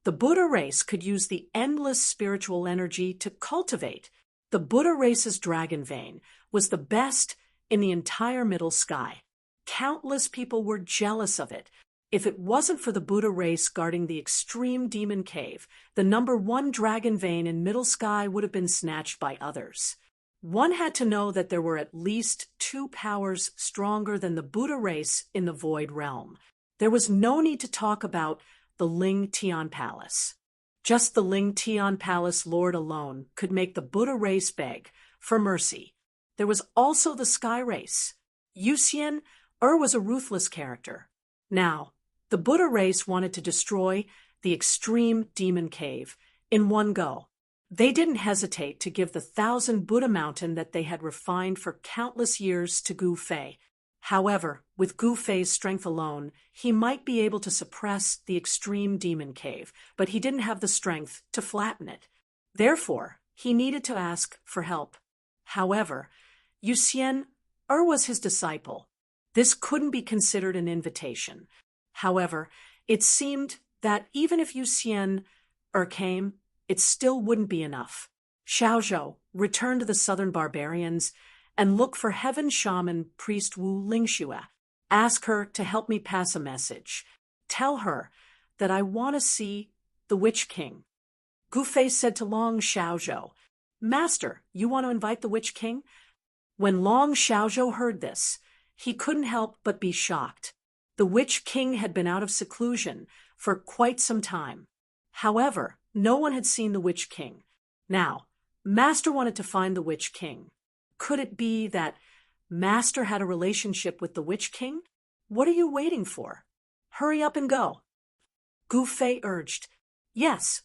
the Buddha race could use the endless spiritual energy to cultivate. The Buddha race's dragon vein was the best in the entire Middle Sky. Countless people were jealous of it. If it wasn't for the Buddha race guarding the extreme demon cave, the #1 dragon vein in Middle Sky would have been snatched by others. One had to know that there were at least 2 powers stronger than the Buddha race in the void realm. There was no need to talk about the Ling Tian Palace. Just the Ling Tian Palace Lord alone could make the Buddha race beg for mercy. There was also the sky race. Yuxian was a ruthless character. Now, the Buddha race wanted to destroy the extreme demon cave in one go. They didn't hesitate to give the 1,000 Buddha mountain that they had refined for countless years to Gu Fei. However, with Gu Fei's strength alone, he might be able to suppress the extreme demon cave, but he didn't have the strength to flatten it. Therefore, he needed to ask for help. However, Yuxian was his disciple. This couldn't be considered an invitation. However, it seemed that even if Yuxian came, it still wouldn't be enough. Xiaozhou returned to the southern barbarians and look for heaven shaman priest Wu Lingxue. Ask her to help me pass a message. Tell her that I want to see the Witch King. Gu Fei said to Long Xiaozhou, Master, you want to invite the Witch King? When Long Xiaozhou heard this, he couldn't help but be shocked. The Witch King had been out of seclusion for quite some time. However, no one had seen the Witch King. Now, Master wanted to find the Witch King. Could it be that Master had a relationship with the Witch King? What are you waiting for? Hurry up and go. Gu Fei urged. Yes.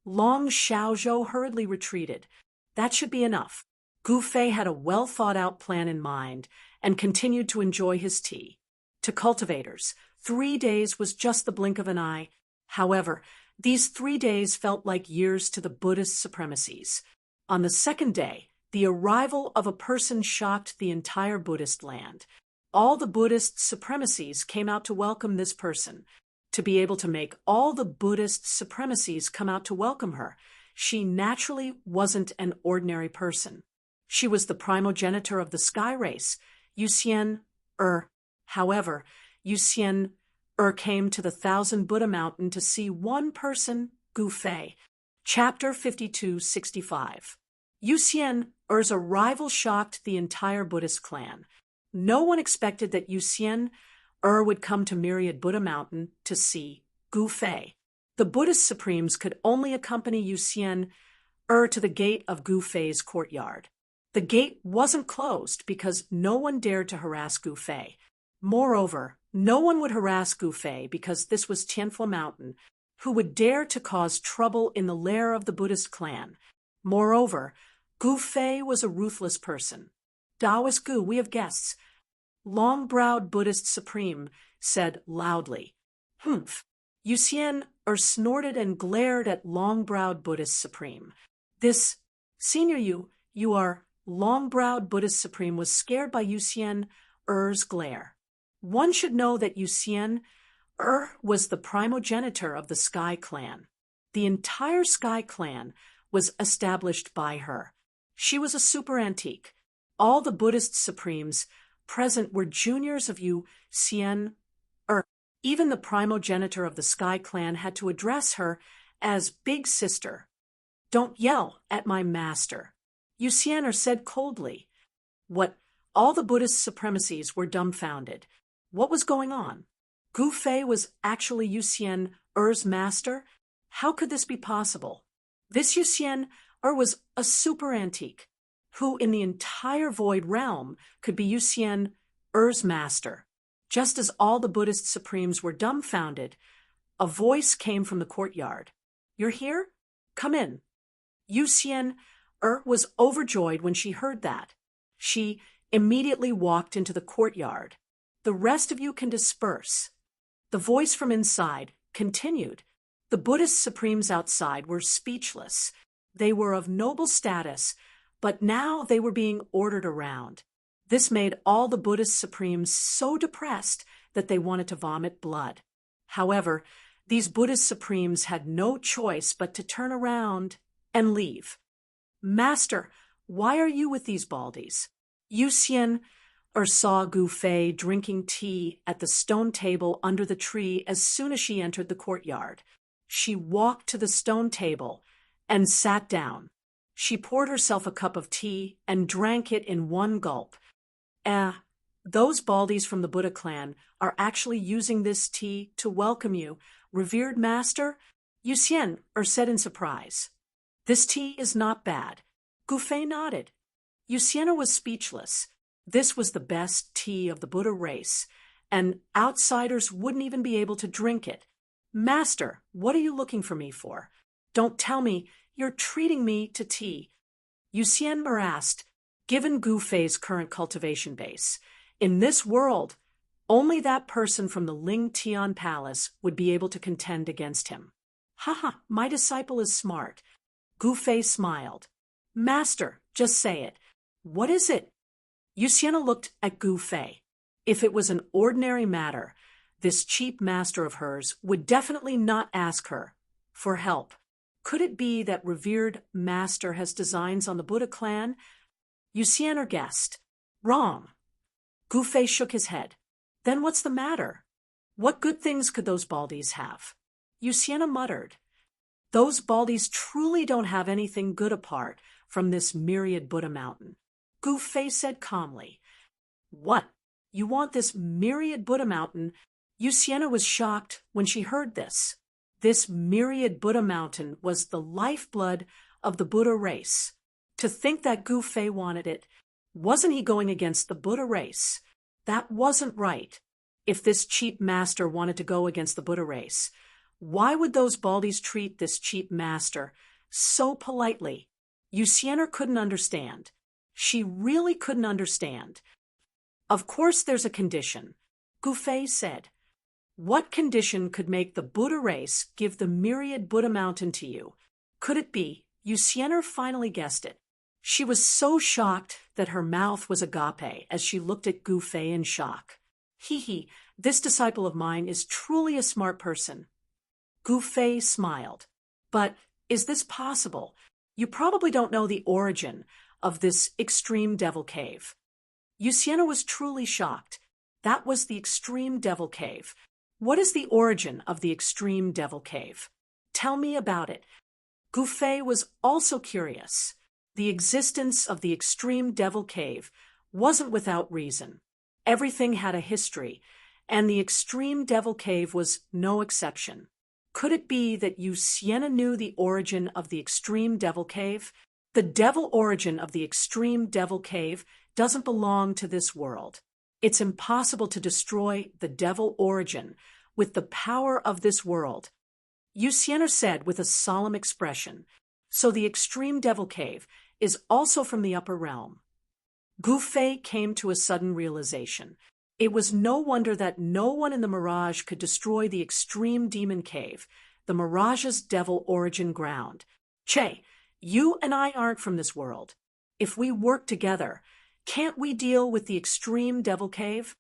Long Xiaozhou hurriedly retreated. That should be enough. Gu Fei had a well-thought-out plan in mind and continued to enjoy his tea. To cultivators, 3 days was just the blink of an eye. However, these 3 days felt like years to the Buddhist supremacies. On the second day, the arrival of a person shocked the entire Buddhist land. All the Buddhist supremacies came out to welcome this person. To be able to make all the Buddhist supremacies come out to welcome her, she naturally wasn't an ordinary person. She was the primogenitor of the sky race, Yuxian However, Yuxian came to the Thousand Buddha Mountain to see one person, Gu Fei. Chapter 5265. Yuxian arrival shocked the entire Buddhist clan. No one expected that Yuxian would come to Myriad Buddha Mountain to see Gu Fei. The Buddhist supremes could only accompany Yuxian to the gate of Gu Fei's courtyard. The gate wasn't closed because no one dared to harass Gu Fei. Moreover, no one would harass Gu Fei because this was Tianfu Mountain, who would dare to cause trouble in the lair of the Buddhist clan. Moreover, Gu Fei was a ruthless person. Taoist Gu, we have guests. Long-browed Buddhist supreme said loudly. Humph. Yuxian snorted and glared at long-browed Buddhist supreme. This, senior you are, long-browed Buddhist supreme was scared by Yuxian's glare. One should know that Yuxian was the primogenitor of the Sky Clan. The entire Sky Clan was established by her. She was a super antique. All the Buddhist supremes present were juniors of Yuxian. Even the primogenitor of the Sky Clan had to address her as Big Sister. Don't yell at my master, Yuxian said coldly. What? All the Buddhist supremacies were dumbfounded. What was going on? Gu Fei was actually Yuxian's master? How could this be possible? This Yuxian was a super antique. Who in the entire Void Realm could be Yuxian's master? Just as all the Buddhist supremes were dumbfounded, a voice came from the courtyard. You're here? Come in. Yuxian was overjoyed when she heard that. She immediately walked into the courtyard. The rest of you can disperse. The voice from inside continued. The Buddhist supremes outside were speechless. They were of noble status, but now they were being ordered around. This made all the Buddhist supremes so depressed that they wanted to vomit blood. However, these Buddhist supremes had no choice but to turn around and leave. Master, why are you with these baldies? Yuxian saw Gu Fei drinking tea at the stone table under the tree as soon as she entered the courtyard. She walked to the stone table and sat down. She poured herself a cup of tea and drank it in one gulp. Those baldies from the Buddha clan are actually using this tea to welcome you, revered master, Yuxian said in surprise. This tea is not bad. Gu Fei nodded. Yuxian was speechless. This was the best tea of the Buddha race, and outsiders wouldn't even be able to drink it. Master, what are you looking for me for? Don't tell me you're treating me to tea. Yuxian asked, given Gu Fei's current cultivation base, in this world, only that person from the Ling Tian Palace would be able to contend against him. Haha, my disciple is smart. Gu Fei smiled. Master, just say it. What is it? Yuxian looked at Gu Fei. If it was an ordinary matter, this cheap master of hers would definitely not ask her for help. Could it be that revered master has designs on the Buddha clan? Yuxian guessed. Wrong. Gu Fei shook his head. Then what's the matter? What good things could those baldies have? Yuxian muttered. Those baldies truly don't have anything good apart from this Myriad Buddha Mountain. Gu Fei said calmly. What? You want this Myriad Buddha Mountain? Yuxian was shocked when she heard this. This Myriad Buddha Mountain was the lifeblood of the Buddha race. To think that Gu Fei wanted it, wasn't he going against the Buddha race? That wasn't right. if this cheap master wanted to go against the Buddha race? Why would those baldies treat this cheap master so politely? Yusiana couldn't understand. She really couldn't understand. Of course there's a condition, Gu Fei said. What condition could make the Buddha race give the myriad Buddha mountain to you? Could it be? Yusiana finally guessed it. She was so shocked that her mouth was agape as she looked at Gu Fei in shock. Hee, this disciple of mine is truly a smart person. Gu Fei smiled. But is this possible? You probably don't know the origin of this extreme devil cave. Yusiana was truly shocked. That was the extreme devil cave. What is the origin of the extreme devil cave? Tell me about it. Gu Fei was also curious. The existence of the extreme devil cave wasn't without reason. Everything had a history, and the extreme devil cave was no exception. Could it be that Yusiana knew the origin of the extreme devil cave? The devil origin of the extreme devil cave doesn't belong to this world. It's impossible to destroy the devil origin with the power of this world. Yusiana said with a solemn expression, so the extreme devil cave is also from the upper realm. Gu Fei came to a sudden realization. It was no wonder that no one in the mirage could destroy the extreme demon cave, the mirage's devil origin ground. Che, you and I aren't from this world. If we work together, can't we deal with the extreme devil cave?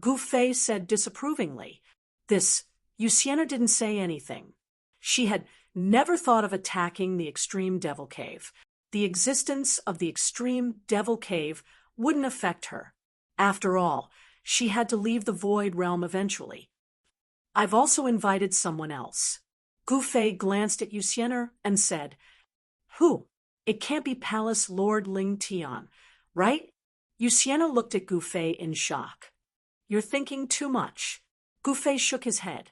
Gu Fei said disapprovingly. Yusiana didn't say anything. She had never thought of attacking the extreme devil cave. The existence of the extreme devil cave wouldn't affect her. After all, she had to leave the void realm eventually. I've also invited someone else. Gu Fei glanced at Yusiana and said, Who? It can't be Palace Lord Ling Tian, right? Yusiana looked at Gu Fei in shock. You're thinking too much. Gu Fei shook his head.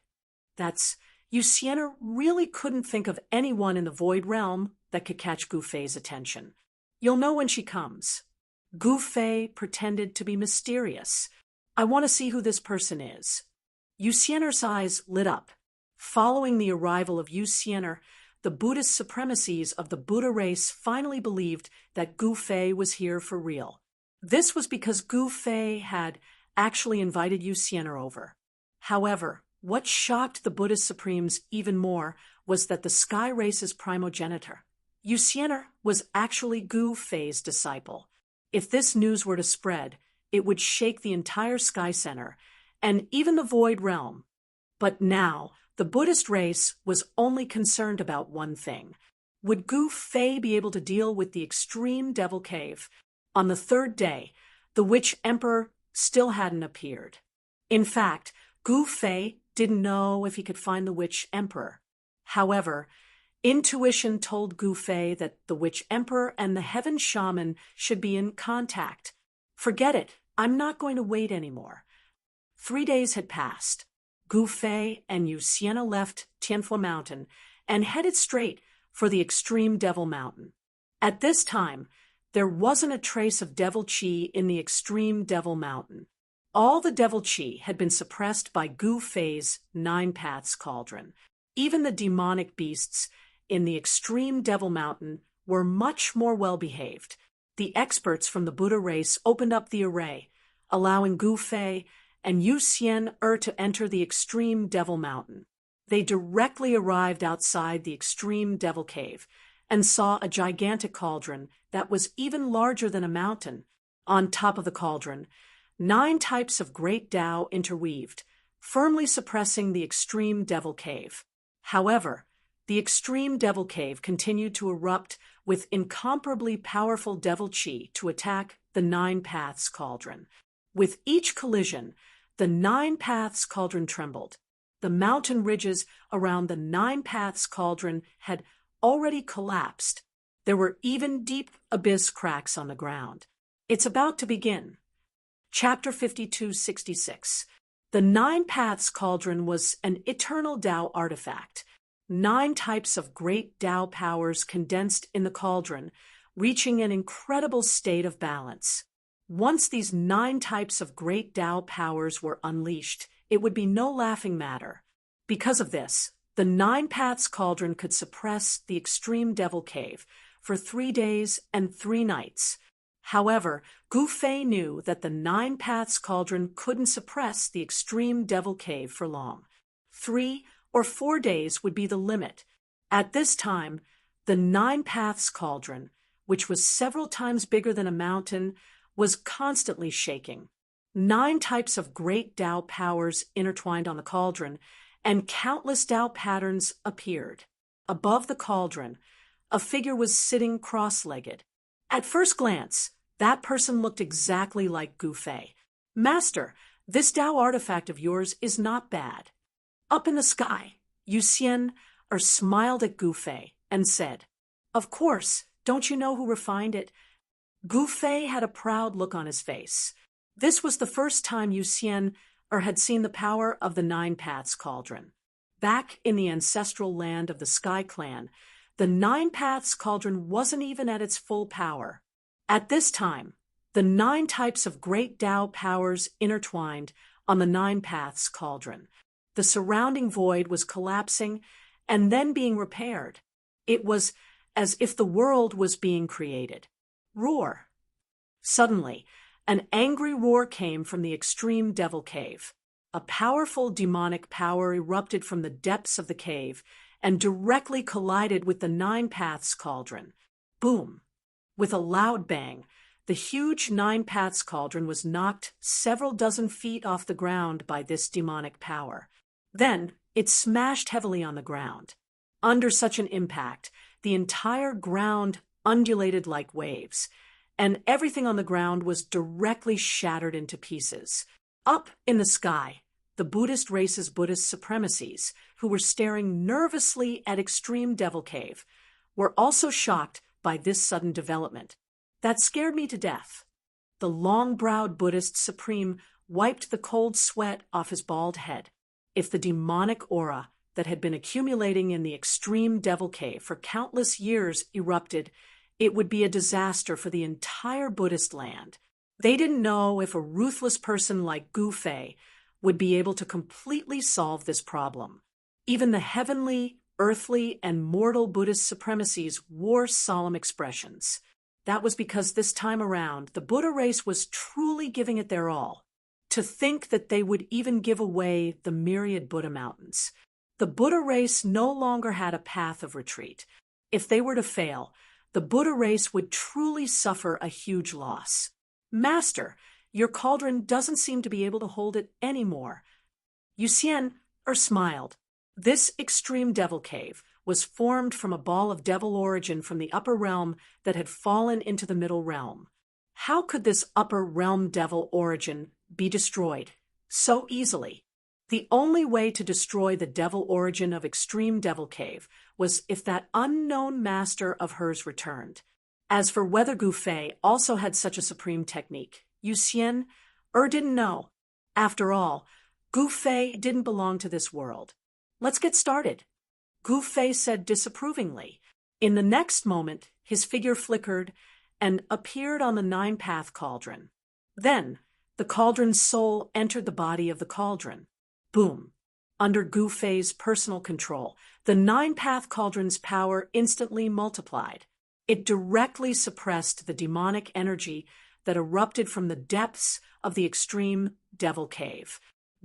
Yusiana really couldn't think of anyone in the void realm that could catch Gu Fei's attention. You'll know when she comes. Gu Fei pretended to be mysterious. I want to see who this person is. Yusiana's eyes lit up. Following the arrival of Yusiana, the Buddhist supremacies of the Buddha race finally believed that Gu Fei was here for real. This was because Gu Fei had actually invited Yusiana over. However, what shocked the Buddhist supremes even more was that the sky race's primogenitor, Yusiana, was actually Gu Fei's disciple. If this news were to spread, it would shake the entire Sky Center and even the Void Realm. But now, the Buddhist race was only concerned about one thing. Would Gu Fei be able to deal with the extreme devil cave? On the third day, the Witch Emperor still hadn't appeared. In fact, Gu Fei didn't know if he could find the Witch Emperor. However, intuition told Gu Fei that the Witch Emperor and the Heaven Shaman should be in contact. Forget it, I'm not going to wait anymore. 3 days had passed. Gu Fei and Yusiana left Tianfu Mountain and headed straight for the extreme Devil Mountain. At this time, there wasn't a trace of devil chi in the extreme Devil Mountain. All the devil chi had been suppressed by Gu Fei's 9 Paths Cauldron. Even the demonic beasts in the extreme Devil Mountain were much more well-behaved. The experts from the Buddha race opened up the array, allowing Gu Fei and Yusiana to enter the extreme Devil Mountain. They directly arrived outside the extreme Devil Cave and saw a gigantic cauldron that was even larger than a mountain. On top of the cauldron, 9 types of great Tao interweaved, firmly suppressing the extreme Devil Cave. However, the extreme Devil Cave continued to erupt with incomparably powerful devil chi to attack the 9 Paths Cauldron. With each collision, the 9 Paths Cauldron trembled. The mountain ridges around the 9 Paths Cauldron had already collapsed. There were even deep abyss cracks on the ground. It's about to begin. Chapter 5266. The 9 Paths Cauldron was an eternal Tao artifact. 9 types of great Tao powers condensed in the cauldron, reaching an incredible state of balance. Once these 9 types of great Tao powers were unleashed, it would be no laughing matter. Because of this, the 9 Paths Cauldron could suppress the extreme devil cave for 3 days and 3 nights. However, Gu Fei knew that the 9 Paths Cauldron couldn't suppress the extreme devil cave for long. 3 or 4 days would be the limit. At this time, the 9 Paths Cauldron, which was several times bigger than a mountain, was constantly shaking. 9 types of great Tao powers intertwined on the cauldron, and countless Tao patterns appeared. Above the cauldron, a figure was sitting cross-legged. At first glance, that person looked exactly like Gu Fei. "Master, this Tao artifact of yours is not bad." Up in the sky, Yu Xian smiled at Gu Fei and said, "Of course, don't you know who refined it?" Gu Fei had a proud look on his face. This was the first time Yu Xian had seen the power of the 9 Paths Cauldron. Back in the ancestral land of the Sky Clan, the 9 Paths Cauldron wasn't even at its full power. At this time, the 9 types of great Tao powers intertwined on the 9 Paths Cauldron. The surrounding void was collapsing and then being repaired. It was as if the world was being created. Roar. Suddenly, an angry roar came from the extreme devil cave. A powerful demonic power erupted from the depths of the cave and directly collided with the 9 Paths Cauldron. Boom! With a loud bang, the huge 9 Paths Cauldron was knocked several dozen feet off the ground by this demonic power. Then, it smashed heavily on the ground. Under such an impact, the entire ground undulated like waves, and everything on the ground was directly shattered into pieces. Up in the sky, the Buddhist race's Buddhist supremacies, who were staring nervously at Extreme Devil Cave, were also shocked by this sudden development. That scared me to death. The long-browed Buddhist supreme wiped the cold sweat off his bald head. If the demonic aura that had been accumulating in the Extreme Devil Cave for countless years erupted, it would be a disaster for the entire Buddhist land. They didn't know if a ruthless person like Gu Fei would be able to completely solve this problem. Even the heavenly, earthly, and mortal Buddhist supremacies wore solemn expressions. That was because this time around, the Buddha race was truly giving it their all. To think that they would even give away the myriad Buddha mountains. The Buddha race no longer had a path of retreat. If they were to fail, the Buddha race would truly suffer a huge loss. "Master, your cauldron doesn't seem to be able to hold it anymore." Yu Xian smiled. This extreme devil cave was formed from a ball of devil origin from the upper realm that had fallen into the middle realm. How could this upper realm devil origin be destroyed so easily? The only way to destroy the devil origin of Extreme Devil Cave was if that unknown master of hers returned. As for whether Gu Fei also had such a supreme technique, Yu Xian didn't know. After all, Gu Fei didn't belong to this world. "Let's get started," Gu Fei said disapprovingly. In the next moment, his figure flickered and appeared on the 9 Path Cauldron. Then, the cauldron's soul entered the body of the cauldron. Boom! Under Gu Fei's personal control, the 9 Path Cauldron's power instantly multiplied. It directly suppressed the demonic energy that erupted from the depths of the Extreme Devil Cave.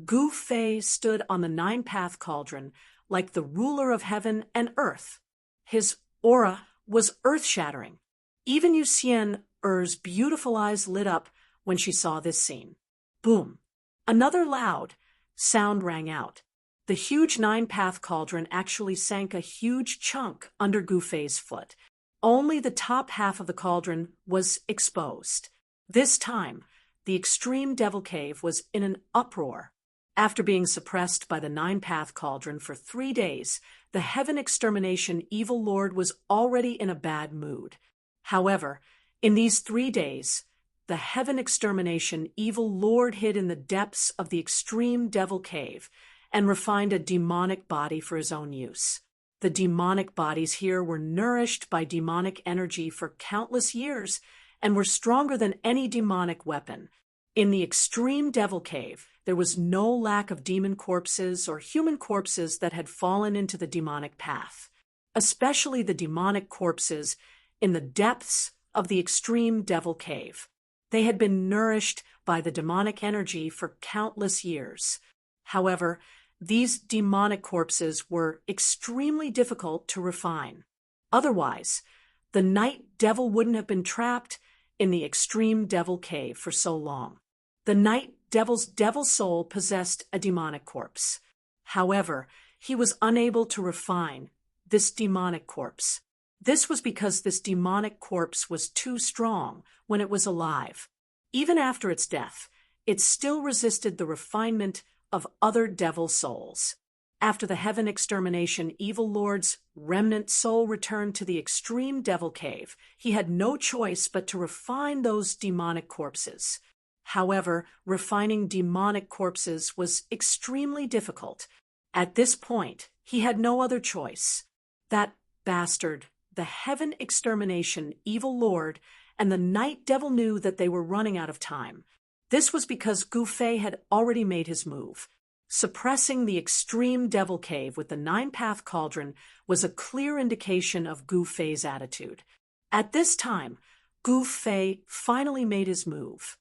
Gu Fei stood on the 9 Path Cauldron like the ruler of heaven and earth. His aura was earth-shattering. Even Yu Xian's beautiful eyes lit up when she saw this scene. Boom! Another loud sound rang out. The huge 9 Path Cauldron actually sank a huge chunk under Gu Fei's foot. Only the top half of the cauldron was exposed. This time, the Extreme Devil Cave was in an uproar. After being suppressed by the 9 Path Cauldron for 3 days, the Heaven Extermination Evil Lord was already in a bad mood. However, in these 3 days, the Heaven Extermination Evil Lord hid in the depths of the Extreme Devil Cave and refined a demonic body for his own use. The demonic bodies here were nourished by demonic energy for countless years and were stronger than any demonic weapon. In the extreme devil cave, there was no lack of demon corpses or human corpses that had fallen into the demonic path, especially the demonic corpses in the depths of the extreme devil cave. They had been nourished by the demonic energy for countless years. However, these demonic corpses were extremely difficult to refine. Otherwise, the night devil wouldn't have been trapped in the extreme devil cave for so long. The night devil's devil soul possessed a demonic corpse. However, he was unable to refine this demonic corpse. This was because this demonic corpse was too strong when it was alive. Even after its death, it still resisted the refinement of other devil souls. After the heaven extermination, evil lord's remnant soul returned to the extreme devil cave. He had no choice but to refine those demonic corpses. However, refining demonic corpses was extremely difficult. At this point, he had no other choice. That bastard, the heaven extermination evil lord, and the night devil knew that they were running out of time. This was because Gu Fei had already made his move. Suppressing the extreme devil cave with the nine-path cauldron was a clear indication of Gu Fei's attitude. At this time, Gu Fei finally made his move.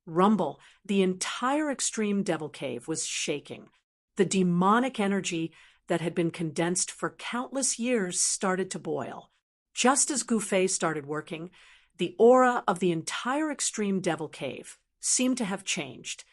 Rumble, the entire extreme devil cave was shaking. The demonic energy that had been condensed for countless years started to boil. Just as Gu Fei started working, the aura of the entire extreme devil cave seemed to have changed.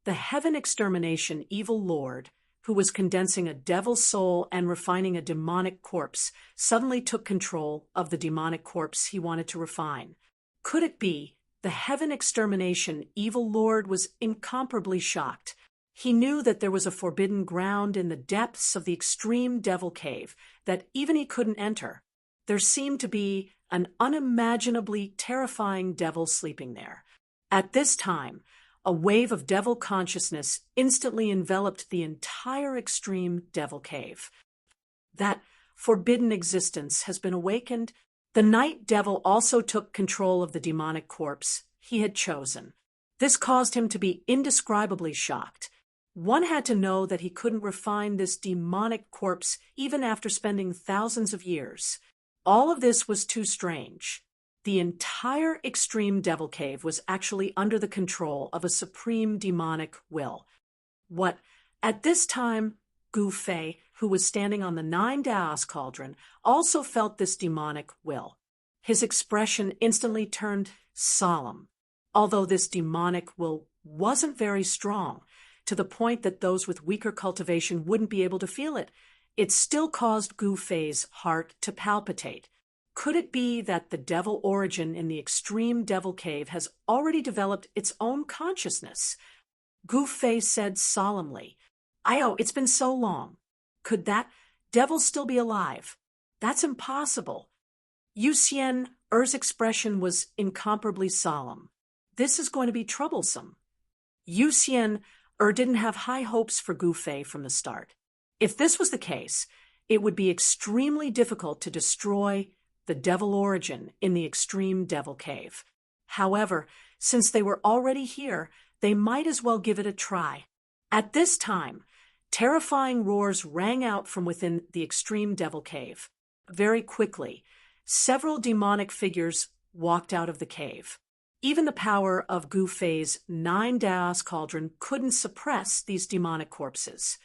The heaven extermination evil lord, who was condensing a devil soul and refining a demonic corpse, suddenly took control of the demonic corpse he wanted to refine. Could it be the heaven extermination evil lord was incomparably shocked? He knew that there was a forbidden ground in the depths of the extreme devil cave that even he couldn't enter. There seemed to be an unimaginably terrifying devil sleeping there. At this time, a wave of devil consciousness instantly enveloped the entire extreme devil cave. That forbidden existence has been awakened. The night devil also took control of the demonic corpse he had chosen. This caused him to be indescribably shocked. One had to know that he couldn't refine this demonic corpse even after spending thousands of years. All of this was too strange. The entire extreme devil cave was actually under the control of a supreme demonic will. What, at this time, Gu Fei, who was standing on the 9 Daos cauldron, also felt this demonic will. His expression instantly turned solemn. Although this demonic will wasn't very strong, to the point that those with weaker cultivation wouldn't be able to feel it, it still caused Gu Fei's heart to palpitate. Could it be that the devil origin in the extreme devil cave has already developed its own consciousness? Gu Fei said solemnly, it's been so long. Could that devil still be alive? That's impossible. Yu Xian Er's expression was incomparably solemn. This is going to be troublesome. Yu Xian Er didn't have high hopes for Gu Fei from the start. If this was the case, it would be extremely difficult to destroy the devil origin in the extreme devil cave. However, since they were already here, they might as well give it a try. At this time, terrifying roars rang out from within the extreme devil cave. Very quickly, several demonic figures walked out of the cave. Even the power of Gu Fei's 9 Daos cauldron couldn't suppress these demonic corpses.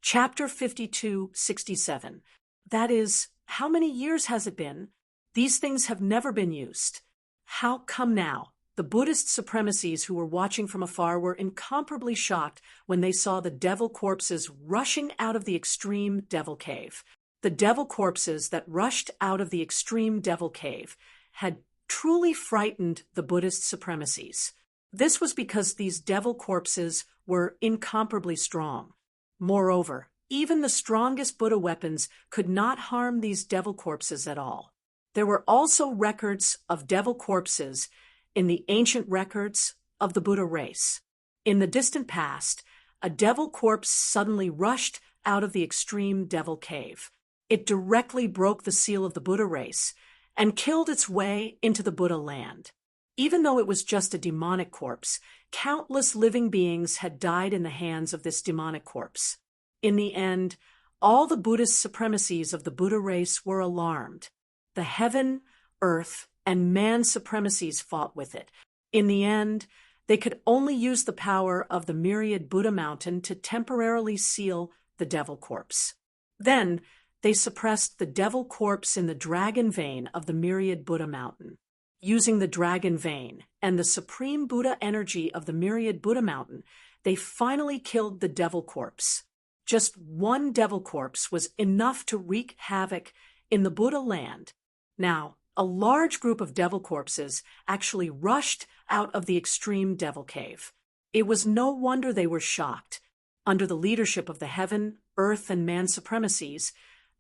Chapter 52:67. That is, how many years has it been? These things have never been used. How come now? The Buddhist supremacies who were watching from afar were incomparably shocked when they saw the devil corpses rushing out of the extreme devil cave. The devil corpses that rushed out of the extreme devil cave had truly frightened the Buddhist supremacies. This was because these devil corpses were incomparably strong. Moreover, even the strongest Buddha weapons could not harm these devil corpses at all. There were also records of devil corpses in the ancient records of the Buddha race. In the distant past, a devil corpse suddenly rushed out of the extreme devil cave. It directly broke the seal of the Buddha race and killed its way into the Buddha land. Even though it was just a demonic corpse, countless living beings had died in the hands of this demonic corpse. In the end, all the Buddhist supremacies of the Buddha race were alarmed. The heaven, earth, and man supremacies fought with it. In the end, they could only use the power of the myriad Buddha mountain to temporarily seal the devil corpse. Then, they suppressed the devil corpse in the dragon vein of the myriad Buddha mountain. Using the dragon vein and the supreme Buddha energy of the myriad Buddha mountain, they finally killed the devil corpse. Just one devil corpse was enough to wreak havoc in the Buddha land. Now, a large group of devil corpses actually rushed out of the extreme devil cave. It was no wonder they were shocked. Under the leadership of the heaven, earth, and man supremacies,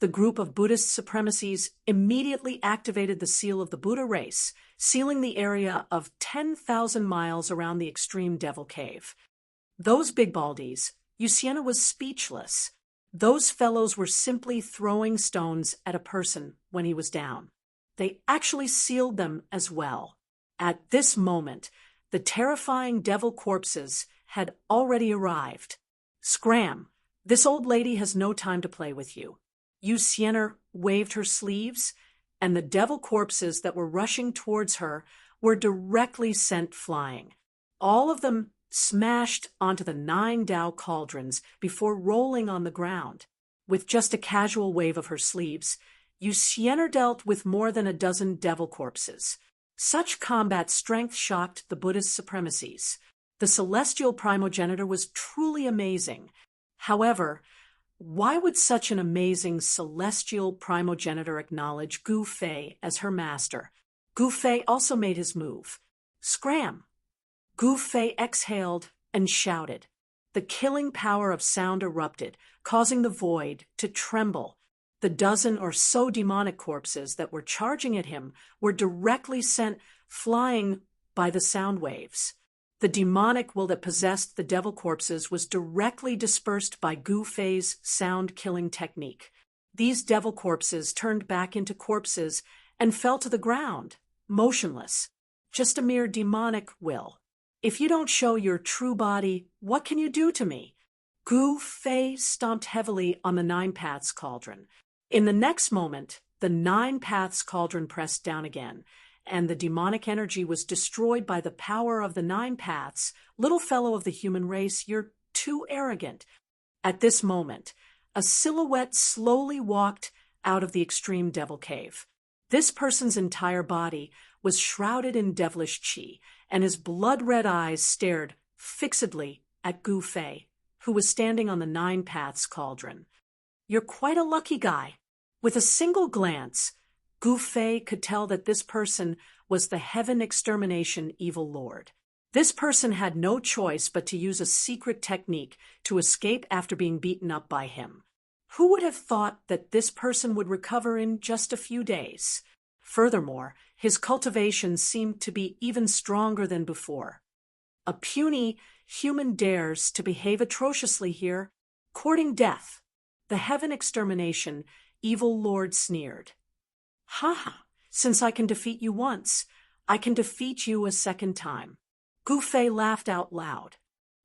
the group of Buddhist supremacies immediately activated the seal of the Buddha race, sealing the area of 10,000 miles around the extreme devil cave. Those big baldies, Yusiana was speechless. Those fellows were simply throwing stones at a person when he was down. They actually sealed them as well. At this moment, the terrifying devil corpses had already arrived. Scram! This old lady has no time to play with you. Yusiana waved her sleeves, and the devil corpses that were rushing towards her were directly sent flying. All of them smashed onto the 9 Tao cauldrons before rolling on the ground. With just a casual wave of her sleeves, Yusiana dealt with more than a dozen devil corpses. Such combat strength shocked the Buddhist supremacies. The celestial primogenitor was truly amazing. However, why would such an amazing celestial primogenitor acknowledge Gu Fei as her master? Gu Fei also made his move. Scram! Gu Fei exhaled and shouted. The killing power of sound erupted, causing the void to tremble. The dozen or so demonic corpses that were charging at him were directly sent flying by the sound waves. The demonic will that possessed the devil corpses was directly dispersed by Gu Fei's sound-killing technique. These devil corpses turned back into corpses and fell to the ground, motionless. Just a mere demonic will. If you don't show your true body, what can you do to me? Gu Fei stomped heavily on the 9 Paths cauldron. In the next moment, the 9 Paths cauldron pressed down again, and the demonic energy was destroyed by the power of the 9 Paths. Little fellow of the human race, you're too arrogant. At this moment, a silhouette slowly walked out of the extreme devil cave. This person's entire body was shrouded in devilish qi, and his blood-red eyes stared fixedly at Gu Fei, who was standing on the 9 Paths cauldron. You're quite a lucky guy. With a single glance, Gu Fei could tell that this person was the Heaven Extermination Evil Lord. This person had no choice but to use a secret technique to escape after being beaten up by him. Who would have thought that this person would recover in just a few days? Furthermore, his cultivation seemed to be even stronger than before. A puny human dares to behave atrociously here, courting death. The Heaven Extermination Evil Lord sneered. Ha! Since I can defeat you once, I can defeat you a second time. Gu Fei laughed out loud.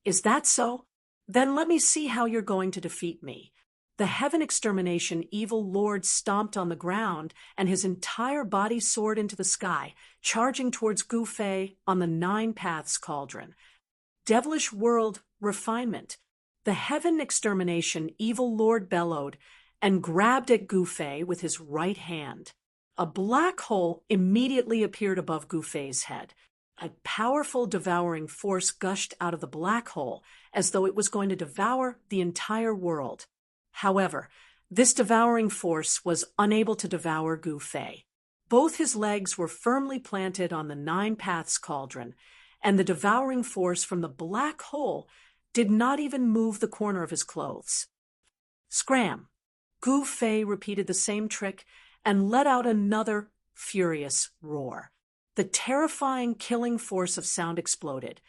Is that so? Then let me see how you're going to defeat me. The Heaven Extermination Evil Lord stomped on the ground, and his entire body soared into the sky, charging towards Gu Fei on the 9 Paths cauldron. Devilish world refinement. The Heaven Extermination Evil Lord bellowed and grabbed at Gu Fei with his right hand. A black hole immediately appeared above Gu Fei's head. A powerful devouring force gushed out of the black hole as though it was going to devour the entire world. However, this devouring force was unable to devour Gu Fei. Both his legs were firmly planted on the 9 Paths cauldron, and the devouring force from the black hole did not even move the corner of his clothes. Scram! Gu Fei repeated the same trick and let out another furious roar. The terrifying killing force of sound exploded,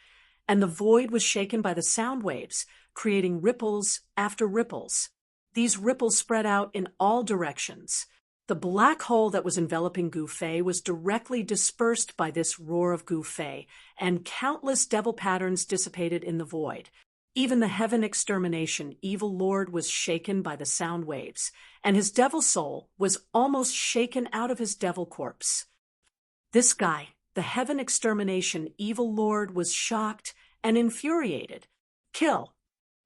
and the void was shaken by the sound waves, creating ripples after ripples. These ripples spread out in all directions. The The black hole that was enveloping Gu Fei was directly dispersed by this roar of Gu Fei, and countless devil patterns dissipated in the void. Even the heaven extermination evil lord was shaken by the sound waves, and his devil soul was almost shaken out of his devil corpse. This guy, the heaven extermination evil lord, was shocked and infuriated. Kill!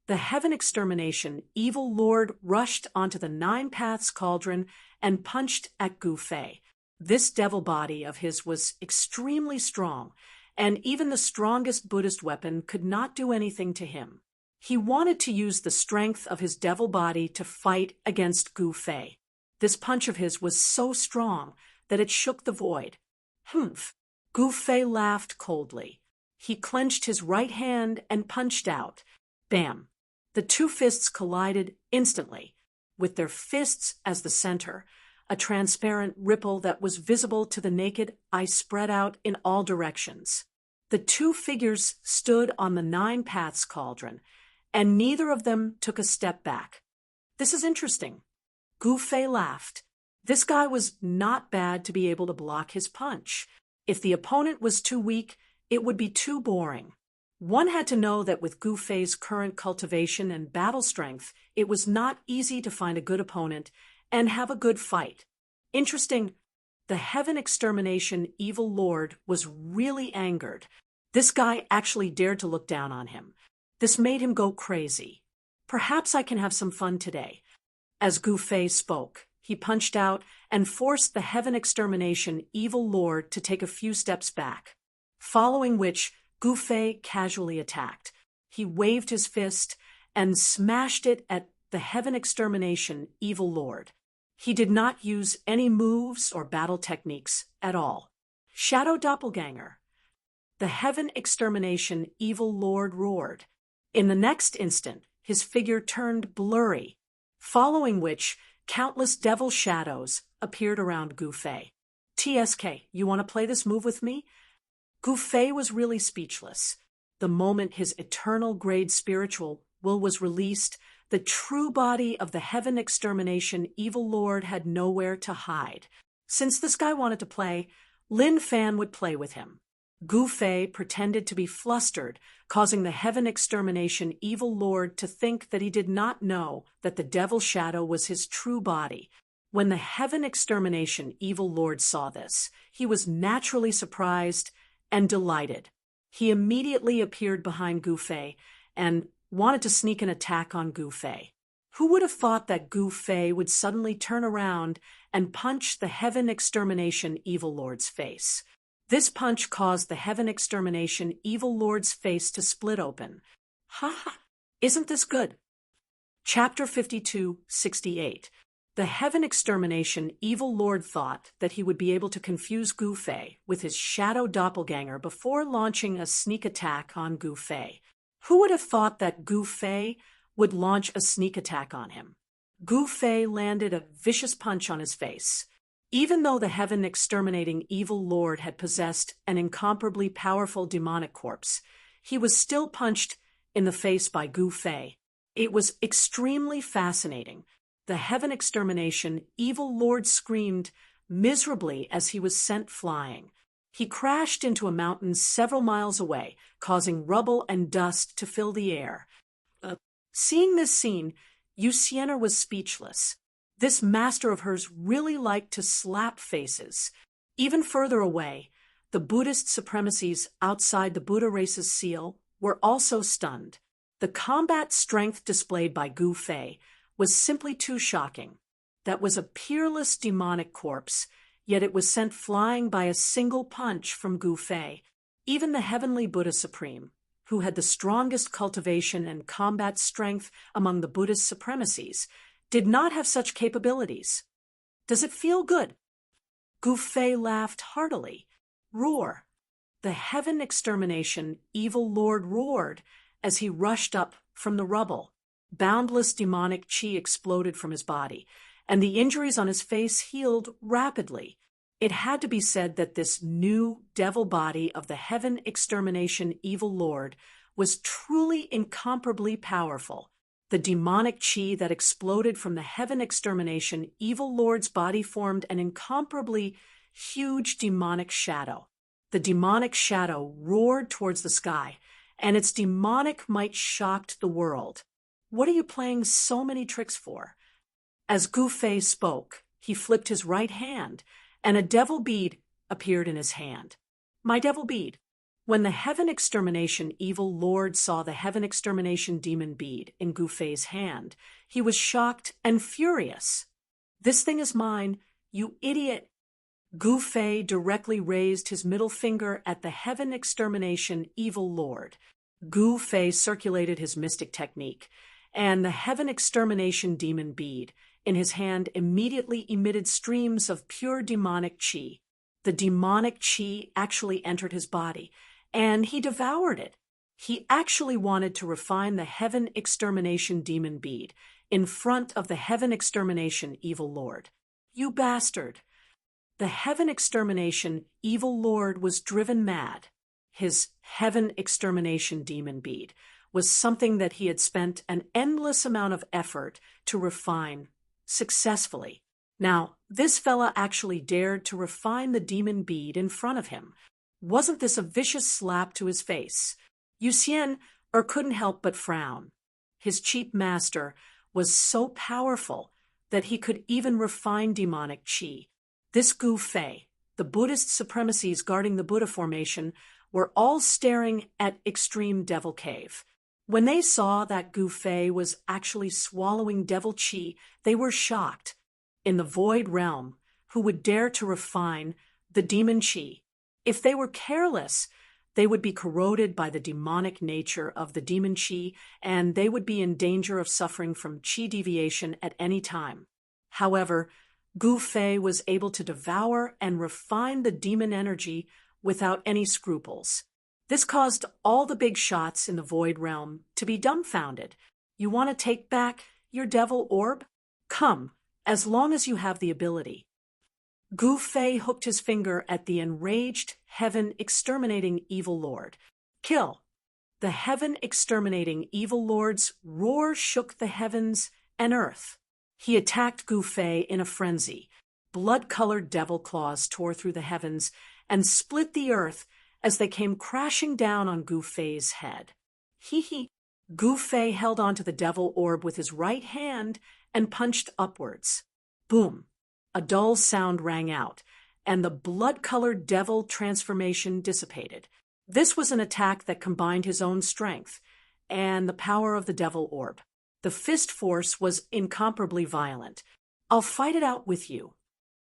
The heaven extermination evil lord rushed onto the Nine Paths cauldron and punched at Gu Fei. This devil body of his was extremely strong, and even the strongest Buddhist weapon could not do anything to him. He wanted to use the strength of his devil body to fight against Gu Fei. This punch of his was so strong that it shook the void. Humph! Gu Fei laughed coldly. He clenched his right hand and punched out. Bam! The two fists collided instantly, with their fists as the center. A transparent ripple that was visible to the naked eye spread out in all directions. The two figures stood on the Nine Paths cauldron, and neither of them took a step back. This is interesting. Gu Fei laughed. This guy was not bad to be able to block his punch. If the opponent was too weak, it would be too boring. One had to know that with Gu Fei's current cultivation and battle strength, it was not easy to find a good opponent and have a good fight. Interesting, the heaven extermination evil lord was really angered. This guy actually dared to look down on him. This made him go crazy. Perhaps I can have some fun today. As Gu Fei spoke, he punched out and forced the heaven extermination evil lord to take a few steps back, following which Gu Fei casually attacked. He waved his fist and smashed it at the heaven extermination evil lord. He did not use any moves or battle techniques at all. Shadow doppelganger. The heaven extermination evil lord roared. In the next instant, his figure turned blurry, following which countless devil shadows appeared around Gu Fei. TSK, you want to play this move with me? Gu Fei was really speechless. The moment his eternal grade spiritual will was released, the true body of the heaven extermination evil lord had nowhere to hide. Since this guy wanted to play, Lin Fan would play with him. Gu Fei pretended to be flustered, causing the heaven extermination evil lord to think that he did not know that the devil shadow was his true body. When the heaven extermination evil lord saw this, he was naturally surprised and delighted. He immediately appeared behind Gu Fei and wanted to sneak an attack on Gu Fei. Who would have thought that Gu Fei would suddenly turn around and punch the heaven extermination evil lord's face? This punch caused the heaven extermination evil lord's face to split open. Ha ha! Isn't this good? Chapter 52:68. The heaven extermination evil lord thought that he would be able to confuse Gu Fei with his shadow doppelganger before launching a sneak attack on Gu Fei. Who would have thought that Gu Fei would launch a sneak attack on him? Gu Fei landed a vicious punch on his face. Even though the heaven exterminating evil lord had possessed an incomparably powerful demonic corpse, he was still punched in the face by Gu Fei. It was extremely fascinating. The heaven extermination evil lord screamed miserably as he was sent flying. He crashed into a mountain several miles away, causing rubble and dust to fill the air. Seeing this scene, Yu Xian'er was speechless. This master of hers really liked to slap faces. Even further away, the Buddhist supremacies outside the Buddha race's seal were also stunned. The combat strength displayed by Gu Fei was simply too shocking. That was a peerless demonic corpse, yet it was sent flying by a single punch from Gu Fei. Even the heavenly Buddha Supreme, who had the strongest cultivation and combat strength among the Buddhist supremacies, did not have such capabilities. Does it feel good? Gu Fei laughed heartily. Roar! The heaven extermination evil lord roared as he rushed up from the rubble. Boundless demonic chi exploded from his body, and the injuries on his face healed rapidly. It had to be said that this new devil body of the heaven extermination evil lord was truly incomparably powerful. The demonic chi that exploded from the heaven extermination evil lord's body formed an incomparably huge demonic shadow. The demonic shadow roared towards the sky, and its demonic might shocked the world. "What are you playing so many tricks for?" As Gu Fei spoke, he flipped his right hand, and a devil bead appeared in his hand. "My devil bead." When the heaven extermination evil lord saw the heaven extermination demon bead in Gu Fei's hand, he was shocked and furious. "This thing is mine, you idiot." Gu Fei directly raised his middle finger at the heaven extermination evil lord. Gu Fei circulated his mystic technique, and the heaven extermination demon bead in his hand immediately emitted streams of pure demonic chi. The demonic chi actually entered his body, and he devoured it. He actually wanted to refine the heaven extermination demon bead in front of the heaven extermination evil lord. "You bastard!" The heaven extermination evil lord was driven mad. His heaven extermination demon bead was something that he had spent an endless amount of effort to refine successfully. Now, this fella actually dared to refine the demon bead in front of him. Wasn't this a vicious slap to his face? Yu Xian couldn't help but frown. His cheap master was so powerful that he could even refine demonic chi. This Gu Fei, the Buddhist supremacies guarding the Buddha formation, were all staring at Extreme Devil Cave. When they saw that Gu Fei was actually swallowing devil chi, they were shocked. In the void realm, who would dare to refine the demon chi? If they were careless, they would be corroded by the demonic nature of the demon chi, and they would be in danger of suffering from chi deviation at any time. However, Gu Fei was able to devour and refine the demon energy without any scruples. This caused all the big shots in the void realm to be dumbfounded. "You want to take back your devil orb? Come, as long as you have the ability." Gu Fei hooked his finger at the enraged heaven exterminating evil lord. "Kill!" The heaven exterminating evil lord's roar shook the heavens and earth. He attacked Gu Fei in a frenzy. Blood-colored devil claws tore through the heavens and split the earth as they came crashing down on Gu Fei's head. Hee. Gu Fei held onto the devil orb with his right hand and punched upwards. Boom! A dull sound rang out, and the blood-colored devil transformation dissipated. This was an attack that combined his own strength and the power of the devil orb. The fist force was incomparably violent. "I'll fight it out with you."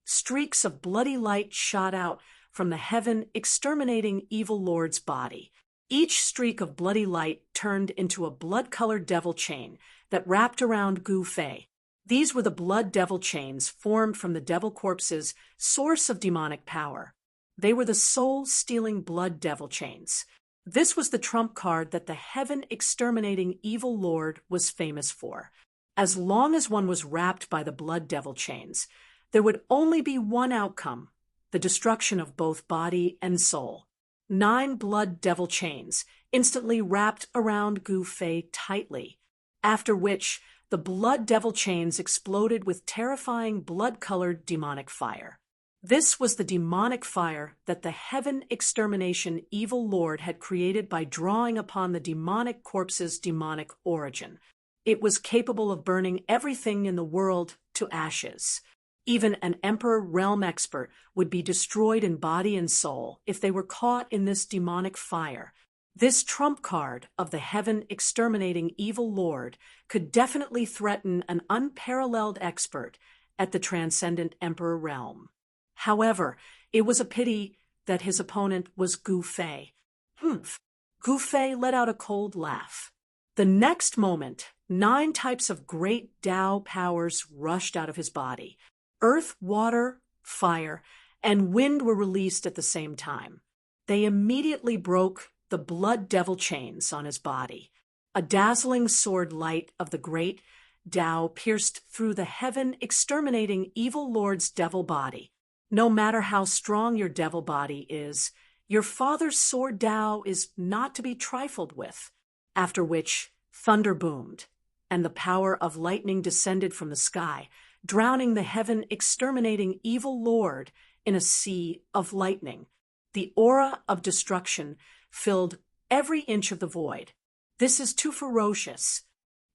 Streaks of bloody light shot out from the heaven exterminating evil lord's body. Each streak of bloody light turned into a blood-colored devil chain that wrapped around Gu Fei. These were the blood devil chains formed from the devil corpse's source of demonic power. They were the soul-stealing blood devil chains. This was the trump card that the heaven-exterminating evil lord was famous for. As long as one was wrapped by the blood devil chains, there would only be one outcome: the destruction of both body and soul. 9 blood devil chains instantly wrapped around Gu Fei tightly, after which the blood devil chains exploded with terrifying blood-colored demonic fire. This was the demonic fire that the heaven extermination evil lord had created by drawing upon the demonic corpse's demonic origin. It was capable of burning everything in the world to ashes. Even an emperor realm expert would be destroyed in body and soul if they were caught in this demonic fire. This trump card of the heaven exterminating evil lord could definitely threaten an unparalleled expert at the transcendent emperor realm. However, it was a pity that his opponent was Gu Fei. Humph! Gu Fei let out a cold laugh. The next moment, 9 types of great Tao powers rushed out of his body. Earth, water, fire, and wind were released at the same time. They immediately broke the blood devil chains on his body. A dazzling sword light of the great Tao pierced through the heaven exterminating evil lord's devil body. No matter how strong your devil body is, your father's sword Tao is not to be trifled with. After which, thunder boomed, and the power of lightning descended from the sky, drowning the heaven-exterminating evil lord in a sea of lightning. The aura of destruction filled every inch of the void. "This is too ferocious."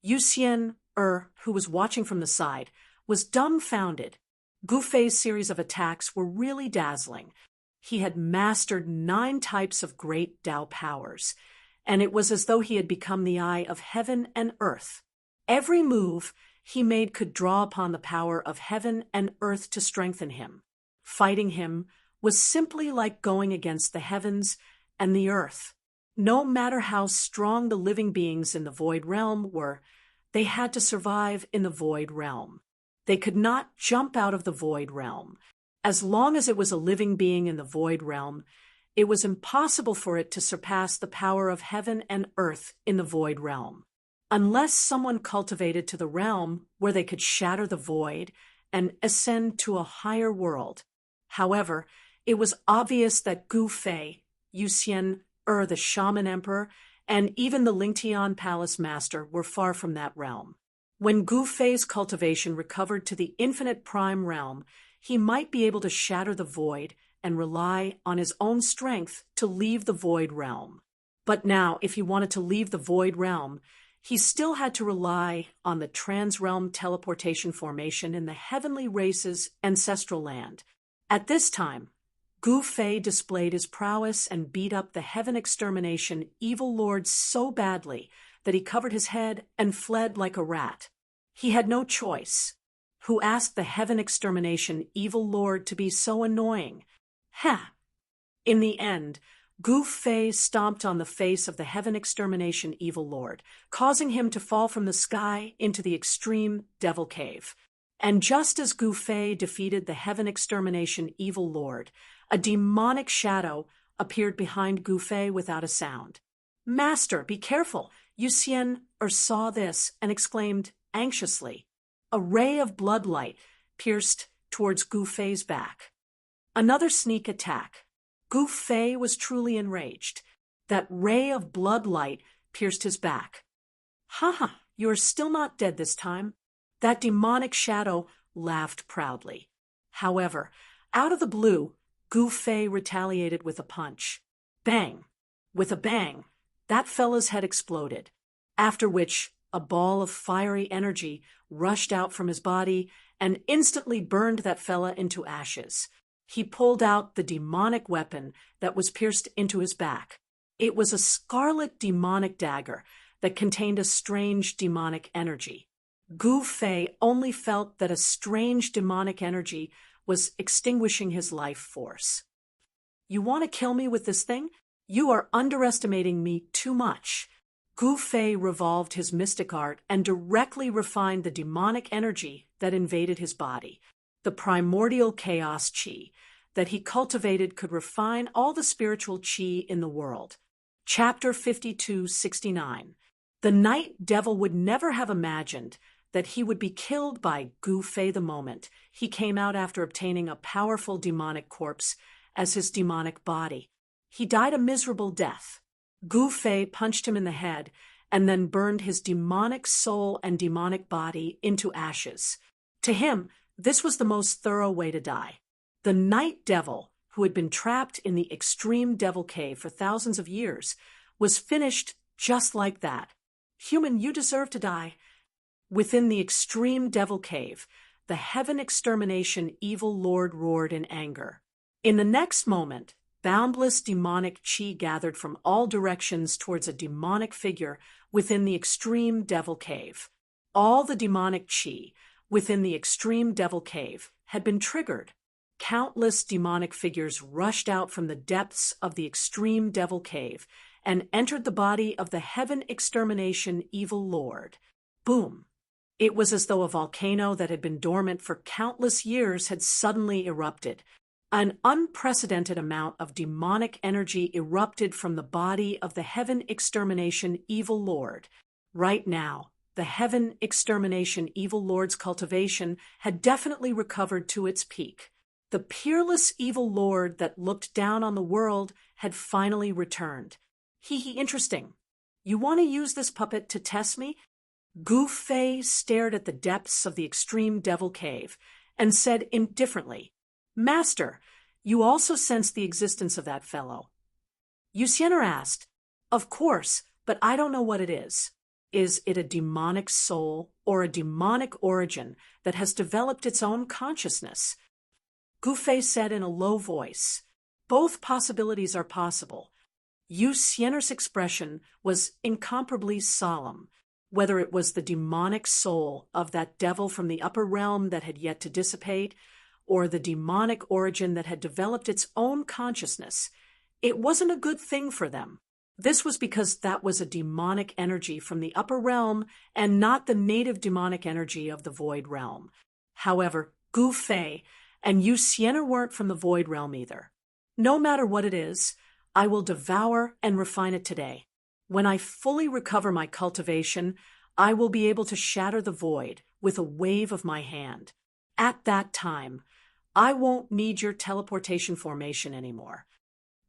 Yuxian, who was watching from the side, was dumbfounded. Gu Fei's series of attacks were really dazzling. He had mastered 9 types of great Dao powers, and it was as though he had become the eye of heaven and earth. Every move he made could draw upon the power of heaven and earth to strengthen him. Fighting him was simply like going against the heavens and the earth. No matter how strong the living beings in the Void Realm were, they had to survive in the Void Realm. They could not jump out of the Void Realm. As long as it was a living being in the Void Realm, it was impossible for it to surpass the power of heaven and earth in the Void Realm. Unless someone cultivated to the realm where they could shatter the void and ascend to a higher world. However, it was obvious that Gu Fei, Yuxian, the Shaman Emperor, and even the Lingtian Palace Master were far from that realm. When Gu Fei's cultivation recovered to the infinite prime realm, he might be able to shatter the void and rely on his own strength to leave the void realm. But now, if he wanted to leave the void realm, he still had to rely on the trans-realm teleportation formation in the heavenly race's ancestral land. At this time, Gu Fei displayed his prowess and beat up the heaven extermination evil lord so badly that he covered his head and fled like a rat. He had no choice. Who asked the heaven extermination evil lord to be so annoying? In the end, Gu Fei stomped on the face of the heaven extermination evil lord, causing him to fall from the sky into the extreme devil cave. And just as Gu Fei defeated the heaven extermination evil lord, a demonic shadow appeared behind Gu Fei without a sound. "Master, be careful!" Yuxian saw this and exclaimed anxiously. A ray of bloodlight pierced towards Gu Fei's back. Another sneak attack. Gu Fei was truly enraged. That ray of bloodlight pierced his back. You are still not dead this time." That demonic shadow laughed proudly. However, out of the blue, Gu Fei retaliated with a punch. Bang! With a bang, that fella's head exploded, after which a ball of fiery energy rushed out from his body and instantly burned that fella into ashes. He pulled out the demonic weapon that was pierced into his back. It was a scarlet demonic dagger that contained a strange demonic energy. Gu Fei only felt that a strange demonic energy was extinguishing his life force. "You want to kill me with this thing? You are underestimating me too much." Gu Fei revolved his mystic art and directly refined the demonic energy that invaded his body. The primordial chaos chi that he cultivated could refine all the spiritual chi in the world. Chapter 5269. The night devil would never have imagined that he would be killed by Gu Fei the moment he came out after obtaining a powerful demonic corpse as his demonic body. He died a miserable death. Gu Fei punched him in the head and then burned his demonic soul and demonic body into ashes. To him, this was the most thorough way to die. The night devil, who had been trapped in the extreme devil cave for thousands of years, was finished just like that. "Human, you deserve to die." Within the extreme devil cave, the heaven extermination evil lord roared in anger. In the next moment, boundless demonic chi gathered from all directions towards a demonic figure within the extreme devil cave. All the demonic chi within the extreme devil cave had been triggered. Countless demonic figures rushed out from the depths of the extreme devil cave and entered the body of the heaven extermination evil lord. Boom! It was as though a volcano that had been dormant for countless years had suddenly erupted. An unprecedented amount of demonic energy erupted from the body of the heaven extermination evil lord. Right now, the heaven extermination evil lord's cultivation had definitely recovered to its peak. The peerless evil lord that looked down on the world had finally returned. Interesting. You want to use this puppet to test me? Gu Fei stared at the depths of the extreme devil cave and said indifferently, "Master, you also sense the existence of that fellow." Yuxiener asked, "Of course, but I don't know what it is. Is it a demonic soul or a demonic origin that has developed its own consciousness?" Gu Fei said in a low voice, "Both possibilities are possible." Yu Xiener's expression was incomparably solemn. Whether it was the demonic soul of that devil from the upper realm that had yet to dissipate, or the demonic origin that had developed its own consciousness, it wasn't a good thing for them. This was because that was a demonic energy from the upper realm and not the native demonic energy of the void realm. However, Gu Fei and Yu Xiener weren't from the void realm either. "No matter what it is, I will devour and refine it today. When I fully recover my cultivation, I will be able to shatter the void with a wave of my hand. At that time, I won't need your teleportation formation anymore."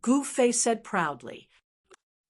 Gu Fei said proudly.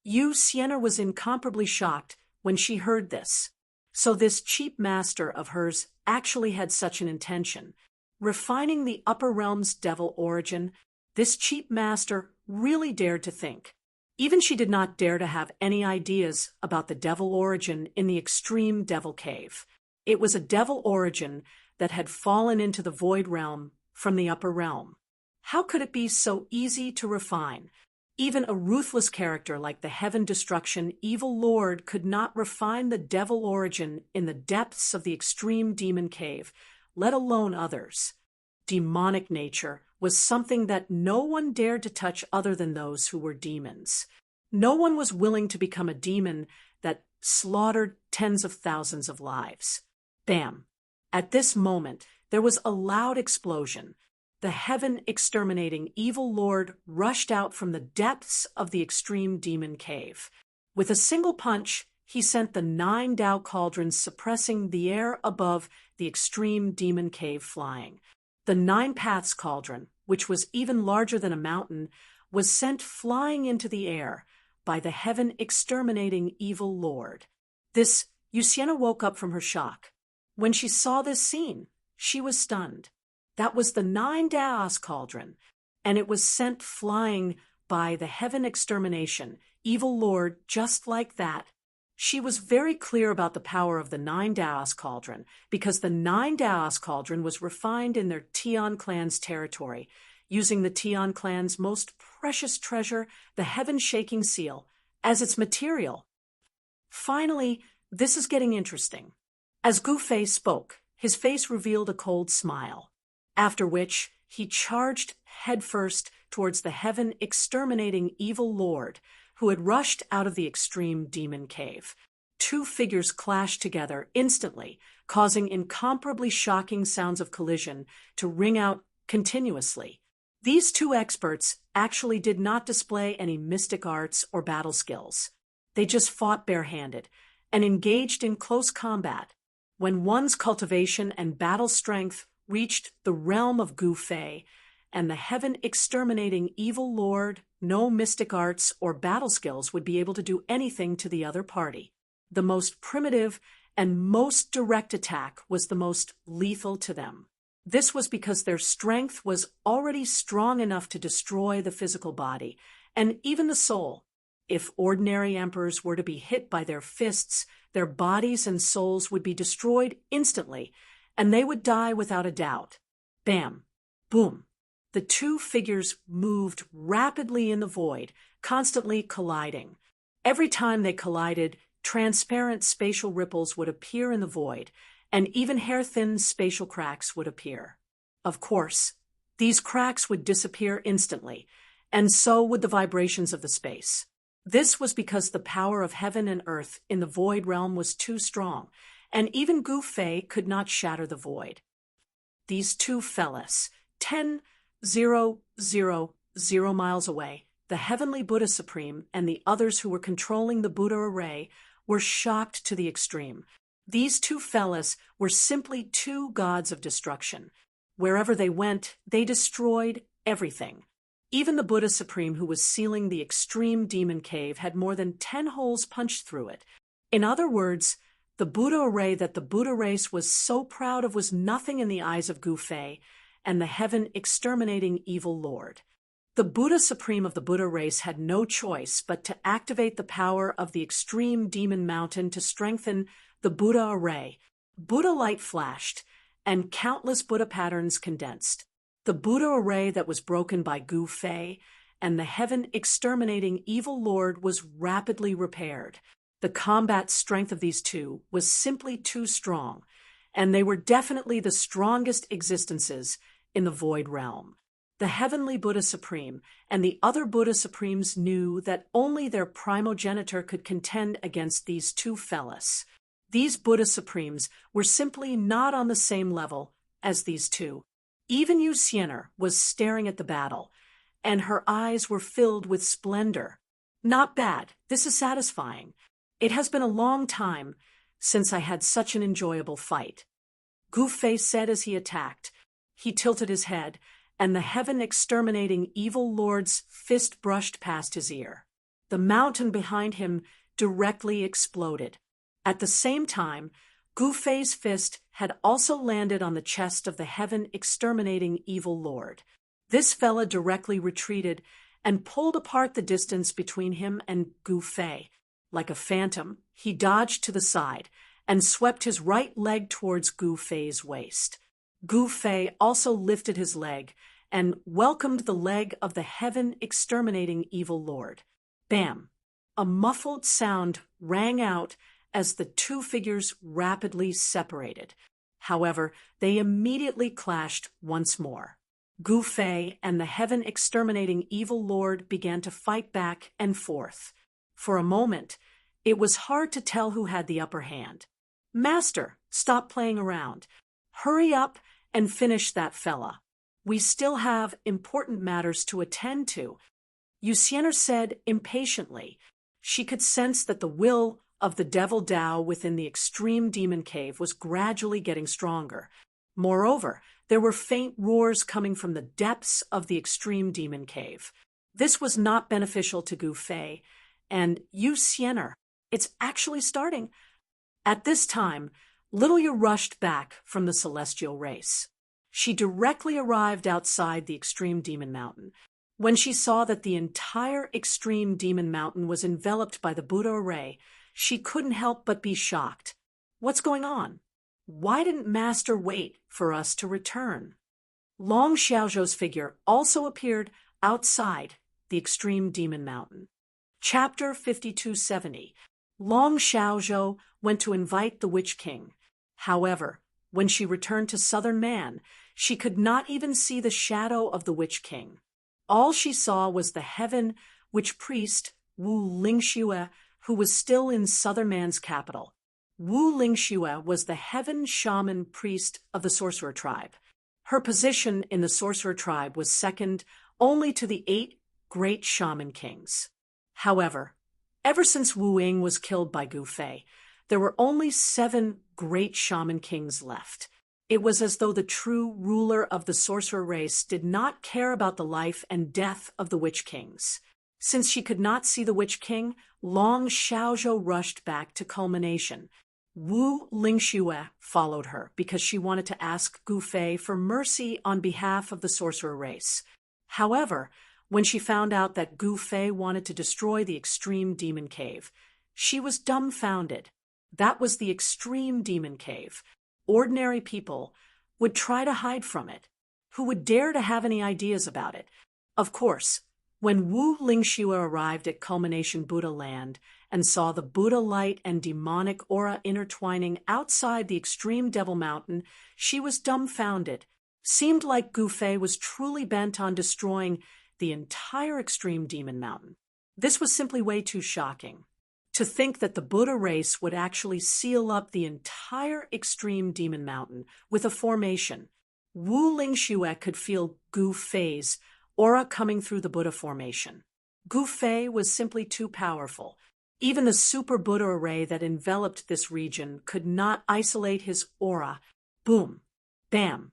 Yu Xiener was incomparably shocked when she heard this. So this cheap master of hers actually had such an intention. Refining the upper realm's devil origin, this cheap master really dared to think. Even she did not dare to have any ideas about the devil origin in the extreme devil cave. It was a devil origin that had fallen into the void realm from the upper realm. How could it be so easy to refine? Even a ruthless character like the Heaven Destruction Evil Lord could not refine the devil origin in the depths of the extreme demon cave, let alone others. Demonic nature was something that no one dared to touch other than those who were demons. No one was willing to become a demon that slaughtered tens of thousands of lives. Bam! At this moment, there was a loud explosion. The heaven-exterminating evil lord rushed out from the depths of the extreme demon cave. With a single punch, he sent the 9 Tao cauldrons suppressing the air above the extreme demon cave flying. The 9 Paths cauldron, which was even larger than a mountain, was sent flying into the air by the heaven-exterminating evil lord. Yusiena woke up from her shock. When she saw this scene, she was stunned. That was the 9 Daos cauldron, and it was sent flying by the heaven extermination, evil lord, just like that. She was very clear about the power of the 9 Daos cauldron, because the 9 Daos cauldron was refined in their Tian clan's territory, using the Tian clan's most precious treasure, the heaven-shaking seal, as its material. Finally, this is getting interesting. As Gu Fei spoke, his face revealed a cold smile. After which, he charged headfirst towards the heaven-exterminating evil lord, who had rushed out of the extreme demon cave. 2 figures clashed together instantly, causing incomparably shocking sounds of collision to ring out continuously. These 2 experts actually did not display any mystic arts or battle skills. They just fought barehanded and engaged in close combat. When one's cultivation and battle strength reached the realm of Gu Fei, and the heaven-exterminating evil lord, no mystic arts or battle skills would be able to do anything to the other party. The most primitive and most direct attack was the most lethal to them. This was because their strength was already strong enough to destroy the physical body, and even the soul. If ordinary emperors were to be hit by their fists, their bodies and souls would be destroyed instantly, and they would die without a doubt. Bam! Boom! The 2 figures moved rapidly in the void, constantly colliding. Every time they collided, transparent spatial ripples would appear in the void, and even hair-thin spatial cracks would appear. Of course, these cracks would disappear instantly, and so would the vibrations of the space. This was because the power of heaven and earth in the void realm was too strong, and even Gu Fei could not shatter the void. These 2 fellas, 10,000 miles away, the heavenly Buddha Supreme and the others who were controlling the Buddha array, were shocked to the extreme. These 2 fellas were simply 2 gods of destruction. Wherever they went, they destroyed everything. Even the Buddha Supreme who was sealing the extreme demon cave had more than 10 holes punched through it. In other words, The Buddha array that the Buddha race was so proud of was nothing in the eyes of Gu Fei and the heaven-exterminating evil lord. The Buddha Supreme of the Buddha race had no choice but to activate the power of the extreme demon mountain to strengthen the Buddha array. Buddha light flashed, and countless Buddha patterns condensed. The Buddha array that was broken by Gu Fei and the heaven-exterminating evil lord was rapidly repaired. The combat strength of these two was simply too strong, and they were definitely the strongest existences in the void realm. The heavenly Buddha Supreme and the other Buddha Supremes knew that only their primogenitor could contend against these two fellas. These Buddha Supremes were simply not on the same level as these two. Even Yu Xiener was staring at the battle, and her eyes were filled with splendor. Not bad. This is satisfying. It has been a long time since I had such an enjoyable fight. Gu Fei said as he attacked. He tilted his head, and the heaven-exterminating evil lord's fist brushed past his ear. The mountain behind him directly exploded. At the same time, Gu Fei's fist had also landed on the chest of the heaven-exterminating evil lord. This fella directly retreated and pulled apart the distance between him and Gu Fei. Like a phantom, he dodged to the side and swept his right leg towards Gu Fei's waist. Gu Fei also lifted his leg and welcomed the leg of the heaven-exterminating evil lord. Bam! A muffled sound rang out as the two figures rapidly separated. However, they immediately clashed once more. Gu Fei and the heaven-exterminating evil lord began to fight back and forth. For a moment, it was hard to tell who had the upper hand. Master, stop playing around. Hurry up and finish that fella. We still have important matters to attend to. Yu Xiener said impatiently. She could sense that the will of the devil Dao within the extreme demon cave was gradually getting stronger. Moreover, there were faint roars coming from the depths of the extreme demon cave. This was not beneficial to Gu Fei, and Yu Xiener. It's actually starting. At this time, Little Yu rushed back from the celestial race. She directly arrived outside the extreme demon mountain. When she saw that the entire extreme demon mountain was enveloped by the Buddha array, she couldn't help but be shocked. What's going on? Why didn't Master wait for us to return? Long Xiaozhou's figure also appeared outside the extreme demon mountain. Chapter 5270. Long Xiaozhou went to invite the Witch King. However, when she returned to Southern Man, she could not even see the shadow of the Witch King. All she saw was the heaven witch priest Wu Lingxue, who was still in Southern Man's capital. Wu Lingxue was the heaven shaman priest of the sorcerer tribe. Her position in the sorcerer tribe was second only to the 8 great shaman kings. However, ever since Wu Ying was killed by Gu Fei, there were only 7 great shaman kings left. It was as though the true ruler of the sorcerer race did not care about the life and death of the witch kings. Since she could not see the Witch King, Long Xiaozhou rushed back to culmination. Wu Lingxue followed her because she wanted to ask Gu Fei for mercy on behalf of the sorcerer race. However, when she found out that Gu Fei wanted to destroy the extreme demon cave, she was dumbfounded. That was the extreme demon cave. Ordinary people would try to hide from it. Who would dare to have any ideas about it? Of course, when Wu Lingxue arrived at Culmination Buddha Land and saw the Buddha light and demonic aura intertwining outside the extreme Devil Mountain, she was dumbfounded. Seemed like Gu Fei was truly bent on destroying the entire extreme demon mountain. This was simply way too shocking. To think that the Buddha race would actually seal up the entire extreme demon mountain with a formation. Wu Lingxue could feel Gu Fei's aura coming through the Buddha formation. Gu Fei was simply too powerful. Even the super Buddha array that enveloped this region could not isolate his aura. Boom. Bam.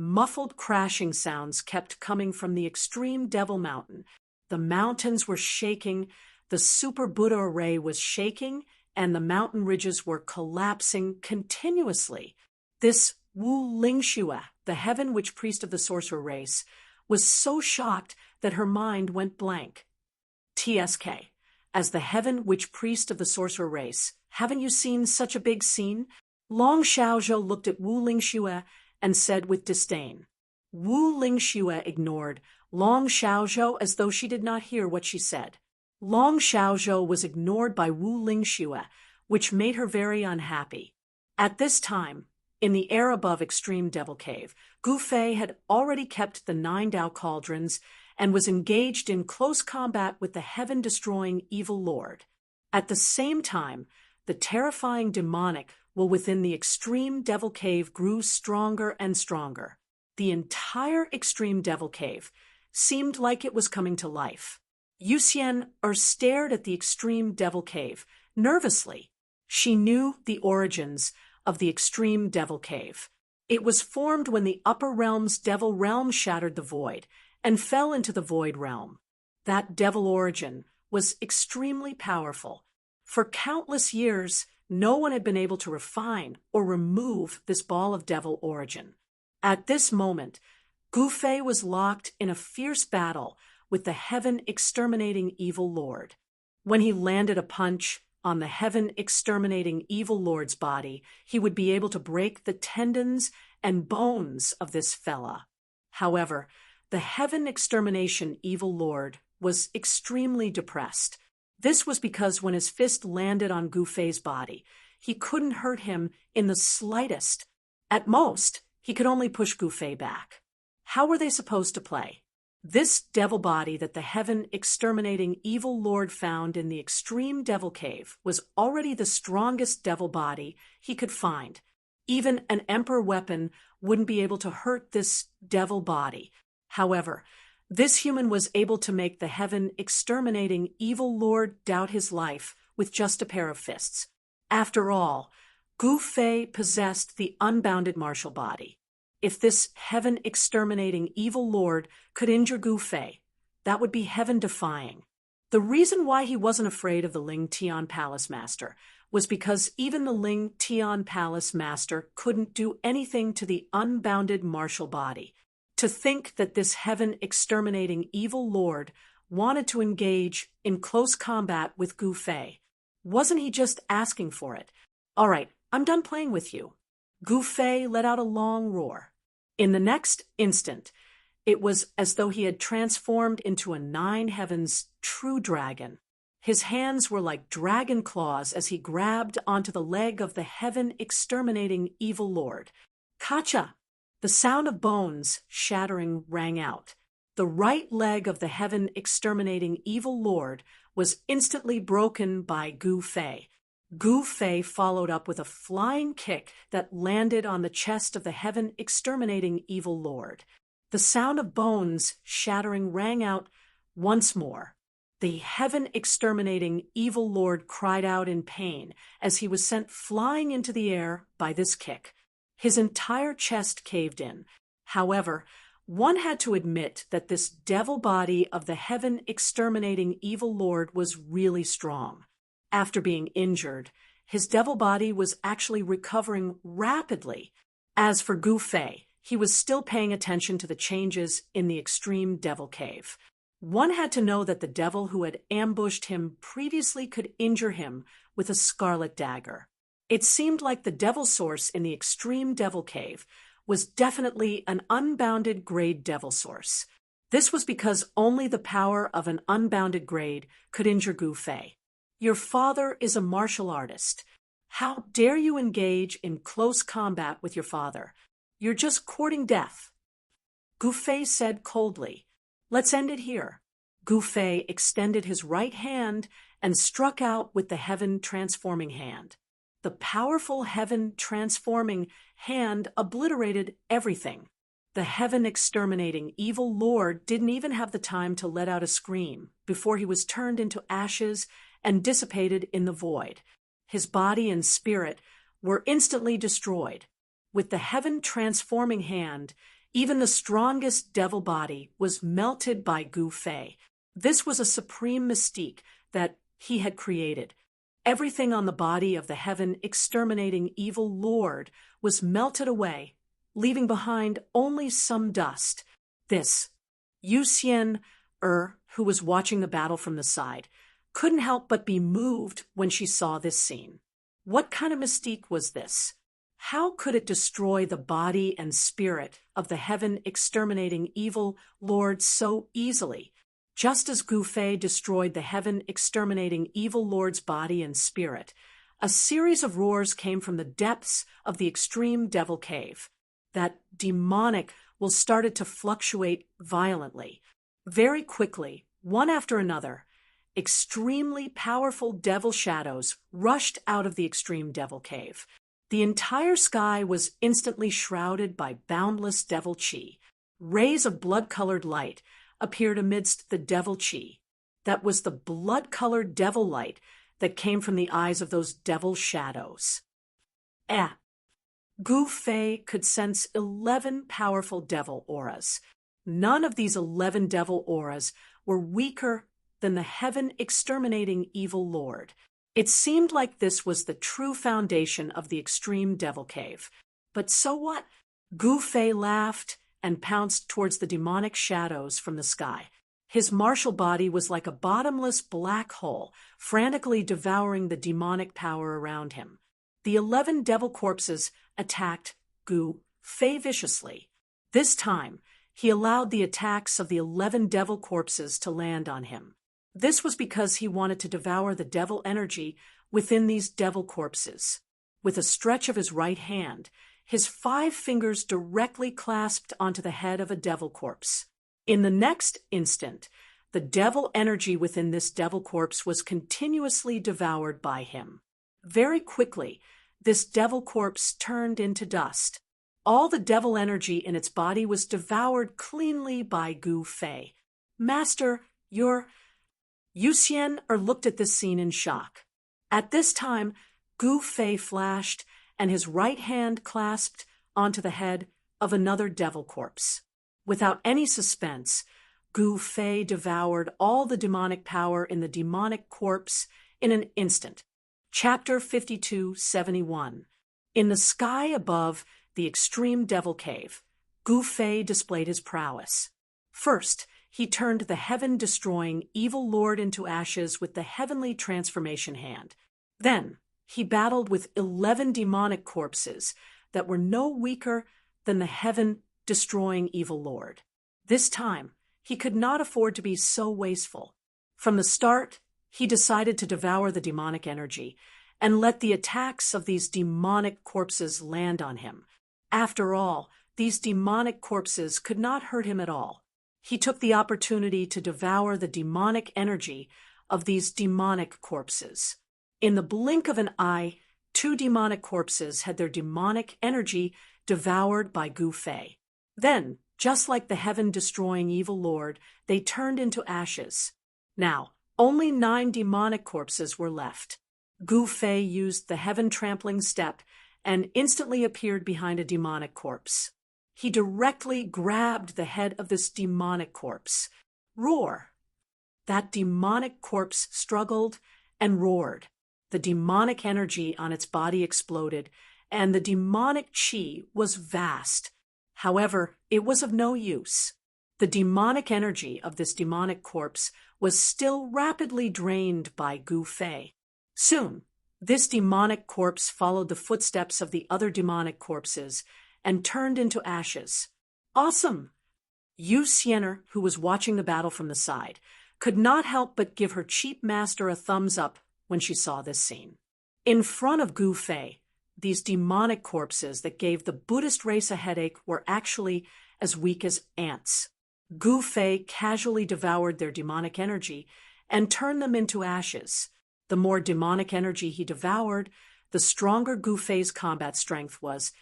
Muffled crashing sounds kept coming from the extreme Devil Mountain. The mountains were shaking, the super Buddha array was shaking and the mountain ridges were collapsing continuously. This Wu Lingxue, the heaven witch priest of the sorcerer race, was so shocked that her mind went blank. TSK. As the heaven witch priest of the sorcerer race, haven't you seen such a big scene? Long Xiaozhou looked at Wu Lingxue and said with disdain. Wu Lingxue ignored Long Xiaozhou as though she did not hear what she said. Long Xiaozhou was ignored by Wu Lingxue, which made her very unhappy. At this time, in the air above Extreme Devil Cave, Gu Fei had already kept the 9 Dao cauldrons and was engaged in close combat with the heaven-destroying evil lord. At the same time, the terrifying demonic within the Extreme Devil Cave grew stronger and stronger. The entire Extreme Devil Cave seemed like it was coming to life. Yuxian stared at the Extreme Devil Cave nervously. She knew the origins of the Extreme Devil Cave. It was formed when the upper realm's devil realm shattered the void and fell into the void realm. That devil origin was extremely powerful. For countless years, no one had been able to refine or remove this ball of devil origin. At this moment, Gu Fei was locked in a fierce battle with the heaven-exterminating evil lord. When he landed a punch on the heaven-exterminating evil lord's body, he would be able to break the tendons and bones of this fella. However, the heaven-extermination evil lord was extremely depressed. This was because when his fist landed on Gu Fei's body, he couldn't hurt him in the slightest. At most, he could only push Gu Fei back. How were they supposed to play? This devil body that the heaven-exterminating evil lord found in the Extreme Devil Cave was already the strongest devil body he could find. Even an emperor weapon wouldn't be able to hurt this devil body. However, this human was able to make the heaven-exterminating evil lord doubt his life with just a pair of fists. After all, Gu Fei possessed the unbounded martial body. If this heaven-exterminating evil lord could injure Gu Fei, that would be heaven-defying. The reason why he wasn't afraid of the Ling Tian Palace Master was because even the Ling Tian Palace Master couldn't do anything to the unbounded martial body. To think that this heaven-exterminating evil lord wanted to engage in close combat with Gu Fei. Wasn't he just asking for it? All right, I'm done playing with you. Gu Fei let out a long roar. In the next instant, it was as though he had transformed into a 9 heavens true dragon. His hands were like dragon claws as he grabbed onto the leg of the heaven-exterminating evil lord. Kacha! The sound of bones shattering rang out. The right leg of the heaven-exterminating evil lord was instantly broken by Gu Fei. Gu Fei followed up with a flying kick that landed on the chest of the heaven-exterminating evil lord. The sound of bones shattering rang out once more. The heaven-exterminating evil lord cried out in pain as he was sent flying into the air by this kick. His entire chest caved in. However, one had to admit that this devil body of the heaven-exterminating evil lord was really strong. After being injured, his devil body was actually recovering rapidly. As for Gu Fei, he was still paying attention to the changes in the Extreme Devil Cave. One had to know that the devil who had ambushed him previously could injure him with a scarlet dagger. It seemed like the devil source in the Extreme Devil Cave was definitely an unbounded grade devil source. This was because only the power of an unbounded grade could injure Gu Fei. Your father is a martial artist. How dare you engage in close combat with your father? You're just courting death. Gu Fei said coldly, "Let's end it here." Gu Fei extended his right hand and struck out with the heaven-transforming hand. The powerful heaven-transforming hand obliterated everything. The heaven-exterminating evil lord didn't even have the time to let out a scream before he was turned into ashes and dissipated in the void. His body and spirit were instantly destroyed. With the heaven-transforming hand, even the strongest devil body was melted by Gu Fei. This was a supreme mystique that he had created. Everything on the body of the heaven-exterminating evil lord was melted away, leaving behind only some dust. This, Yu Xian, who was watching the battle from the side, couldn't help but be moved when she saw this scene. What kind of mystique was this? How could it destroy the body and spirit of the heaven-exterminating evil lord so easily? Just as Gu Fei destroyed the heaven-exterminating evil lord's body and spirit, a series of roars came from the depths of the extreme devil cave. That demonic will started to fluctuate violently. Very quickly, one after another, extremely powerful devil shadows rushed out of the extreme devil cave. The entire sky was instantly shrouded by boundless devil chi. Rays of blood-colored light appeared amidst the devil chi. That was the blood-colored devil light that came from the eyes of those devil shadows. Gu Fei could sense 11 powerful devil auras. None of these 11 devil auras were weaker than the heaven-exterminating evil lord. It seemed like this was the true foundation of the extreme devil cave. But so what? Gu Fei laughed and pounced towards the demonic shadows from the sky. His martial body was like a bottomless black hole, frantically devouring the demonic power around him. The 11 devil corpses attacked Gu Fei viciously. This time, he allowed the attacks of the 11 devil corpses to land on him. This was because he wanted to devour the devil energy within these devil corpses. With a stretch of his right hand, his 5 fingers directly clasped onto the head of a devil corpse. In the next instant, the devil energy within this devil corpse was continuously devoured by him. Very quickly, this devil corpse turned into dust. All the devil energy in its body was devoured cleanly by Gu Fei. Master, Yu Xian looked at this scene in shock. At this time, Gu Fei flashed, and his right hand clasped onto the head of another devil corpse. Without any suspense, Gu Fei devoured all the demonic power in the demonic corpse in an instant. Chapter 5271. In the sky above the extreme devil cave, Gu Fei displayed his prowess. First, he turned the heaven-destroying evil lord into ashes with the heavenly transformation hand. Then, he battled with 11 demonic corpses that were no weaker than the heaven-destroying evil lord. This time, he could not afford to be so wasteful. From the start, he decided to devour the demonic energy and let the attacks of these demonic corpses land on him. After all, these demonic corpses could not hurt him at all. He took the opportunity to devour the demonic energy of these demonic corpses. In the blink of an eye, 2 demonic corpses had their demonic energy devoured by Gu Fei. Then, just like the heaven-destroying evil lord, they turned into ashes. Now, only 9 demonic corpses were left. Gu Fei used the heaven-trampling step and instantly appeared behind a demonic corpse. He directly grabbed the head of this demonic corpse. Roar! That demonic corpse struggled and roared. The demonic energy on its body exploded, and the demonic chi was vast. However, it was of no use. The demonic energy of this demonic corpse was still rapidly drained by Gu Fei. Soon, this demonic corpse followed the footsteps of the other demonic corpses and turned into ashes. Awesome! Yu Xian, who was watching the battle from the side, could not help but give her cheap master a thumbs up when she saw this scene. In front of Gu Fei, these demonic corpses that gave the Buddhist race a headache were actually as weak as ants. Gu Fei casually devoured their demonic energy and turned them into ashes. The more demonic energy he devoured, the stronger Gu Fei's combat strength was,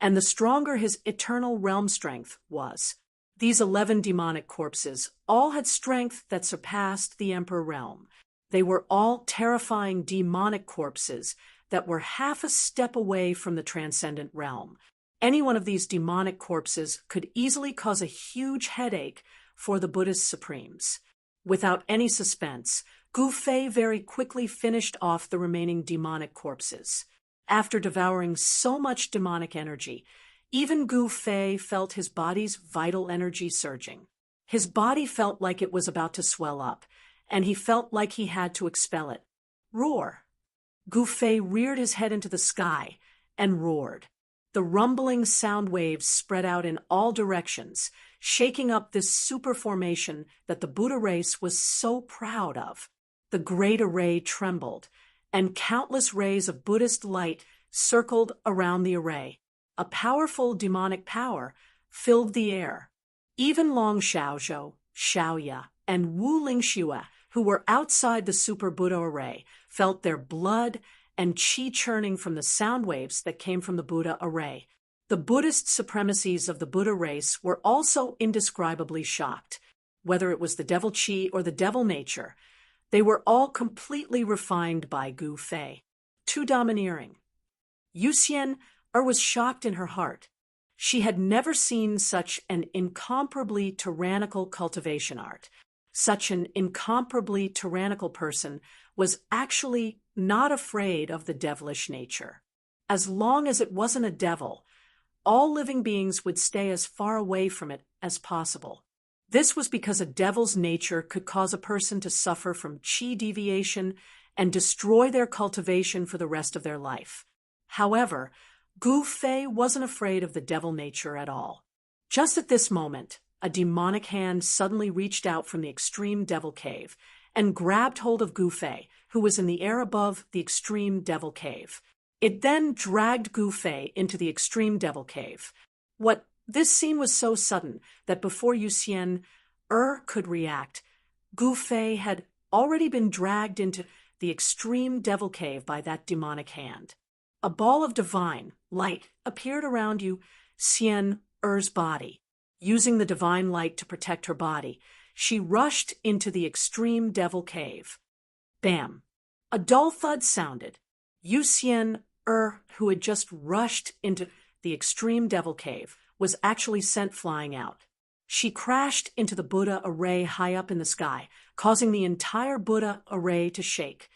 and the stronger his eternal realm strength was. These 11 demonic corpses all had strength that surpassed the Emperor realm. They were all terrifying demonic corpses that were half a step away from the transcendent realm. Any one of these demonic corpses could easily cause a huge headache for the Buddhist supremes. Without any suspense, Gu Fei very quickly finished off the remaining demonic corpses. After devouring so much demonic energy, even Gu Fei felt his body's vital energy surging. His body felt like it was about to swell up, and he felt like he had to expel it. Roar! Gu Fei reared his head into the sky and roared. The rumbling sound waves spread out in all directions, shaking up this super formation that the Buddha race was so proud of. The great array trembled, and countless rays of Buddhist light circled around the array. A powerful demonic power filled the air. Even Long Xiaozhou, Xiaoya, and Wu Lingxue, who were outside the Super Buddha array, felt their blood and qi churning from the sound waves that came from the Buddha array. The Buddhist supremacies of the Buddha race were also indescribably shocked. Whether it was the devil qi or the devil nature, they were all completely refined by Gu Fei. Too domineering. Yu Xian was shocked in her heart. She had never seen such an incomparably tyrannical cultivation art. Such an incomparably tyrannical person was actually not afraid of the devilish nature. As long as it wasn't a devil, all living beings would stay as far away from it as possible. This was because a devil's nature could cause a person to suffer from qi deviation and destroy their cultivation for the rest of their life. However, Gu Fei wasn't afraid of the devil nature at all. Just at this moment, a demonic hand suddenly reached out from the extreme devil cave and grabbed hold of Gu Fei, who was in the air above the extreme devil cave. It then dragged Gu Fei into the extreme devil cave. This scene was so sudden that before Yu Xian could react, Gu Fei had already been dragged into the extreme devil cave by that demonic hand. A ball of divine light appeared around Yu Xian's body. Using the divine light to protect her body, she rushed into the extreme devil cave. Bam! A dull thud sounded. Yu Xian, who had just rushed into the extreme devil cave, was actually sent flying out. She crashed into the Buddha array high up in the sky, causing the entire Buddha array to shake.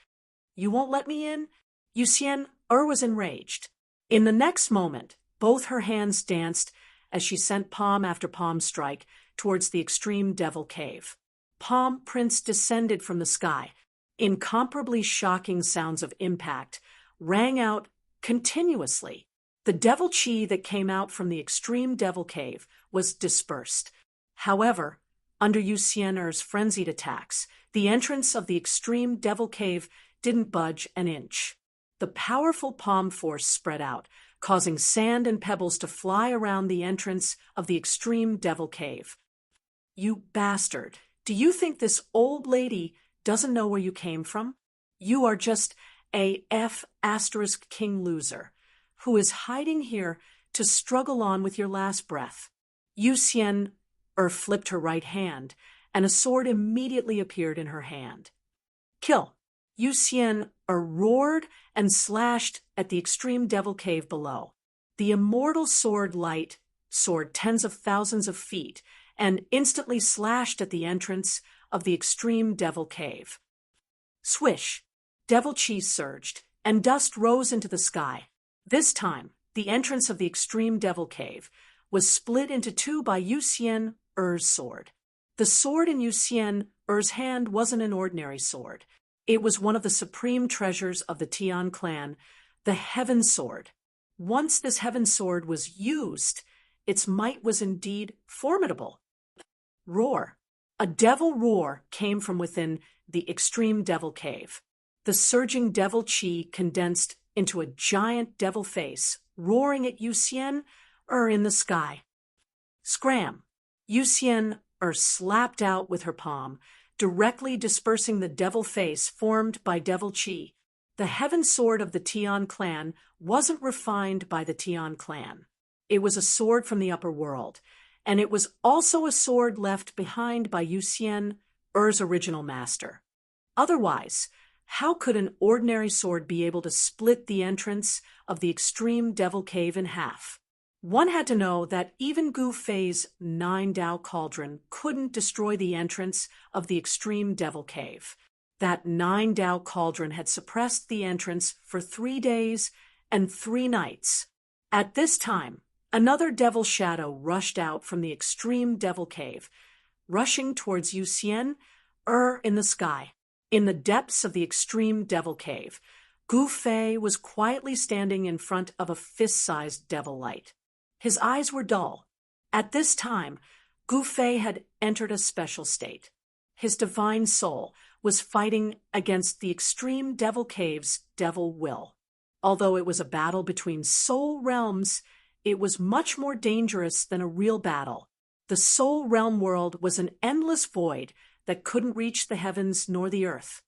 You won't let me in? Yu Xian was enraged. In the next moment, both her hands danced as she sent palm after palm strike towards the extreme devil cave. Palm prints descended from the sky. Incomparably shocking sounds of impact rang out continuously. The devil qi that came out from the extreme devil cave was dispersed. However, under Yu Xian's frenzied attacks, the entrance of the extreme devil cave didn't budge an inch. The powerful palm force spread out, causing sand and pebbles to fly around the entrance of the extreme devil cave. You bastard! Do you think this old lady doesn't know where you came from? You are just a *king loser, who is hiding here to struggle on with your last breath. Yu Xian flipped her right hand, and a sword immediately appeared in her hand. Kill! Yu Xian roared and slashed at the extreme devil cave below. The immortal sword light soared tens of thousands of feet and instantly slashed at the entrance of the extreme devil cave. Swish! Devil qi surged, and dust rose into the sky. This time, the entrance of the extreme devil cave was split into two by Yu Xian's sword. The sword in Yu Xian's hand wasn't an ordinary sword. It was one of the supreme treasures of the Tian clan, the Heaven Sword. Once this Heaven Sword was used, its might was indeed formidable. Roar! A devil roar came from within the extreme devil cave. The surging devil qi condensed into a giant devil face, roaring at Yu Xian in the sky. Scram! Yu Xian slapped out with her palm, directly dispersing the devil face formed by devil qi. The Heaven Sword of the Tian clan wasn't refined by the Tian clan. It was a sword from the upper world, and it was also a sword left behind by Yu Xian's original master. Otherwise, how could an ordinary sword be able to split the entrance of the extreme devil cave in half? One had to know that even Gu Fei's 9 Dao cauldron couldn't destroy the entrance of the extreme devil cave. That 9-Dao cauldron had suppressed the entrance for 3 days and 3 nights. At this time, another devil shadow rushed out from the extreme devil cave, rushing towards Yu Xian, in the sky. In the depths of the extreme devil cave, Gu Fei was quietly standing in front of a fist-sized devil light. His eyes were dull. At this time, Gu Fei had entered a special state. His divine soul was fighting against the extreme devil cave's devil will. Although it was a battle between soul realms, it was much more dangerous than a real battle. The soul realm world was an endless void that couldn't reach the heavens nor the earth.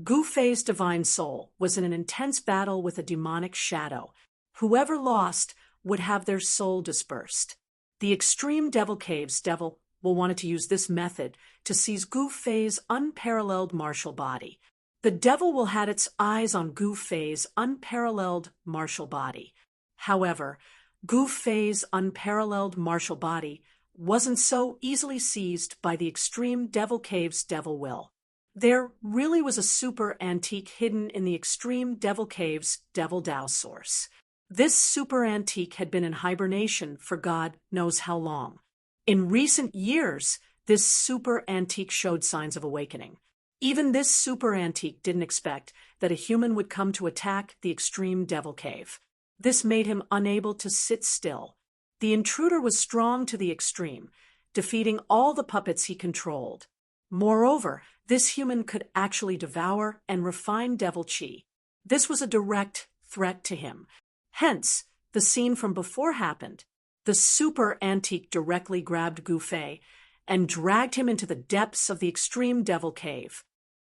Gu Fei's divine soul was in an intense battle with a demonic shadow. Whoever lost would have their soul dispersed. The extreme devil cave's devil will wanted to use this method to seize Gu Fei's unparalleled martial body. The devil will had its eyes on Gu Fei's unparalleled martial body. However, Gu Fei's unparalleled martial body wasn't so easily seized by the extreme devil cave's devil will. There really was a super antique hidden in the extreme devil cave's devil Dao source. This super antique had been in hibernation for God knows how long. In recent years, this super antique showed signs of awakening. Even this super antique didn't expect that a human would come to attack the extreme devil cave. This made him unable to sit still. The intruder was strong to the extreme, defeating all the puppets he controlled. Moreover, this human could actually devour and refine devil chi. This was a direct threat to him. Hence, the scene from before happened. The super antique directly grabbed Gu Fei and dragged him into the depths of the extreme devil cave.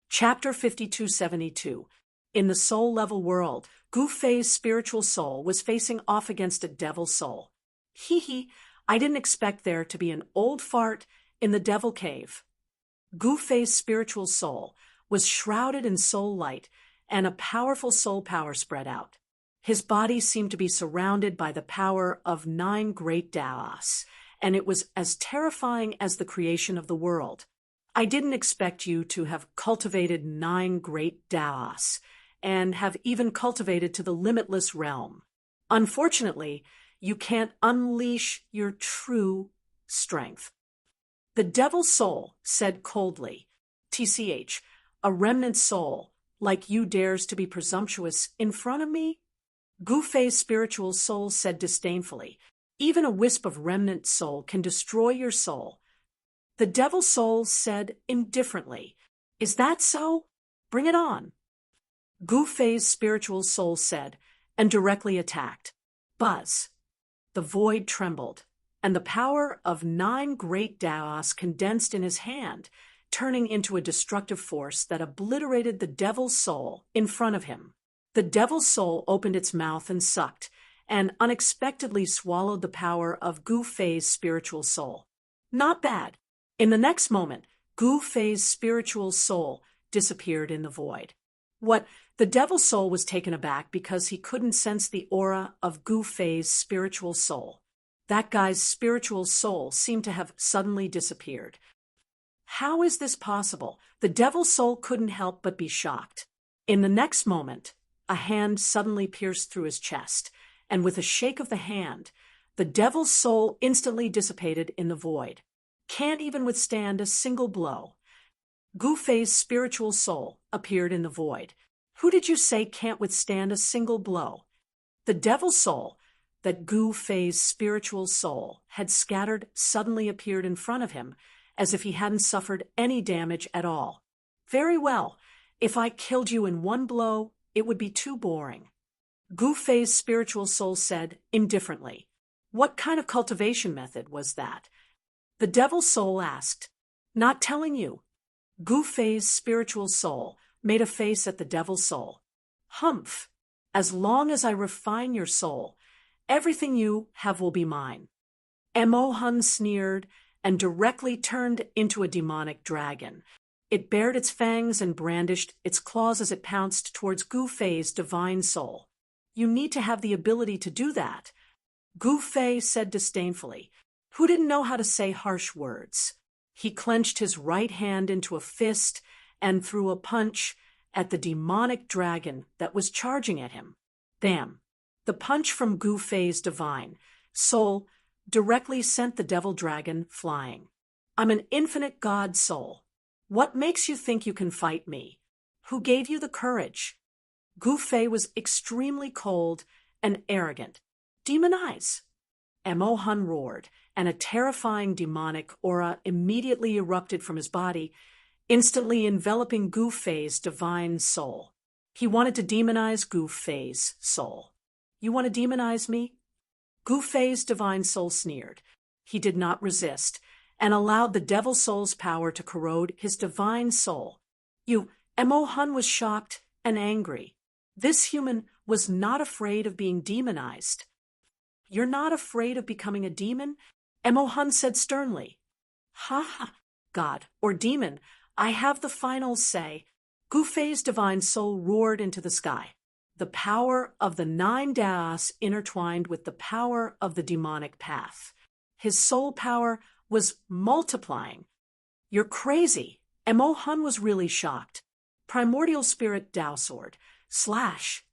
Chapter 5272. In the soul-level world, Gu Fei's spiritual soul was facing off against a devil soul. I didn't expect there to be an old fart in the devil cave. Gu Fei's spiritual soul was shrouded in soul light, and a powerful soul power spread out. His body seemed to be surrounded by the power of 9 great Daos, and it was as terrifying as the creation of the world. I didn't expect you to have cultivated 9 great Daos, and have even cultivated to the limitless realm. Unfortunately, you can't unleash your true strength. The devil soul said coldly, "TCH, a remnant soul like you dares to be presumptuous in front of me?" Gu Fei's spiritual soul said disdainfully, "Even a wisp of remnant soul can destroy your soul." The devil soul said indifferently, "Is that so? Bring it on." Gu Fei's spiritual soul said, and directly attacked. Buzz. The void trembled, and the power of 9 great Daos condensed in his hand, turning into a destructive force that obliterated the devil's soul in front of him. The devil's soul opened its mouth and sucked, and unexpectedly swallowed the power of Gu Fei's spiritual soul. Not bad. In the next moment, Gu Fei's spiritual soul disappeared in the void. The devil's soul was taken aback because he couldn't sense the aura of Gu Fei's spiritual soul. That guy's spiritual soul seemed to have suddenly disappeared. How is this possible? The devil's soul couldn't help but be shocked. In the next moment, a hand suddenly pierced through his chest, and with a shake of the hand, the devil's soul instantly dissipated in the void. Can't even withstand a single blow. Gu Fei's spiritual soul appeared in the void. Who did you say can't withstand a single blow? The devil's soul that Gu Fei's spiritual soul had scattered suddenly appeared in front of him, as if he hadn't suffered any damage at all. Very well. If I killed you in one blow, it would be too boring. Gu Fei's spiritual soul said indifferently. What kind of cultivation method was that? The devil's soul asked. Not telling you. Gu Fei's spiritual soul made a face at the devil's soul. Humph. As long as I refine your soul, everything you have will be mine. Mo Hun sneered and directly turned into a demonic dragon. It bared its fangs and brandished its claws as it pounced towards Gu Fei's divine soul. You need to have the ability to do that. Gu Fei said disdainfully, who didn't know how to say harsh words. He clenched his right hand into a fist and threw a punch at the demonic dragon that was charging at him. Bam! The punch from Gu Fei's divine soul directly sent the devil dragon flying. I'm an infinite god soul. What makes you think you can fight me? Who gave you the courage? Gu Fei was extremely cold and arrogant. Demon eyes! Mo Hun roared, and a terrifying demonic aura immediately erupted from his body, instantly enveloping Gu Fei's divine soul. He wanted to demonize Gu Fei's soul. You want to demonize me? Gu Fei's divine soul sneered. He did not resist, and allowed the devil soul's power to corrode his divine soul. Mo Hun was shocked and angry. This human was not afraid of being demonized. You're not afraid of becoming a demon? Mo Hun said sternly. Ha ha, god or demon, I have the final say. Gu Fei's divine soul roared into the sky. The power of the 9 Daos intertwined with the power of the demonic path. His soul power was multiplying. You're crazy. Mo Hun was really shocked. Primordial spirit Dao sword. Slash.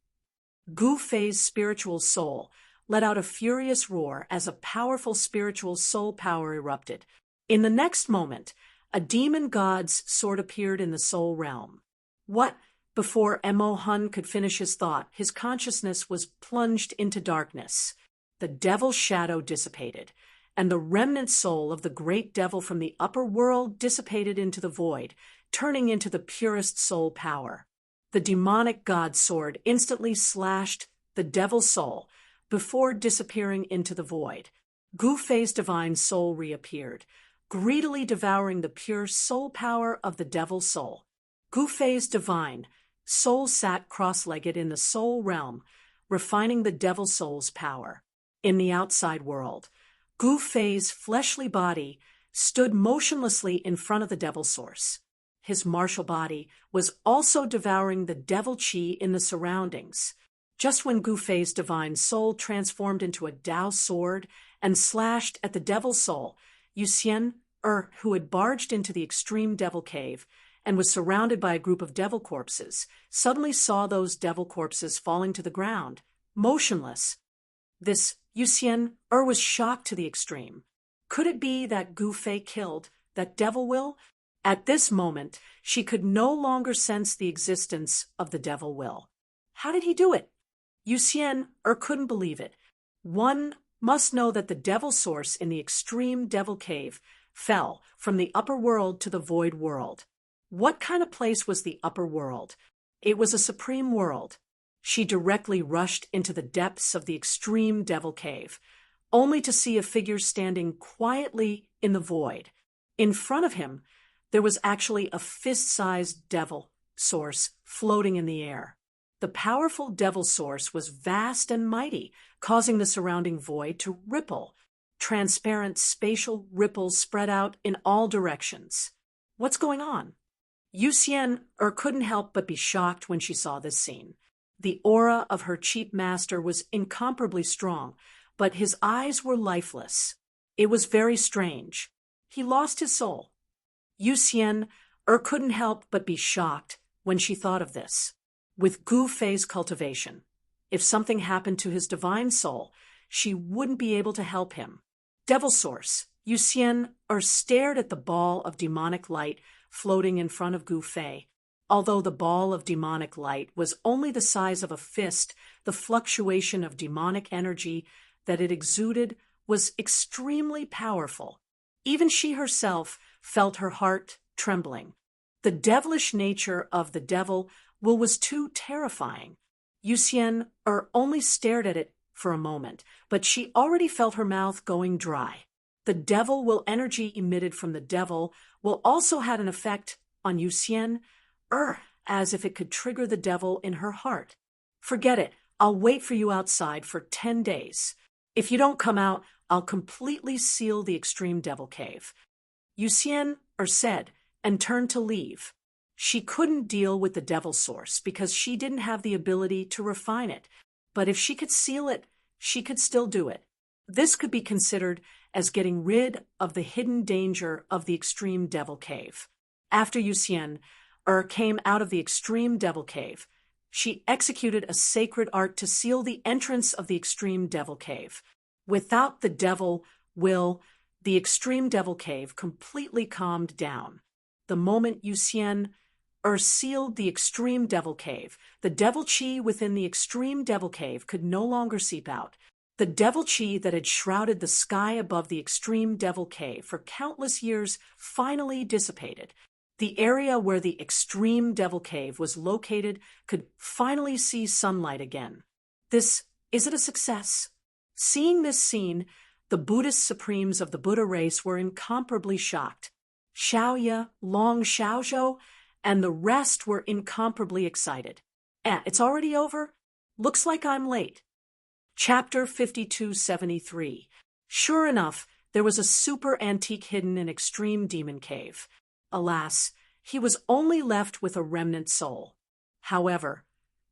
Gu Fei's spiritual soul let out a furious roar as a powerful spiritual soul power erupted. In the next moment, a demon god's sword appeared in the soul realm. What? Before Mo Hun could finish his thought, his consciousness was plunged into darkness. The devil's shadow dissipated, and the remnant soul of the great devil from the upper world dissipated into the void, turning into the purest soul power. The demonic god sword instantly slashed the devil's soul before disappearing into the void. Gu Fei's divine soul reappeared, greedily devouring the pure soul power of the devil's soul. Gu Fei's divine soul sat cross-legged in the soul realm, refining the devil's soul's power. In the outside world, Gu Fei's fleshly body stood motionlessly in front of the devil source. His martial body was also devouring the devil chi in the surroundings. Just when Gu Fei's divine soul transformed into a Dao sword and slashed at the devil's soul, Yuxian, who had barged into the extreme devil cave and was surrounded by a group of devil corpses, suddenly saw those devil corpses falling to the ground, motionless. This Yuxian was shocked to the extreme. Could it be that Gu Fei killed that devil will? At this moment, she could no longer sense the existence of the devil will. How did he do it? Yuxian couldn't believe it. One must know that the devil source in the extreme devil cave fell from the upper world to the void world. What kind of place was the upper world? It was a supreme world. She directly rushed into the depths of the extreme devil cave, only to see a figure standing quietly in the void. In front of him, there was actually a fist-sized devil source floating in the air. The powerful devil source was vast and mighty, causing the surrounding void to ripple. Transparent spatial ripples spread out in all directions. What's going on? Yuxian couldn't help but be shocked when she saw this scene. The aura of her chief master was incomparably strong, but his eyes were lifeless. It was very strange. He lost his soul. Yuxian couldn't help but be shocked when she thought of this. With Gu Fei's cultivation, if something happened to his divine soul, she wouldn't be able to help him. Devil source, Yuxian stared at the ball of demonic light floating in front of Gu Fei. Although the ball of demonic light was only the size of a fist, the fluctuation of demonic energy that it exuded was extremely powerful. Even she herself felt her heart trembling. The devilish nature of the devil was too terrifying. Yuxian only stared at it for a moment, but she already felt her mouth going dry. The devil will energy emitted from the devil will also had an effect on Yuxian, as if it could trigger the devil in her heart. Forget it. I'll wait for you outside for 10 days. If you don't come out, I'll completely seal the extreme devil cave. Yuxian said, and turned to leave. She couldn't deal with the devil source because she didn't have the ability to refine it. But if she could seal it, she could still do it. This could be considered as getting rid of the hidden danger of the extreme devil cave. After Yuxian came out of the extreme devil cave. She executed a sacred art to seal the entrance of the extreme devil cave. Without the devil will, the extreme devil cave completely calmed down. The moment Yuxian sealed the extreme devil cave, the devil chi within the extreme devil cave could no longer seep out. The devil chi that had shrouded the sky above the extreme devil cave for countless years finally dissipated. The area where the extreme devil cave was located could finally see sunlight again. Is it a success? Seeing this scene, the Buddhist supremes of the Buddha race were incomparably shocked. Xiaoye, Long Xiaozhou, and the rest were incomparably excited. It's already over? Looks like I'm late. Chapter 5273. Sure enough, there was a super antique hidden in extreme demon cave. Alas, he was only left with a remnant soul. However,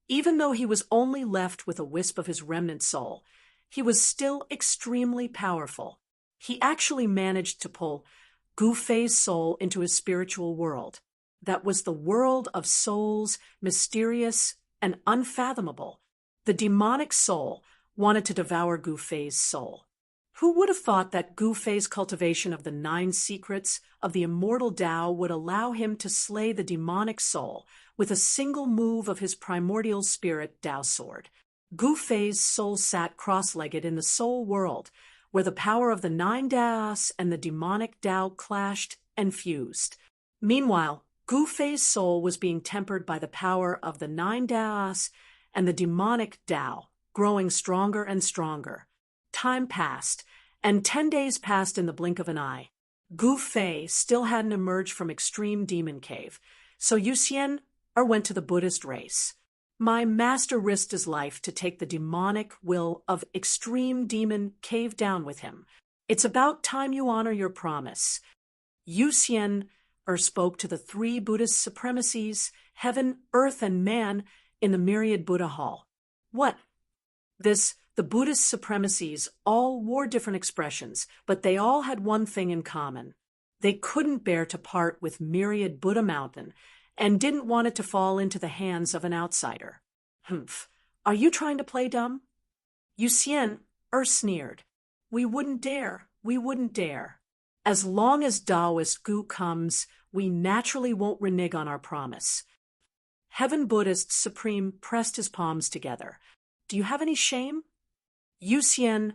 even though he was only left with a wisp of his remnant soul, he was still extremely powerful. He actually managed to pull Gu Fei's soul into his spiritual world. That was the world of souls, mysterious and unfathomable. The demonic soul wanted to devour Gu Fei's soul. Who would have thought that Gu Fei's cultivation of the 9 secrets of the immortal Tao would allow him to slay the demonic soul with a single move of his primordial spirit Tao sword? Gu Fei's soul sat cross-legged in the soul world, where the power of the 9 Taos and the demonic Tao clashed and fused. Meanwhile, Gu Fei's soul was being tempered by the power of the 9 Taos and the demonic Tao, growing stronger and stronger. Time passed, and 10 days passed in the blink of an eye. Gu Fei still hadn't emerged from extreme demon cave, so Yuxian went to the Buddhist race. My master risked his life to take the demonic will of extreme demon cave down with him. It's about time you honor your promise. Yuxian spoke to the 3 Buddhist supremacies, heaven, earth, and man, in the myriad Buddha hall. What? The Buddhist supremacies all wore different expressions, but they all had one thing in common. They couldn't bear to part with myriad Buddha mountain and didn't want it to fall into the hands of an outsider. Humph. Are you trying to play dumb? Yuxian sneered. We wouldn't dare. We wouldn't dare. As long as Taoist Gu comes, we naturally won't renege on our promise. Heaven Buddhist Supreme pressed his palms together. Do you have any shame? Yuxian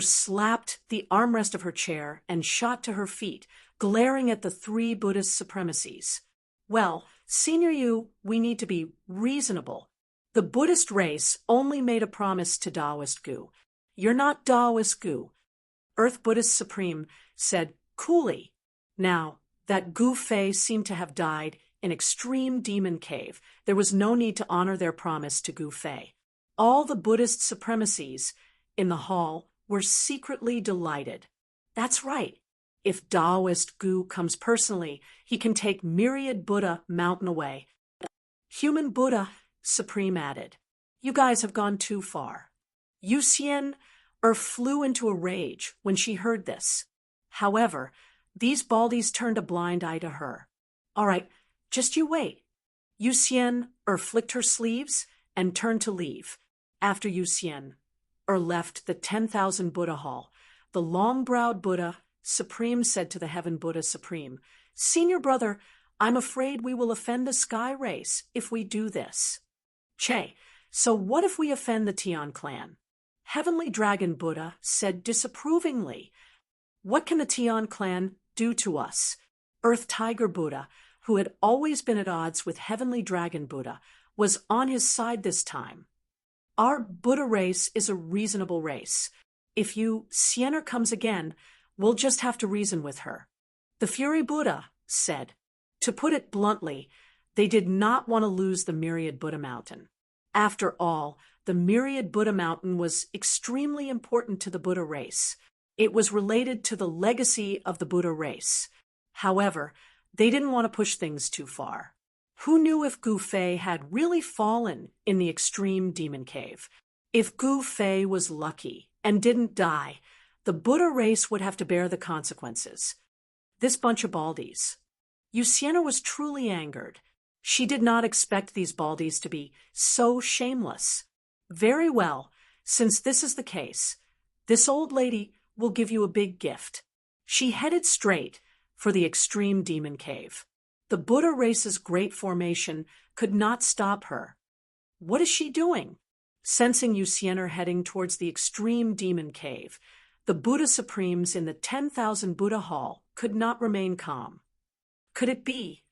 slapped the armrest of her chair and shot to her feet, glaring at the 3 Buddhist supremacies. Well, Senior Yu, we need to be reasonable. The Buddhist race only made a promise to Taoist Gu. You're not Taoist Gu. Earth Buddhist Supreme said coolly. Now, that Gu Fei seemed to have died in extreme demon cave. There was no need to honor their promise to Gu Fei. All the Buddhist supremacies in the hall were secretly delighted. That's right. If Taoist Gu comes personally, he can take myriad Buddha mountain away. Human Buddha Supreme added, You guys have gone too far. Yuxian flew into a rage when she heard this. However, these baldies turned a blind eye to her. All right, just you wait. Yuxian flicked her sleeves and turned to leave. After Yuxian left the 10,000 Buddha hall, the long-browed Buddha Supreme said to the Heaven Buddha Supreme, Senior brother, I'm afraid we will offend the sky race if we do this. Che, so what if we offend the Tian clan? Heavenly Dragon Buddha said disapprovingly, What can the Tian clan do to us? Earth Tiger Buddha, who had always been at odds with Heavenly Dragon Buddha, was on his side this time. Our Buddha race is a reasonable race. If Siener comes again, we'll just have to reason with her. The Fury Buddha said. To put it bluntly, they did not want to lose the Myriad Buddha Mountain. After all, the Myriad Buddha Mountain was extremely important to the Buddha race. It was related to the legacy of the Buddha race. However, they didn't want to push things too far. Who knew if Gu Fei had really fallen in the extreme demon cave? If Gu Fei was lucky and didn't die, the Buddha race would have to bear the consequences. This bunch of baldies. Yusiena was truly angered. She did not expect these baldies to be so shameless. Very well, since this is the case, this old lady will give you a big gift. She headed straight for the extreme demon cave. The Buddha race's great formation could not stop her. What is she doing? Sensing Yusianer heading towards the extreme demon cave, the Buddha Supremes in the 10,000 Buddha Hall could not remain calm. Could it be?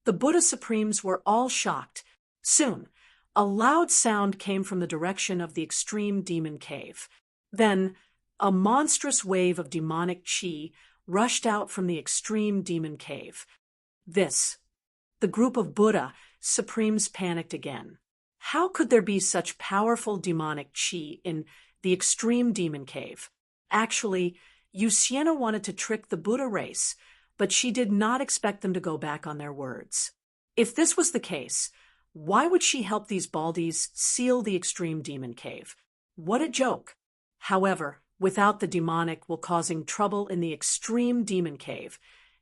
The Buddha Supremes were all shocked. Soon, a loud sound came from the direction of the extreme demon cave. Then, a monstrous wave of demonic chi rushed out from the extreme demon cave. The group of Buddha Supremes panicked again. How could there be such powerful demonic chi in the extreme demon cave? Actually, Yusiana wanted to trick the Buddha race, but she did not expect them to go back on their words. If this was the case, why would she help these baldies seal the extreme demon cave? What a joke! However, without the demonic will causing trouble in the extreme demon cave,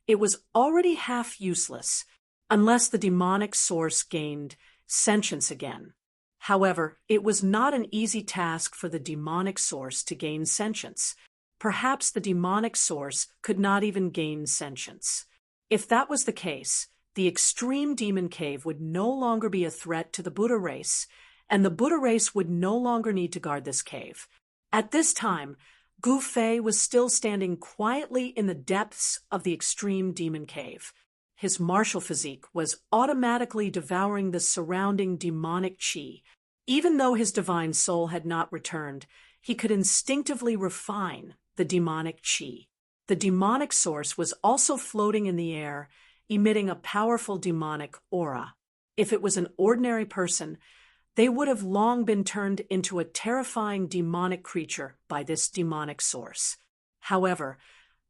it was already half useless, unless the demonic source gained sentience again. However, it was not an easy task for the demonic source to gain sentience. Perhaps the demonic source could not even gain sentience. If that was the case, the extreme demon cave would no longer be a threat to the Buddha race, and the Buddha race would no longer need to guard this cave. At this time, Gu Fei was still standing quietly in the depths of the extreme demon cave. His martial physique was automatically devouring the surrounding demonic chi. Even though his divine soul had not returned, he could instinctively refine the demonic chi. The demonic source was also floating in the air, emitting a powerful demonic aura. If it was an ordinary person, they would have long been turned into a terrifying demonic creature by this demonic source. However,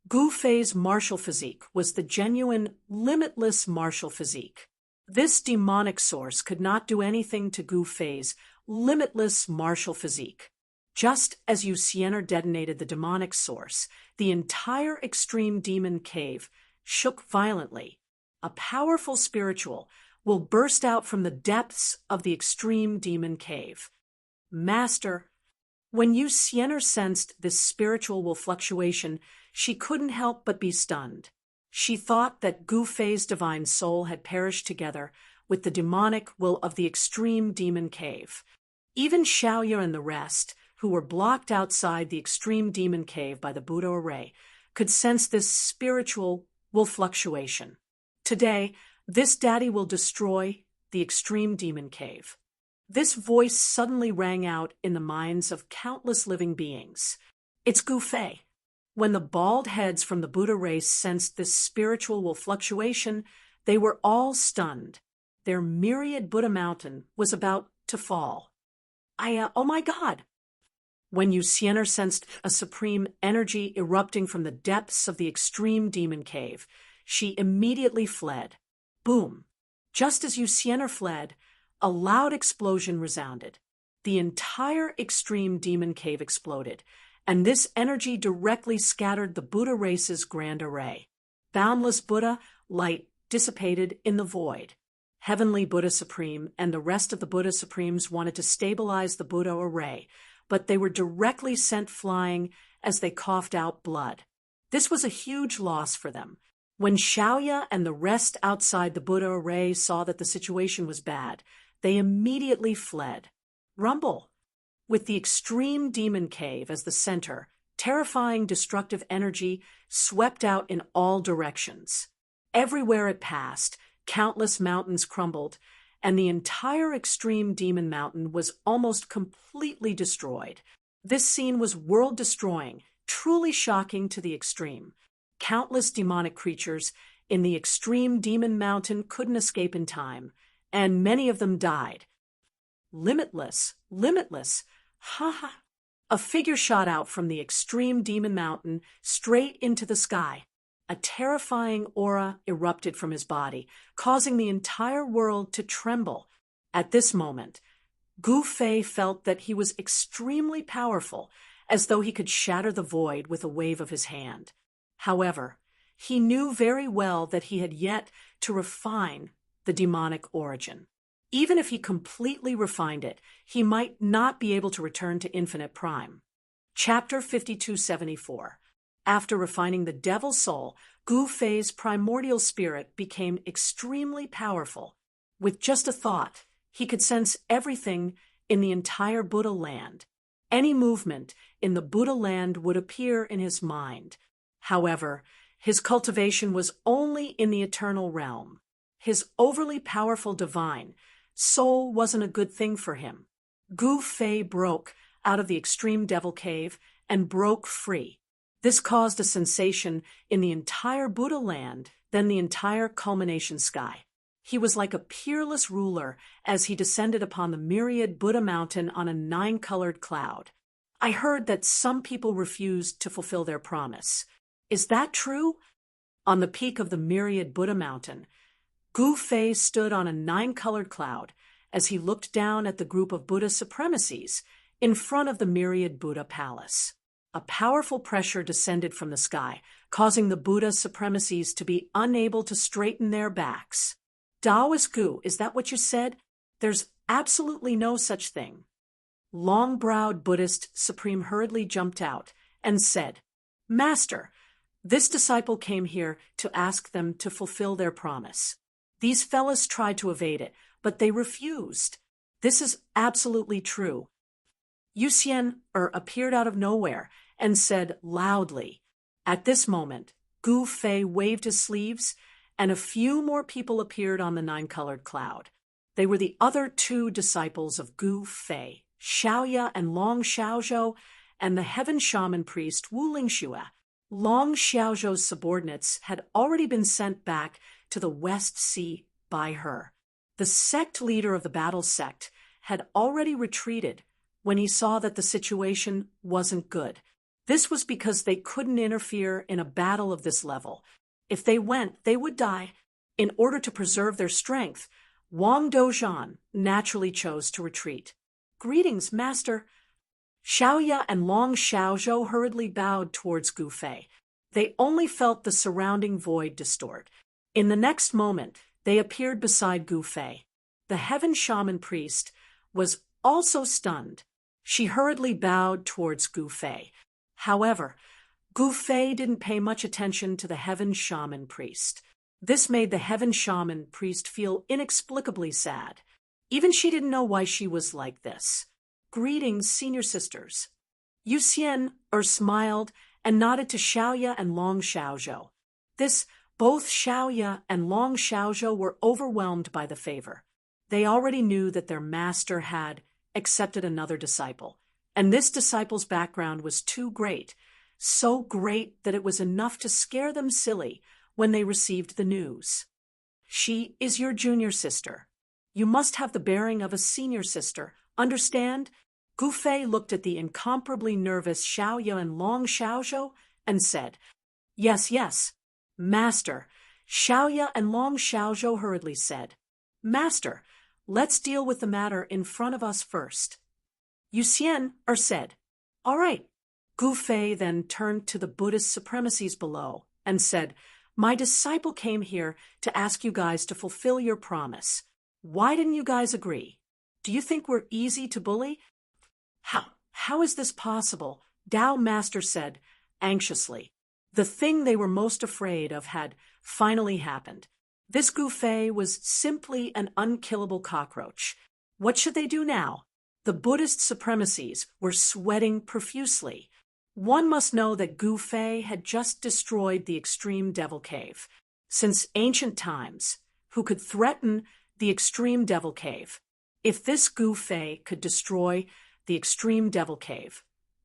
Gu Fei's martial physique was the genuine, limitless martial physique. This demonic source could not do anything to Gu Fei's limitless martial physique. Just as Yusianer detonated the demonic source, the entire extreme demon cave shook violently. A powerful spiritual will burst out from the depths of the extreme demon cave. Master, when Yusianer sensed this spiritual fluctuation, she couldn't help but be stunned. She thought that Gu Fei's divine soul had perished together with the demonic will of the extreme demon cave. Even Xiaoya and the rest, who were blocked outside the extreme demon cave by the Buddha array, could sense this spiritual fluctuation. Today, this daddy will destroy the extreme demon cave. This voice suddenly rang out in the minds of countless living beings. It's Gu Fei. When the bald heads from the Buddha race sensed this spiritual fluctuation, they were all stunned. Their myriad Buddha mountain was about to fall. Oh my God! When Yusianer sensed a supreme energy erupting from the depths of the extreme demon cave, she immediately fled. Boom! Just as Yusianer fled, a loud explosion resounded. The entire extreme demon cave exploded, and this energy directly scattered the Buddha race's grand array. Boundless Buddha light dissipated in the void. Heavenly Buddha Supreme and the rest of the Buddha Supremes wanted to stabilize the Buddha array, but they were directly sent flying as they coughed out blood. This was a huge loss for them. When Xiaoya and the rest outside the Buddha array saw that the situation was bad, they immediately fled. Rumble! With the extreme demon cave as the center, terrifying destructive energy swept out in all directions. Everywhere it passed, countless mountains crumbled, and the entire extreme demon mountain was almost completely destroyed. This scene was world-destroying, truly shocking to the extreme. Countless demonic creatures in the extreme demon mountain couldn't escape in time, and many of them died. Limitless, ha ha! A figure shot out from the extreme demon mountain straight into the sky. A terrifying aura erupted from his body, causing the entire world to tremble. At this moment, Gu Fei felt that he was extremely powerful, as though he could shatter the void with a wave of his hand. However, he knew very well that he had yet to refine the demonic origin. Even if he completely refined it, he might not be able to return to infinite prime. Chapter 5274. After refining the devil's soul, Gu Fei's primordial spirit became extremely powerful. With just a thought, he could sense everything in the entire Buddha land. Any movement in the Buddha land would appear in his mind. However, his cultivation was only in the eternal realm. His overly powerful divine soul wasn't a good thing for him. Gu Fei broke out of the extreme devil cave and broke free. This caused a sensation in the entire Buddha land, then the entire culmination sky. He was like a peerless ruler as he descended upon the myriad Buddha mountain on a 9-colored cloud. I heard that some people refused to fulfill their promise. Is that true? On the peak of the myriad Buddha mountain, Gu Fei stood on a 9-colored cloud as he looked down at the group of Buddha supremacies in front of the myriad Buddha palace. A powerful pressure descended from the sky, causing the Buddha supremacies to be unable to straighten their backs. Taoist Gu, is that what you said? There's absolutely no such thing. Long-browed Buddhist Supreme hurriedly jumped out and said, Master, this disciple came here to ask them to fulfill their promise. These fellas tried to evade it, but they refused. This is absolutely true. Yu Xian appeared out of nowhere and said loudly. At this moment, Gu Fei waved his sleeves, and a few more people appeared on the 9-colored cloud. They were the other 2 disciples of Gu Fei, Xiaoya and Long Xiaozhou, and the heaven shaman priest Wu Lingxue. Long Xiaozhou's subordinates had already been sent back to the West Sea by her. The sect leader of the battle sect had already retreated when he saw that the situation wasn't good. This was because they couldn't interfere in a battle of this level. If they went, they would die. In order to preserve their strength, Wang Dozhan naturally chose to retreat. Greetings, Master. Xiaoya and Long Xiaozhou hurriedly bowed towards Gu Fei. They only felt the surrounding void distort. In the next moment, they appeared beside Gu Fei. The heaven shaman priest was also stunned. She hurriedly bowed towards Gu Fei. However, Gu Fei didn't pay much attention to the heaven shaman priest. This made the heaven shaman priest feel inexplicably sad. Even she didn't know why she was like this. Greetings, senior sisters. Yu Xian smiled and nodded to Xiaoya and Long Xiaozhou. Both Xiaoya and Long Xiaozhou were overwhelmed by the favor. They already knew that their master had accepted another disciple, and this disciple's background was too great, so great that it was enough to scare them silly when they received the news. She is your junior sister. You must have the bearing of a senior sister, understand? Gu Fei looked at the incomparably nervous Xiaoya and Long Xiaozhou and said, Yes, yes, Master. Xiaoya and Long Xiaozhou hurriedly said, Master, let's deal with the matter in front of us first. Yu Xian said, All right. Gu Fei then turned to the Buddhist supremacies below and said, My disciple came here to ask you guys to fulfill your promise. Why didn't you guys agree? Do you think we're easy to bully? How is this possible? Dao Master said, anxiously. The thing they were most afraid of had finally happened. This Gu Fei was simply an unkillable cockroach. What should they do now? The Buddhist supremacies were sweating profusely. One must know that Gu Fei had just destroyed the extreme devil cave. Since ancient times, who could threaten the extreme devil cave? If this Gu Fei could destroy the extreme devil cave,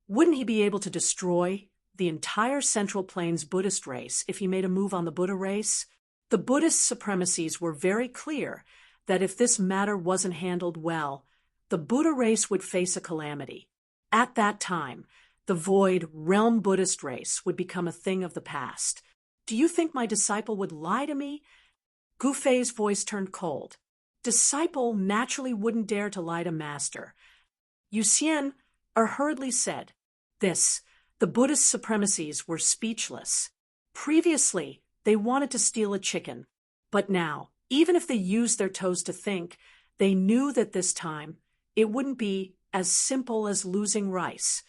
wouldn't he be able to destroy the entire Central Plains Buddhist race if he made a move on the Buddha race? The Buddhist supremacies were very clear that if this matter wasn't handled well, the Buddha race would face a calamity. At that time, the void realm Buddhist race would become a thing of the past. Do you think my disciple would lie to me? Gu Fei's voice turned cold. Disciple naturally wouldn't dare to lie to master. Yu Xian hurriedly said, The Buddhist supremacies were speechless. Previously, they wanted to steal a chicken, but now Even if they used their toes to think, they knew that this time it wouldn't be as simple as losing rice.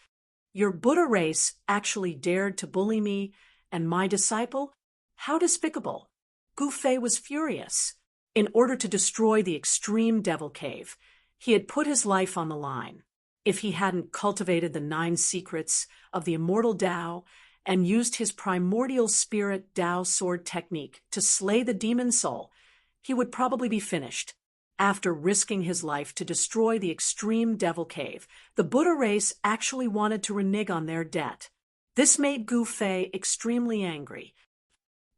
Your Buddha race actually dared to bully me and my disciple? How despicable! Gu Fei was furious. In order to destroy the extreme devil cave, he had put his life on the line. If he hadn't cultivated the 9 secrets of the immortal Tao and used his primordial spirit Tao sword technique to slay the demon soul, he would probably be finished. After risking his life to destroy the extreme devil cave, the Buddha race actually wanted to renege on their debt. This made Gu Fei extremely angry.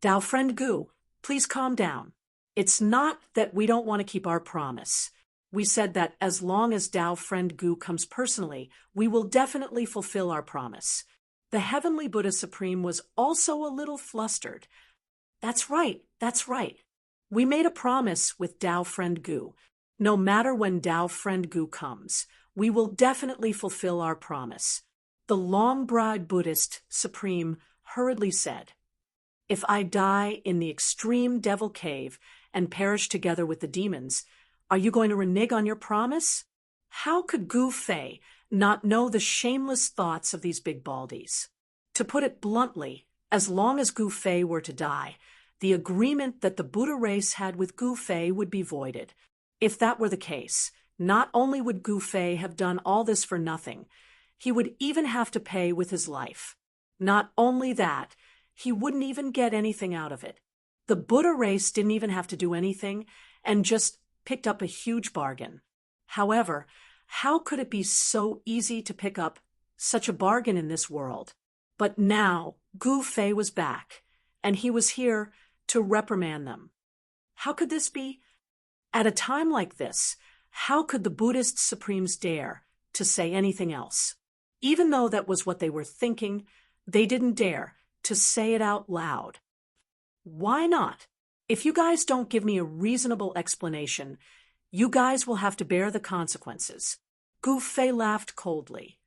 Tao friend Gu, please calm down. It's not that we don't want to keep our promise. We said that as long as Tao friend Gu comes personally, we will definitely fulfill our promise. The Heavenly Buddha Supreme was also a little flustered. That's right. We made a promise with Tao friend Gu. No matter when Tao friend Gu comes, we will definitely fulfill our promise. The long-bride Buddhist Supreme hurriedly said, "If I die in the extreme devil cave and perish together with the demons, are you going to renege on your promise?" How could Gu Fei not know the shameless thoughts of these big baldies? To put it bluntly, as long as Gu Fei were to die, the agreement that the Buddha race had with Gu Fei would be voided. If that were the case, not only would Gu Fei have done all this for nothing, he would even have to pay with his life. Not only that, he wouldn't even get anything out of it. The Buddha race didn't even have to do anything and just picked up a huge bargain. However, how could it be so easy to pick up such a bargain in this world? But now Gu Fei was back, and he was here to reprimand them. How could this be? At a time like this, how could the Buddhist Supremes dare to say anything else? Even though that was what they were thinking, they didn't dare to say it out loud. Why not? If you guys don't give me a reasonable explanation, you guys will have to bear the consequences. Gu Fei laughed coldly.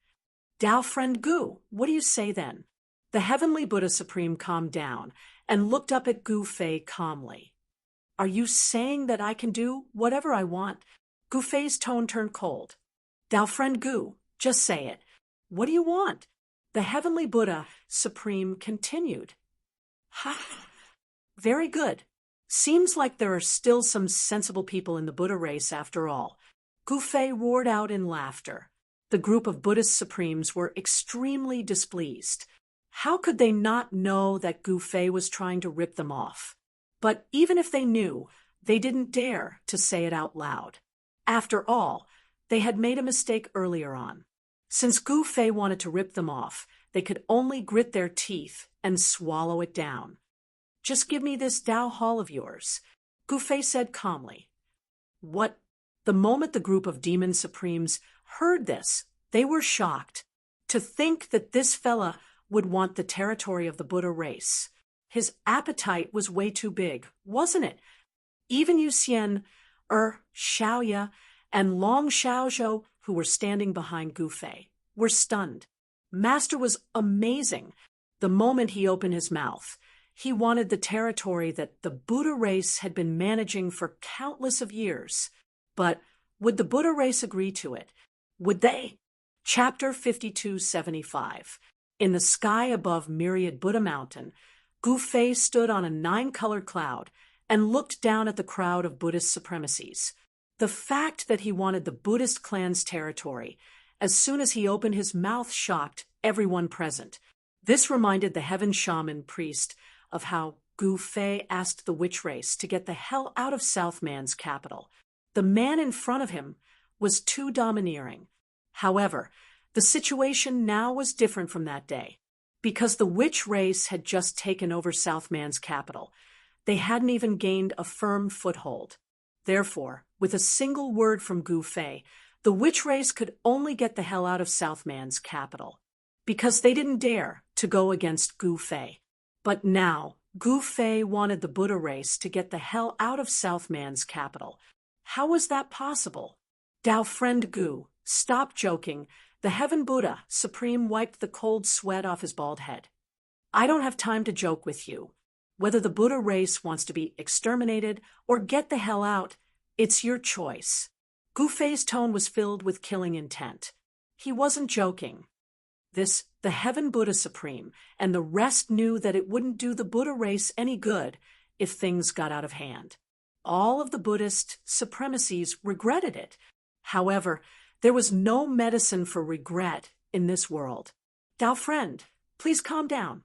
Tao friend Gu, what do you say then? The Heavenly Buddha Supreme calmed down and looked up at Gu Fei calmly. Are you saying that I can do whatever I want? Gu Fei's tone turned cold. Tao friend Gu, just say it. What do you want? The Heavenly Buddha Supreme continued. Ha! Very good. Seems like there are still some sensible people in the Buddha race after all. Gu Fei roared out in laughter. The group of Buddhist Supremes were extremely displeased. How could they not know that Gu Fei was trying to rip them off? But even if they knew, they didn't dare to say it out loud. After all, they had made a mistake earlier on. Since Gu Fei wanted to rip them off, they could only grit their teeth and swallow it down. Just give me this Tao Hall of yours, Gu Fei said calmly. What? The moment the group of demon supremes heard this, they were shocked. To think that this fella would want the territory of the Buddha race. His appetite was way too big, wasn't it? Even Yu Xian, Xiaoya, and Long Xiaozhou, who were standing behind Gu Fei, were stunned. Master was amazing. The moment he opened his mouth, he wanted the territory that the Buddha race had been managing for countless of years. But would the Buddha race agree to it? Would they? Chapter 5275. In the sky above Myriad Buddha Mountain, Gu Fei stood on a 9-colored cloud and looked down at the crowd of Buddhist supremacies. The fact that he wanted the Buddhist clan's territory, as soon as he opened his mouth, shocked everyone present. This reminded the heaven shaman priest of how Gu Fei asked the witch race to get the hell out of Southman's capital. The man in front of him was too domineering. However, the situation now was different from that day. Because the witch race had just taken over Southman's capital, they hadn't even gained a firm foothold. Therefore, with a single word from Gu Fei, the witch race could only get the hell out of Southman's capital. Because they didn't dare to go against Gu Fei. But now, Gu Fei wanted the Buddha race to get the hell out of Southman's capital. How was that possible? Tao friend Gu, stop joking. The Heaven Buddha Supreme wiped the cold sweat off his bald head. I don't have time to joke with you. Whether the Buddha race wants to be exterminated or get the hell out, it's your choice. Gu Fei's tone was filled with killing intent. He wasn't joking. The Heaven Buddha Supreme, and the rest knew that it wouldn't do the Buddha race any good if things got out of hand. All of the Buddhist supremacies regretted it. However, there was no medicine for regret in this world. Dao friend, please calm down.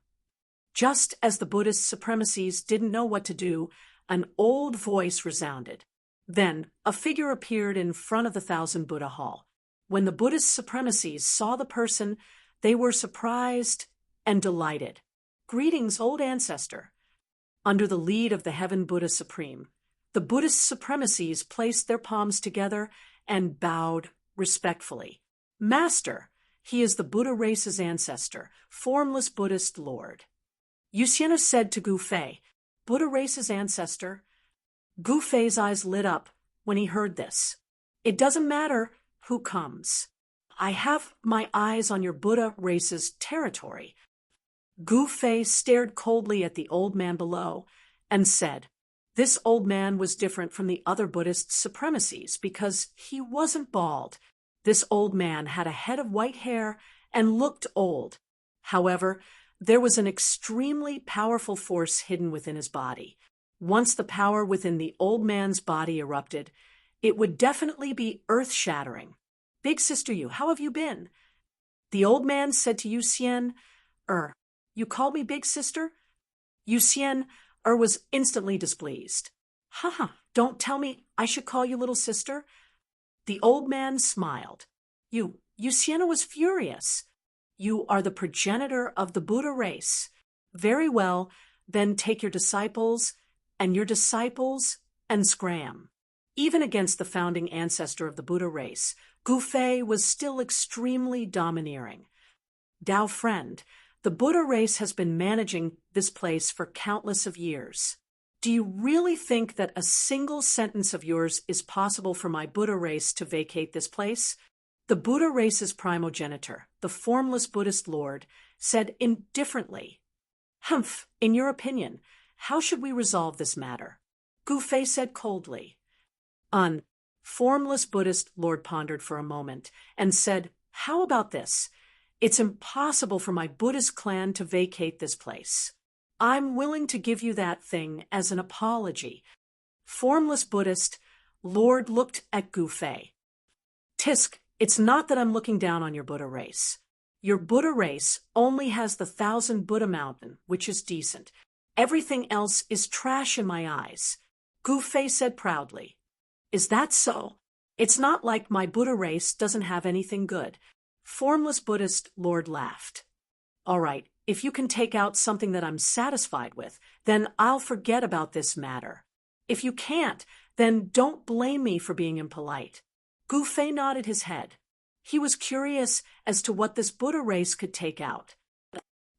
Just as the Buddhist supremacies didn't know what to do, an old voice resounded. Then a figure appeared in front of the Thousand Buddha Hall. When the Buddhist supremacies saw the person, they were surprised and delighted. Greetings, old ancestor. Under the lead of the Heaven Buddha Supreme, the Buddhist supremacies placed their palms together and bowed respectfully. Master, he is the Buddha race's ancestor, formless Buddhist Lord. Yuxiana said to Gu Fei, Buddha race's ancestor. Gu Fei's eyes lit up when he heard this. It doesn't matter who comes. I have my eyes on your Buddha race's territory. Gu Fei stared coldly at the old man below and said, this old man was different from the other Buddhist supremacies because he wasn't bald. This old man had a head of white hair and looked old. However, there was an extremely powerful force hidden within his body. Once the power within the old man's body erupted, it would definitely be earth-shattering. Big sister Yu, how have you been? The old man said to Yu Xian, you called me big sister? Yu Xian, was instantly displeased. Don't tell me I should call you little sister. The old man smiled. Yu Xian was furious. You are the progenitor of the Buddha race. Very well, then take your disciples and scram. Even against the founding ancestor of the Buddha race, Gu Fei was still extremely domineering. Dao friend, the Buddha race has been managing this place for countless of years. Do you really think that a single sentence of yours is possible for my Buddha race to vacate this place? The Buddha race's primogenitor, the formless Buddhist Lord, said indifferently, in your opinion, how should we resolve this matter? Gu Fei said coldly. Formless Buddhist Lord pondered for a moment and said, how about this? It's impossible for my Buddhist clan to vacate this place. I'm willing to give you that thing as an apology. Formless Buddhist Lord looked at Gu Fei. Tisk, it's not that I'm looking down on your Buddha race. Your Buddha race only has the 1,000 Buddha mountain, which is decent. Everything else is trash in my eyes. Gu Fei said proudly. Is that so? It's not like my Buddha race doesn't have anything good. Formless Buddhist Lord laughed. All right, if you can take out something that I'm satisfied with, then I'll forget about this matter. If you can't, then don't blame me for being impolite. Gu Fei nodded his head. He was curious as to what this Buddha race could take out.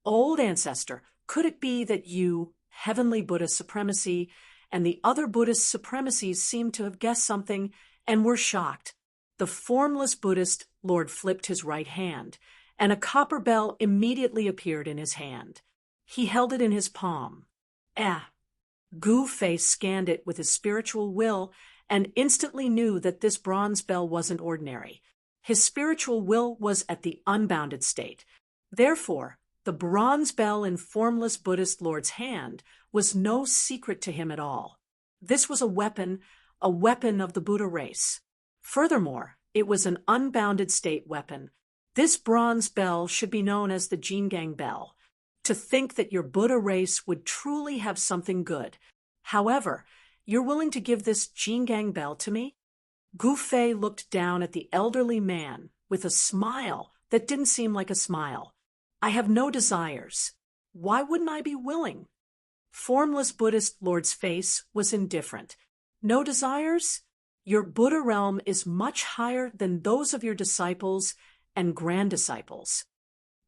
Old ancestor, could it be that you, heavenly Buddha supremacy, and the other Buddhist supremacies seemed to have guessed something and were shocked? The formless Buddhist Lord flipped his right hand, and a copper bell immediately appeared in his hand. He held it in his palm. Gu Fei scanned it with his spiritual will and instantly knew that this bronze bell wasn't ordinary. His spiritual will was at the unbounded state. Therefore, the bronze bell in formless Buddhist Lord's hand was no secret to him at all. This was a weapon of the Buddha race. Furthermore, it was an unbounded state weapon. This bronze bell should be known as the Jingang bell. To think that your Buddha race would truly have something good. However, you're willing to give this Jingang bell to me? Gu Fei looked down at the elderly man with a smile that didn't seem like a smile. I have no desires. Why wouldn't I be willing? Formless Buddhist Lord's face was indifferent. No desires? Your Buddha realm is much higher than those of your disciples and grand-disciples.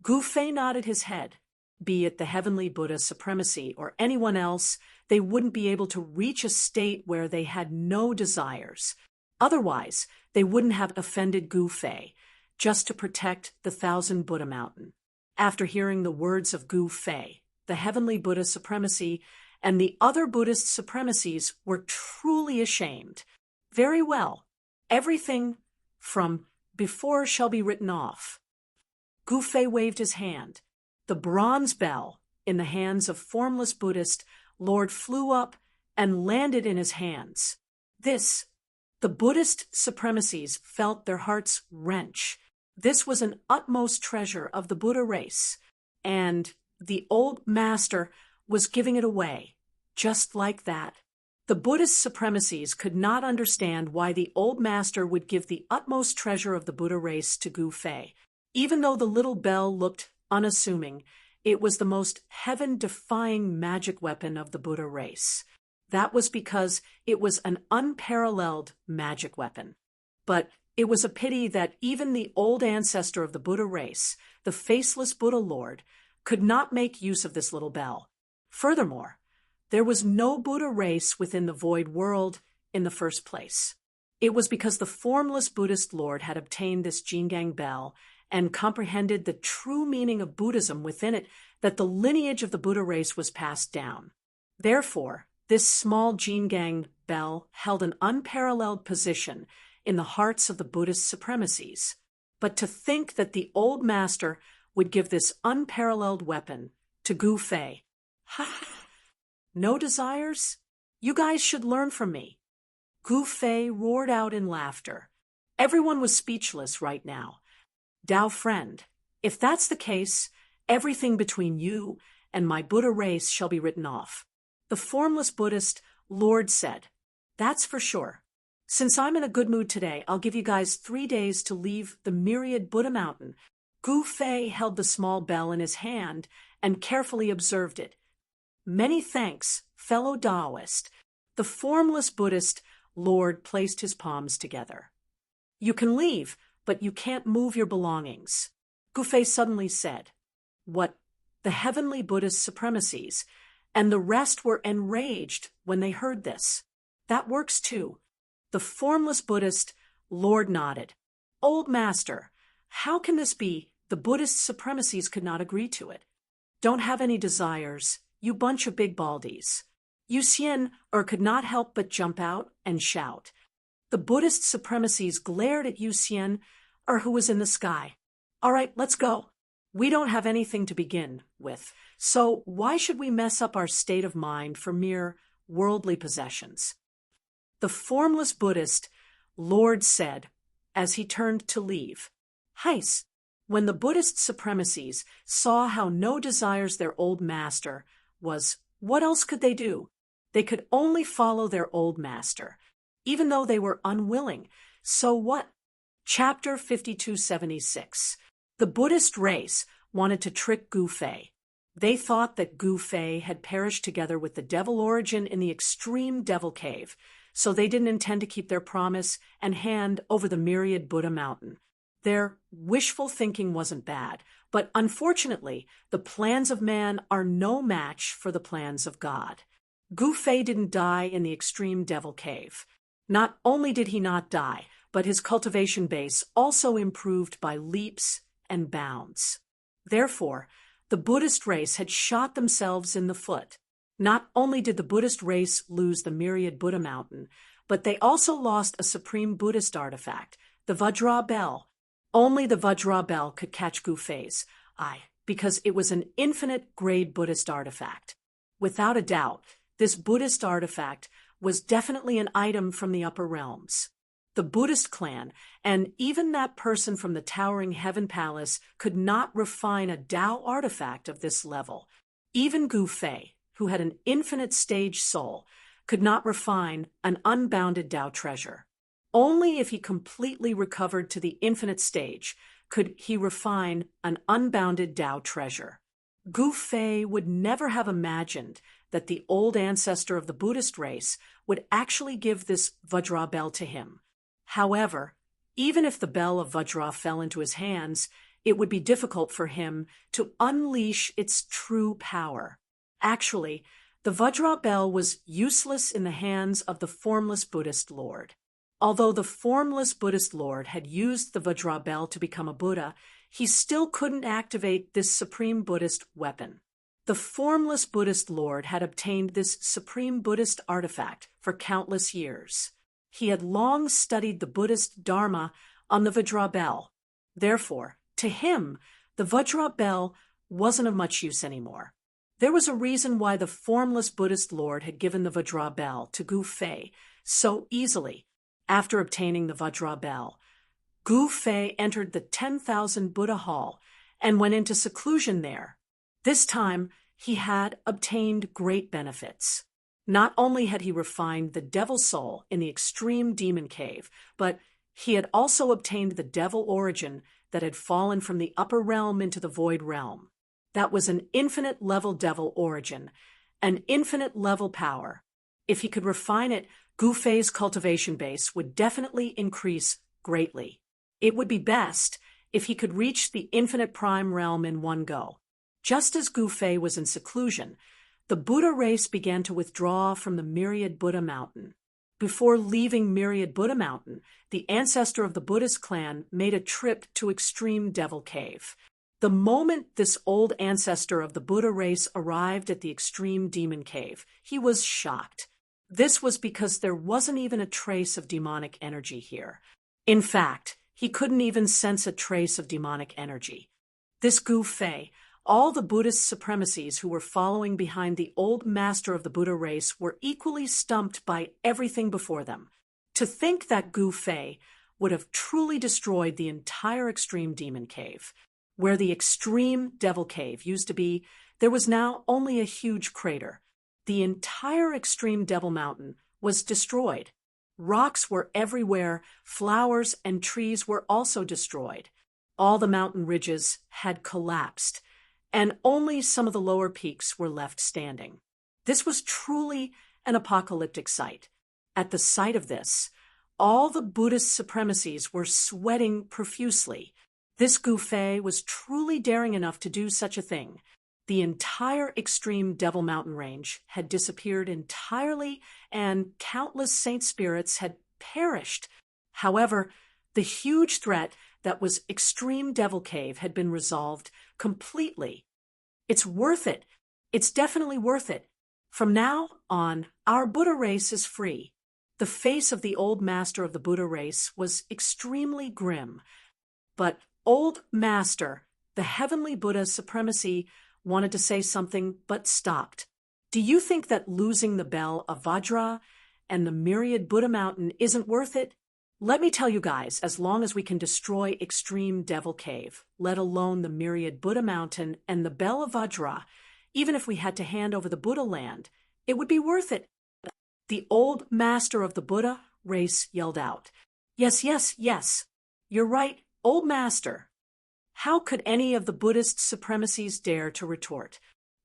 Gu Fei nodded his head. Be it the heavenly Buddha supremacy or anyone else, they wouldn't be able to reach a state where they had no desires. Otherwise, they wouldn't have offended Gu Fei, just to protect the 1,000 Buddha mountain. After hearing the words of Gu Fei, the heavenly Buddha supremacy and the other Buddhist supremacies were truly ashamed. Very well. Everything from before shall be written off. Gu Fei waved his hand. The bronze bell, in the hands of formless Buddhist Lord, flew up and landed in his hands. The Buddhist supremacies felt their hearts wrench. This was an utmost treasure of the Buddha race, and the old master was giving it away, just like that. The Buddhist supremacies could not understand why the old master would give the utmost treasure of the Buddha race to Gu Fei. Even though the little bell looked unassuming, it was the most heaven-defying magic weapon of the Buddha race. That was because it was an unparalleled magic weapon. But it was a pity that even the old ancestor of the Buddha race, the faceless Buddha Lord, could not make use of this little bell. Furthermore, there was no Buddha race within the void world in the first place. It was because the formless Buddhist Lord had obtained this Jingang bell and comprehended the true meaning of Buddhism within it that the lineage of the Buddha race was passed down. Therefore, this small Jingang bell held an unparalleled position in the hearts of the Buddhist supremacies. But to think that the old master would give this unparalleled weapon to Gu Fei. No desires? You guys should learn from me. Gu Fei roared out in laughter. Everyone was speechless right now. Dao friend, if that's the case, everything between you and my Buddha race shall be written off. The formless Buddhist Lord said, that's for sure. Since I'm in a good mood today, I'll give you guys 3 days to leave the myriad Buddha mountain. Gu Fei held the small bell in his hand and carefully observed it. Many thanks, fellow Taoist. The formless Buddhist Lord placed his palms together. You can leave, but you can't move your belongings. Gu Fei suddenly said. What? The heavenly Buddhist supremacies, and the rest were enraged when they heard this. That works too. The formless Buddhist Lord nodded. Old master, how can this be? The Buddhist supremacies could not agree to it. Don't have any desires, you bunch of big baldies. Yu Xian could not help but jump out and shout. The Buddhist supremacies glared at Yu Xian, who was in the sky. All right, let's go. We don't have anything to begin with, so why should we mess up our state of mind for mere worldly possessions? The formless Buddhist Lord said, as he turned to leave. Heis, when the Buddhist supremacies saw how no desires their old master was, what else could they do? They could only follow their old master, even though they were unwilling. So what? Chapter 5276. The Buddhist race wanted to trick Gu Fei. They thought that Gu Fei had perished together with the devil origin in the extreme devil cave, so they didn't intend to keep their promise and hand over the myriad Buddha mountain. Their wishful thinking wasn't bad, but unfortunately, the plans of man are no match for the plans of God. Gu Fei didn't die in the extreme devil cave. Not only did he not die, but his cultivation base also improved by leaps and bounds. Therefore, the Buddhist race had shot themselves in the foot. Not only did the Buddhist race lose the myriad Buddha mountain, but they also lost a supreme Buddhist artifact, the Vajra bell. Only the Vajra bell could catch Gu Fei's eye, because it was an infinite-grade Buddhist artifact. Without a doubt, this Buddhist artifact was definitely an item from the upper realms. The Buddhist clan, and even that person from the towering Heaven Palace, could not refine a Tao artifact of this level. Even Gu Fei, who had an infinite stage soul, could not refine an unbounded Tao treasure. Only if he completely recovered to the infinite stage could he refine an unbounded Tao treasure. Gu Fei would never have imagined that the old ancestor of the Buddhist race would actually give this Vajra bell to him. However, even if the bell of Vajra fell into his hands, it would be difficult for him to unleash its true power. Actually, the Vajra bell was useless in the hands of the formless Buddhist Lord. Although the formless Buddhist Lord had used the Vajra bell to become a Buddha, he still couldn't activate this supreme Buddhist weapon. The formless Buddhist Lord had obtained this supreme Buddhist artifact for countless years. He had long studied the Buddhist Dharma on the Vajra bell. Therefore, to him, the Vajra bell wasn't of much use anymore. There was a reason why the formless Buddhist Lord had given the Vajra bell to Gu Fei so easily. After obtaining the Vajra bell, Gu Fei entered the 10,000 Buddha Hall and went into seclusion there. This time, he had obtained great benefits. Not only had he refined the devil soul in the extreme demon cave, but he had also obtained the devil origin that had fallen from the upper realm into the void realm. That was an infinite level devil origin, an infinite level power. If he could refine it, Gu Fei's cultivation base would definitely increase greatly. It would be best if he could reach the infinite prime realm in one go. Just as Gu Fei was in seclusion, the Buddha race began to withdraw from the Myriad Buddha Mountain. Before leaving Myriad Buddha Mountain, the ancestor of the Buddhist clan made a trip to Extreme Devil Cave. The moment this old ancestor of the Buddha race arrived at the Extreme Demon Cave, he was shocked. This was because there wasn't even a trace of demonic energy here. In fact, he couldn't even sense a trace of demonic energy. This Gu Fei, all the Buddhist supremacies who were following behind the old master of the Buddha race were equally stumped by everything before them. To think that Gu Fei would have truly destroyed the entire Extreme Demon Cave. Where the Extreme Devil Cave used to be, there was now only a huge crater. The entire Extreme Devil Mountain was destroyed. Rocks were everywhere, flowers and trees were also destroyed. All the mountain ridges had collapsed, and only some of the lower peaks were left standing. This was truly an apocalyptic sight. At the sight of this, all the Buddhist supremacies were sweating profusely. This Gu Fei was truly daring enough to do such a thing. The entire Extreme Devil Mountain range had disappeared entirely, and countless saint spirits had perished. However, the huge threat that was Extreme Devil Cave had been resolved completely. It's worth it. It's definitely worth it. From now on, our Buddha race is free. The face of the old master of the Buddha race was extremely grim. But Old Master, the heavenly Buddha supremacy, wanted to say something but stopped. Do you think that losing the bell of Vajra and the Myriad Buddha Mountain isn't worth it? Let me tell you guys, as long as we can destroy Extreme Devil Cave, let alone the Myriad Buddha Mountain and the bell of Vajra, even if we had to hand over the Buddha land, it would be worth it. The old master of the Buddha race yelled out. Yes, yes, yes. You're right, old master. How could any of the Buddhist supremacies dare to retort?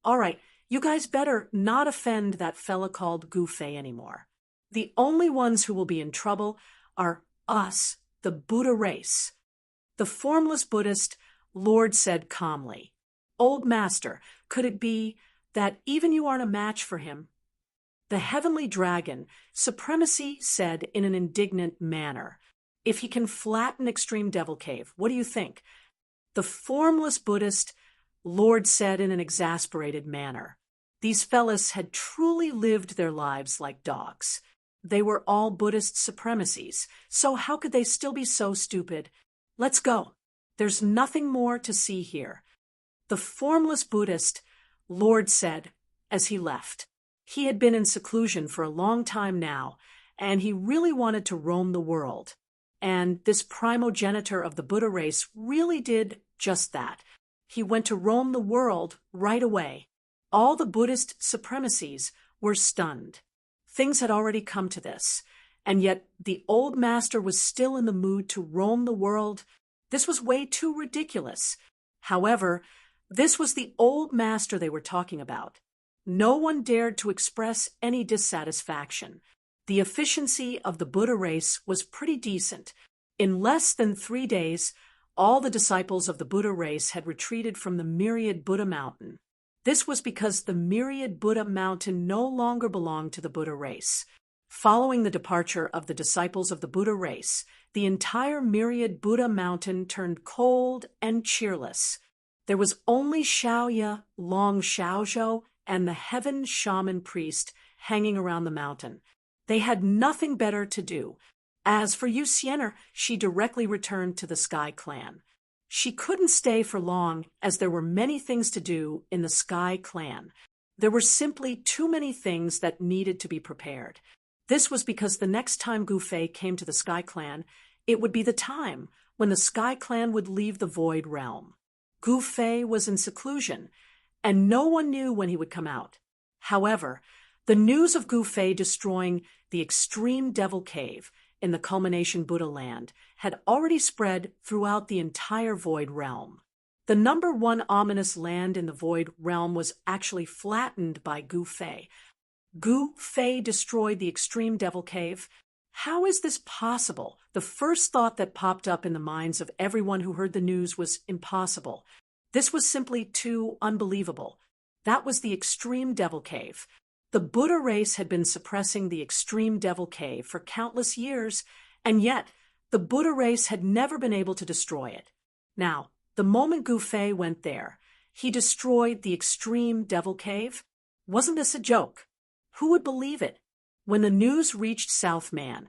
All right, you guys better not offend that fella called Gu Fei anymore. The only ones who will be in trouble are us, the Buddha race. The formless Buddhist Lord said calmly, Old Master, could it be that even you aren't a match for him? The heavenly dragon, Supremacy, said in an indignant manner, If he can flatten Extreme Devil Cave, what do you think? The formless Buddhist Lord said in an exasperated manner, These fellas had truly lived their lives like dogs. They were all Buddhist supremacies, so how could they still be so stupid? Let's go. There's nothing more to see here. The formless Buddhist Lord said as he left. He had been in seclusion for a long time now, and he really wanted to roam the world. And this primogenitor of the Buddha race really did just that. He went to roam the world right away. All the Buddhist supremacies were stunned. Things had already come to this, and yet the old master was still in the mood to roam the world. This was way too ridiculous. However, this was the old master they were talking about. No one dared to express any dissatisfaction. The efficiency of the Buddha race was pretty decent. In less than 3 days, all the disciples of the Buddha race had retreated from the Myriad Buddha Mountain. This was because the Myriad Buddha Mountain no longer belonged to the Buddha race. Following the departure of the disciples of the Buddha race, the entire Myriad Buddha Mountain turned cold and cheerless. There was only Xiaoya, Long Xiaozhou, and the heaven shaman priest hanging around the mountain. They had nothing better to do. As for Yu Xiener, she directly returned to the Sky Clan. She couldn't stay for long, as there were many things to do in the Sky Clan. There were simply too many things that needed to be prepared. This was because the next time Gu Fei came to the Sky Clan, it would be the time when the Sky Clan would leave the Void Realm. Gu Fei was in seclusion, and no one knew when he would come out. However, the news of Gu Fei destroying the Extreme Devil Cave in the Culmination Buddha Land had already spread throughout the entire Void Realm. The number one ominous land in the Void Realm was actually flattened by Gu Fei. Gu Fei destroyed the Extreme Devil Cave. How is this possible? The first thought that popped up in the minds of everyone who heard the news was impossible. This was simply too unbelievable. That was the Extreme Devil Cave. The Buddha race had been suppressing the Extreme Devil Cave for countless years, and yet the Buddha race had never been able to destroy it. Now, the moment Gu Fei went there, he destroyed the Extreme Devil Cave. Wasn't this a joke? Who would believe it? When the news reached South Man,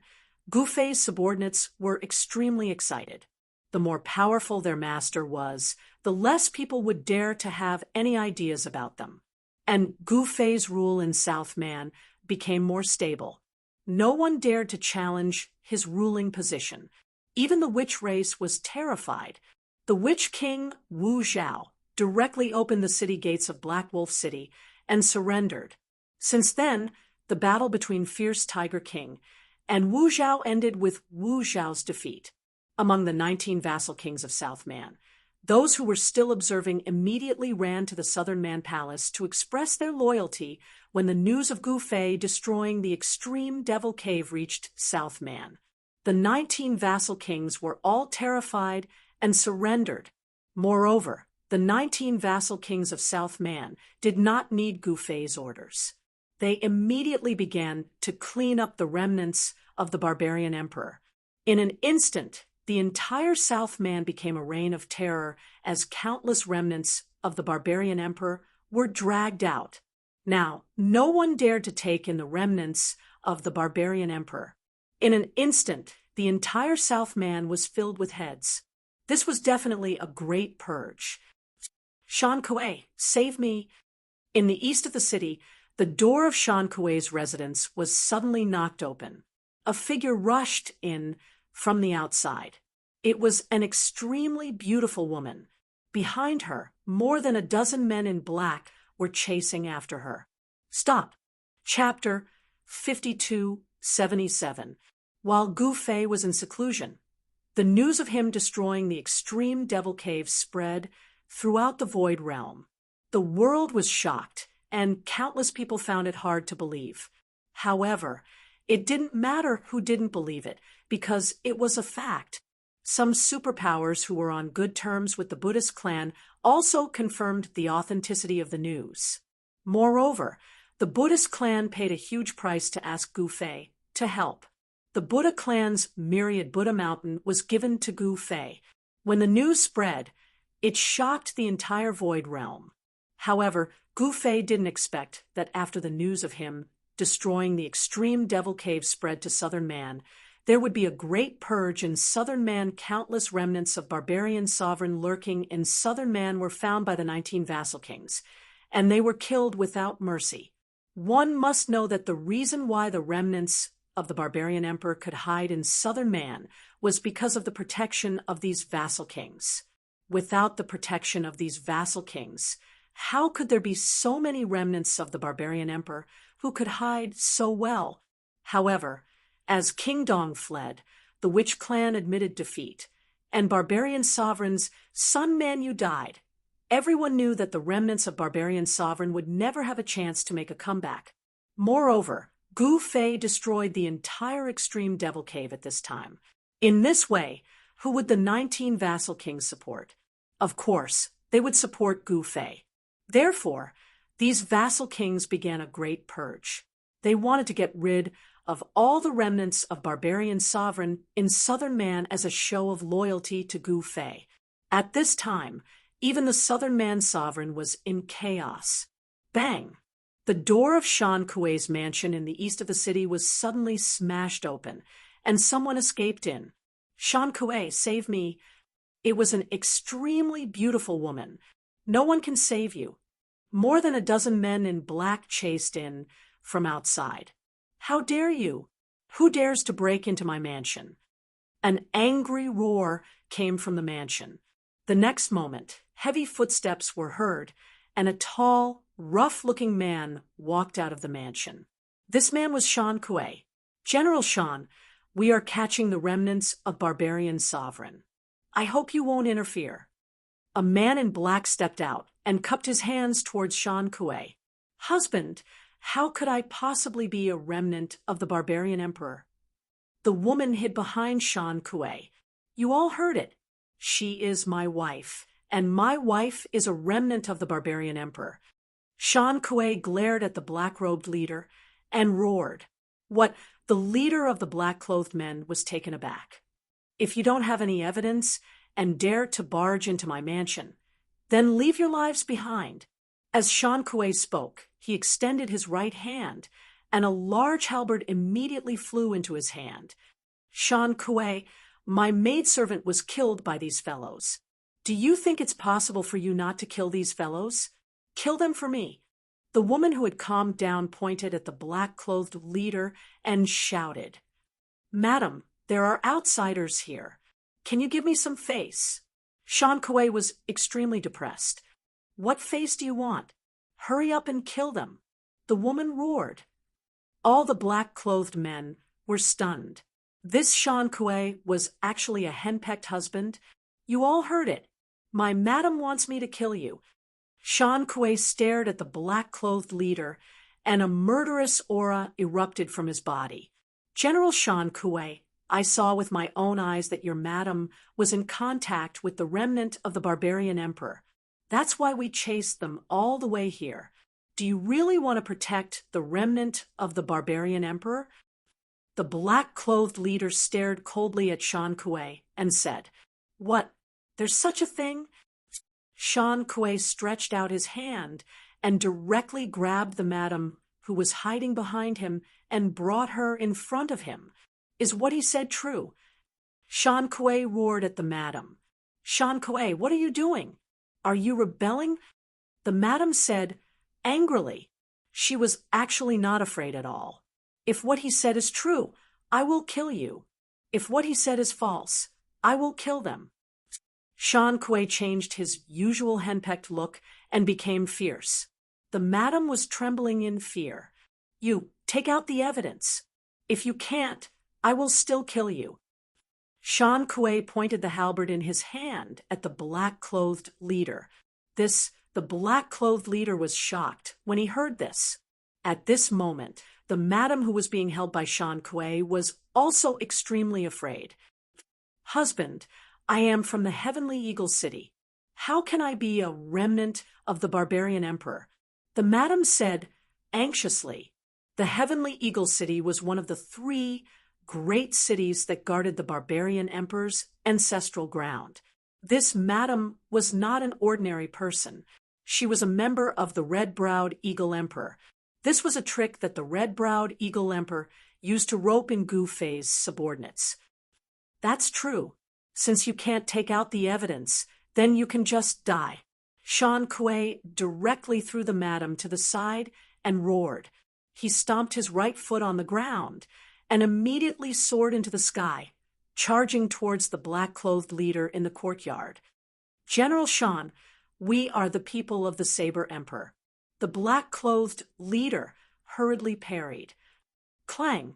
Gu Fei's subordinates were extremely excited. The more powerful their master was, the less people would dare to have any ideas about them. And Gu Fei's rule in South Man became more stable. No one dared to challenge his ruling position. Even the witch race was terrified. The witch king, Wu Zhao, directly opened the city gates of Black Wolf City and surrendered. Since then, the battle between Fierce Tiger King and Wu Zhao ended with Wu Zhao's defeat. Among the 19 vassal kings of South Man, those who were still observing immediately ran to the Southern Man Palace to express their loyalty when the news of Gu Fei destroying the Extreme Devil Cave reached South Man. The 19 vassal kings were all terrified and surrendered. Moreover, the 19 vassal kings of South Man did not need Gu Fei's orders. They immediately began to clean up the remnants of the barbarian emperor. In an instant, the entire South Man became a reign of terror as countless remnants of the barbarian emperor were dragged out. Now, no one dared to take in the remnants of the barbarian emperor. In an instant, the entire South Man was filled with heads. This was definitely a great purge. Shan Kuei, save me. In the east of the city, the door of Shan Kuei's residence was suddenly knocked open. A figure rushed in from the outside. It was an extremely beautiful woman. Behind her, more than a dozen men in black were chasing after her. Stop. Chapter 5277. While Gu Fei was in seclusion, the news of him destroying the Extreme Devil Cave spread throughout the Void Realm. The world was shocked, and countless people found it hard to believe. However, it didn't matter who didn't believe it, because it was a fact. Some superpowers who were on good terms with the Buddhist clan also confirmed the authenticity of the news. Moreover, the Buddhist clan paid a huge price to ask Gu Fei to help. The Buddha clan's myriad Buddha mountain was given to Gu Fei. When the news spread, it shocked the entire Void Realm. However, Gu Fei didn't expect that after the news of him destroying the Extreme Devil Cave spread to Southern Man, there would be a great purge in Southern Man. Countless remnants of barbarian sovereign lurking in Southern Man were found by the 19 vassal kings, and they were killed without mercy. One must know that the reason why the remnants of the barbarian emperor could hide in Southern Man was because of the protection of these vassal kings. Without the protection of these vassal kings, how could there be so many remnants of the barbarian emperor who could hide so well? However, as King Dong fled, the witch clan admitted defeat, and barbarian sovereign's Sun Manyu died. Everyone knew that the remnants of barbarian sovereign would never have a chance to make a comeback. Moreover, Gu Fei destroyed the entire Extreme Devil Cave at this time. In this way, who would the 19 vassal kings support? Of course, they would support Gu Fei. Therefore, these vassal kings began a great purge. They wanted to get rid of all the remnants of barbarian sovereign in Southern Man as a show of loyalty to Gu Fei. At this time, Even the southern man-sovereign was in chaos. Bang! The door of Shan Kuei's mansion in the east of the city was suddenly smashed open, and someone escaped in. Shan Kuei, save me. It was an extremely beautiful woman. No one can save you. More than a dozen men in black chased in from outside. How dare you? Who dares to break into my mansion? An angry roar came from the mansion. The next moment, heavy footsteps were heard, and a tall, rough-looking man walked out of the mansion. This man was Shan Kuei. General Shan, we are catching the remnants of barbarian sovereign. I hope you won't interfere. A man in black stepped out and cupped his hands towards Shan Kuei. Husband, how could I possibly be a remnant of the barbarian emperor? The woman hid behind Shan Kuei. You all heard it. She is my wife, and my wife is a remnant of the barbarian emperor. Shan Kuei glared at the black-robed leader and roared. What? The leader of the black-clothed men was taken aback. If you don't have any evidence and dare to barge into my mansion, then leave your lives behind. As Shan Kuei spoke, he extended his right hand, and a large halberd immediately flew into his hand. Shan Kuei, my maidservant was killed by these fellows. Do you think it's possible for you not to kill these fellows? Kill them for me. The woman who had calmed down pointed at the black-clothed leader and shouted, Madam, there are outsiders here. Can you give me some face? Shan Kuei was extremely depressed. What face do you want? Hurry up and kill them. The woman roared. All the black-clothed men were stunned. This Shan Kuei was actually a henpecked husband. You all heard it. My madam wants me to kill you. Shan Kuei stared at the black-clothed leader, and a murderous aura erupted from his body. General Shan Kuei, I saw with my own eyes that your madam was in contact with the remnant of the barbarian emperor. That's why we chased them all the way here. Do you really want to protect the remnant of the barbarian emperor? The black-clothed leader stared coldly at Shan Kuei and said, What? There's such a thing? Shan Kuei stretched out his hand and directly grabbed the madam who was hiding behind him and brought her in front of him. Is what he said true? Shan Kuei roared at the madam. Shan Kuei, what are you doing? Are you rebelling? The madam said, angrily. She was actually not afraid at all. If what he said is true, I will kill you. If what he said is false, I will kill them. Shan Kuei changed his usual henpecked look and became fierce. The madam was trembling in fear. You, take out the evidence. If you can't, I will still kill you. Shan Kuei pointed the halberd in his hand at the black-clothed leader. The black-clothed leader was shocked when he heard this. At this moment, the madam who was being held by Shan Kuei was also extremely afraid. Husband, I am from the heavenly eagle city. How can I be a remnant of the barbarian emperor? The madam said anxiously. The heavenly eagle city was one of the 3 great cities that guarded the barbarian emperor's ancestral ground. This madam was not an ordinary person. She was a member of the red-browed eagle emperor. This was a trick that the red-browed eagle emperor used to rope in Gu Fei's subordinates. That's true. Since you can't take out the evidence, then you can just die. Shan Kuei directly threw the madam to the side and roared. He stomped his right foot on the ground and immediately soared into the sky, charging towards the black-clothed leader in the courtyard. General Shan, we are the people of the Saber Emperor. The black-clothed leader hurriedly parried. Clang!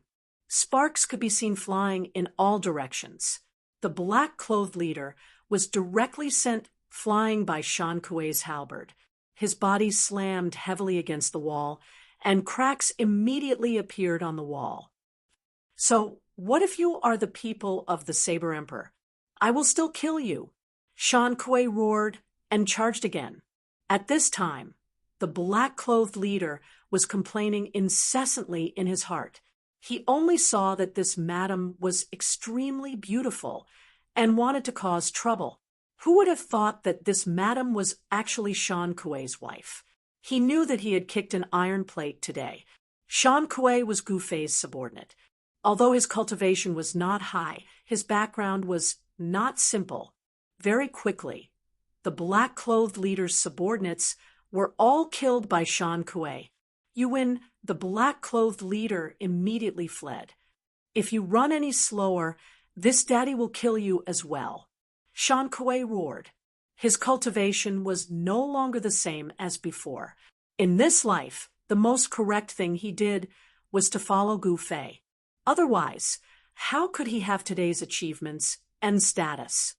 Sparks could be seen flying in all directions. The black-clothed leader was directly sent flying by Shan Kuei's halberd. His body slammed heavily against the wall, and cracks immediately appeared on the wall. So, what if you are the people of the Saber Emperor? I will still kill you. Shan Kuei roared and charged again. At this time, the black-clothed leader was complaining incessantly in his heart. He only saw that this madam was extremely beautiful and wanted to cause trouble. Who would have thought that this madam was actually Shan Kuei's wife? He knew that he had kicked an iron plate today. Shan Kuei was Gu Fei's subordinate. Although his cultivation was not high, his background was not simple. Very quickly, the black-clothed leader's subordinates were all killed by Shan Kuei. Yuan, the black-clothed leader, immediately fled. If you run any slower, this daddy will kill you as well. Shan Kuei roared. His cultivation was no longer the same as before. In this life, the most correct thing he did was to follow Gu Fei. Otherwise, how could he have today's achievements and status?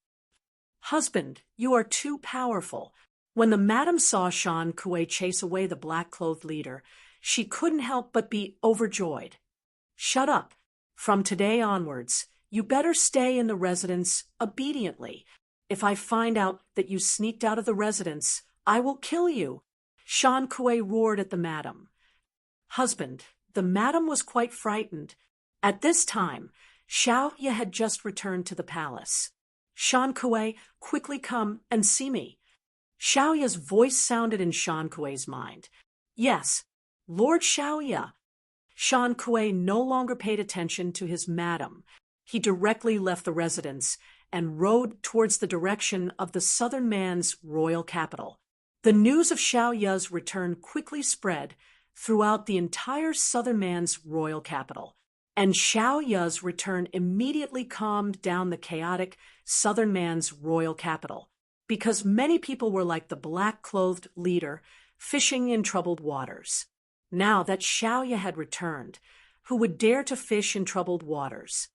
Husband, you are too powerful. When the madam saw Shan Kuei chase away the black-clothed leader, she couldn't help but be overjoyed. Shut up. From today onwards, you better stay in the residence obediently. If I find out that you sneaked out of the residence, I will kill you. Shan Kuei roared at the madam. Husband, the madam was quite frightened. At this time, Xiaoya had just returned to the palace. Shan Kuei, quickly come and see me. Xiaoya's voice sounded in Shan Kuei's mind. Yes, Lord Xiaoya. Shan Kuei no longer paid attention to his madam. He directly left the residence and rode towards the direction of the southern man's royal capital. The news of Xiaoya's return quickly spread throughout the entire southern man's royal capital, and Xiaoya's return immediately calmed down the chaotic southern man's royal capital, because many people were like the black-clothed leader, fishing in troubled waters. Now that Xiaoya had returned, who would dare to fish in troubled waters?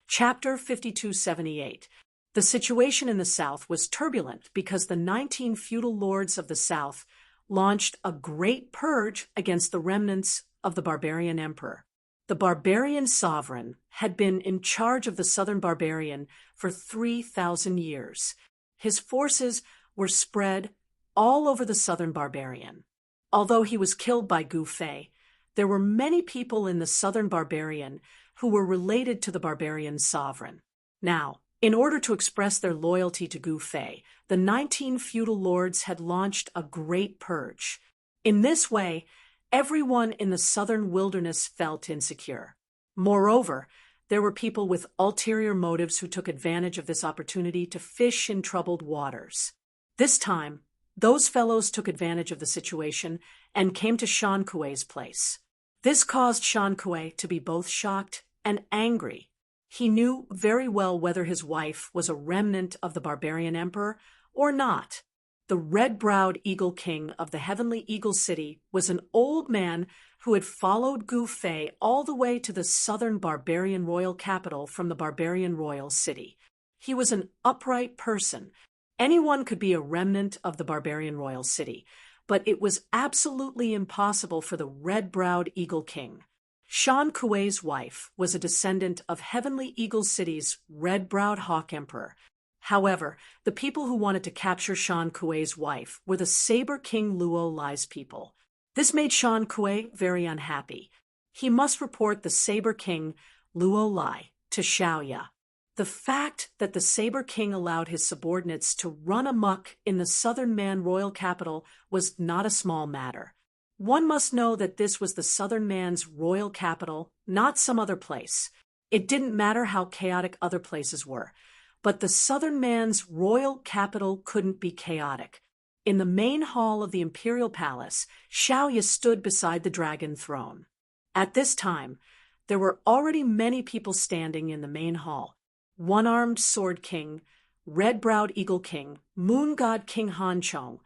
Chapter 5278. The situation in the south was turbulent because the 19 feudal lords of the south launched a great purge against the remnants of the barbarian emperor. The barbarian sovereign had been in charge of the southern barbarian for 3,000 years. His forces were spread all over the southern barbarian. Although he was killed by Gu Fei, there were many people in the southern barbarian who were related to the barbarian sovereign. Now, in order to express their loyalty to Gu Fei, the 19 feudal lords had launched a great purge. In this way, everyone in the southern wilderness felt insecure. Moreover, there were people with ulterior motives who took advantage of this opportunity to fish in troubled waters. This time, those fellows took advantage of the situation and came to Shan Kuei's place. This caused Shan Kuei to be both shocked and angry. He knew very well whether his wife was a remnant of the barbarian emperor or not. The red-browed eagle king of the heavenly eagle city was an old man who had followed Gu Fei all the way to the southern barbarian royal capital from the barbarian royal city. He was an upright person. Anyone could be a remnant of the barbarian royal city, but it was absolutely impossible for the red-browed eagle king. Shan Kuei's wife was a descendant of Heavenly Eagle City's red-browed hawk emperor. However, the people who wanted to capture Shan Kuei's wife were the Saber King Luo Lai's people. This made Shan Kuei very unhappy. He must report the Saber King Luo Lai to Xiaoya. The fact that the Saber King allowed his subordinates to run amok in the southern man royal capital was not a small matter. One must know that this was the southern man's royal capital, not some other place. It didn't matter how chaotic other places were, but the southern man's royal capital couldn't be chaotic. In the main hall of the imperial palace, Xiaoya stood beside the dragon throne. At this time, there were already many people standing in the main hall. One-armed sword king, red-browed eagle king, moon god King Hanchong,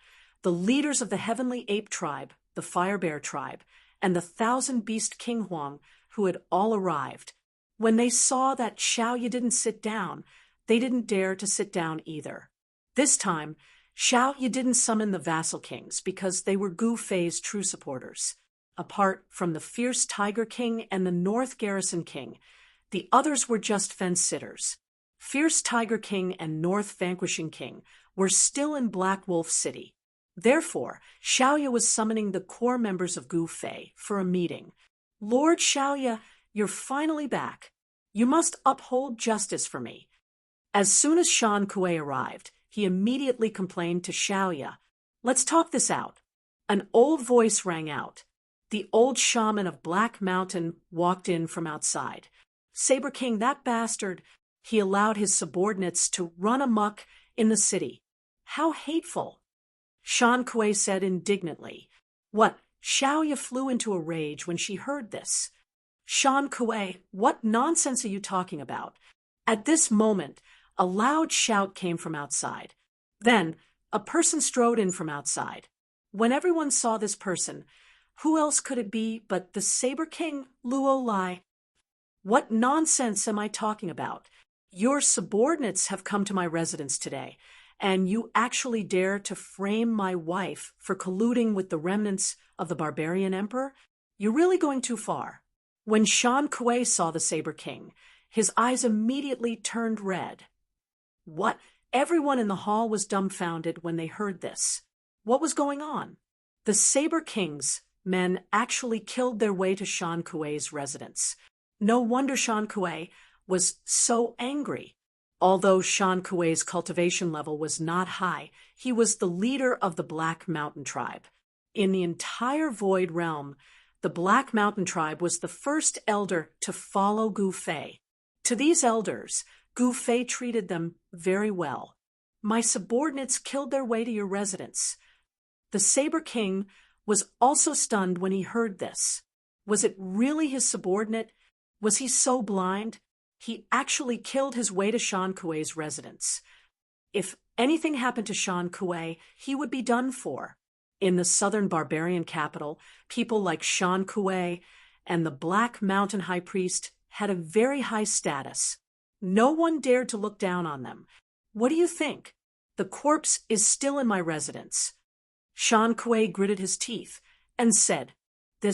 the leaders of the heavenly ape tribe, the fire bear tribe, and the thousand-beast King Huang, who had all arrived. When they saw that Xiaoya didn't sit down, they didn't dare to sit down either. This time, Xiaoya didn't summon the vassal kings because they were Gu Fei's true supporters. Apart from the fierce Tiger King and the North Garrison King, the others were just fence-sitters. Fierce Tiger King and North Vanquishing King were still in Black Wolf City. Therefore, Xiaoya was summoning the core members of Gu Fei for a meeting. Lord Xiaoya, you're finally back. You must uphold justice for me. As soon as Shan Kuei arrived, he immediately complained to Xiaoya. Let's talk this out. An old voice rang out. The old shaman of Black Mountain walked in from outside. Saber King, that bastard, he allowed his subordinates to run amok in the city. How hateful! Shan Kuei said indignantly. What? Xiaoya flew into a rage when she heard this. Shan Kuei, what nonsense are you talking about? At this moment, a loud shout came from outside. Then, a person strode in from outside. When everyone saw this person, who else could it be but the Saber King, Luo Lai? What nonsense am I talking about? Your subordinates have come to my residence today, and you actually dare to frame my wife for colluding with the remnants of the barbarian emperor? You're really going too far. When Shan Kuei saw the Saber King, his eyes immediately turned red. What? Everyone in the hall was dumbfounded when they heard this. What was going on? The Saber King's men actually killed their way to Shan Kuei's residence. No wonder Shan Kuei was so angry. Although Shan Kuei's cultivation level was not high, he was the leader of the Black Mountain tribe. In the entire Void Realm, the Black Mountain tribe was the first elder to follow Gu Fei. To these elders, Gu Fei treated them very well. My subordinates killed their way to your residence. The Saber King was also stunned when he heard this. Was it really his subordinate? Was he so blind? He actually killed his way to Shan Kuei's residence. If anything happened to Shan Kuei, he would be done for. In the southern barbarian capital, people like Shan Kuei and the Black Mountain High Priest had a very high status. No one dared to look down on them. What do you think? The corpse is still in my residence. Shan Kuei gritted his teeth and said, The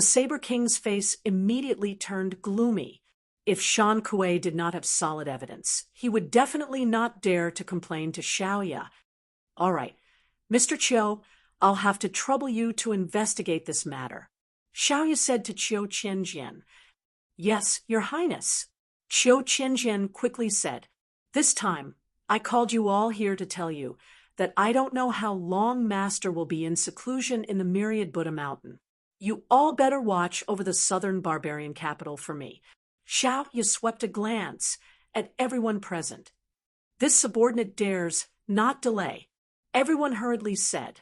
Saber King's face immediately turned gloomy. If Shan Kuei did not have solid evidence, he would definitely not dare to complain to Xiaoya. All right, Mr. Chiu, I'll have to trouble you to investigate this matter. Xiaoya said to Chiu Qianjian. Yes, Your Highness. Chiu Qianjian quickly said, This time, I called you all here to tell you that I don't know how long Master will be in seclusion in the Myriad Buddha Mountain. You all better watch over the southern barbarian capital for me. Xiaoya swept a glance at everyone present. This subordinate dares not delay. Everyone hurriedly said.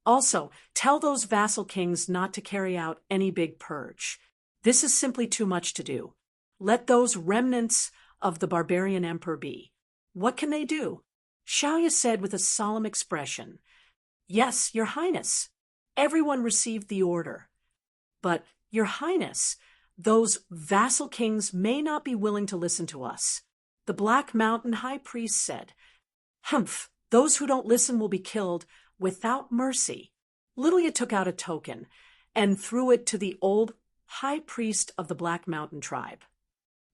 Also, tell those vassal kings not to carry out any big purge. This is simply too much to do. Let those remnants of the barbarian emperor be. What can they do? Xiaoya said with a solemn expression. Yes, Your Highness. Everyone received the order. But, Your Highness, those vassal kings may not be willing to listen to us. The Black Mountain High Priest said. Humph, those who don't listen will be killed without mercy. Lilia took out a token and threw it to the old High Priest of the Black Mountain tribe.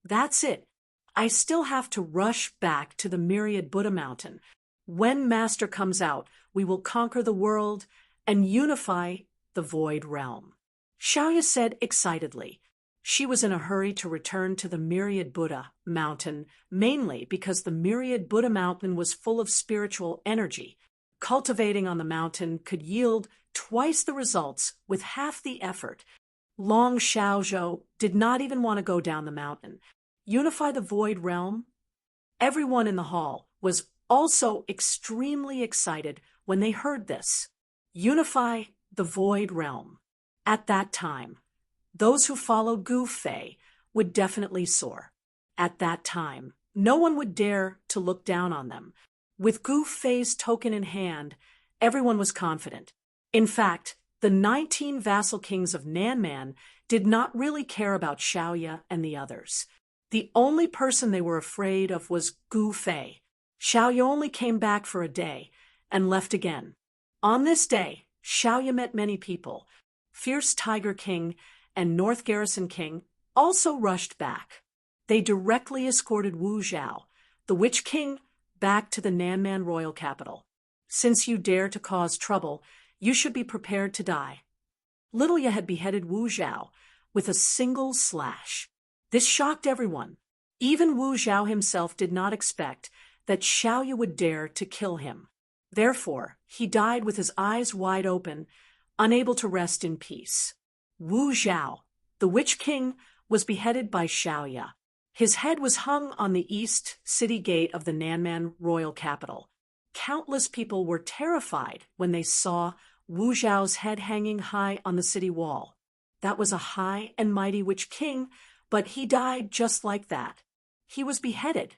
That's it. I still have to rush back to the Myriad Buddha Mountain. When Master comes out, we will conquer the world and unify the Void Realm. Xiaoya said excitedly. She was in a hurry to return to the Myriad Buddha Mountain, mainly because the Myriad Buddha Mountain was full of spiritual energy. Cultivating on the mountain could yield twice the results with half the effort. Long Xiaozhou did not even want to go down the mountain. Unify the Void Realm? Everyone in the hall was also extremely excited when they heard this. Unify the Void Realm. At that time, those who followed Gu Fei would definitely soar. At that time, no one would dare to look down on them. With Gu Fei's token in hand, everyone was confident. In fact, the 19 vassal kings of Nanman did not really care about Xiaoya and the others. The only person they were afraid of was Gu Fei. Xiaoya only came back for a day and left again. On this day, Xiaoya met many people. Fierce Tiger King and North Garrison King also rushed back. They directly escorted Wu Zhao, the Witch King, back to the Nanman royal capital. Since you dare to cause trouble, you should be prepared to die. Lilia had beheaded Wu Zhao with a single slash. This shocked everyone. Even Wu Zhao himself did not expect that Xiaoya would dare to kill him. Therefore, he died with his eyes wide open, unable to rest in peace. Wu Zhao, the Witch King, was beheaded by Xiaoya. His head was hung on the east city gate of the Nanman royal capital. Countless people were terrified when they saw Wu Zhao's head hanging high on the city wall. That was a high and mighty Witch King, but he died just like that. He was beheaded.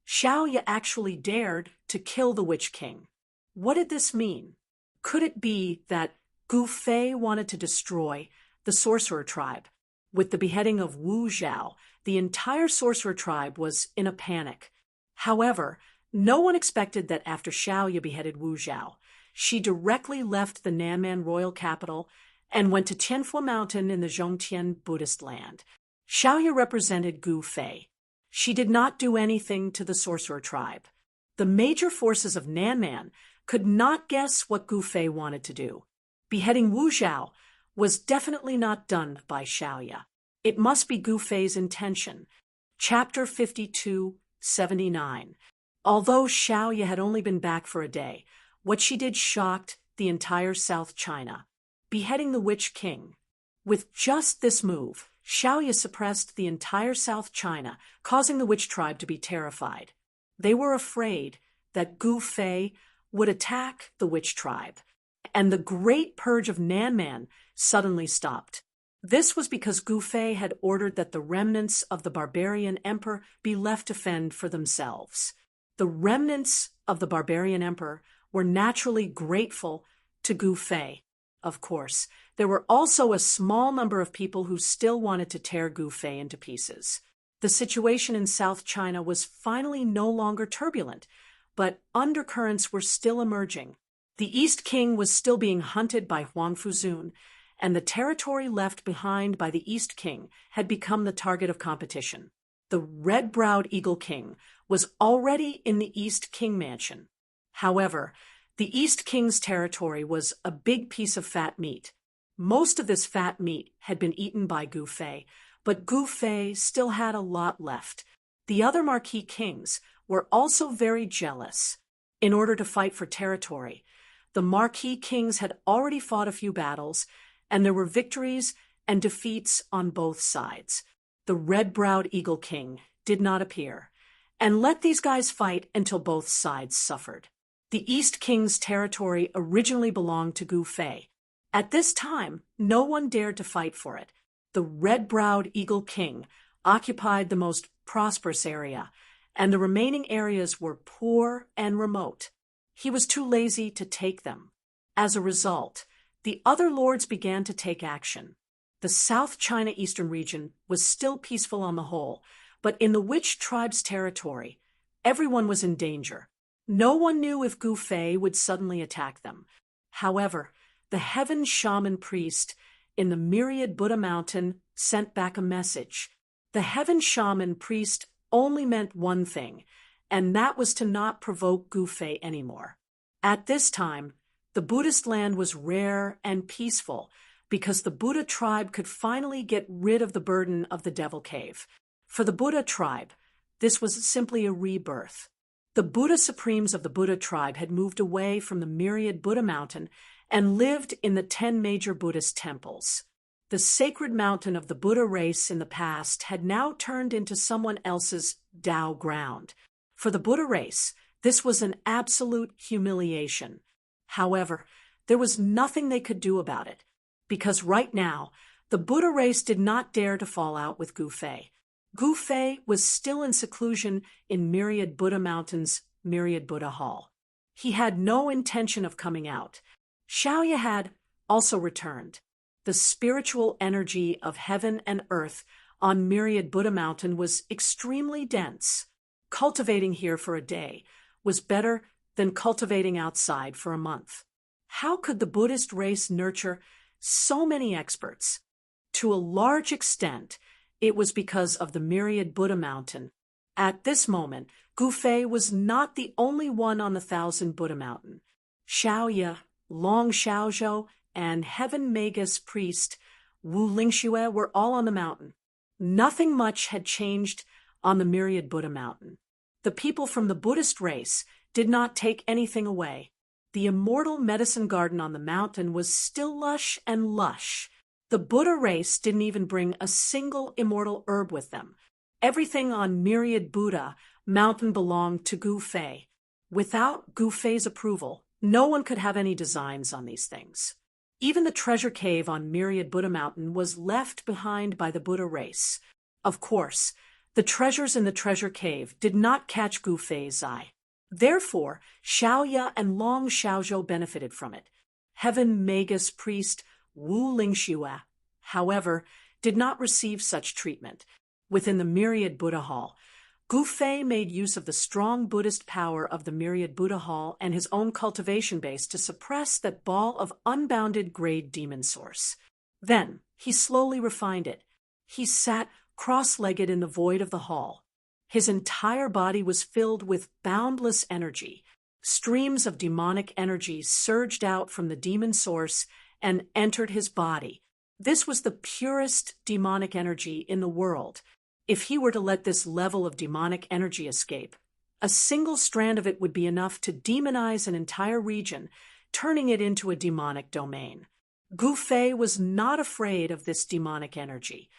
Xiaoya actually dared to kill the Witch King. What did this mean? Could it be that Gu Fei wanted to destroy the sorcerer tribe? With the beheading of Wu Zhao, the entire sorcerer tribe was in a panic. However, no one expected that after Xiaoya beheaded Wu Zhao, she directly left the Nanman royal capital and went to Tianfu Mountain in the Zhongtian Buddhist land. Xiaoya represented Gu Fei. She did not do anything to the sorcerer tribe. The major forces of Nanman could not guess what Gu Fei wanted to do. Beheading Wu Zhao was definitely not done by Xiaoya. It must be Gu Fei's intention. Chapter 52:79. Although Xiaoya had only been back for a day, what she did shocked the entire South China. Beheading the Witch King. With just this move, Xiaoya suppressed the entire South China, causing the witch tribe to be terrified. They were afraid that Gu Fei would attack the witch tribe, and the great purge of Nanman suddenly stopped. This was because Gu Fei had ordered that the remnants of the barbarian emperor be left to fend for themselves. The remnants of the barbarian emperor were naturally grateful to Gu Fei. Of course, there were also a small number of people who still wanted to tear Gu Fei into pieces. The situation in South China was finally no longer turbulent, but undercurrents were still emerging. The East King was still being hunted by Huang Fuzun, and the territory left behind by the East King had become the target of competition. The red-browed Eagle King was already in the East King mansion. However, the East King's territory was a big piece of fat meat. Most of this fat meat had been eaten by Gu Fei, but Gu Fei still had a lot left. The other Marquis Kings were also very jealous. In order to fight for territory, the Marquis Kings had already fought a few battles, and there were victories and defeats on both sides. The red-browed Eagle King did not appear, and let these guys fight until both sides suffered. The East King's territory originally belonged to Gu Fei. At this time, no one dared to fight for it. The red-browed Eagle King occupied the most prosperous area, and the remaining areas were poor and remote. He was too lazy to take them. As a result, the other lords began to take action. The South China Eastern region was still peaceful on the whole, but in the witch tribe's territory, everyone was in danger. No one knew if Gu Fei would suddenly attack them. However, the heaven shaman priest in the Myriad Buddha Mountain sent back a message. The heaven shaman priest only meant one thing, and that was to not provoke Gu Fei anymore. At this time, the Buddhist land was rare and peaceful because the Buddha tribe could finally get rid of the burden of the Devil Cave. For the Buddha tribe, this was simply a rebirth. The Buddha Supremes of the Buddha tribe had moved away from the Myriad Buddha Mountain and lived in the 10 major Buddhist temples. The sacred mountain of the Buddha race in the past had now turned into someone else's Tao ground. For the Buddha race, this was an absolute humiliation. However, there was nothing they could do about it, because right now, the Buddha race did not dare to fall out with Gu Fei. Gu Fei was still in seclusion in Myriad Buddha Mountain's Myriad Buddha Hall. He had no intention of coming out. Xiaoya had also returned. The spiritual energy of heaven and earth on Myriad Buddha Mountain was extremely dense. Cultivating here for a day was better than cultivating outside for a month. How could the Buddhist race nurture so many experts? To a large extent, it was because of the Myriad Buddha Mountain. At this moment, Gu Fei was not the only one on the 1,000 Buddha Mountain. Xiaoya, Long Xiaozhou, and Heaven Magus priest Wu Lingxue were all on the mountain. Nothing much had changed on the Myriad Buddha Mountain. The people from the Buddhist race did not take anything away. The immortal medicine garden on the mountain was still lush and lush. The Buddha race didn't even bring a single immortal herb with them. Everything on Myriad Buddha mountain belonged to Gu Fei. Without Gu Fei's approval, no one could have any designs on these things. Even the treasure cave on Myriad Buddha Mountain was left behind by the Buddha race. Of course, the treasures in the treasure cave did not catch Gu Fei's eye. Therefore, Xiaoya and Long Xiaozhou benefited from it. Heaven Magus priest Wu Lingxue, however, did not receive such treatment. Within the Myriad Buddha Hall, Gu Fei made use of the strong Buddhist power of the Myriad Buddha Hall and his own cultivation base to suppress that ball of unbounded grade demon source. Then, he slowly refined it. He sat cross-legged in the void of the hall. His entire body was filled with boundless energy. Streams of demonic energy surged out from the demon source and entered his body. This was the purest demonic energy in the world. If he were to let this level of demonic energy escape, a single strand of it would be enough to demonize an entire region, turning it into a demonic domain. Gu Fei was not afraid of this demonic energy.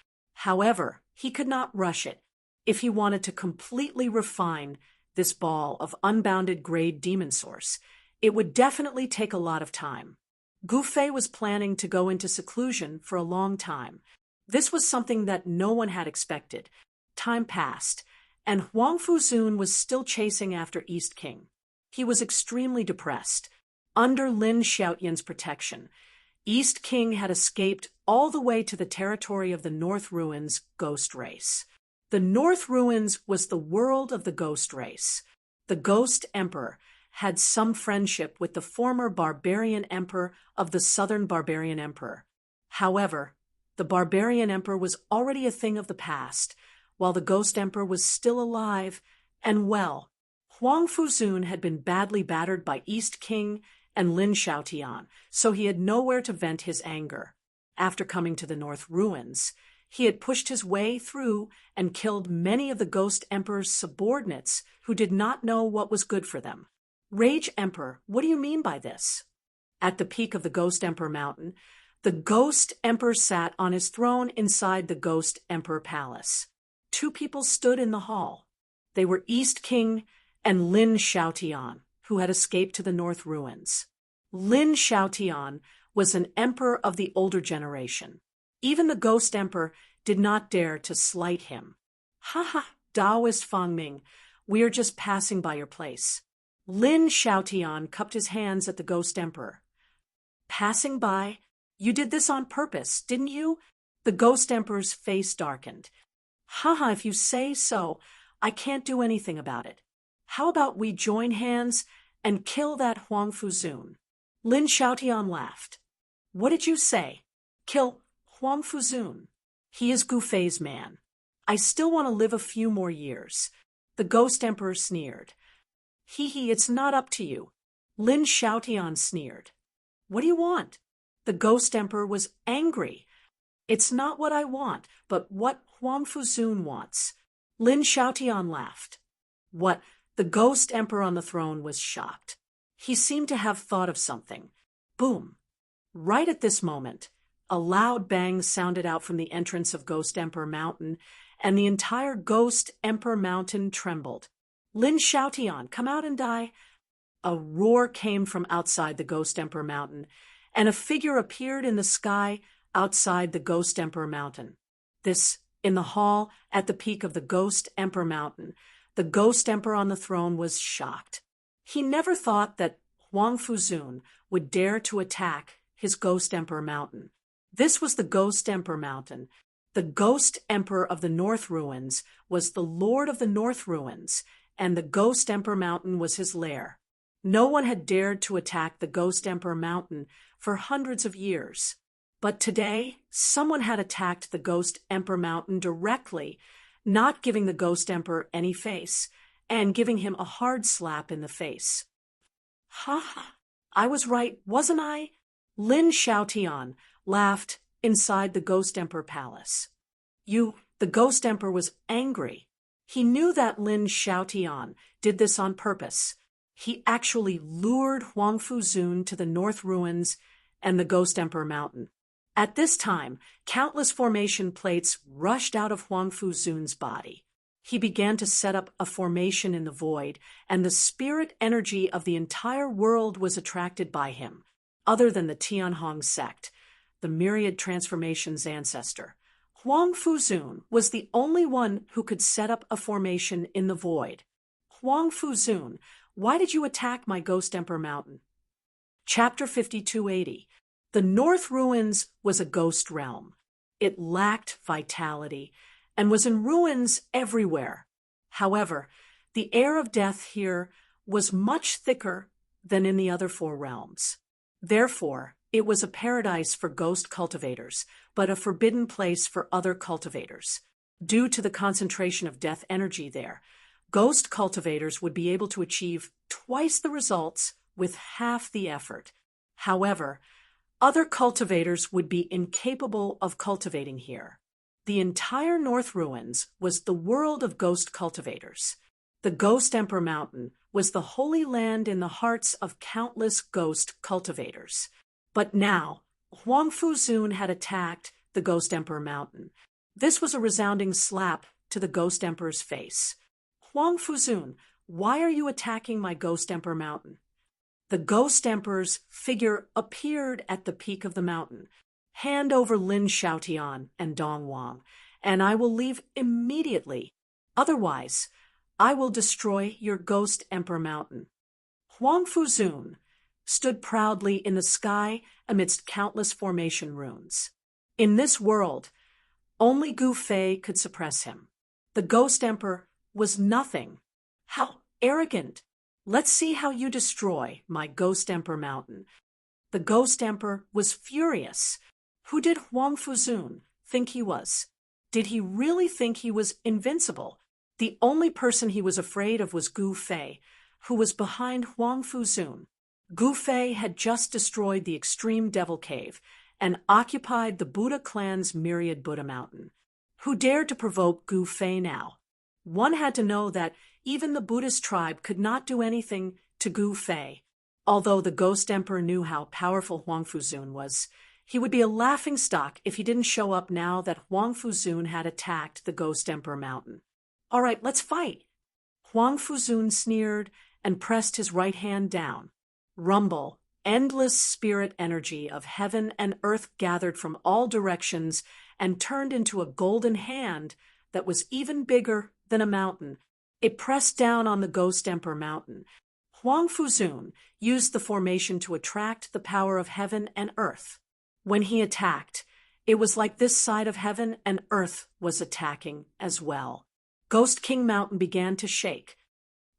However, he could not rush it. If he wanted to completely refine this ball of unbounded grade demon source, it would definitely take a lot of time. Gu Fei was planning to go into seclusion for a long time. This was something that no one had expected. Time passed, and Huang Fuzun was still chasing after East King. He was extremely depressed. Under Lin Xiaoyan's protection, East King had escaped all the way to the territory of the North Ruins ghost race. The North Ruins was the world of the ghost race. The Ghost Emperor had some friendship with the former barbarian emperor of the Southern Barbarian Emperor. However, the Barbarian Emperor was already a thing of the past, while the Ghost Emperor was still alive and well. Huang Fuzun had been badly battered by East King and Lin Xiaotian, so he had nowhere to vent his anger. After coming to the North Ruins, he had pushed his way through and killed many of the Ghost Emperor's subordinates who did not know what was good for them. Rage Emperor, what do you mean by this? At the peak of the Ghost Emperor Mountain, the Ghost Emperor sat on his throne inside the Ghost Emperor Palace. Two people stood in the hall. They were East King and Lin Xiaotian, who had escaped to the North Ruins. Lin Xiaotian was an emperor of the older generation. Even the Ghost Emperor did not dare to slight him. "Ha ha, Taoist Fang Ming, we are just passing by your place." Lin Xiaotian cupped his hands at the Ghost Emperor. "Passing by? You did this on purpose, didn't you?" The Ghost Emperor's face darkened. "Haha, if you say so, I can't do anything about it. How about we join hands and kill that Huang Fuzun?" Lin Xiaotian laughed. "What did you say? Kill Huang Fuzun? He is Gu Fei's man. I still want to live a few more years." The Ghost Emperor sneered. "Hee, it's not up to you." Lin Xiaotian sneered. "What do you want?" The Ghost Emperor was angry. "It's not what I want, but what Huang Fuzun wants." Lin Xiaotian laughed. What? The Ghost Emperor on the throne was shocked. He seemed to have thought of something. Boom! Right at this moment, a loud bang sounded out from the entrance of Ghost Emperor Mountain, and the entire Ghost Emperor Mountain trembled. "Lin Xiaotian, come out and die!" A roar came from outside the Ghost Emperor Mountain, and a figure appeared in the sky outside the Ghost Emperor Mountain. In the hall at the peak of the Ghost Emperor Mountain, the Ghost Emperor on the throne was shocked. He never thought that Huang Fuzun would dare to attack his Ghost Emperor Mountain. This was the Ghost Emperor Mountain. The Ghost Emperor of the North Ruins was the Lord of the North Ruins, and the Ghost Emperor Mountain was his lair. No one had dared to attack the Ghost Emperor Mountain for hundreds of years. But today, someone had attacked the Ghost Emperor Mountain directly, not giving the Ghost Emperor any face, and giving him a hard slap in the face. "Ha ha! I was right, wasn't I?" Lin Xiaotian laughed inside the Ghost Emperor Palace. The Ghost Emperor was angry. He knew that Lin Xiaotian did this on purpose. He actually lured Huang Fuzun to the North Ruins and the Ghost Emperor Mountain. At this time, countless formation plates rushed out of Huang Fuzun's body. He began to set up a formation in the void, and the spirit energy of the entire world was attracted by him, other than the Tianhong sect, the myriad transformations ancestor. Huang Fuzun was the only one who could set up a formation in the void. Huang Fuzun, why did you attack my Ghost Emperor Mountain? Chapter 5280. The North Ruins was a ghost realm. It lacked vitality and was in ruins everywhere. However, the air of death here was much thicker than in the other four realms. Therefore, it was a paradise for ghost cultivators, but a forbidden place for other cultivators. Due to the concentration of death energy there, ghost cultivators would be able to achieve twice the results with half the effort. However, other cultivators would be incapable of cultivating here. The entire North Ruins was the world of ghost cultivators. The Ghost Emperor Mountain was the holy land in the hearts of countless ghost cultivators. But now, Huang Fuzun had attacked the Ghost Emperor Mountain. This was a resounding slap to the Ghost Emperor's face. Huang Fuzun, why are you attacking my Ghost Emperor Mountain? The Ghost Emperor's figure appeared at the peak of the mountain. Hand over Lin Xiaotian and Dong Wang, and I will leave immediately. Otherwise, I will destroy your Ghost Emperor Mountain. Huang Fuzun stood proudly in the sky amidst countless formation runes. In this world, only Gu Fei could suppress him. The Ghost Emperor was nothing. How arrogant! Let's see how you destroy my Ghost Emperor Mountain. The Ghost Emperor was furious. Who did Huang Fuzun think he was? Did he really think he was invincible? The only person he was afraid of was Gu Fei, who was behind Huang Fuzun. Gu Fei had just destroyed the extreme Devil Cave and occupied the Buddha clan's myriad Buddha Mountain. Who dared to provoke Gu Fei now? One had to know that even the Buddhist tribe could not do anything to Gu Fei. Although the Ghost Emperor knew how powerful Huang Fuzun was, he would be a laughingstock if he didn't show up now that Huang Fuzun had attacked the Ghost Emperor Mountain. All right, let's fight. Huang Fuzun sneered and pressed his right hand down. Rumble, endless spirit energy of heaven and earth gathered from all directions and turned into a golden hand that was even bigger than a mountain. It pressed down on the Ghost Emperor Mountain. Huang Fuzun used the formation to attract the power of heaven and earth. When he attacked, it was like this side of heaven and earth was attacking as well. Ghost King Mountain began to shake.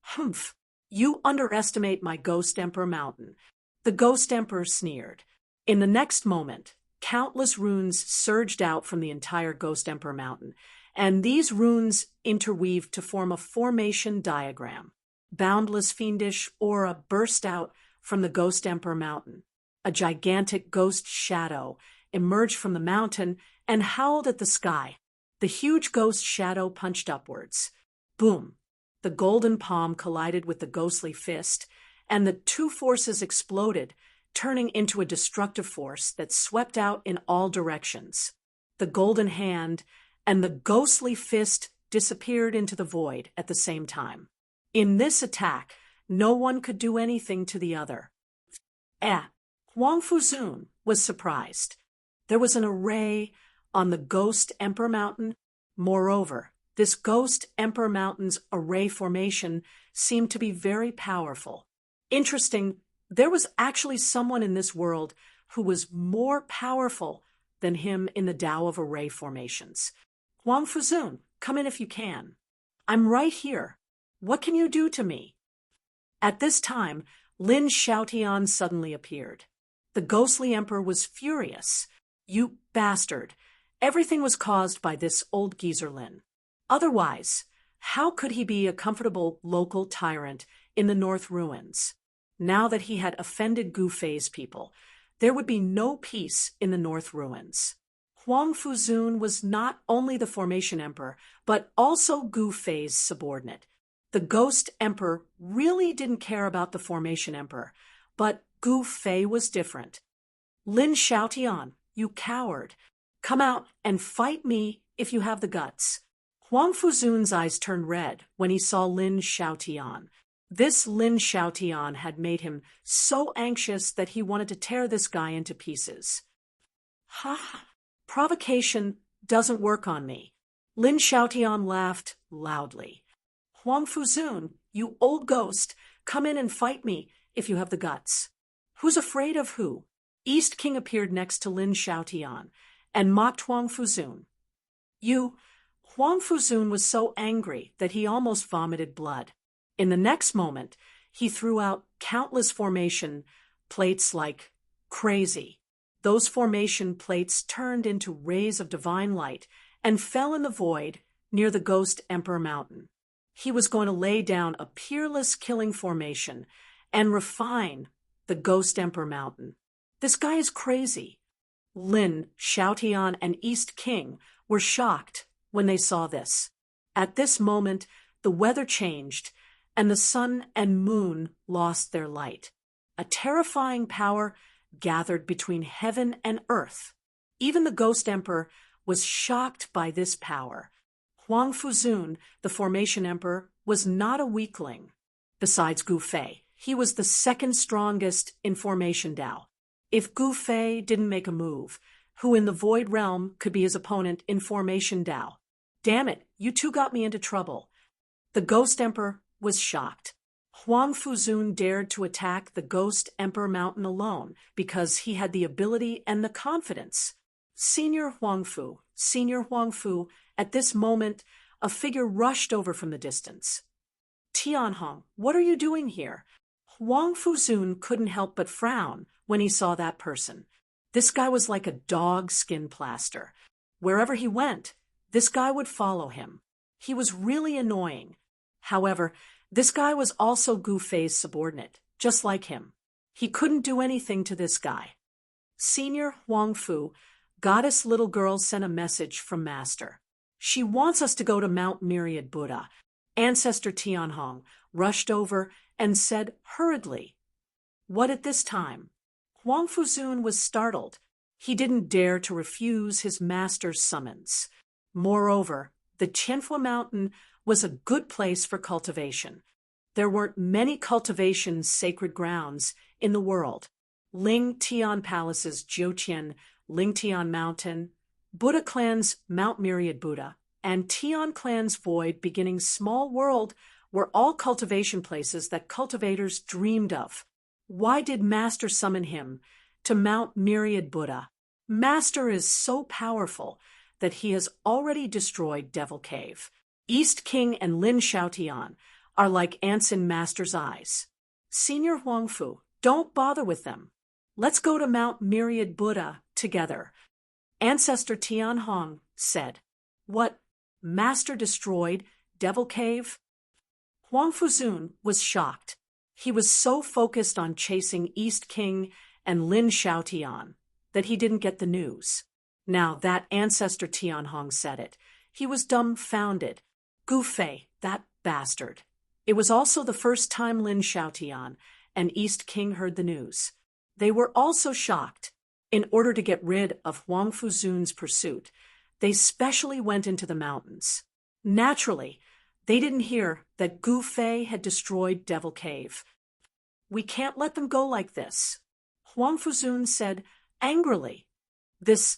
Humph! You underestimate my Ghost Emperor Mountain. The Ghost Emperor sneered. In the next moment, countless runes surged out from the entire Ghost Emperor Mountain, and these runes interweaved to form a formation diagram. Boundless fiendish aura burst out from the Ghost Emperor Mountain. A gigantic ghost shadow emerged from the mountain and howled at the sky. The huge ghost shadow punched upwards. Boom! The golden palm collided with the ghostly fist, and the two forces exploded, turning into a destructive force that swept out in all directions. The golden hand and the ghostly fist disappeared into the void at the same time. In this attack, no one could do anything to the other. Huang Fuzun was surprised. There was an array on the Ghost Emperor Mountain. Moreover, this Ghost Emperor Mountain's array formation seemed to be very powerful. Interesting, there was actually someone in this world who was more powerful than him in the Tao of array formations. Huang Fuzun, come in if you can. I'm right here. What can you do to me? At this time, Lin Xiaotian suddenly appeared. The ghostly emperor was furious. You bastard! Everything was caused by this old geezer Lin. Otherwise, how could he be a comfortable local tyrant in the North Ruins? Now that he had offended Gu Fei's people, there would be no peace in the North Ruins. Huang Fuzun was not only the Formation Emperor, but also Gu Fei's subordinate. The Ghost Emperor really didn't care about the Formation Emperor, but Gu Fei was different. Lin Xiaotian, you coward. Come out and fight me if you have the guts. Huang Fuzun's eyes turned red when he saw Lin Xiaotian. This Lin Xiaotian had made him so anxious that he wanted to tear this guy into pieces. Ha! Provocation doesn't work on me. Lin Xiaotian laughed loudly. Huang Fuzun, you old ghost, come in and fight me if you have the guts. Who's afraid of who? East King appeared next to Lin Xiaotian and mocked Huang Fuzun. Huang Fuzun was so angry that he almost vomited blood. In the next moment, he threw out countless formation plates like crazy. Those formation plates turned into rays of divine light and fell in the void near the Ghost Emperor Mountain. He was going to lay down a peerless killing formation and refine the Ghost Emperor Mountain. This guy is crazy. Lin, Xiaotian, and East King were shocked when they saw this. At this moment, the weather changed, and the sun and moon lost their light. A terrifying power gathered between heaven and earth. Even the Ghost Emperor was shocked by this power. Huang Fuzun, the Formation Emperor, was not a weakling. Besides Gu Fei, he was the second strongest in Formation Dao. If Gu Fei didn't make a move, who in the Void Realm could be his opponent in Formation Dao? Damn it, you two got me into trouble. The Ghost Emperor was shocked. Huang Fuzun dared to attack the Ghost Emperor Mountain alone because he had the ability and the confidence. Senior Huang Fu, at this moment, a figure rushed over from the distance. Tianhong, what are you doing here? Huang Fuzun couldn't help but frown when he saw that person. This guy was like a dog skin plaster. Wherever he went, this guy would follow him. He was really annoying. However, this guy was also Gu Fei's subordinate, just like him. He couldn't do anything to this guy. Senior Huang Fu, Goddess Little Girl sent a message from Master. She wants us to go to Mount Myriad Buddha. Ancestor Tianhong rushed over and said hurriedly. What at this time? Huang Fuzun was startled. He didn't dare to refuse his master's summons. Moreover, the Qianfu Mountain was a good place for cultivation. There weren't many cultivation sacred grounds in the world. Ling Tian Palace's Jiuqian Ling Tian Mountain, Buddha Clan's Mount Myriad Buddha, and Tian Clan's Void Beginning Small World were all cultivation places that cultivators dreamed of. Why did Master summon him to Mount Myriad Buddha? Master is so powerful that he has already destroyed Devil Cave. East King and Lin Xiaotian are like ants in Master's eyes. Senior Huang Fu, don't bother with them. Let's go to Mount Myriad Buddha together. Ancestor Tianhong said. What? Master destroyed Devil Cave? Huang Fuzun was shocked. He was so focused on chasing East King and Lin Xiaotian that he didn't get the news. Now that Ancestor Tianhong said it, he was dumbfounded. Gu Fei, that bastard. It was also the first time Lin Xiaotian and East King heard the news. They were also shocked. In order to get rid of Huang Fuzun's pursuit, they specially went into the mountains. Naturally, they didn't hear that Gu Fei had destroyed Devil Cave. We can't let them go like this, Huang Fuzun said angrily. This.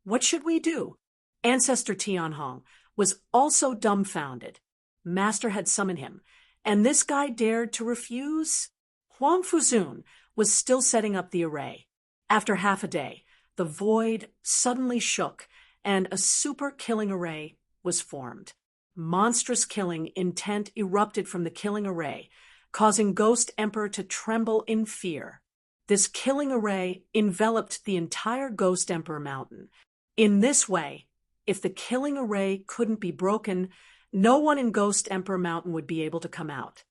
What should we do? Ancestor Tianhong was also dumbfounded. Master had summoned him, and this guy dared to refuse? Huang Fuzun was still setting up the array. After half a day, the void suddenly shook, and a super killing array was formed. Monstrous killing intent erupted from the killing array, causing Ghost Emperor to tremble in fear. This killing array enveloped the entire Ghost Emperor Mountain. In this way, if the killing array couldn't be broken, no one in Ghost Emperor Mountain would be able to come out.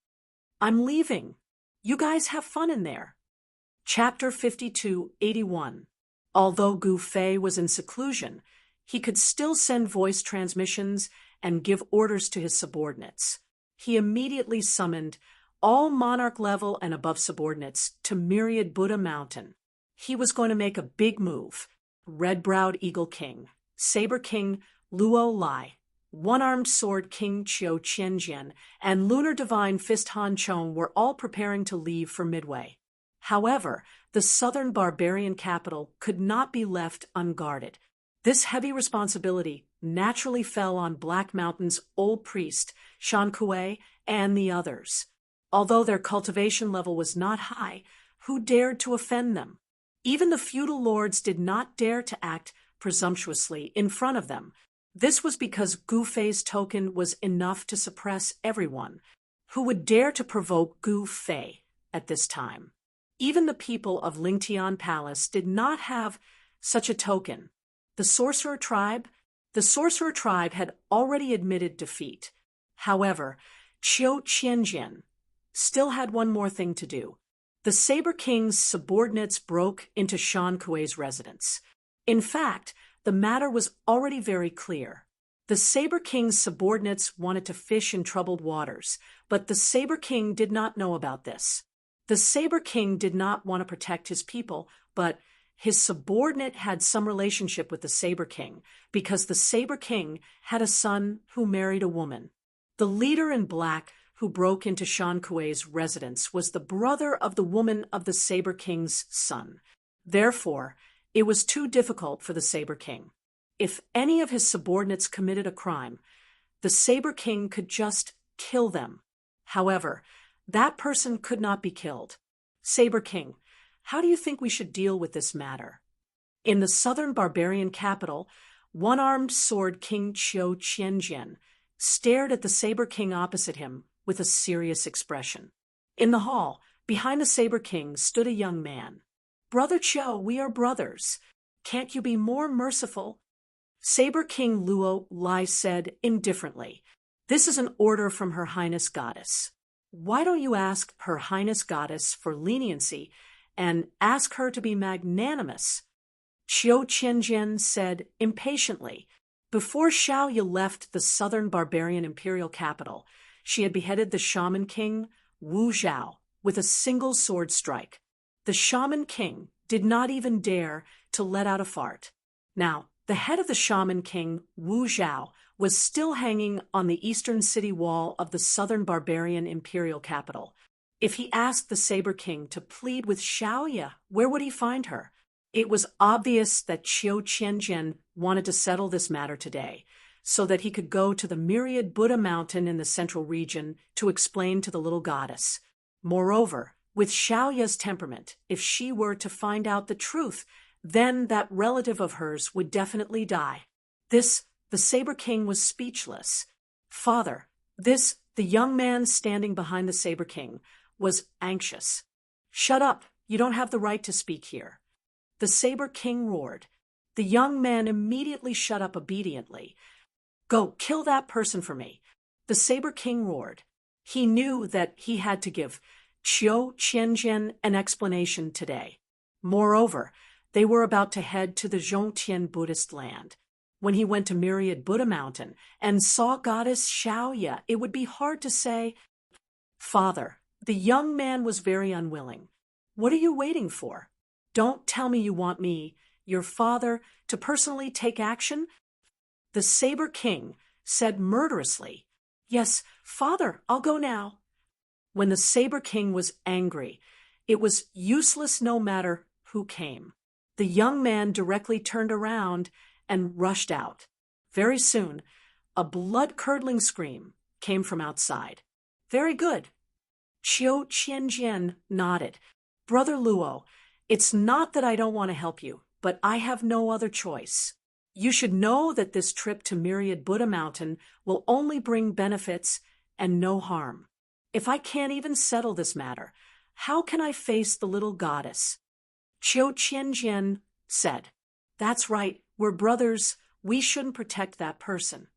I'm leaving. You guys have fun in there. Chapter 5281. Although Gu Fei was in seclusion, he could still send voice transmissions and give orders to his subordinates. He immediately summoned all monarch level and above subordinates to Myriad Buddha Mountain. He was going to make a big move. Red-browed Eagle King, Saber King Luo Lai, One-Armed Sword King Qiu Qianjian, and Lunar Divine Fist Han Chong were all preparing to leave for Midway. However, the southern barbarian capital could not be left unguarded. This heavy responsibility naturally fell on Black Mountain's old priest, Shan Kuei, and the others. Although their cultivation level was not high, who dared to offend them? Even the feudal lords did not dare to act presumptuously in front of them. This was because Gu Fei's token was enough to suppress everyone who would dare to provoke Gu Fei at this time. Even the people of Lingtian Palace did not have such a token. The sorcerer tribe had already admitted defeat. However, Qiu Qianjian still had one more thing to do. The Saber King's subordinates broke into Shan Kuei's residence. In fact, the matter was already very clear. The Saber King's subordinates wanted to fish in troubled waters, but the Saber King did not know about this. The Saber King did not want to protect his people, but his subordinate had some relationship with the Saber King because the Saber King had a son who married a woman. The leader in black who broke into Shan Kuei's residence was the brother of the woman of the Saber King's son. Therefore, it was too difficult for the Saber King. If any of his subordinates committed a crime, the Saber King could just kill them. However, that person could not be killed. Saber King, how do you think we should deal with this matter? In the southern barbarian capital, One-Armed Sword King Qiu Qianjian stared at the Saber King opposite him with a serious expression. In the hall, behind the Saber King, stood a young man. "Brother Qiu, we are brothers. Can't you be more merciful?" Saber King Luo Lai said indifferently, "This is an order from Her Highness Goddess. Why don't you ask Her Highness Goddess for leniency and ask her to be magnanimous?" Qiu Qianjian said impatiently, "Before Xiaoya left the southern barbarian imperial capital, she had beheaded the shaman king Wu Zhao with a single sword strike. The shaman king did not even dare to let out a fart. Now, the head of the shaman king Wu Zhao was still hanging on the eastern city wall of the southern barbarian imperial capital. If he asked the Saber King to plead with Xiaoya, where would he find her? It was obvious that Qiu Qianjian wanted to settle this matter today, so that he could go to the Myriad Buddha Mountain in the central region to explain to the little goddess. Moreover, with Xiaoya's temperament, if she were to find out the truth, then that relative of hers would definitely die. The Saber King was speechless. "Father," the young man standing behind the Saber King, was anxious. "Shut up, you don't have the right to speak here." The Saber King roared. The young man immediately shut up obediently. "Go, kill that person for me." The Saber King roared. He knew that he had to give Qiu Qianjian an explanation today. Moreover, they were about to head to the Zhongtian Buddhist land. When he went to Myriad Buddha Mountain and saw Goddess Xiaoya, it would be hard to say, "Father," the young man was very unwilling. "What are you waiting for? Don't tell me you want me, your father, to personally take action?" The Saber King said murderously, "Yes, father, I'll go now." When the Saber King was angry, it was useless no matter who came. The young man directly turned around and rushed out. Very soon, a blood-curdling scream came from outside. "Very good." Qiu Qianjian nodded. "Brother Luo, it's not that I don't want to help you, but I have no other choice. You should know that this trip to Myriad Buddha Mountain will only bring benefits and no harm. If I can't even settle this matter, how can I face the little goddess?" Qiu Qianjian said, "That's right, we're brothers, we shouldn't protect that person."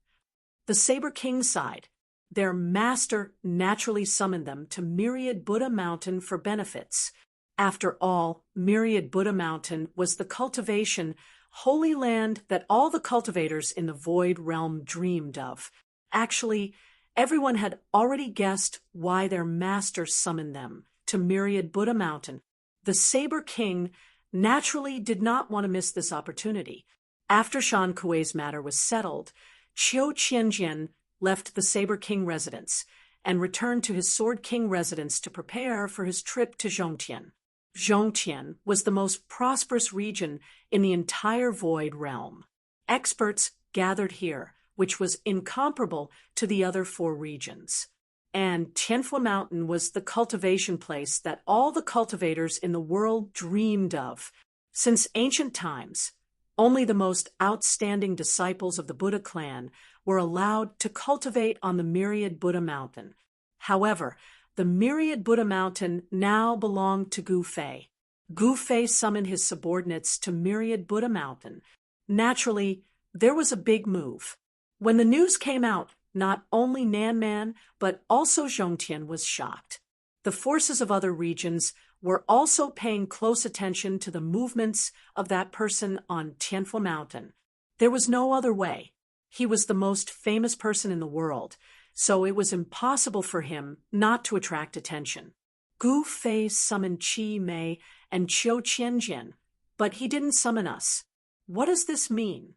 The Saber King sighed. Their master naturally summoned them to Myriad Buddha Mountain for benefits. After all, Myriad Buddha Mountain was the cultivation, holy land that all the cultivators in the Void Realm dreamed of. Actually, everyone had already guessed why their master summoned them to Myriad Buddha Mountain. The Saber King naturally did not want to miss this opportunity. After Shan Kuei's matter was settled, Qiu Qianjian left the Saber King residence and returned to his Sword King residence to prepare for his trip to Zhongtian. Zhongtian was the most prosperous region in the entire Void Realm. Experts gathered here, which was incomparable to the other 4 regions. And Tianfu Mountain was the cultivation place that all the cultivators in the world dreamed of. Since ancient times, only the most outstanding disciples of the Buddha clan were allowed to cultivate on the Myriad Buddha Mountain. However, the Myriad Buddha Mountain now belonged to Gu Fei. Gu Fei summoned his subordinates to Myriad Buddha Mountain. Naturally, there was a big move. When the news came out, not only Nanman, but also Zhongtian was shocked. The forces of other regions were also paying close attention to the movements of that person on Tianfu Mountain. There was no other way. He was the most famous person in the world, so it was impossible for him not to attract attention. Gu Fei summoned Qi Mei and Qiu Qianjian, but he didn't summon us. What does this mean?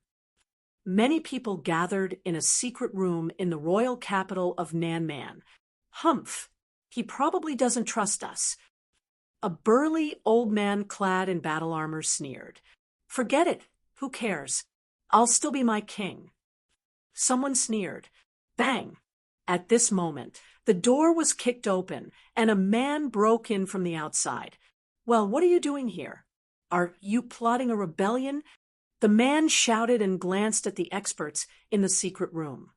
Many people gathered in a secret room in the royal capital of Nanman. Humph! He probably doesn't trust us. A burly old man clad in battle armor sneered. Forget it. Who cares? I'll still be my king. Someone sneered. Bang! At this moment, the door was kicked open, and a man broke in from the outside. Well, what are you doing here? Are you plotting a rebellion? The man shouted and glanced at the experts in the secret room.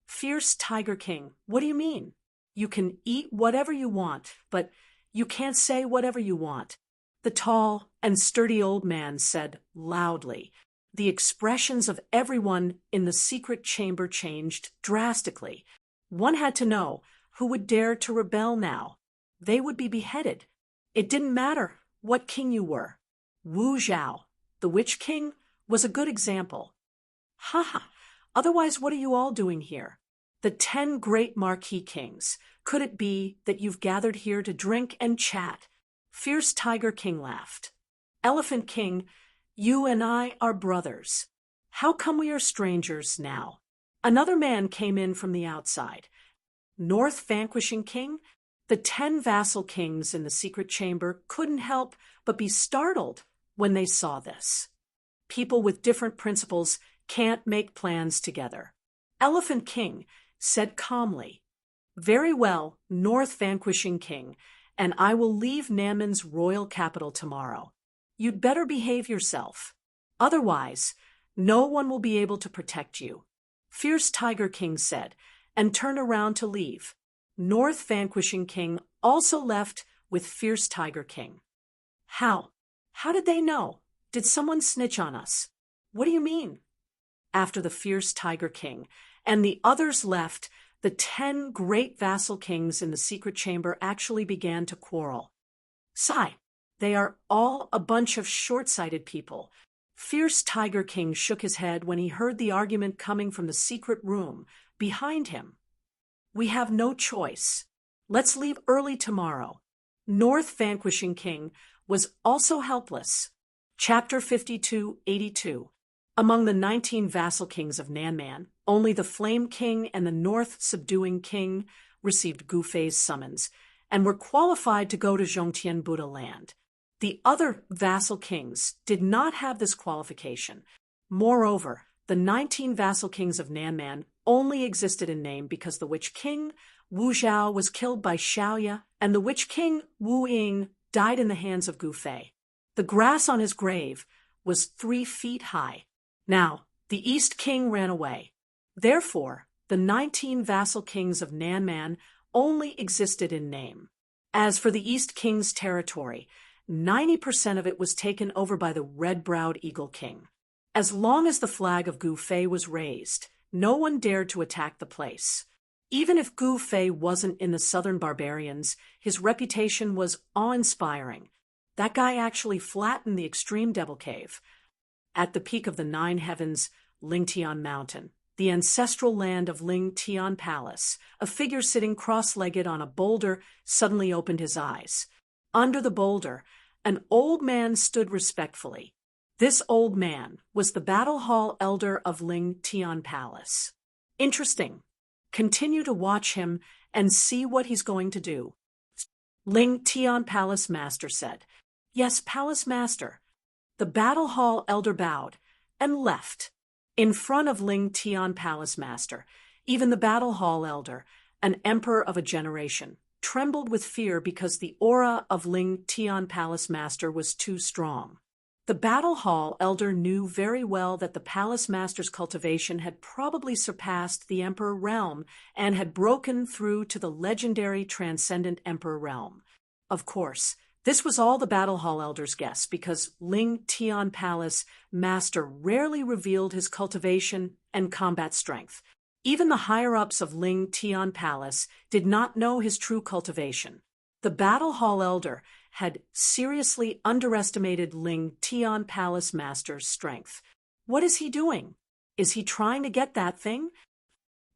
Fierce Tiger King, what do you mean? You can eat whatever you want, but you can't say whatever you want. The tall and sturdy old man said loudly. The expressions of everyone in the secret chamber changed drastically. One had to know who would dare to rebel now. They would be beheaded. It didn't matter what king you were. Wu Zhao, the Witch King, was a good example. Ha! Otherwise, what are you all doing here? The 10 great marquis kings. Could it be that you've gathered here to drink and chat? Fierce Tiger King laughed. Elephant King, you and I are brothers. How come we are strangers now? Another man came in from the outside. North Vanquishing King, the 10 vassal kings in the secret chamber couldn't help but be startled when they saw this. People with different principles can't make plans together. Elephant King said calmly, Very well, North Vanquishing King, and I will leave Nanman's royal capital tomorrow. You'd better behave yourself. Otherwise, no one will be able to protect you. Fierce Tiger King said, and turned around to leave. North Vanquishing King also left with Fierce Tiger King. How? How did they know? Did someone snitch on us? What do you mean? After the Fierce Tiger King and the others left, the 10 great vassal kings in the secret chamber actually began to quarrel. Sigh, they are all a bunch of short-sighted people. Fierce Tiger King shook his head when he heard the argument coming from the secret room behind him. We have no choice. Let's leave early tomorrow. North Vanquishing King was also helpless. Chapter 5282. Among the 19 vassal kings of Nanman, only the Flame King and the North Subduing King received Gu Fei's summons and were qualified to go to Zhongtian Buddha land. The other vassal kings did not have this qualification. Moreover, the 19 vassal kings of Nanman only existed in name because the Witch King, Wu Zhao, was killed by Xiaoya, and the Witch King, Wu Ying, died in the hands of Gu Fei. The grass on his grave was 3 feet high. Now, the East King ran away. Therefore, the 19 vassal kings of Nanman only existed in name. As for the East King's territory, 90% of it was taken over by the red-browed Eagle King. As long as the flag of Gu Fei was raised, no one dared to attack the place. Even if Gu Fei wasn't in the southern barbarians, his reputation was awe-inspiring. That guy actually flattened the extreme devil cave. At the peak of the nine heavens, Lingtian Mountain, the ancestral land of Ling Tian Palace, a figure sitting cross-legged on a boulder suddenly opened his eyes. Under the boulder, an old man stood respectfully. This old man was the battle hall elder of Ling Tian Palace. Interesting. Continue to watch him and see what he's going to do. Ling Tian Palace Master said. Yes, Palace Master. The battle hall elder bowed and left. In front of Ling Tian Palace Master, even the battle hall elder, an emperor of a generation, trembled with fear because the aura of Ling Tian Palace Master was too strong. The battle hall elder knew very well that the palace master's cultivation had probably surpassed the emperor realm and had broken through to the legendary transcendent emperor realm. Of course, this was all the battle hall elder's guess because Ling Tian Palace Master rarely revealed his cultivation and combat strength. Even the higher-ups of Ling Tian Palace did not know his true cultivation. The battle hall elder had seriously underestimated Ling Tian Palace Master's strength. What is he doing? Is he trying to get that thing?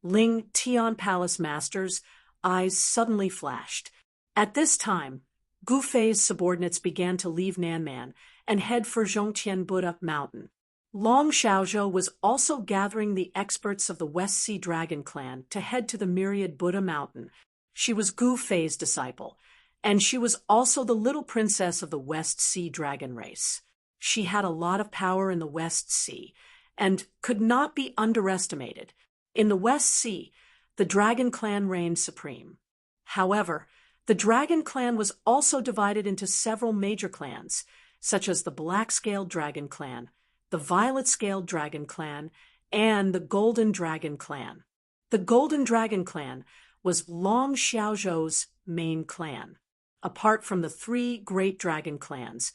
Ling Tian Palace Master's eyes suddenly flashed. At this time, Gu Fei's subordinates began to leave Nanman and head for Zhongtian Buddha Mountain. Long Xiaozhou was also gathering the experts of the West Sea Dragon Clan to head to the Myriad Buddha Mountain. She was Gu Fei's disciple, and she was also the little princess of the West Sea Dragon race. She had a lot of power in the West Sea and could not be underestimated. In the West Sea, the Dragon Clan reigned supreme. However, the Dragon Clan was also divided into several major clans, such as the Black-Scaled Dragon Clan, the Violet-Scaled Dragon Clan, and the Golden Dragon Clan. The Golden Dragon Clan was Long Xiaozhou's main clan. Apart from the three great dragon clans,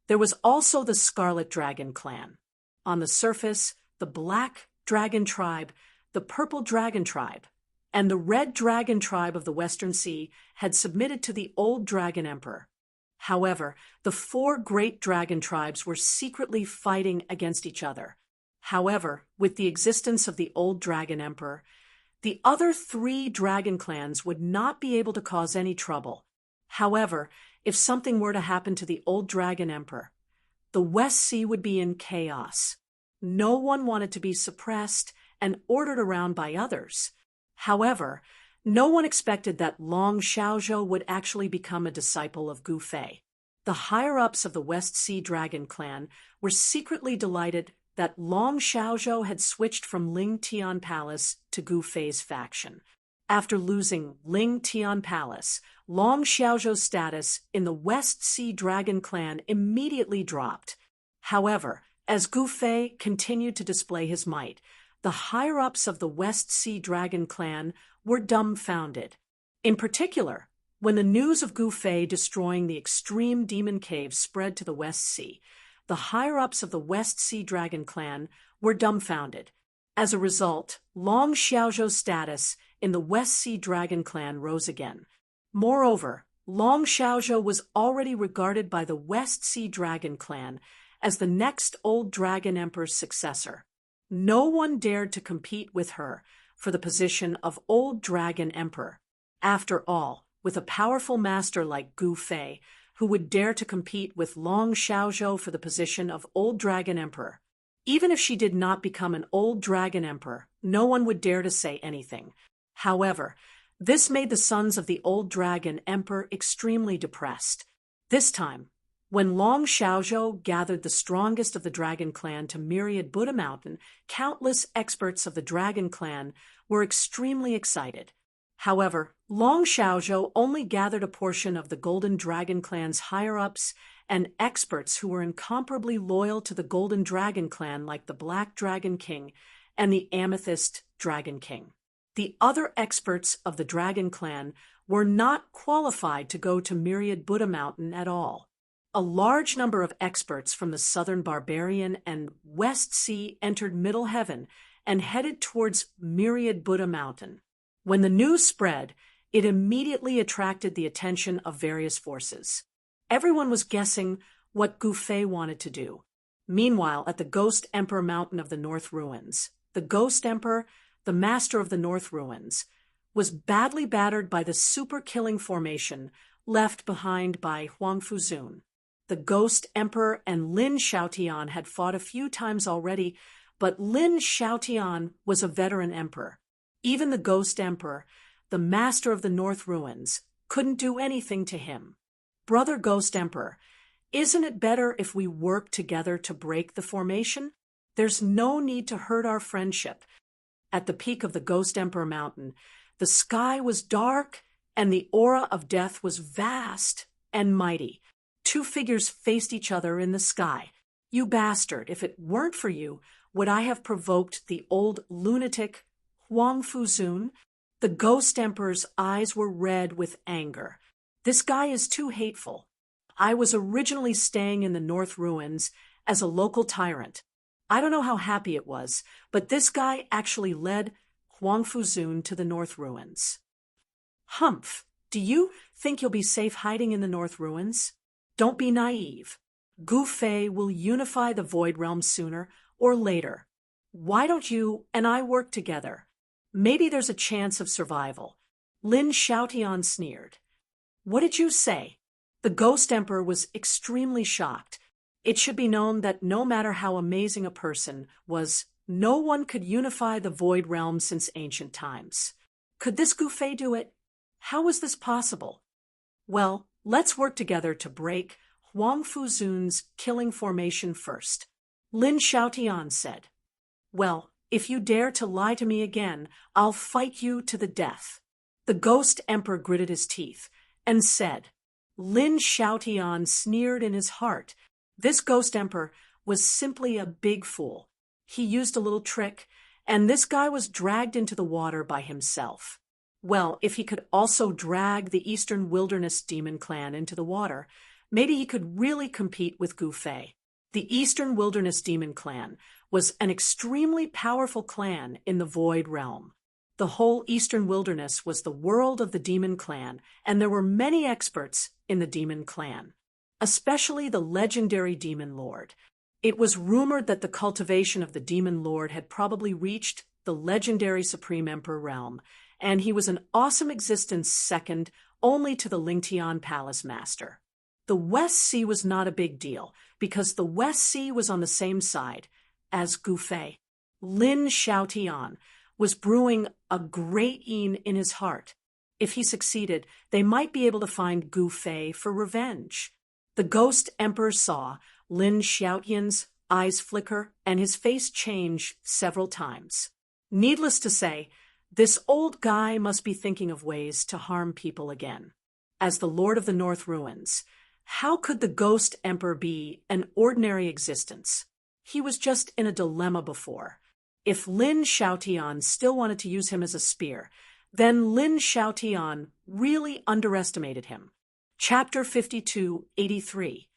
there was also the Scarlet Dragon Clan. On the surface, the Black Dragon Tribe, the Purple Dragon Tribe, and the Red Dragon Tribe of the Western Sea had submitted to the Old Dragon Emperor. However, the four great dragon tribes were secretly fighting against each other. However, with the existence of the Old Dragon Emperor, the other three dragon clans would not be able to cause any trouble. However, if something were to happen to the Old Dragon Emperor, the West Sea would be in chaos. No one wanted to be suppressed and ordered around by others. However, no one expected that Long Xiaozhou would actually become a disciple of Gu Fei. The higher-ups of the West Sea Dragon Clan were secretly delighted that Long Xiaozhou had switched from Ling Tian Palace to Gu Fei's faction. After losing Ling Tian Palace, Long Xiaozhou's status in the West Sea Dragon Clan immediately dropped. However, as Gu Fei continued to display his might, the higher-ups of the West Sea Dragon Clan were dumbfounded. In particular, when the news of Gu Fei destroying the extreme demon cave spread to the West Sea, the higher-ups of the West Sea Dragon Clan were dumbfounded. As a result, Long Xiaozhou's status in the West Sea Dragon Clan rose again. Moreover, Long Xiaozhou was already regarded by the West Sea Dragon Clan as the next Old Dragon Emperor's successor. No one dared to compete with her for the position of Old Dragon Emperor. After all, with a powerful master like Gu Fei, who would dare to compete with Long Xiaozhou for the position of Old Dragon Emperor? Even if she did not become an Old Dragon Emperor, no one would dare to say anything. However, this made the sons of the Old Dragon Emperor extremely depressed. This time, when Long Xiaozhou gathered the strongest of the Dragon Clan to Myriad Buddha Mountain, countless experts of the Dragon Clan were extremely excited. However, Long Xiaozhou only gathered a portion of the Golden Dragon Clan's higher-ups and experts who were incomparably loyal to the Golden Dragon Clan like the Black Dragon King and the Amethyst Dragon King. The other experts of the Dragon Clan were not qualified to go to Myriad Buddha Mountain at all. A large number of experts from the Southern Barbarian and West Sea entered Middle Heaven and headed towards Myriad Buddha Mountain. When the news spread, it immediately attracted the attention of various forces. Everyone was guessing what Gufei wanted to do. Meanwhile, at the Ghost Emperor Mountain of the North Ruins, the Ghost Emperor, the master of the North Ruins, was badly battered by the super-killing formation left behind by Huang Fuzun. The Ghost Emperor and Lin Xiaotian had fought a few times already, but Lin Xiaotian was a veteran emperor. Even the Ghost Emperor, the master of the North Ruins, couldn't do anything to him. Brother Ghost Emperor, isn't it better if we work together to break the formation? There's no need to hurt our friendship. At the peak of the Ghost Emperor Mountain, the sky was dark and the aura of death was vast and mighty. Two figures faced each other in the sky. You bastard, if it weren't for you, would I have provoked the old lunatic Huang Fuzun? The Ghost Emperor's eyes were red with anger. This guy is too hateful. I was originally staying in the North Ruins as a local tyrant. I don't know how happy it was, but this guy actually led Huang Fuzun to the North Ruins. Humph, do you think you'll be safe hiding in the North Ruins? Don't be naive. Gufei will unify the Void Realm sooner or later. Why don't you and I work together? Maybe there's a chance of survival. Lin Xiaotian sneered. What did you say? The Ghost Emperor was extremely shocked. It should be known that no matter how amazing a person was, no one could unify the Void Realm since ancient times. Could this Gufei do it? How was this possible? Well, let's work together to break Huang Fuzun's killing formation first. Lin Xiaotian said. Well, if you dare to lie to me again, I'll fight you to the death. The Ghost Emperor gritted his teeth and said. Lin Xiaotian sneered in his heart. This Ghost Emperor was simply a big fool. He used a little trick, and this guy was dragged into the water by himself. Well, if he could also drag the Eastern Wilderness Demon Clan into the water, maybe he could really compete with Gufei. The Eastern Wilderness Demon Clan was an extremely powerful clan in the Void Realm. The whole Eastern Wilderness was the world of the Demon Clan, and there were many experts in the Demon Clan, especially the legendary Demon Lord. It was rumored that the cultivation of the Demon Lord had probably reached the legendary Supreme Emperor realm, and he was an awesome existence second only to the Lingtian Palace Master. The West Sea was not a big deal, because the West Sea was on the same side as Gufei. Lin Xiaotian was brewing a great in his heart. If he succeeded, they might be able to find Gufei for revenge. The Ghost Emperor saw Lin Xiaotian's eyes flicker and his face change several times. Needless to say, this old guy must be thinking of ways to harm people again. As the Lord of the North Ruins, how could the Ghost Emperor be an ordinary existence? He was just in a dilemma before. If Lin Xiaotian still wanted to use him as a spear, then Lin Xiaotian really underestimated him. Chapter 5283.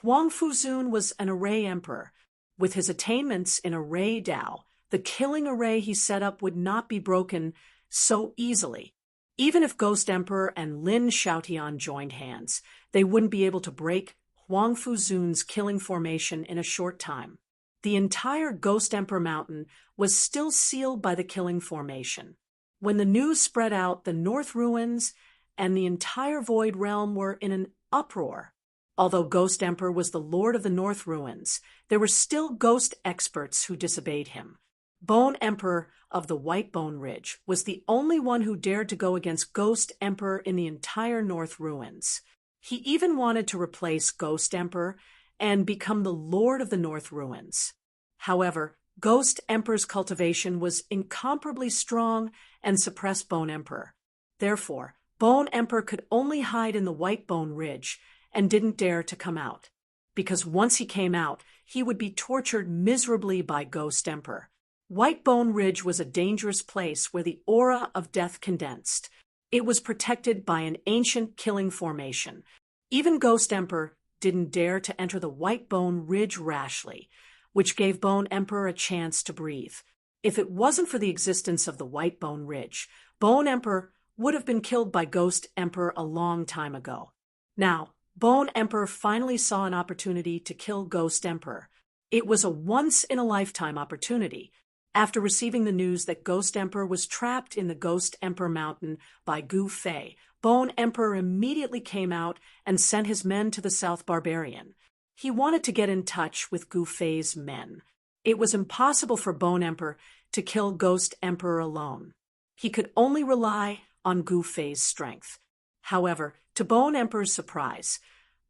Huang Fuzun was an array emperor. With his attainments in array Dao, the killing array he set up would not be broken so easily. Even if Ghost Emperor and Lin Xiaotian joined hands, they wouldn't be able to break Huang Fuzun's killing formation in a short time. The entire Ghost Emperor Mountain was still sealed by the killing formation. When the news spread out, the North Ruins and the entire Void Realm were in an uproar. Although Ghost Emperor was the Lord of the North Ruins, there were still ghost experts who disobeyed him. Bone Emperor of the White Bone Ridge was the only one who dared to go against Ghost Emperor in the entire North Ruins. He even wanted to replace Ghost Emperor and become the Lord of the North Ruins. However, Ghost Emperor's cultivation was incomparably strong and suppressed Bone Emperor. Therefore, Bone Emperor could only hide in the White Bone Ridge and didn't dare to come out, because once he came out, he would be tortured miserably by Ghost Emperor. White Bone Ridge was a dangerous place where the aura of death condensed. It was protected by an ancient killing formation. Even Ghost Emperor didn't dare to enter the White Bone Ridge rashly, which gave Bone Emperor a chance to breathe. If it wasn't for the existence of the White Bone Ridge, Bone Emperor would have been killed by Ghost Emperor a long time ago. Now, Bone Emperor finally saw an opportunity to kill Ghost Emperor. It was a once-in-a-lifetime opportunity. After receiving the news that Ghost Emperor was trapped in the Ghost Emperor Mountain by Gu Fei, Bone Emperor immediately came out and sent his men to the South Barbarian. He wanted to get in touch with Gu Fei's men. It was impossible for Bone Emperor to kill Ghost Emperor alone. He could only rely on Gu Fei's strength. However, to Bone Emperor's surprise,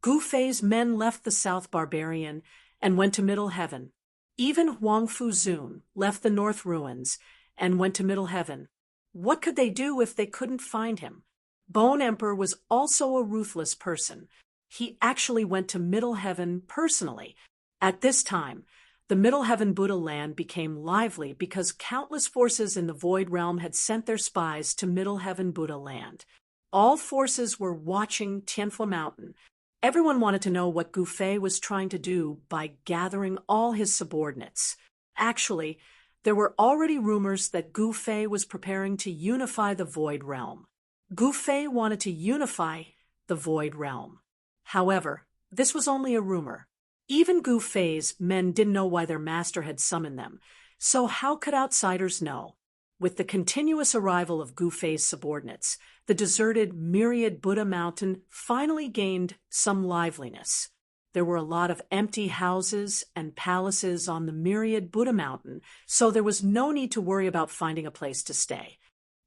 Gu Fei's men left the South Barbarian and went to Middle Heaven. Even Huang Fuzun left the North Ruins and went to Middle Heaven. What could they do if they couldn't find him? Bone Emperor was also a ruthless person. He actually went to Middle Heaven personally. At this time, the Middle Heaven Buddha land became lively because countless forces in the Void Realm had sent their spies to Middle Heaven Buddha land. All forces were watching Tianfu Mountain. Everyone wanted to know what Gu Fei was trying to do by gathering all his subordinates. Actually, there were already rumors that Gu Fei was preparing to unify the Void Realm. Gu Fei wanted to unify the Void Realm. However, this was only a rumor. Even Gu Fei's men didn't know why their master had summoned them, so how could outsiders know? With the continuous arrival of Gu Fei's subordinates, the deserted Myriad Buddha Mountain finally gained some liveliness. There were a lot of empty houses and palaces on the Myriad Buddha Mountain, so there was no need to worry about finding a place to stay.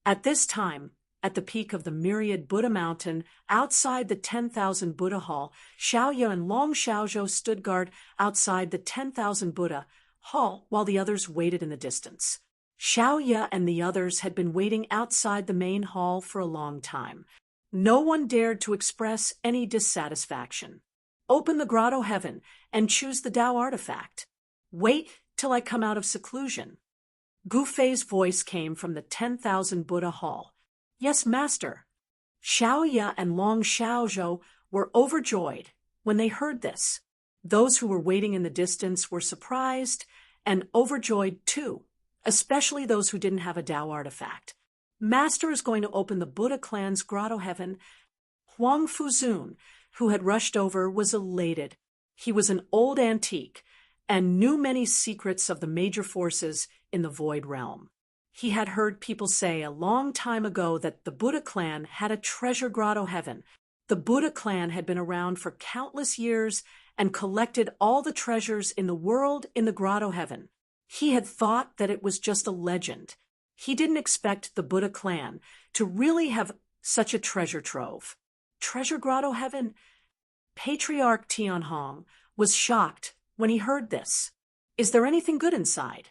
At this time, at the peak of the Myriad Buddha Mountain, outside the 10,000 Buddha Hall, Xiaoya and Long Xiaozhou stood guard outside the 10,000 Buddha Hall while the others waited in the distance. Xiaoya and the others had been waiting outside the main hall for a long time. No one dared to express any dissatisfaction. Open the Grotto Heaven and choose the Tao artifact. Wait till I come out of seclusion. Gu Fei's voice came from the 10,000 Buddha Hall. Yes, master. Xiaoya and Long Xiaozhou were overjoyed when they heard this. Those who were waiting in the distance were surprised and overjoyed too, especially those who didn't have a Tao artifact. Master is going to open the Buddha clan's Grotto Heaven. Huang Fuzun, who had rushed over, was elated. He was an old antique and knew many secrets of the major forces in the Void Realm. He had heard people say a long time ago that the Buddha clan had a treasure Grotto Heaven. The Buddha clan had been around for countless years and collected all the treasures in the world in the Grotto Heaven. He had thought that it was just a legend. He didn't expect the Buddha clan to really have such a treasure trove. Treasure Grotto Heaven? Patriarch Tianhong was shocked when he heard this. Is there anything good inside?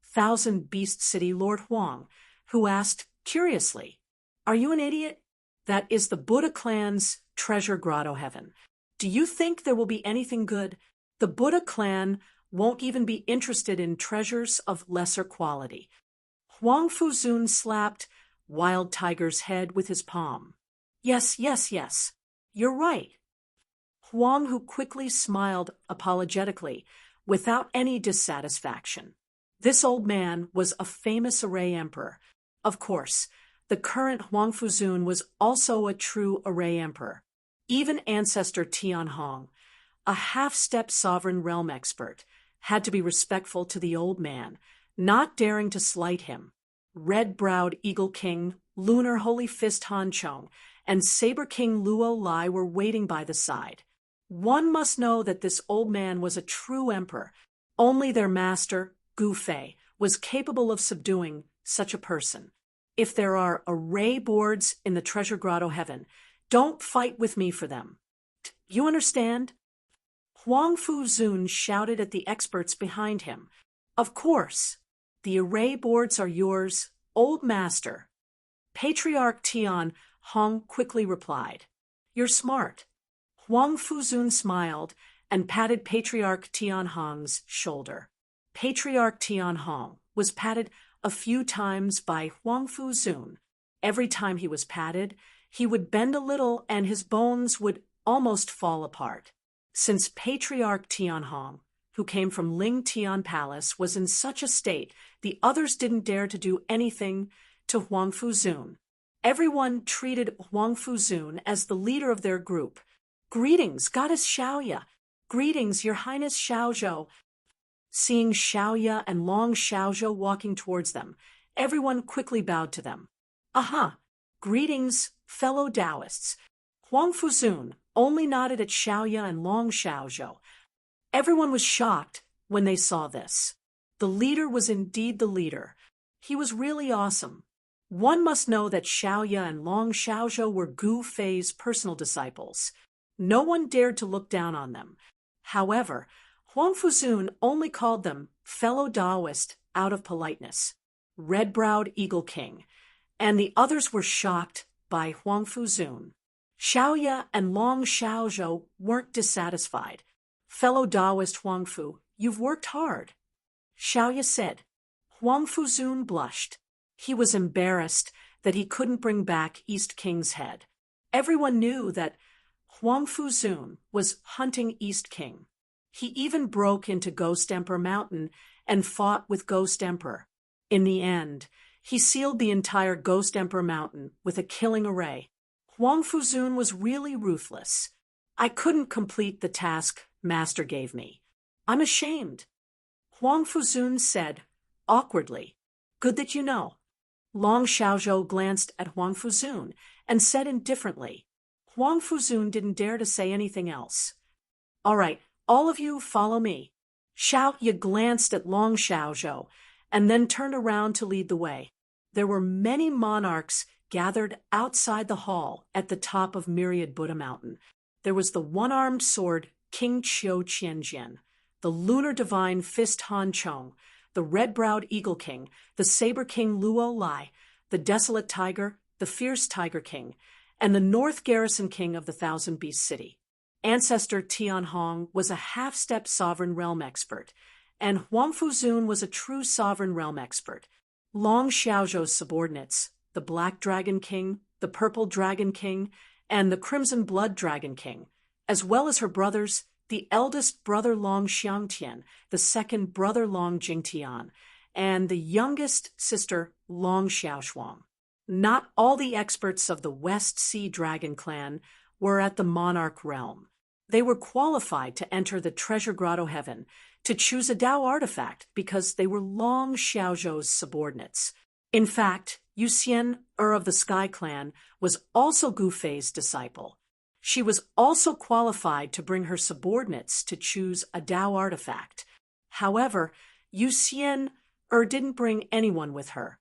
Thousand Beast City Lord Huang, who asked curiously, Are you an idiot? That is the Buddha clan's treasure Grotto Heaven. Do you think there will be anything good? The Buddha clan won't even be interested in treasures of lesser quality. Huang Fuzun slapped Wild Tiger's head with his palm. Yes, yes, yes. You're right. Huang, who quickly smiled apologetically, without any dissatisfaction. This old man was a famous array emperor. Of course, the current Huang Fuzun was also a true array emperor. Even ancestor Tianhong, a half-step sovereign realm expert, had to be respectful to the old man, not daring to slight him. Red-browed Eagle King, Lunar Holy Fist Han Chong, and Saber King Luo Lai were waiting by the side. One must know that this old man was a true emperor. Only their master, Gu Fei, was capable of subduing such a person. If there are array boards in the Treasure Grotto Heaven, don't fight with me for them. You understand? Huang Fuzun shouted at the experts behind him. Of course. The array boards are yours, old master. Patriarch Tian Hong quickly replied. You're smart. Huang Fuzun smiled and patted Patriarch Tianhong's shoulder. Patriarch Tianhong was patted a few times by Huang Fuzun. Every time he was patted, he would bend a little and his bones would almost fall apart. Since Patriarch Tianhong, who came from Ling Tian Palace, was in such a state, the others didn't dare to do anything to Huang Fuzun. Everyone treated Huang Fuzun as the leader of their group. Greetings, Goddess Xiaoya. Greetings, Your Highness Xiaozhou. Seeing Xiaoya and Long Xiaozhou walking towards them, everyone quickly bowed to them. Aha! Greetings, fellow Taoists. Huang Fuzun only nodded at Xiaoya and Long Xiaozhou. Everyone was shocked when they saw this. The leader was indeed the leader. He was really awesome. One must know that Xiaoya and Long Xiaozhou were Gu Fei's personal disciples. No one dared to look down on them. However, Huang Fuzun only called them fellow Taoist out of politeness, red-browed Eagle King, and the others were shocked by Huang Fuzun. Xiaoya and Long Xiaozhou weren't dissatisfied. Fellow Taoist Huang Fu, you've worked hard. Xiaoya said. Huang Fuzun blushed. He was embarrassed that he couldn't bring back East King's head. Everyone knew that Huang Fuzun was hunting East King. He even broke into Ghost Emperor Mountain and fought with Ghost Emperor. In the end, he sealed the entire Ghost Emperor Mountain with a killing array. Huang Fuzun was really ruthless. I couldn't complete the task Master gave me. I'm ashamed. Huang Fuzun said, awkwardly, good that you know. Long Xiaozhou glanced at Huang Fuzun and said indifferently. Huang Fuzun didn't dare to say anything else. All right, all of you follow me. Xiaoya glanced at Long Xiaozhou and then turned around to lead the way. There were many monarchs gathered outside the hall at the top of Myriad Buddha Mountain. There was the one-armed sword King Qiu Qianjian, the lunar divine Fist Han Chong, the red-browed Eagle King, the saber king Luo Lai, the desolate tiger, the fierce Tiger King, and the North Garrison King of the Thousand Beast City. Ancestor Tian Hong was a half-step sovereign realm expert, and Huang Fuzun was a true sovereign realm expert. Long Xiaozhou's subordinates, the Black Dragon King, the Purple Dragon King, and the Crimson Blood Dragon King, as well as her brothers, the eldest brother Long Xiangtian, the second brother Long Jingtian, and the youngest sister Long Xiaoshuang. Not all the experts of the West Sea Dragon clan were at the Monarch realm. They were qualified to enter the Treasure Grotto Heaven to choose a Tao artifact because they were Long Xiaozhou's subordinates. In fact, Yuxian of the Sky Clan was also Gu Fei's disciple. She was also qualified to bring her subordinates to choose a Tao artifact. However, Yuxian didn't bring anyone with her.